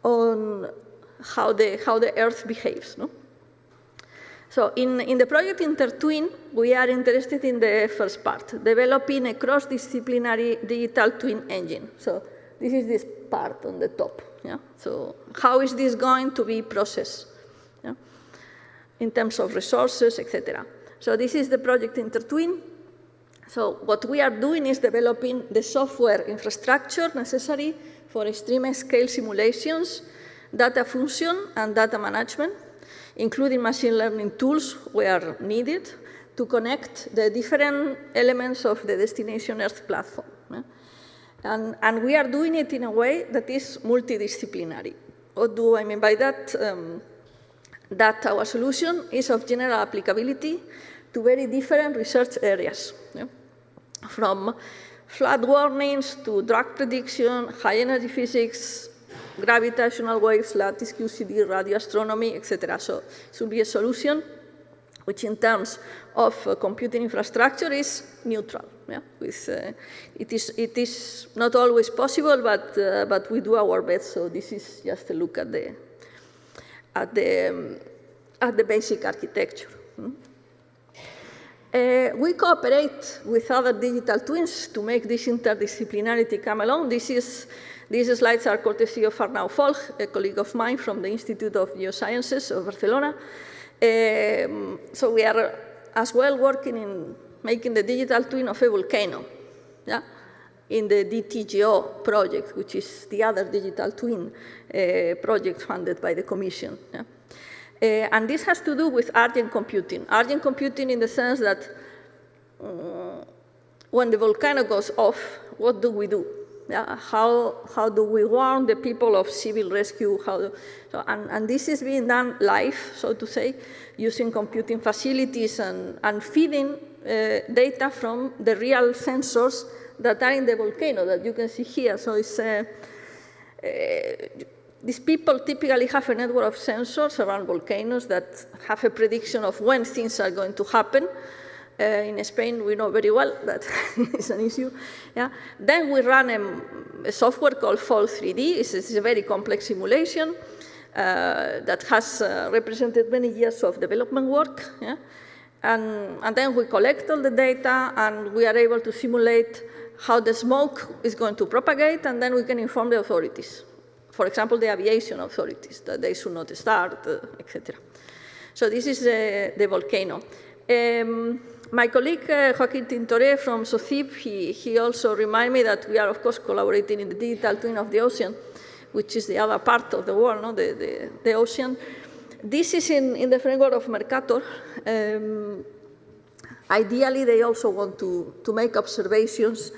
on how the Earth behaves. No? So in the project InterTwin, we are interested in the first part, developing a cross-disciplinary digital twin engine. So this is this part on the top. Yeah? So how is this going to be processed, yeah? In terms of resources, etc. So this is the project InterTwin. So what we are doing is developing the software infrastructure necessary for extreme scale simulations, data function, and data management, including machine learning tools where needed to connect the different elements of the Destination Earth platform. Yeah? And we are doing it in a way that is multidisciplinary. What do I mean by that? That our solution is of general applicability to very different research areas, yeah? From flood warnings to drug prediction, high energy physics, gravitational waves, lattice QCD, radio astronomy, etc. So it should be a solution which in terms of computing infrastructure is neutral. Yeah? It is not always possible, but we do our best. So this is just a look at the basic architecture. We cooperate with other digital twins to make this interdisciplinarity come along. These slides are courtesy of Arnau Folch, a colleague of mine from the Institute of Geosciences of Barcelona. So we are as well working in making the digital twin of a volcano, yeah? In the DTGO project, which is the other digital twin project funded by the Commission. Yeah? And this has to do with urgent computing. Urgent computing in the sense that when the volcano goes off, what do we do? Yeah? How do we warn the people of civil rescue? And this is being done live, so to say, using computing facilities and feeding data from the real sensors that are in the volcano that you can see here. So it's these people typically have a network of sensors around volcanoes that have a prediction of when things are going to happen. In Spain, we know very well that it's an issue. Yeah. Then we run a software called Fall 3D. It's a very complex simulation that has represented many years of development work. Yeah. And then we collect all the data, and we are able to simulate how the smoke is going to propagate, and then we can inform the authorities. For example, the aviation authorities, that they should not start, etc. So this is the volcano. My colleague Joaquin Tintoré from SOCIP, he also reminded me that we are, of course, collaborating in the digital twin of the ocean, which is the other part of the world, no? the ocean. This is in the framework of Mercator. Ideally, they also want to make observations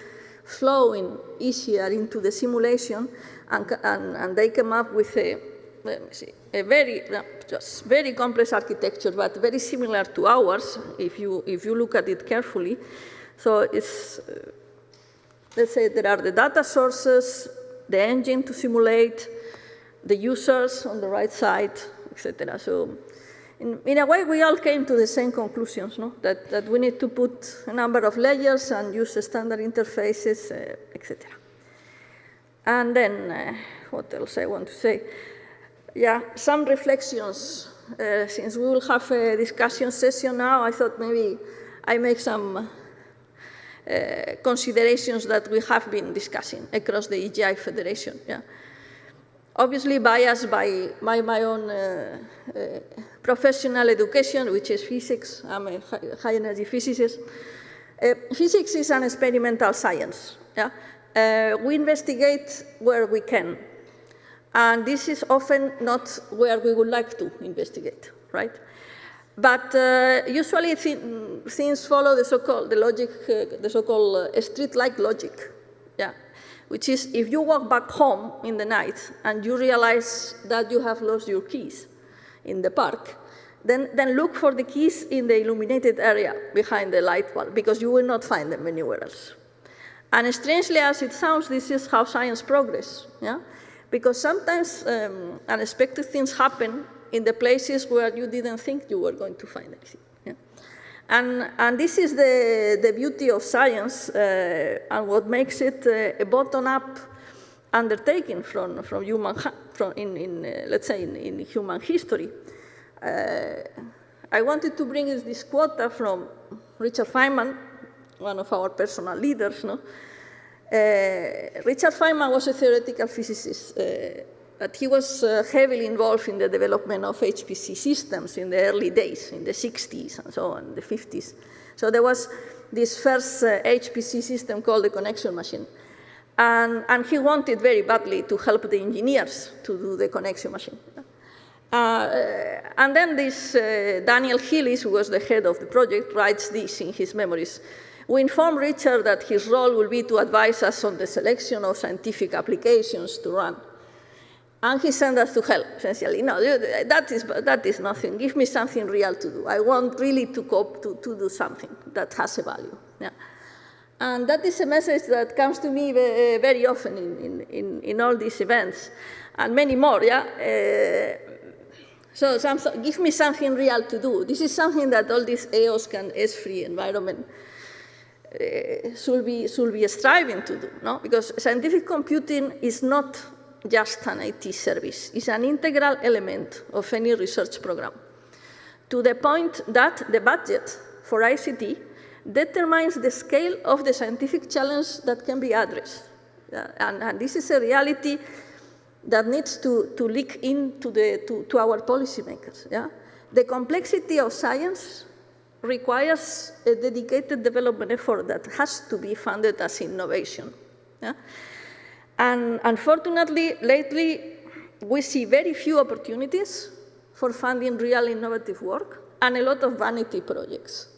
flowing easier into the simulation, and they came up with a very complex architecture, but very similar to ours, if you look at it carefully. So it's, let's say there are the data sources, the engine to simulate, the users on the right side, etc. So in a way, we all came to the same conclusions, no? That we need to put a number of layers and use standard interfaces, etc. And then, what else I want to say? Yeah, some reflections. Since we will have a discussion session now, I thought maybe I make some considerations that we have been discussing across the EGI Federation. Yeah. Obviously biased by my own professional education, which is physics. I'm a high-energy physicist. Physics is an experimental science. Yeah? We investigate where we can. And this is often not where we would like to investigate, right? But usually things follow the so-called street-like logic, yeah. Which is if you walk back home in the night and you realize that you have lost your keys in the park, then look for the keys in the illuminated area behind the light bulb, because you will not find them anywhere else. And strangely as it sounds, this is how science progresses, yeah? Because sometimes unexpected things happen in the places where you didn't think you were going to find anything. Yeah? And this is the beauty of science and what makes it a bottom-up undertaking from human, let's say, in human history. I wanted to bring this quote from Richard Feynman, one of our personal leaders. No? Richard Feynman was a theoretical physicist, but he was heavily involved in the development of HPC systems in the early days, in the 60s and so on, the 50s. So there was this first HPC system called the connection machine. And he wanted very badly to help the engineers to do the connection machine. And then this Daniel Hillis, who was the head of the project, writes this in his memories. We informed Richard that his role will be to advise us on the selection of scientific applications to run. And he sent us to hell, essentially. No, that is nothing. Give me something real to do. I want really to do something that has a value. Yeah. And that is a message that comes to me very often in all these events, and many more. Yeah. So give me something real to do. This is something that all this EOSC and S-free environment should be striving to do, no? Because scientific computing is not just an IT service. It's an integral element of any research program, to the point that the budget for ICT determines the scale of the scientific challenge that can be addressed. And this is a reality that needs to leak into to our policymakers. Yeah? The complexity of science requires a dedicated development effort that has to be funded as innovation. Yeah? And unfortunately, lately, we see very few opportunities for funding real innovative work and a lot of vanity projects.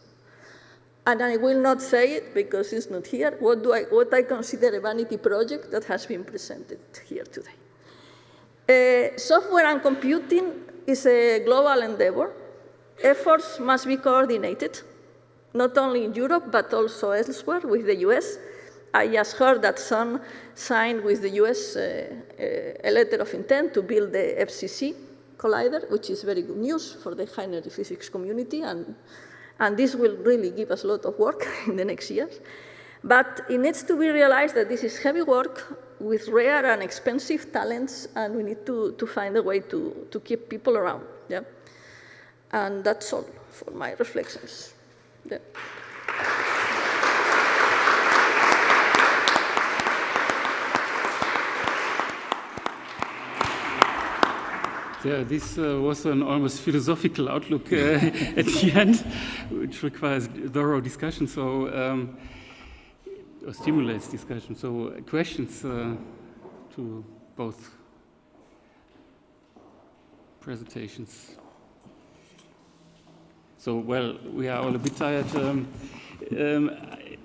And I will not say it because it's not here, what I consider a vanity project that has been presented here today. Software and computing is a global endeavor. Efforts must be coordinated, not only in Europe, but also elsewhere with the US. I just heard that Sun signed with the US a letter of intent to build the FCC collider, which is very good news for the high-energy physics community, and And this will really give us a lot of work in the next years. But it needs to be realized that this is heavy work with rare and expensive talents, and we need to find a way to keep people around. Yeah? And that's all for my reflections. Yeah. Yeah, this was an almost philosophical outlook at the end, which requires thorough discussion, or stimulates discussion. So questions to both presentations. So, well, we are all a bit tired.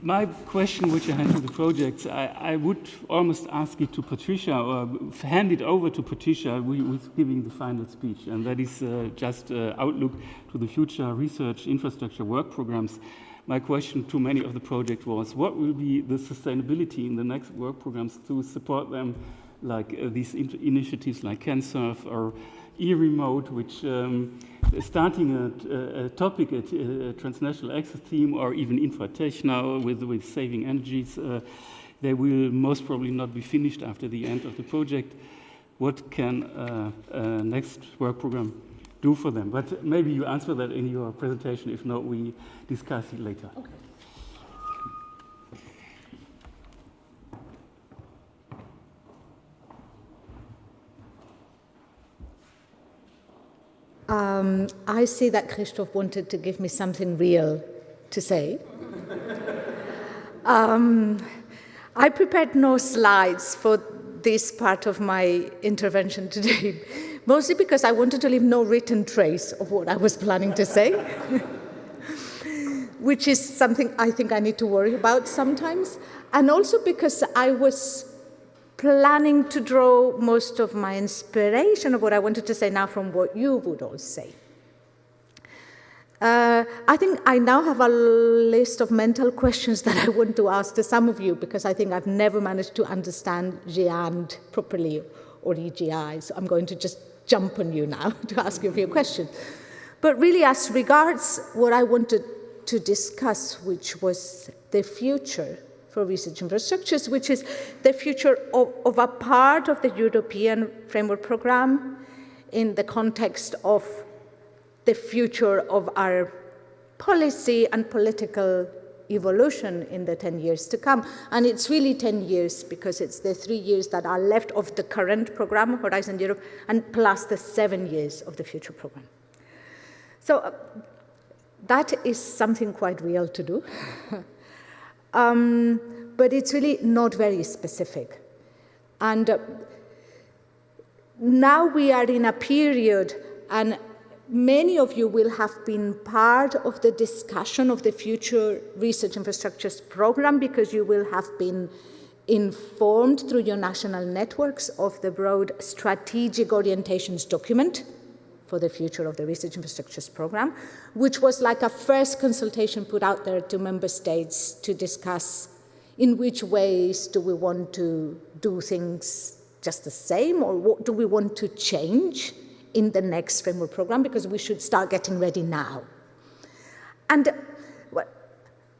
My question, which I had to the project, I would almost ask it to Patricia, or hand it over to Patricia, who is giving the final speech, and that is just outlook to the future research infrastructure work programs. My question to many of the project was, what will be the sustainability in the next work programs to support them, like these initiatives like CanSurf or e-remote, which starting a topic at a transnational access team, or even Infratech now with saving energies, they will most probably not be finished after the end of the project. What can next work program do for them? But maybe you answer that in your presentation. If not, we discuss it later. Okay. I see that Christoph wanted to give me something real to say. I prepared no slides for this part of my intervention today, mostly because I wanted to leave no written trace of what I was planning to say, which is something I think I need to worry about sometimes, and also because I was planning to draw most of my inspiration of what I wanted to say now from what you would all say. I think I now have a list of mental questions that I want to ask to some of you, because I think I've never managed to understand GEAND properly, or EGI, so I'm going to just jump on you now to ask you a few questions. But really, as regards what I wanted to discuss, which was the future for research infrastructures, which is the future of a part of the European Framework Programme in the context of the future of our policy and political evolution in the 10 years to come. And it's really 10 years because it's the 3 years that are left of the current program, Horizon Europe, and plus the 7 years of the future program. So that is something quite real to do. But it's really not very specific. And now we are in a period, and many of you will have been part of the discussion of the future research infrastructures program, because you will have been informed through your national networks of the broad strategic orientations document for the future of the research infrastructures program, which was like a first consultation put out there to member states to discuss in which ways do we want to do things just the same, or what do we want to change in the next framework program, because we should start getting ready now. And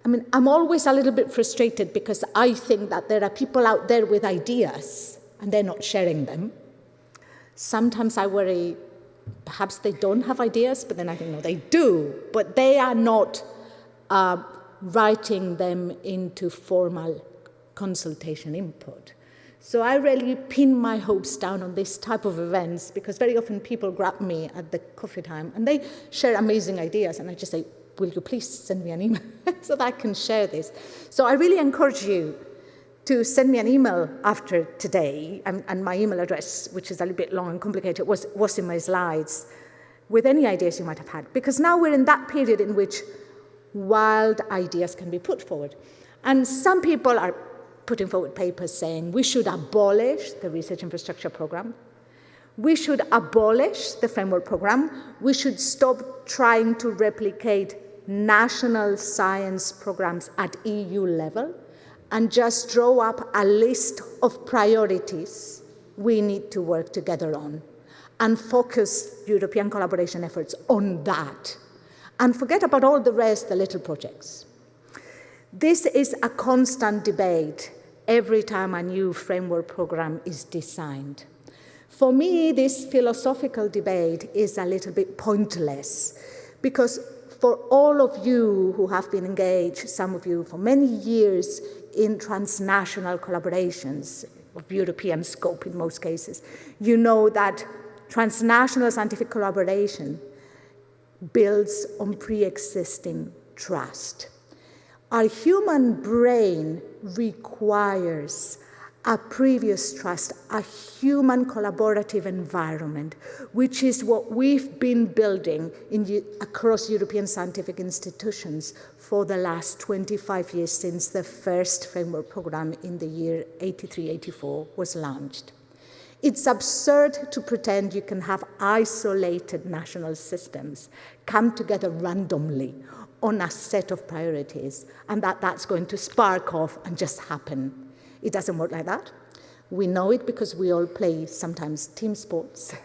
I mean, I'm always a little bit frustrated because I think that there are people out there with ideas and they're not sharing them. Sometimes I worry perhaps they don't have ideas, but then I think, no, they do, but they are not writing them into formal consultation input. So I really pin my hopes down on this type of events, because very often people grab me at the coffee time and they share amazing ideas, and I just say, will you please send me an email so that I can share this? So I really encourage you to send me an email after today, and my email address, which is a little bit long and complicated, was in my slides, with any ideas you might have had. Because now we're in that period in which wild ideas can be put forward. And some people are putting forward papers saying we should abolish the research infrastructure program, we should abolish the framework program, we should stop trying to replicate national science programs at EU level, and just draw up a list of priorities we need to work together on, and focus European collaboration efforts on that, and forget about all the rest, the little projects. This is a constant debate every time a new framework program is designed. For me, this philosophical debate is a little bit pointless, because for all of you who have been engaged, some of you for many years, in transnational collaborations of European scope in most cases, you know that transnational scientific collaboration builds on pre-existing trust. Our human brain requires a previous trust, a human collaborative environment, which is what we've been building across European scientific institutions for the last 25 years since the first framework program in the year 83-84 was launched. It's absurd to pretend you can have isolated national systems come together randomly on a set of priorities and that's going to spark off and just happen. It doesn't work like that. We know it because we all play sometimes team sports,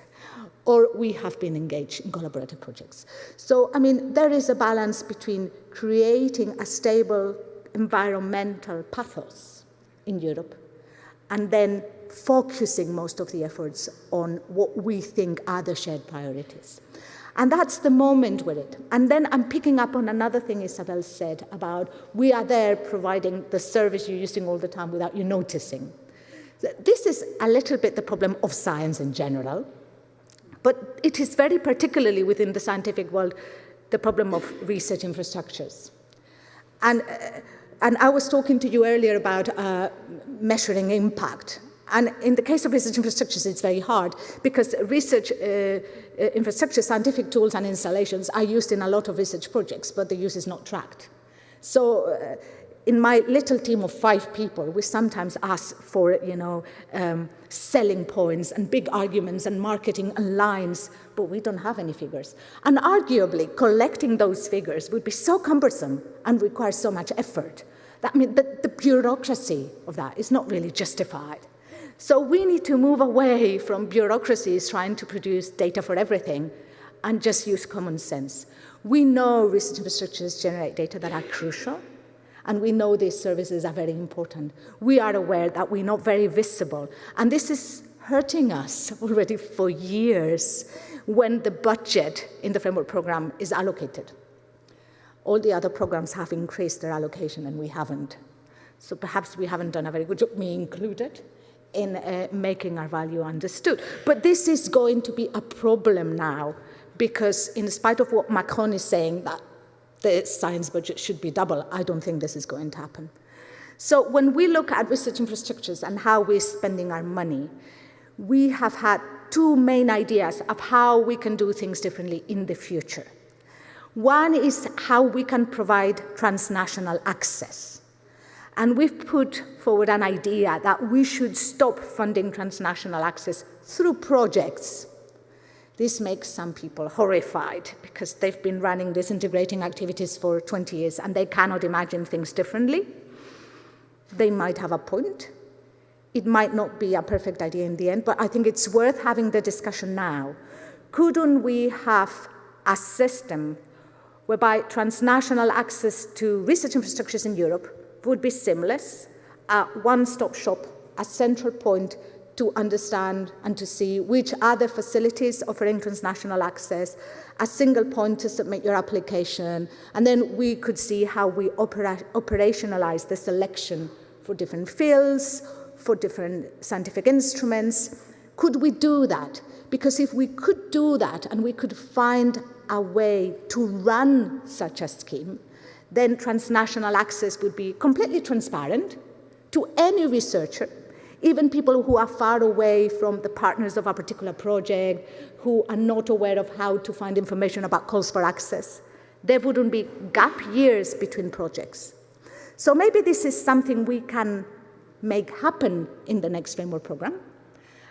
or we have been engaged in collaborative projects. So, I mean, there is a balance between creating a stable environmental pathos in Europe and then focusing most of the efforts on what we think are the shared priorities. And that's the moment with it. And then I'm picking up on another thing Isabel said about we are there providing the service you're using all the time without you noticing. This is a little bit the problem of science in general, but it is very particularly within the scientific world the problem of research infrastructures. And I was talking to you earlier about measuring impact. And in the case of research infrastructures, it's very hard because research infrastructure, scientific tools and installations are used in a lot of research projects, but the use is not tracked. So in my little team of 5 people, we sometimes ask for, selling points and big arguments and marketing and lines, but we don't have any figures. And arguably, collecting those figures would be so cumbersome and require so much effort. That means that the bureaucracy of that is not really justified. So we need to move away from bureaucracies trying to produce data for everything and just use common sense. We know research infrastructures generate data that are crucial, and we know these services are very important. We are aware that we're not very visible, and this is hurting us already for years when the budget in the framework program is allocated. All the other programs have increased their allocation and we haven't. So perhaps we haven't done a very good job, me included, in making our value understood. But this is going to be a problem now because in spite of what Macron is saying that the science budget should be double, I don't think this is going to happen. So when we look at research infrastructures and how we're spending our money, we have had 2 main ideas of how we can do things differently in the future. One is how we can provide transnational access. And we've put forward an idea that we should stop funding transnational access through projects. This makes some people horrified because they've been running these integrating activities for 20 years and they cannot imagine things differently. They might have a point. It might not be a perfect idea in the end, but I think it's worth having the discussion now. Couldn't we have a system whereby transnational access to research infrastructures in Europe would be seamless, a one-stop shop, a central point to understand and to see which are the facilities offering transnational access, a single point to submit your application, and then we could see how we operationalize the selection for different fields, for different scientific instruments. Could we do that? Because if we could do that and we could find a way to run such a scheme, then transnational access would be completely transparent to any researcher, even people who are far away from the partners of a particular project, who are not aware of how to find information about calls for access. There wouldn't be gap years between projects. So maybe this is something we can make happen in the next framework program.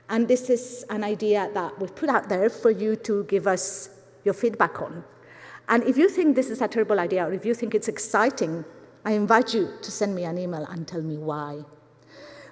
And this is an idea that we've put out there for you to give us your feedback on. And if you think this is a terrible idea, or if you think it's exciting, I invite you to send me an email and tell me why.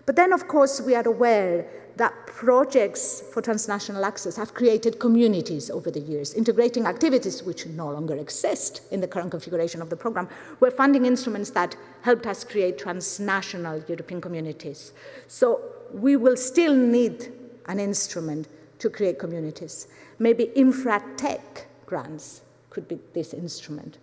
But then, of course, we are aware that projects for transnational access have created communities over the years, integrating activities which no longer exist in the current configuration of the program, were funding instruments that helped us create transnational European communities. So we will still need an instrument to create communities. Maybe infratech grants could be this instrument.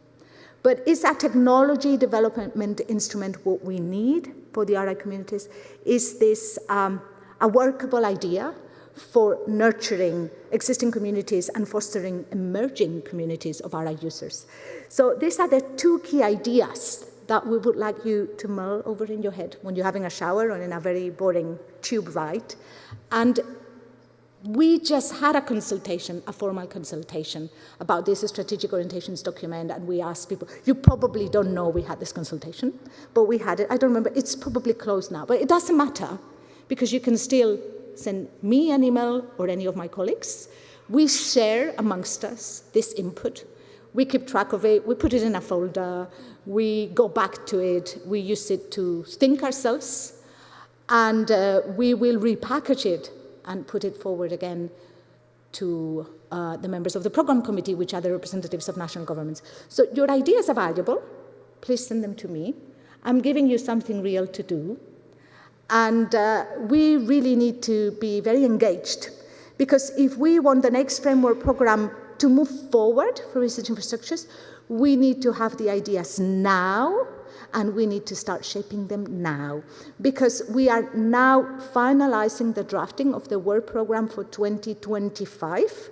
But is that technology development instrument what we need for the RI communities? Is this a workable idea for nurturing existing communities and fostering emerging communities of RI users? So these are the two key ideas that we would like you to mull over in your head when you're having a shower or in a very boring tube ride. And we just had a consultation, a formal consultation about this strategic orientations document, and we asked people, you probably don't know we had this consultation, but we had it. I don't remember, it's probably closed now, but it doesn't matter because you can still send me an email or any of my colleagues. We share amongst us this input. We keep track of it, we put it in a folder, we go back to it, we use it to think ourselves, and we will repackage it and put it forward again to the members of the program committee, which are the representatives of national governments. So your ideas are valuable. Please send them to me. I'm giving you something real to do. And we really need to be very engaged, because if we want the next framework program to move forward for research infrastructures, we need to have the ideas now, and we need to start shaping them now, because we are now finalizing the drafting of the work program for 2025.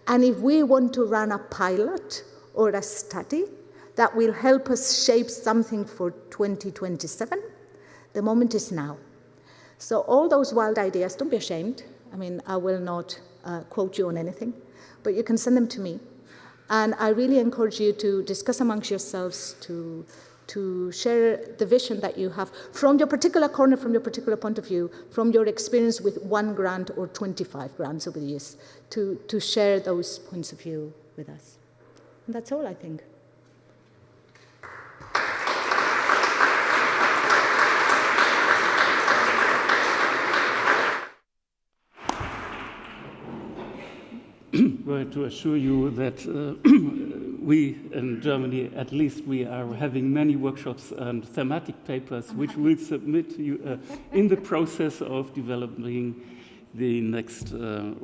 And if we want to run a pilot or a study that will help us shape something for 2027, the moment is now. So all those wild ideas, don't be ashamed. I mean, I will not quote you on anything, but you can send them to me. And I really encourage you to discuss amongst yourselves, to share the vision that you have from your particular corner, from your particular point of view, from your experience with 1 grant or 25 grants over the years, to share those points of view with us. And that's all, I think. Well, to assure you that we in Germany, at least, we are having many workshops and thematic papers which we'll submit to you in the process of developing the next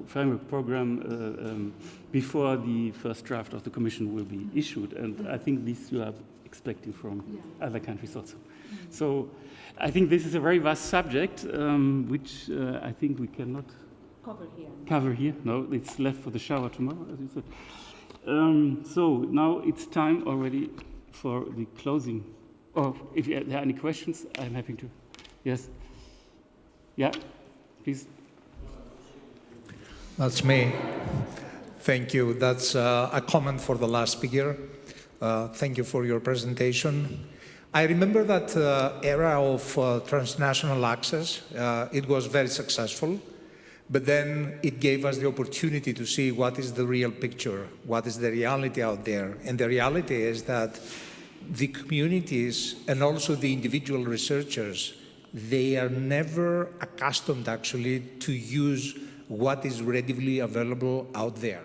framework program before the first draft of the Commission will be issued. And I think this you are expecting from other countries also. So I think this is a very vast subject, which I think we cannot cover here. No, it's left for the shower tomorrow, as you said. So now it's time already for the closing. Or if there are any questions, I'm happy to. Yes. Yeah, please. That's me. Thank you. That's a comment for the last speaker. Thank you for your presentation. I remember that era of transnational access. It was very successful. But then it gave us the opportunity to see what is the real picture, what is the reality out there. And the reality is that the communities and also the individual researchers, they are never accustomed actually to use what is readily available out there.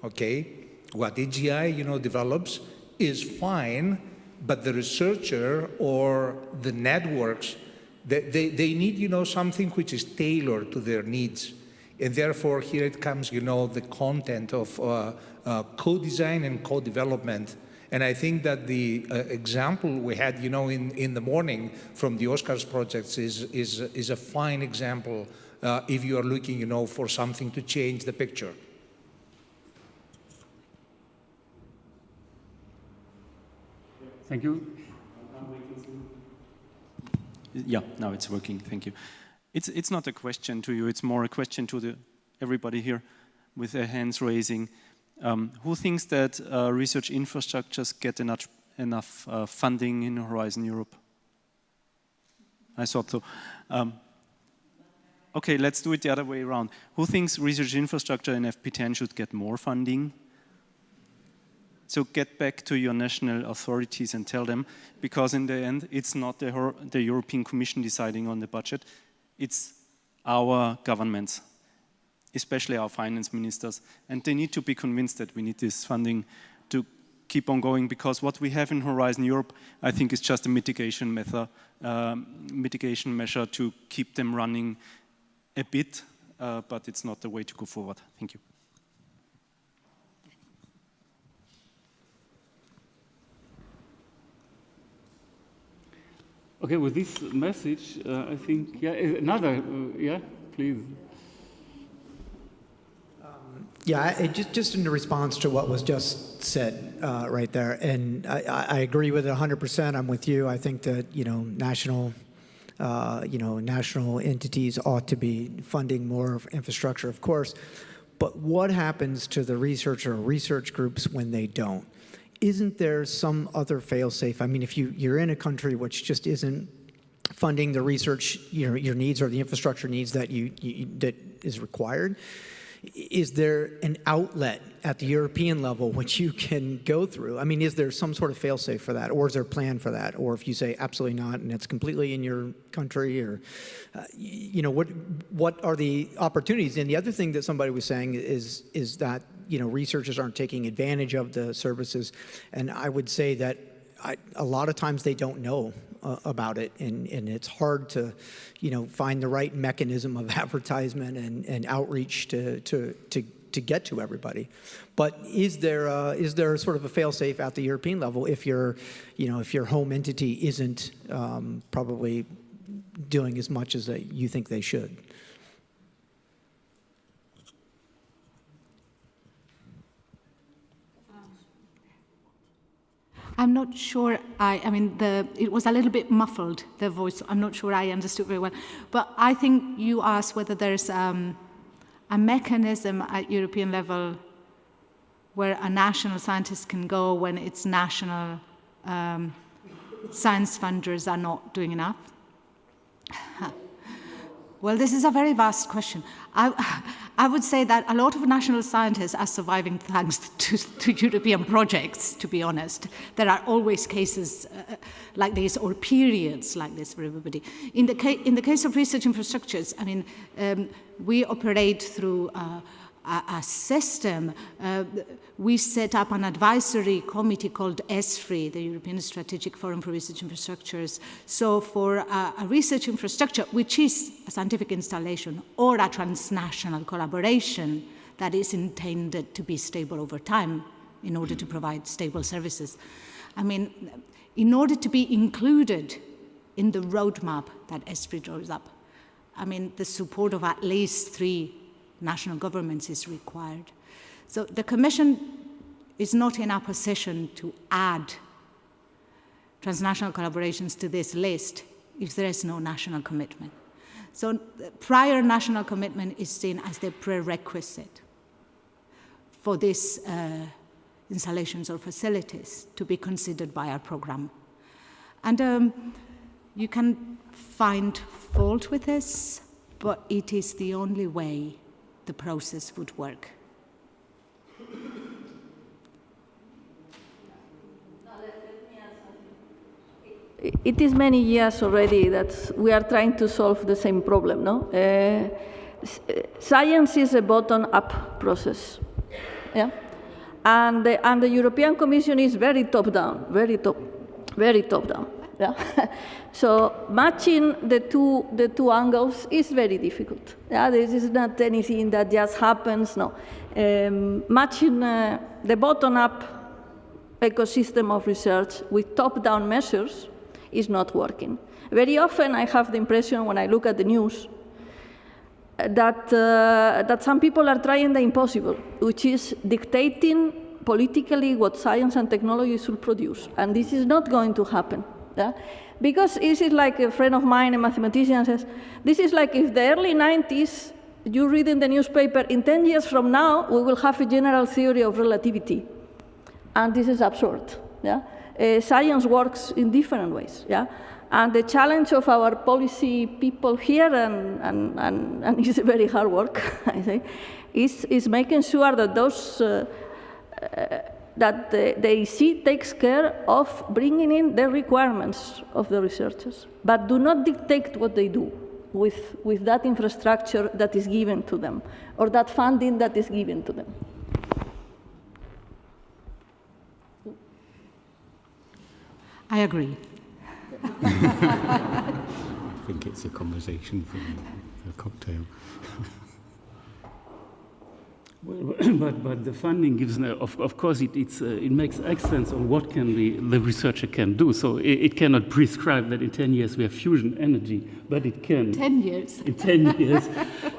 Okay? What AGI, develops is fine, but the researcher or the networks, they need, something which is tailored to their needs. And therefore, here it comes, the content of co-design and co-development. And I think that the example we had, in the morning from the Oscars projects is a fine example if you are looking, for something to change the picture. Thank you. Yeah, now it's working. Thank you. It's not a question to you. It's more a question to everybody here with their hands raising. Who thinks that research infrastructures get enough funding in Horizon Europe? I thought so. Okay, let's do it the other way around. Who thinks research infrastructure in FP10 should get more funding? So get back to your national authorities and tell them, because in the end, it's not the European Commission deciding on the budget, it's our governments, especially our finance ministers. And they need to be convinced that we need this funding to keep on going, because what we have in Horizon Europe, I think, is just a mitigation measure to keep them running a bit, but it's not the way to go forward. Thank you. Okay, with this message, I think, yeah, another, yeah, please. Yeah, just in response to what was just said right there, and I agree with it 100%. I'm with you. I think that national entities ought to be funding more of infrastructure, of course. But what happens to the research or research groups when they don't? Isn't there some other fail-safe? I mean, if you're in a country which just isn't funding the research, your needs or the infrastructure needs that that is required, is there an outlet at the European level which you can go through? I mean, is there some sort of fail-safe for that, or is there a plan for that? Or if you say absolutely not, and it's completely in your country, or what are the opportunities? And the other thing that somebody was saying is that researchers aren't taking advantage of the services, and I would say that a lot of times they don't know about it, and it's hard to find the right mechanism of advertisement and outreach to get to everybody. But is there sort of a fail-safe at the European level if your home entity isn't probably doing as much as you think they should? I'm not sure, it was a little bit muffled, the voice. I'm not sure I understood very well. But I think you asked whether there's a mechanism at European level where a national scientist can go when its national science funders are not doing enough. Well, this is a very vast question. I would say that a lot of national scientists are surviving thanks to European projects, to be honest. There are always cases like this, or periods like this for everybody. In the case of research infrastructures, we operate through a system. We set up an advisory committee called ESFRI, the European Strategic Forum for Research Infrastructures. So for a research infrastructure, which is a scientific installation or a transnational collaboration that is intended to be stable over time in order to provide stable services, in order to be included in the roadmap that ESFRI draws up, the support of at least 3 national governments is required. So the Commission is not in a position to add transnational collaborations to this list if there is no national commitment. So prior national commitment is seen as the prerequisite for these installations or facilities to be considered by our program. And you can find fault with this, but it is the only way the process would work. It is many years already that we are trying to solve the same problem, no? Science is a bottom-up process, yeah? And the European Commission is very top-down, very top-down, yeah? So matching the two angles is very difficult. Yeah, this is not anything that just happens. No, matching the bottom-up ecosystem of research with top-down measures is not working. Very often, I have the impression when I look at the news that some people are trying the impossible, which is dictating politically what science and technology should produce, and this is not going to happen. Yeah? Because this is like a friend of mine, a mathematician, says, this is like if the early 90s, you read in the newspaper, in 10 years from now, we will have a general theory of relativity. And this is absurd. Yeah? Science works in different ways. Yeah? And the challenge of our policy people here, and it's very hard work, I think, is making sure that those that the EC takes care of bringing in the requirements of the researchers, but do not dictate what they do with that infrastructure that is given to them, or that funding that is given to them. I agree. I think it's a conversation for a cocktail. Well, but the funding gives, of course, it makes excellence on what the researcher can do. So it cannot prescribe that in 10 years we have fusion energy, but it can. 10 years. In 10 years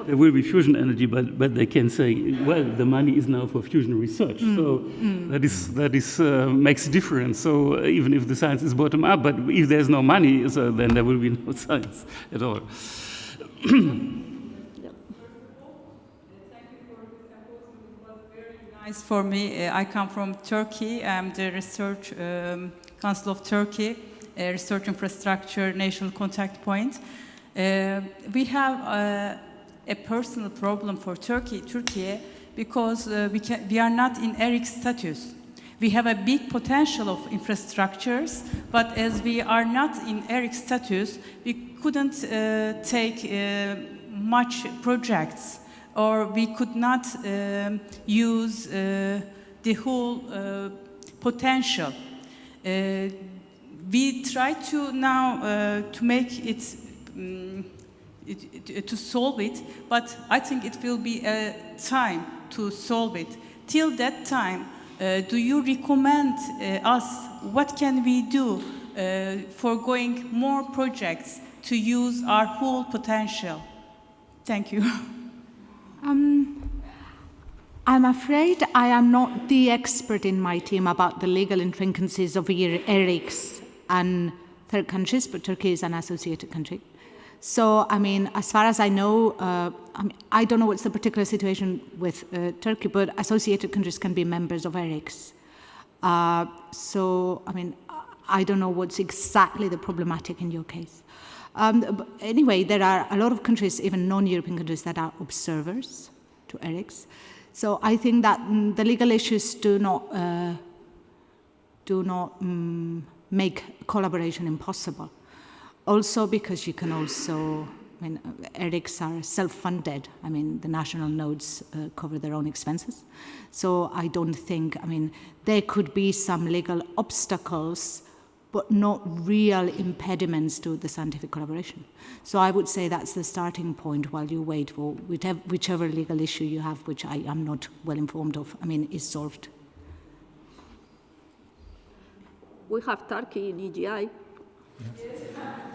there will be fusion energy, but they can say, well, the money is now for fusion research. So that is makes a difference. So even if the science is bottom up, but if there's no money, so then there will be no science at all. Nice for me. I come from Turkey. I'm the Research Council of Turkey, Research Infrastructure National Contact Point. We have a personal problem for Turkey, because we are not in ERIC status. We have a big potential of infrastructures, but as we are not in ERIC status, we couldn't take much projects, or we could not use the whole potential. We try to now to make it, to solve it, but I think it will be a time to solve it. Till that time, do you recommend us, what can we do for going more projects to use our whole potential? Thank you. I'm afraid I am not the expert in my team about the legal intricacies of ERICs and third countries, but Turkey is an associated country. So, I mean, as far as I know, I don't know what's the particular situation with Turkey, but associated countries can be members of ERICs. So, I mean, I don't know what's exactly the problematic in your case. But anyway, there are a lot of countries, even non-European countries, that are observers to ERICs. So I think that the legal issues do not make collaboration impossible. Also because you can also, I mean, ERICs are self-funded. I mean, the national nodes cover their own expenses. So I don't think, I mean, there could be some legal obstacles, but not real impediments to the scientific collaboration. So I would say that's the starting point while you wait for whichever legal issue you have, which I am not well informed of, I mean, is solved. We have Turkey in EGI.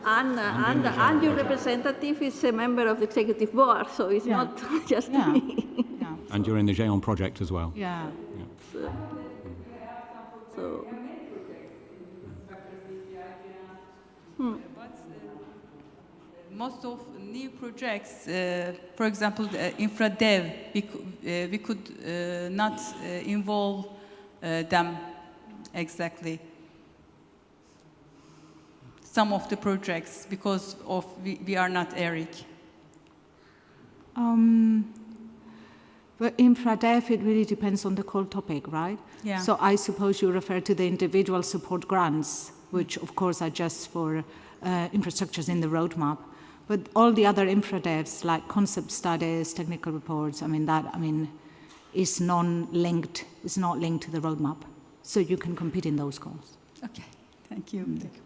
And your representative is a member of the executive board, so it's not just me. And you're in the Géant project as well. Yeah. So. But most of new projects, for example, InfraDev, we could not involve them exactly. Some of the projects, because of we are not ERIC. But InfraDev, it really depends on the core topic, right? Yeah. So I suppose you refer to the individual support grants, which of course are just for infrastructures in the roadmap. But all the other InfraDevs, like concept studies, technical reports, I mean, that, I mean, is non-linked, is not linked to the roadmap. So you can compete in those calls. Okay, thank you. Thank you.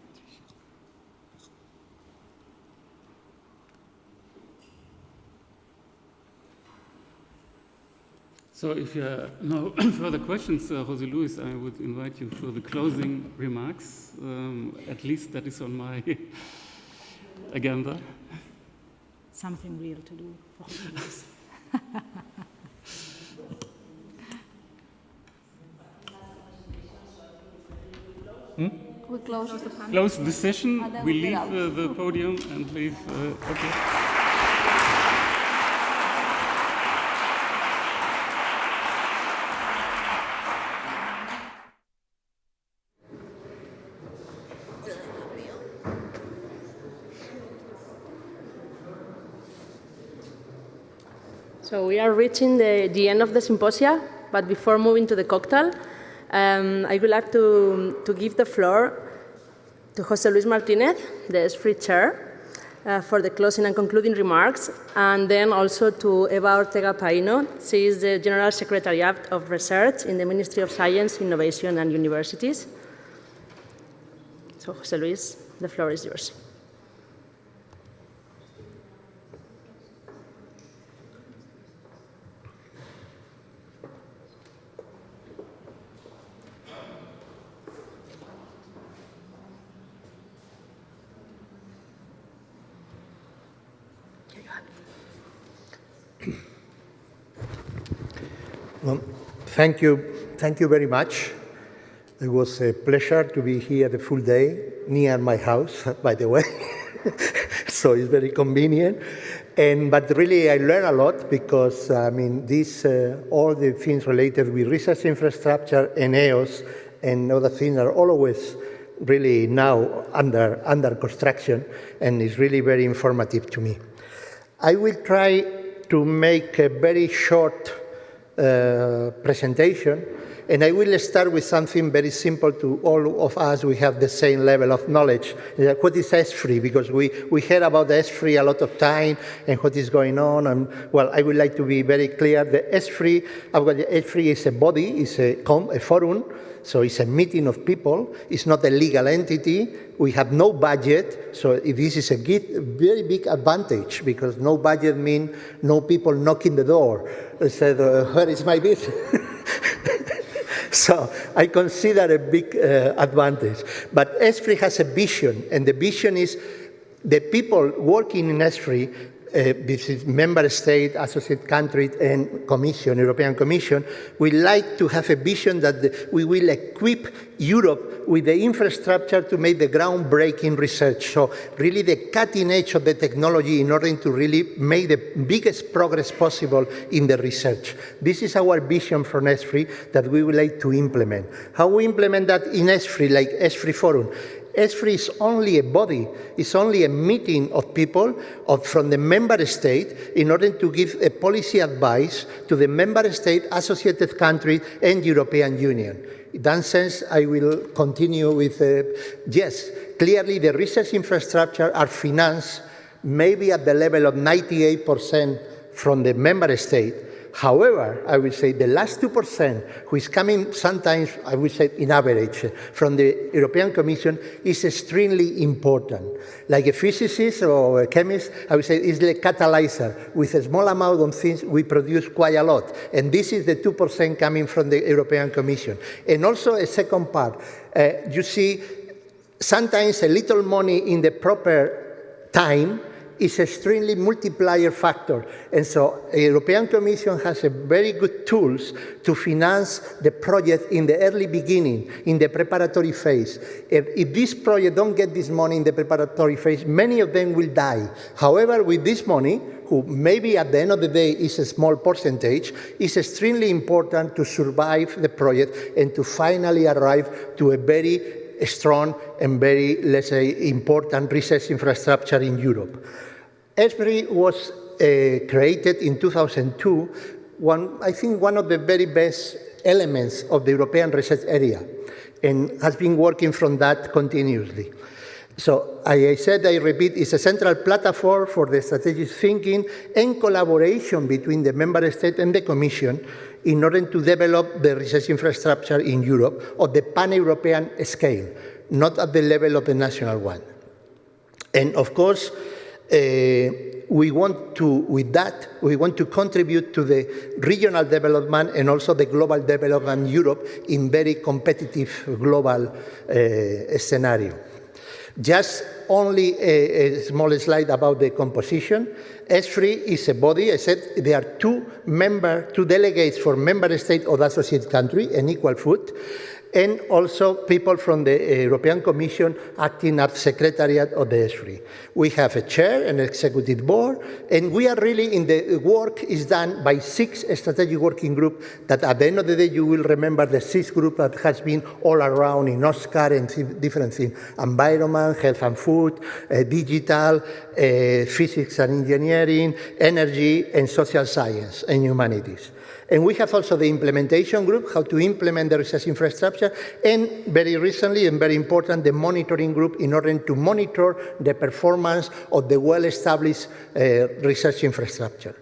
So if you have no further questions, José Luis, I would invite you for the closing remarks. At least that is on my agenda. Something real to do for José Luis. We close the panel. Close the session. We leave the podium and leave. Okay. So we are reaching the end of the symposia, but before moving to the cocktail, I would like to give the floor to José Luis Martínez, the ESFRI chair, for the closing and concluding remarks, and then also to Eva Ortega Paino. She is the General Secretariat of Research in the Ministry of Science, Innovation and Universities. So, José Luis, the floor is yours. Well, thank you very much. It was a pleasure to be here the full day, near my house, by the way. So it's very convenient. But really, I learned a lot because, I mean, all the things related with research infrastructure and EOS and other things are always really now under construction, and it's really very informative to me. I will try to make a very short presentation, and I will start with something very simple to all of us. We have the same level of knowledge. What is ESFRI? Because we heard about ESFRI a lot of time and what is going on. And well, I would like to be very clear. The ESFRI is a body, is a forum. So it's a meeting of people. It's not a legal entity. We have no budget. So this is a very big advantage, because no budget means no people knocking the door. They said, where is my business? So I consider a big advantage. But ESFRI has a vision, and the vision is the people working in ESFRI, this is member state, associate country, and Commission, European Commission, we like to have a vision that we will equip Europe with the infrastructure to make the groundbreaking research. So really the cutting edge of the technology in order to really make the biggest progress possible in the research. This is our vision from ESFRI that we would like to implement. How we implement that in ESFRI, like ESFRI Forum? ESFRI is only a body, it's only a meeting of people from the member state in order to give a policy advice to the member state, associated countries, and European Union. In that sense, I will continue with, yes, clearly the research infrastructure are financed maybe at the level of 98% from the member state. However, I would say the last 2%, who is coming sometimes, I would say in average, from the European Commission, is extremely important. Like a physicist or a chemist, I would say it's the catalyzer. With a small amount of things, we produce quite a lot. And this is the 2% coming from the European Commission. And also a second part, you see, sometimes a little money in the proper time is extremely multiplier factor. And so the European Commission has a very good tools to finance the project in the early beginning, in the preparatory phase. If this project don't get this money in the preparatory phase, many of them will die. However, with this money, who maybe at the end of the day is a small percentage, is extremely important to survive the project and to finally arrive to a very strong and very, let's say, important research infrastructure in Europe. ESFRI was created in 2002, I think one of the very best elements of the European research area, and has been working from that continuously. So I said, I repeat, it's a central platform for the strategic thinking and collaboration between the member state and the Commission in order to develop the research infrastructure in Europe at the pan-European scale, not at the level of the national one. And of course, we want to contribute to the regional development and also the global development in Europe in very competitive global scenario. Just only a small slide about the composition. ESFRI is a body. I said there are two delegates for member state or associate country, an equal foot, and also people from the European Commission acting as secretariat of the ESFRI. We have a chair, an executive board, and we are really in the work is done by 6 strategic working groups that at the end of the day you will remember the 6 group that has been all around in Oscar and different things, environment, health and food, food, digital, physics and engineering, energy, and social science and humanities. And we have also the implementation group, how to implement the research infrastructure, and very recently and very important, the monitoring group in order to monitor the performance of the well-established research infrastructure.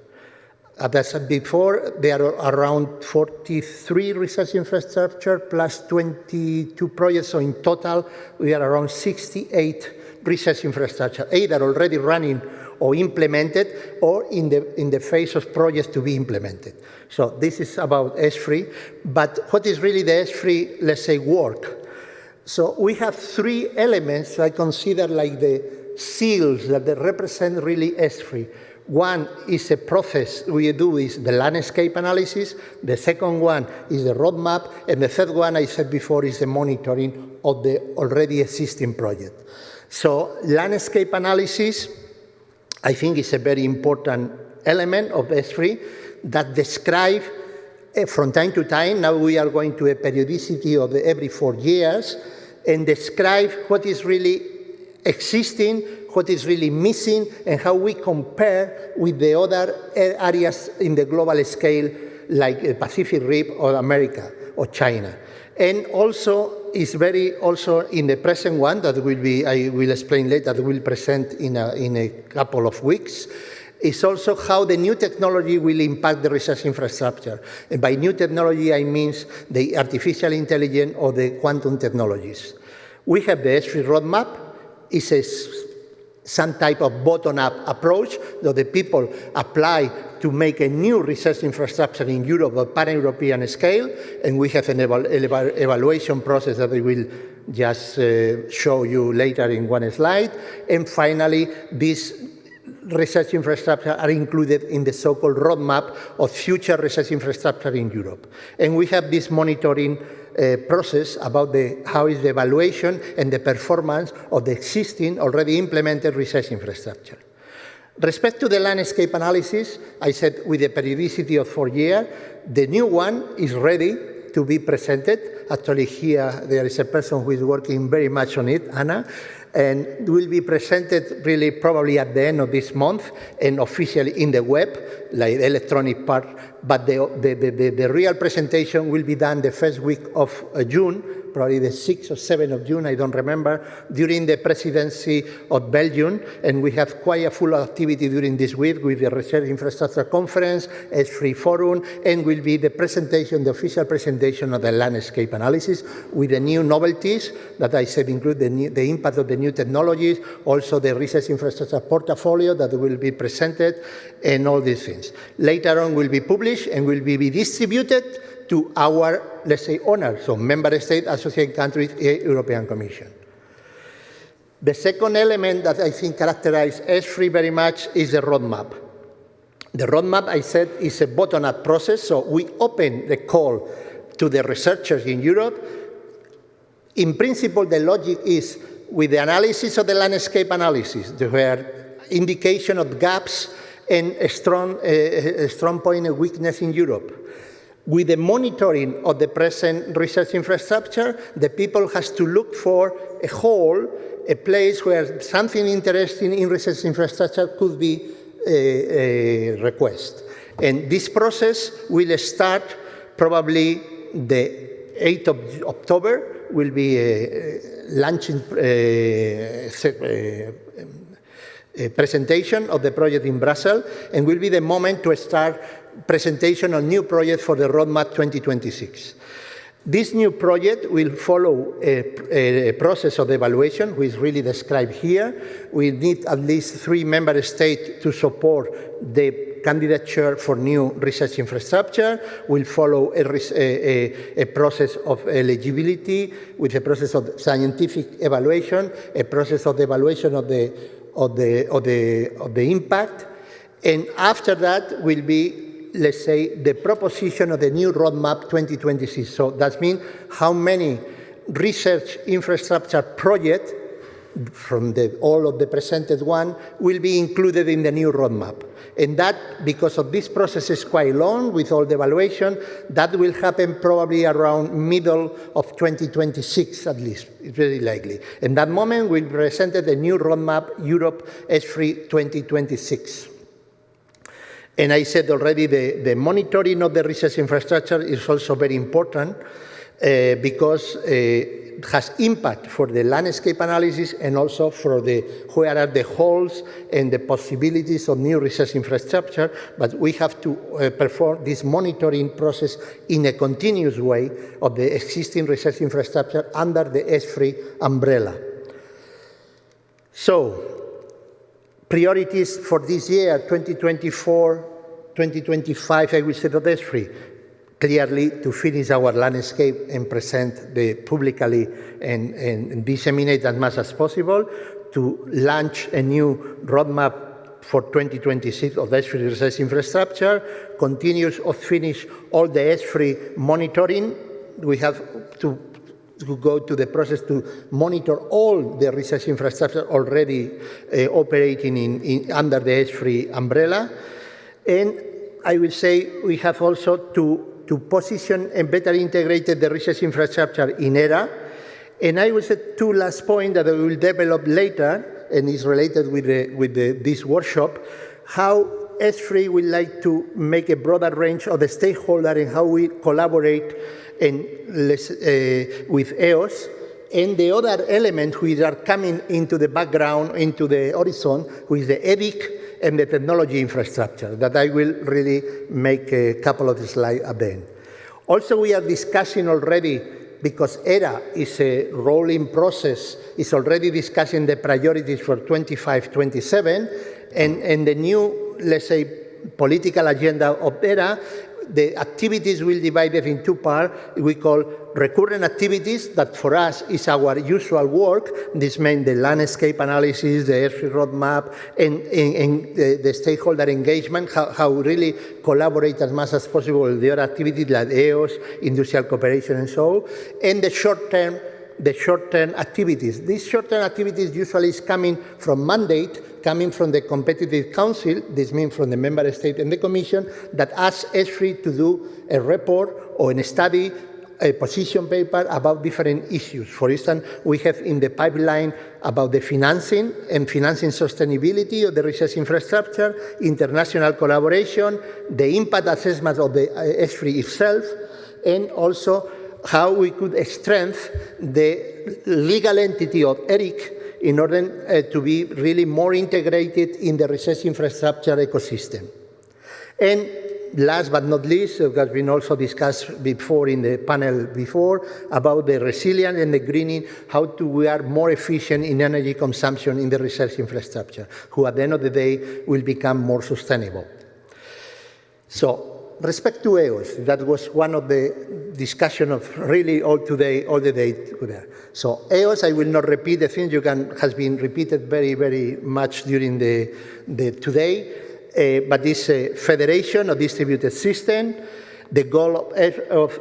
As I said before, there are around 43 research infrastructure plus 22 projects, so in total we are around 68 research infrastructure, either already running or implemented, or in the phase of projects to be implemented. So this is about S3, but what is really the S3, let's say, work? So we have three elements I consider like the seals that they represent really S3. One is a process we do is the landscape analysis, the second one is the roadmap, and the third one I said before is the monitoring of the already existing project. So landscape analysis, I think, is a very important element of S3 that describe from time to time, now we are going to a periodicity of every 4 years, and describe what is really existing, what is really missing, and how we compare with the other areas in the global scale, like the Pacific Rim or America or China. And also, is very also in the present one that will be, I will explain later, that we'll present in a couple of weeks, is also how the new technology will impact the research infrastructure. And by new technology, I mean the artificial intelligence or the quantum technologies. We have the S3 roadmap. It's some type of bottom-up approach that the people apply to make a new research infrastructure in Europe at pan-European scale, and we have an evaluation process that we will just show you later in one slide. And finally, these research infrastructure are included in the so-called roadmap of future research infrastructure in Europe. And we have this monitoring process about how is the evaluation and the performance of the existing, already implemented research infrastructure. Respect to the landscape analysis, I said with a periodicity of 4 years, the new one is ready to be presented. Actually here there is a person who is working very much on it, Anna, and will be presented really probably at the end of this month and officially in the web, like the electronic part, but the real presentation will be done the first week of June, probably the 6th or 7th of June, I don't remember, during the presidency of Belgium, and we have quite a full activity during this week with the Research Infrastructure Conference, S3 Forum, and will be the presentation, the official presentation of the landscape analysis with the new novelties that I said include the impact of the new technologies, also the research infrastructure portfolio that will be presented, and all these things. Later on will be published and will be distributed to our, let's say, owners, so member states, associate countries, European Commission. The second element that I think characterizes S3 very much is the roadmap. The roadmap, I said, is a bottom-up process, so we open the call to the researchers in Europe. In principle, the logic is with the analysis of the landscape analysis, where indication of gaps and a strong point of weakness in Europe. With the monitoring of the present research infrastructure, the people has to look for a hole, a place where something interesting in research infrastructure could be a request. And this process will start probably the 8th of October, will be launching presentation of the project in Brussels, and will be the moment to start presentation of new project for the roadmap 2026. This new project will follow a process of evaluation, which is really described here. We need at least 3 member states to support the candidature for new research infrastructure. We'll follow a process of eligibility with a process of scientific evaluation, a process of the evaluation of the impact, and after that will be, let's say, the proposition of the new roadmap 2026. So that means how many research infrastructure projects from all of the presented one will be included in the new roadmap. And that, because of this process is quite long with all the evaluation, that will happen probably around middle of 2026 at least. It's very likely. In that moment, we presented a new roadmap, Europe S3 2026. And I said already the monitoring of the research infrastructure is also very important because it has impact for the landscape analysis and also for where are the holes and the possibilities of new research infrastructure. But we have to perform this monitoring process in a continuous way of the existing research infrastructure under the S3 umbrella. So, priorities for this year, 2024, 2025, I will say that that's three. Clearly, to finish our landscape and present publicly and disseminate as much as possible, to launch a new roadmap for 2026 of the S3 research infrastructure, continues or finish all the S3 monitoring. We have to go to the process to monitor all the research infrastructure already operating under the S3 umbrella. And I will say we have also to position and better integrate the research infrastructure in ERA. And I will say two last points that I will develop later, and is related with this workshop, how S3 would like to make a broader range of the stakeholders and how we collaborate with EOS, and the other elements which are coming into the background, into the horizon, with the EDIC and the technology infrastructure, that I will really make a couple of slides at the end. Also, we are discussing already, because ERA is a rolling process, is already discussing the priorities for 25-27, and the new, let's say, political agenda of ERA. The activities will divide it in two parts. We call recurrent activities, that for us is our usual work. This means the landscape analysis, the S3 roadmap, and the stakeholder engagement, how really collaborate as much as possible with the other activities like EOS, industrial cooperation, and so on. And the short-term activities. These short-term activities usually is coming from mandate, coming from the Competitive Council, this means from the Member State and the Commission, that asks S3 to do a report or a study, a position paper about different issues. For instance, we have in the pipeline about the financing and financing sustainability of the research infrastructure, international collaboration, the impact assessment of the S3 itself, and also how we could strengthen the legal entity of ERIC in order to be really more integrated in the research infrastructure ecosystem. And last but not least, it has been also discussed before in the panel before, about the resilience and the greening, how we are more efficient in energy consumption in the research infrastructure, who at the end of the day will become more sustainable. So, respect to EOS, that was one of the discussion of really all the day there. So EOS, I will not repeat the things has been repeated very, very much during the today, but this federation of distributed system, the goal of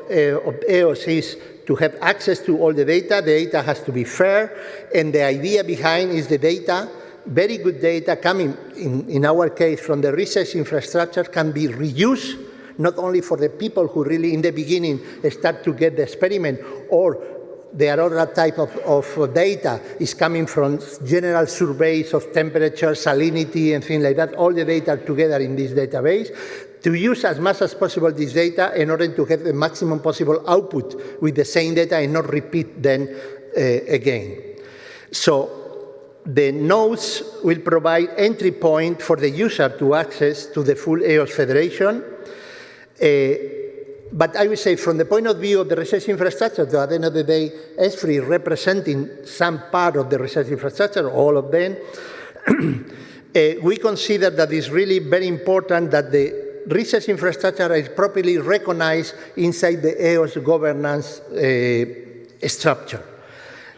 EOS is to have access to all the data. The data has to be fair, and the idea behind is the data, very good data coming, in our case, from the research infrastructure can be reused, not only for the people who really in the beginning start to get the experiment, or there are other type of data is coming from general surveys of temperature, salinity, and things like that, all the data together in this database, to use as much as possible this data in order to get the maximum possible output with the same data and not repeat them again. So the nodes will provide entry point for the user to access to the full EOS Federation. But I would say from the point of view of the research infrastructure, at the end of the day, S3 representing some part of the research infrastructure, all of them, we consider that it's really very important that the research infrastructure is properly recognized inside the EOS governance structure.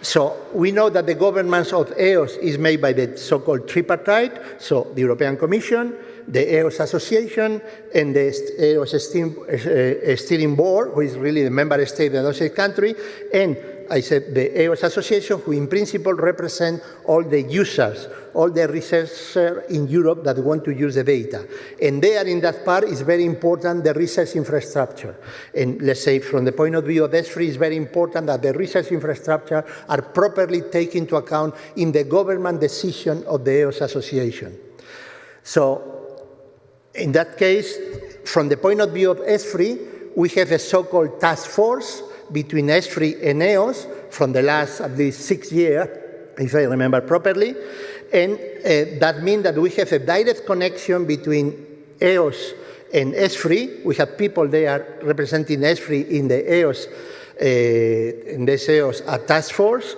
So we know that the governance of EOS is made by the so-called tripartite, so the European Commission, the EOS Association, and the EOS Steering Board, who is really the member state and also country. And I said the EOS Association, who in principle represent all the users, all the researchers in Europe that want to use the data. And there in that part is very important, the research infrastructure. And let's say from the point of view of ESFRI, it's very important that the research infrastructure are properly taken into account in the government decision of the EOS Association. So in that case, from the point of view of ESFRI, we have a so-called task force between ESFRI and EOS from the last at least 6 years, if I remember properly. And that means that we have a direct connection between EOS and ESFRI. We have people there representing ESFRI in the EOS, in this EOS task force.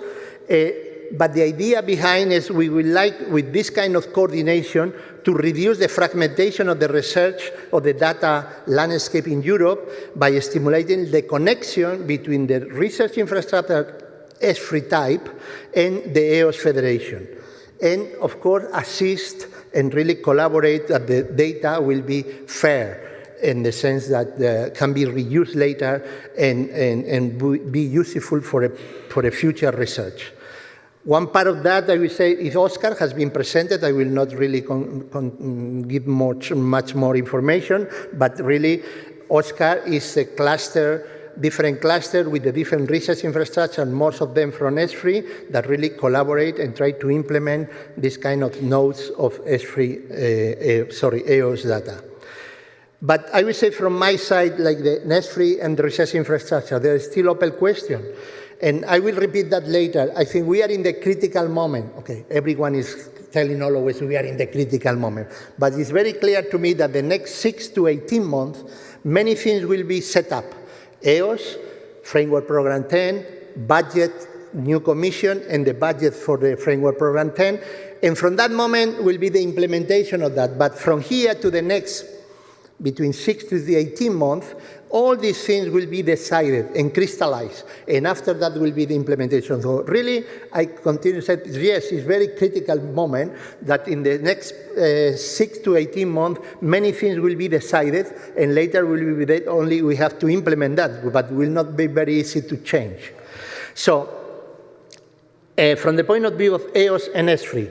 But the idea behind is we would like, with this kind of coordination, to reduce the fragmentation of the research or the data landscape in Europe by stimulating the connection between the research infrastructure ESFRI type and the EOS Federation. And of course, assist and really collaborate that the data will be fair in the sense that can be reused later and be useful for a future research. One part of that, I will say, if Oscar has been presented, I will not really give much more information, but really, Oscar is a cluster, different cluster with the different research infrastructure, and most of them from ESFRI, that really collaborate and try to implement this kind of nodes of EOS data. But I will say from my side, like the ESFRI and the research infrastructure, there is still open question. And I will repeat that later. I think we are in the critical moment. Okay, everyone is telling always we are in the critical moment. But it's very clear to me that the next 6 to 18 months, many things will be set up. EOS, Framework Program 10, budget, new commission, and the budget for the Framework Program 10. And from that moment will be the implementation of that. But from here to the next, between 6 to 18 months, all these things will be decided and crystallized, and after that will be the implementation. So really, I continue to say, yes, it's a very critical moment that in the next 6 to 18 months, many things will be decided, and later will be that only we have to implement that, but will not be very easy to change. So, from the point of view of EOS and ESFRI,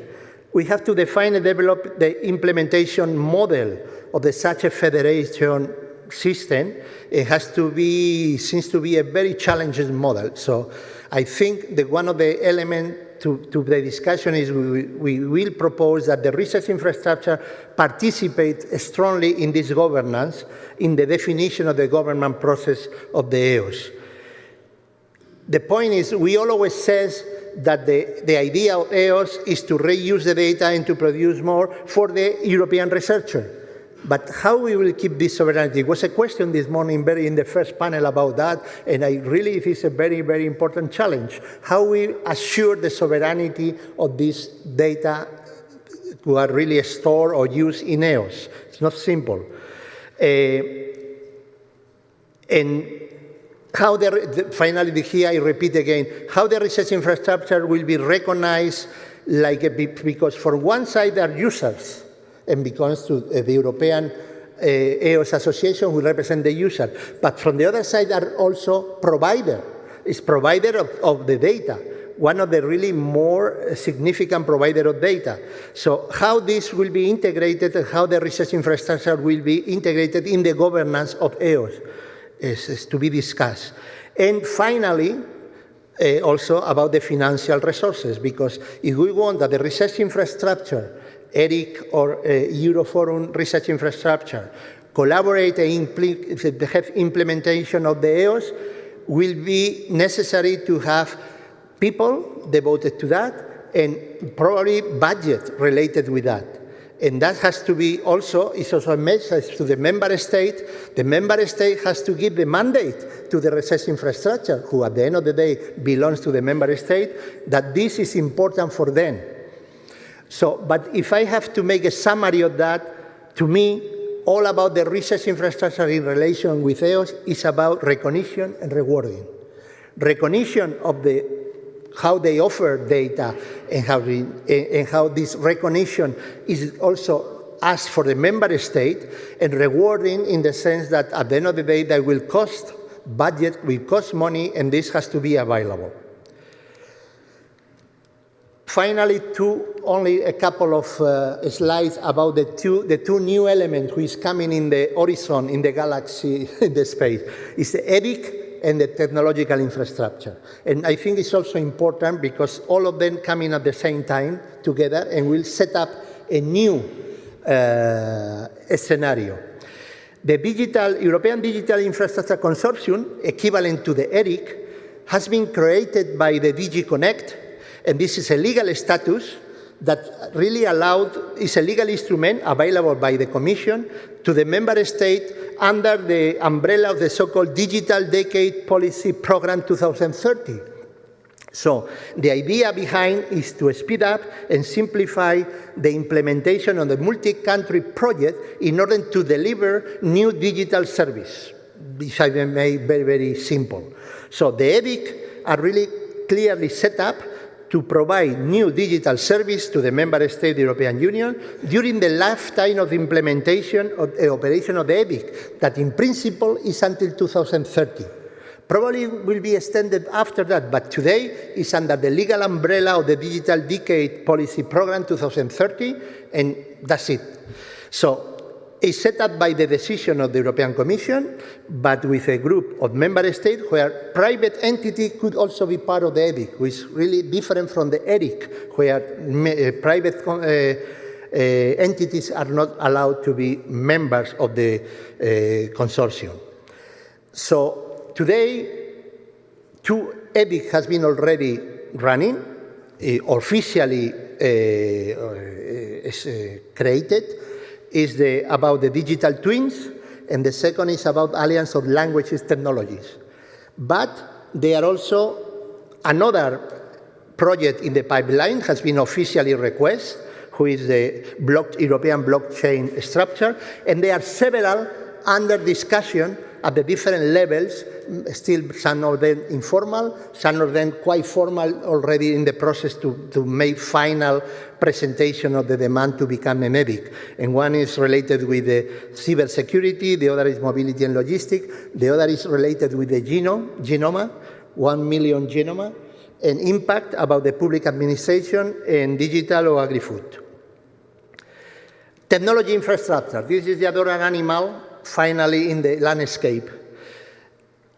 we have to define and develop the implementation model of such a federation system. It has to be, seems to be a very challenging model. So I think that one of the elements to the discussion is we will propose that the research infrastructure participate strongly in this governance, in the definition of the government process of the EOS. The point is, we always says that the idea of EOS is to reuse the data and to produce more for the European researcher. But how we will keep this sovereignty? It was a question this morning in the first panel about that, and it is a very, very important challenge. How we assure the sovereignty of this data who are really stored or used in EOS? It's not simple. And how finally, here I repeat again, how the research infrastructure will be recognized, because for one side there are users, and because to the European EOS Association who represent the user. But from the other side are also provider of the data, one of the really more significant provider of data. So how this will be integrated and how the research infrastructure will be integrated in the governance of EOS is to be discussed. And finally, also about the financial resources, because if we want that the research infrastructure, ERIC or Euroforum research infrastructure, collaborate and have implementation of the EOS, will be necessary to have people devoted to that and probably budget related with that. And that has to be also, is also a message to the member state. The member state has to give the mandate to the research infrastructure, who at the end of the day belongs to the member state, that this is important for them. So, but if I have to make a summary of that, to me, all about the research infrastructure in relation with EOS is about recognition and rewarding. Recognition of how they offer data and how this recognition is also asked for the member state, and rewarding in the sense that at the end of the day, that will cost budget, will cost money, and this has to be available. Finally, only a couple of slides about the two new elements which is coming in the horizon, in the galaxy, in the space. It's the EDIC and the technological infrastructure. And I think it's also important because all of them come in at the same time together and will set up a new scenario. The European Digital Infrastructure Consortium, equivalent to the EDIC, has been created by the DG Connect, and this is a legal status that really is a legal instrument available by the Commission to the member state under the umbrella of the so-called Digital Decade Policy Program 2030. So the idea behind is to speed up and simplify the implementation of the multi-country project in order to deliver new digital service. If I may, very, very simple. So the EDIC are really clearly set up to provide new digital service to the member state of the European Union during the lifetime of implementation of the operation of the EDIC, that in principle is until 2030. Probably will be extended after that, but today is under the legal umbrella of the Digital Decade Policy Program 2030, and that's it. So it's set up by the decision of the European Commission, but with a group of member states where private entity could also be part of the EDIC, which is really different from the EDIC, where private entities are not allowed to be members of the consortium. So today, 2 EDIC has been already running, officially created. Is about the digital twins, and the second is about Alliance of Languages Technologies. But there are also another project in the pipeline has been officially requested, who is the European blockchain structure, and there are several under discussion at the different levels, still some of them informal, some of them quite formal, already in the process to make final presentation of the demand to become an EDIC. And one is related with the cybersecurity, the other is mobility and logistics, the other is related with the genome, 1 million genome, and impact about the public administration and digital or agri-food. Technology infrastructure, this is the other animal finally in the landscape.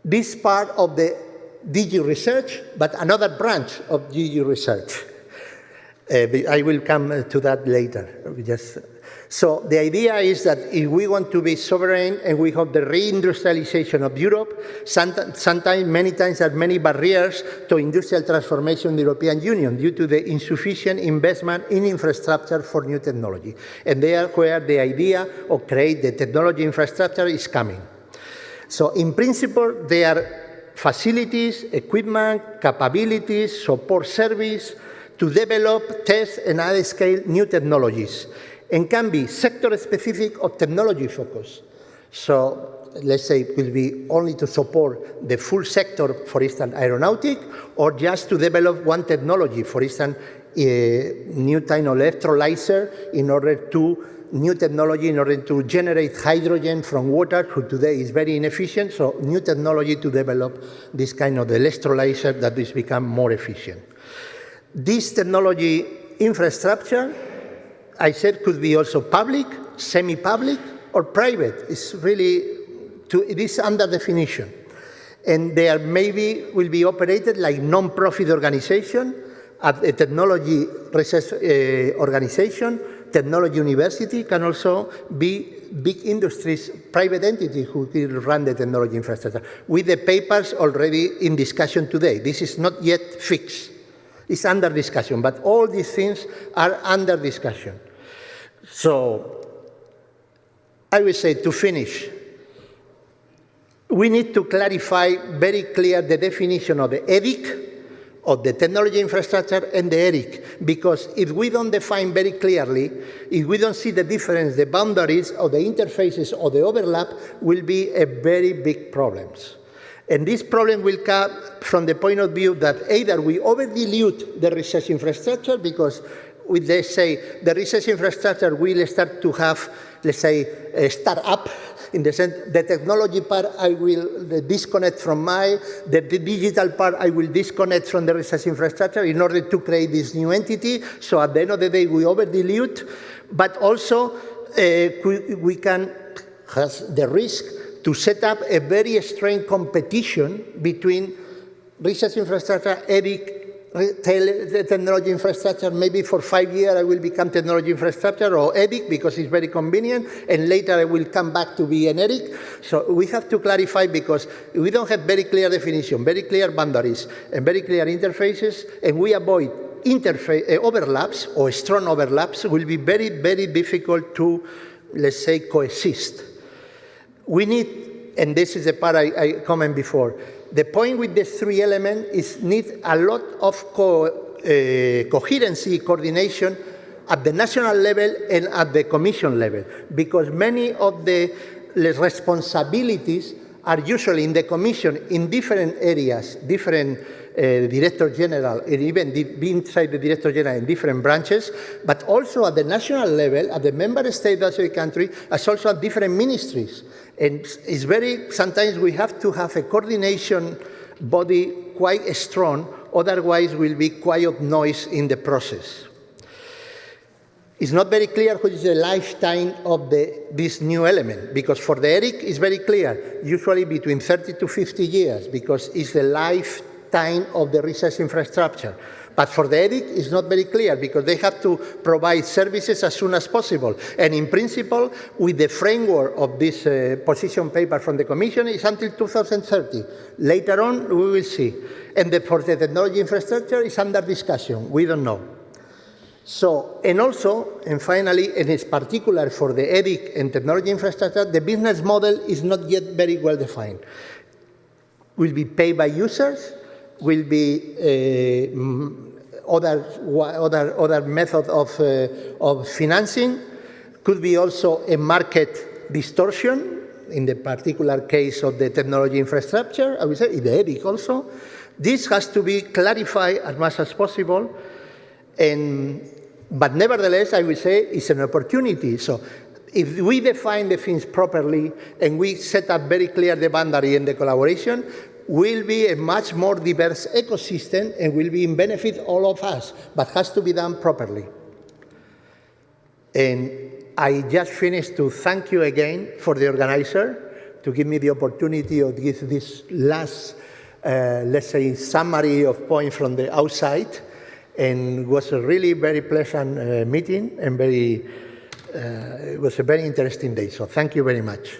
This part of the DG Research, but another branch of DG Research. I will come to that later. So the idea is that if we want to be sovereign and we have the reindustrialization of Europe, sometimes, many times, there are many barriers to industrial transformation in the European Union due to the insufficient investment in infrastructure for new technology. And there where the idea of create the technology infrastructure is coming. So in principle, there are facilities, equipment, capabilities, support service to develop, test, and add scale new technologies, and can be sector-specific or technology-focused. So let's say it will be only to support the full sector, for instance, aeronautic, or just to develop one technology, for instance, new type of electrolyzer in order to generate hydrogen from water, which today is very inefficient, so new technology to develop this kind of electrolyzer that is become more efficient. This technology infrastructure, I said, could be also public, semi-public, or private. It is under definition. And there maybe will be operated like non-profit organization, a technology research organization, technology university, can also be big industries, private entity who will run the technology infrastructure. With the papers already in discussion today. This is not yet fixed. It's under discussion, but all these things are under discussion. So I will say, to finish, we need to clarify very clear the definition of the EDIC, of the technology infrastructure, and the EDIC, because if we don't define very clearly, if we don't see the difference, the boundaries, or the interfaces, or the overlap, will be a very big problems. And this problem will come from the point of view that either we over-dilute the research infrastructure, because let's say the research infrastructure will start to have, let's say, a start-up in the sense, the technology part I will disconnect from the digital part I will disconnect from the research infrastructure in order to create this new entity. So at the end of the day, we over-dilute, but also we can have the risk to set up a very strained competition between research infrastructure, ERIC, technology infrastructure. Maybe for 5 years I will become technology infrastructure or ERIC because it's very convenient, and later I will come back to be an ERIC. So we have to clarify because we don't have very clear definition, very clear boundaries, and very clear interfaces, and we avoid overlaps or strong overlaps. Will be very, very difficult to, let's say, coexist. We need, and this is the part I commented before, the point with these three elements is need a lot of coherency, coordination at the national level and at the Commission level, because many of the responsibilities are usually in the Commission in different areas, different Director General, and even inside the Director General in different branches, but also at the national level, at the member state of the country, as also at different ministries. And it's very, sometimes we have to have a coordination body quite strong, otherwise will be quiet noise in the process. It's not very clear what is the lifetime of this new element, because for the ERIC it's very clear, usually between 30 to 50 years, because it's the lifetime of the research infrastructure. But for the ERIC, it's not very clear because they have to provide services as soon as possible. And in principle, with the framework of this position paper from the Commission, it's until 2030. Later on, we will see. And for the technology infrastructure, it's under discussion. We don't know. So, and also, and finally, and it's particular for the ERIC and technology infrastructure, the business model is not yet very well defined. Will be paid by users, will be other method of financing, could be also a market distortion in the particular case of the technology infrastructure, I would say, in the ERIC also. This has to be clarified as much as possible, but nevertheless, I would say it's an opportunity. So if we define the things properly and we set up very clear the boundary and the collaboration, will be a much more diverse ecosystem and will be in benefit all of us, but has to be done properly. And I just finished to thank you again for the organizer to give me the opportunity of give this last, let's say, summary of points from the outside. And it was a really very pleasant meeting and it was a very interesting day. So thank you very much.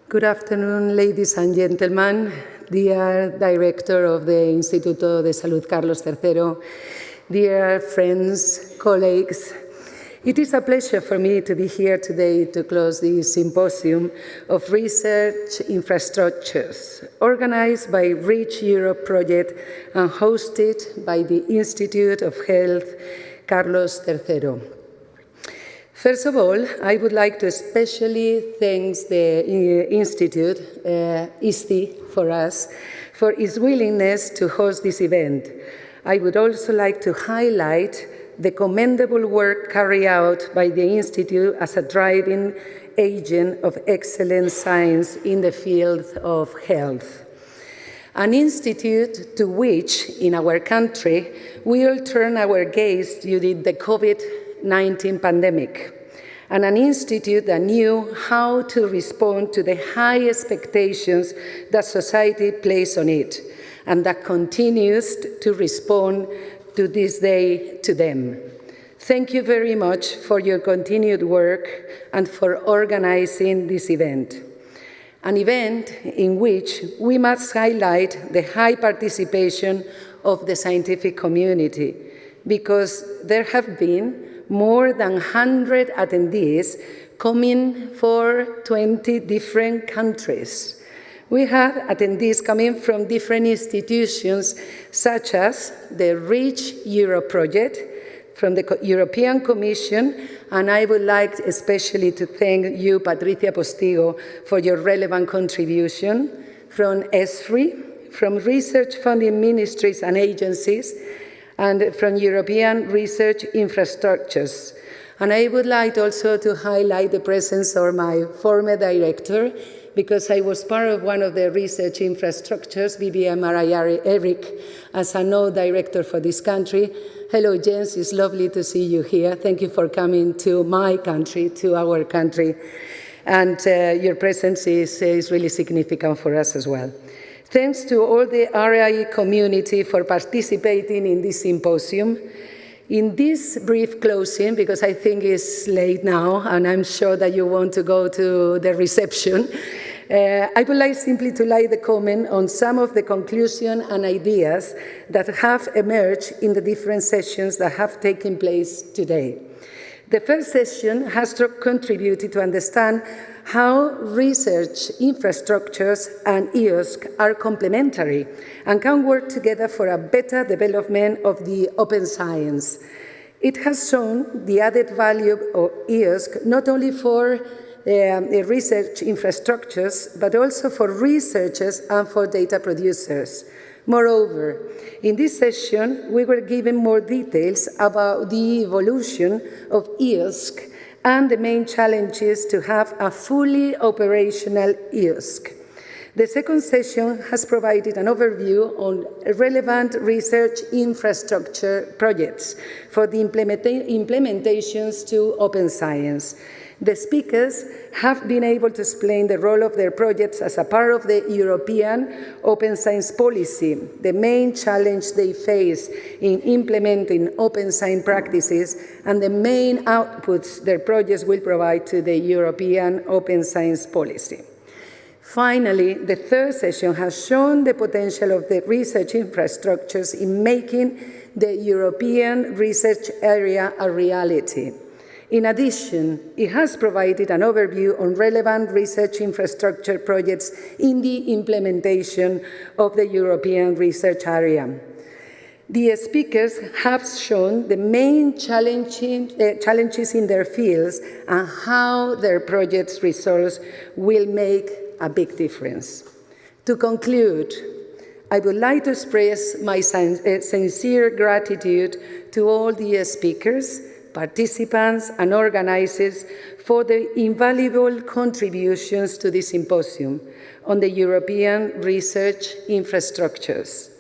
Good afternoon, ladies and gentlemen, dear Director of the Instituto de Salud, Carlos III, dear friends, colleagues. It is a pleasure for me to be here today to close this symposium of research infrastructures organized by Reach Europe project and hosted by the Institute of Health, Carlos III. First of all, I would like to especially thank the Institute, ISTI for us, for its willingness to host this event. I would also like to highlight the commendable work carried out by the Institute as a driving agent of excellent science in the field of health. An institute to which, in our country, we all turn our gaze during the COVID-19 pandemic, and an institute that knew how to respond to the high expectations that society placed on it, and that continues to respond to this day to them. Thank you very much for your continued work and for organizing this event. An event in which we must highlight the high participation of the scientific community, because there have been more than 100 attendees coming from 20 different countries. We had attendees coming from different institutions, such as the Reach Europe project, from the European Commission, and I would like especially to thank you, Patricia Postigo, for your relevant contribution, from ESFRI, from research funding ministries and agencies, and from European research infrastructures. And I would like also to highlight the presence of my former director, because I was part of one of the research infrastructures, BBMRI Eric, as a node director for this country. Hello, Jens, it's lovely to see you here. Thank you for coming to my country, to our country. And your presence is really significant for us as well. Thanks to all the RIE community for participating in this symposium. In this brief closing, because I think it's late now, and I'm sure that you want to go to the reception, I would like simply to lay the comment on some of the conclusions and ideas that have emerged in the different sessions that have taken place today. The first session has contributed to understand how research infrastructures and IOSC are complementary and can work together for a better development of the open science. It has shown the added value of IOSC not only for research infrastructures, but also for researchers and for data producers. Moreover, in this session, we were given more details about the evolution of IOSC and the main challenges to have a fully operational IOSC. The second session has provided an overview on relevant research infrastructure projects for the implementations to open science. The speakers have been able to explain the role of their projects as a part of the European open science policy, the main challenge they face in implementing open science practices, and the main outputs their projects will provide to the European open science policy. Finally, the third session has shown the potential of the research infrastructures in making the European research area a reality. In addition, it has provided an overview on relevant research infrastructure projects in the implementation of the European research area. The speakers have shown the main challenges in their fields and how their projects' results will make a big difference. To conclude, I would like to express my sincere gratitude to all the speakers, participants, and organizers for the invaluable contributions to this symposium on the European research infrastructures.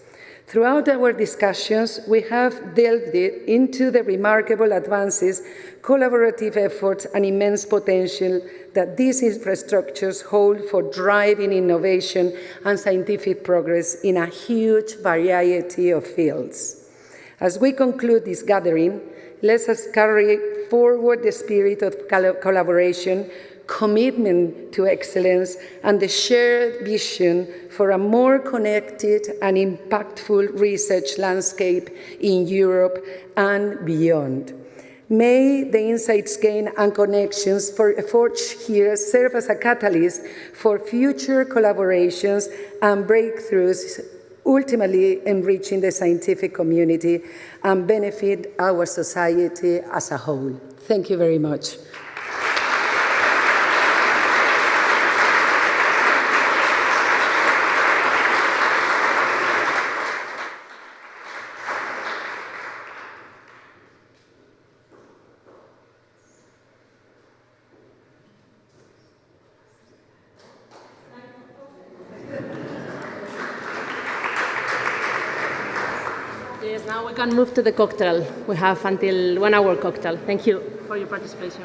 Throughout our discussions, we have delved into the remarkable advances, collaborative efforts, and immense potential that these infrastructures hold for driving innovation and scientific progress in a huge variety of fields. As we conclude this gathering, let us carry forward the spirit of collaboration, commitment to excellence, and the shared vision for a more connected and impactful research landscape in Europe and beyond. May the insights gained and connections forged here serve as a catalyst for future collaborations and breakthroughs, ultimately enriching the scientific community and benefit our society as a whole. Thank you very much. Yes, now we can move to the cocktail. We have until 1 hour cocktail. Thank you for your participation.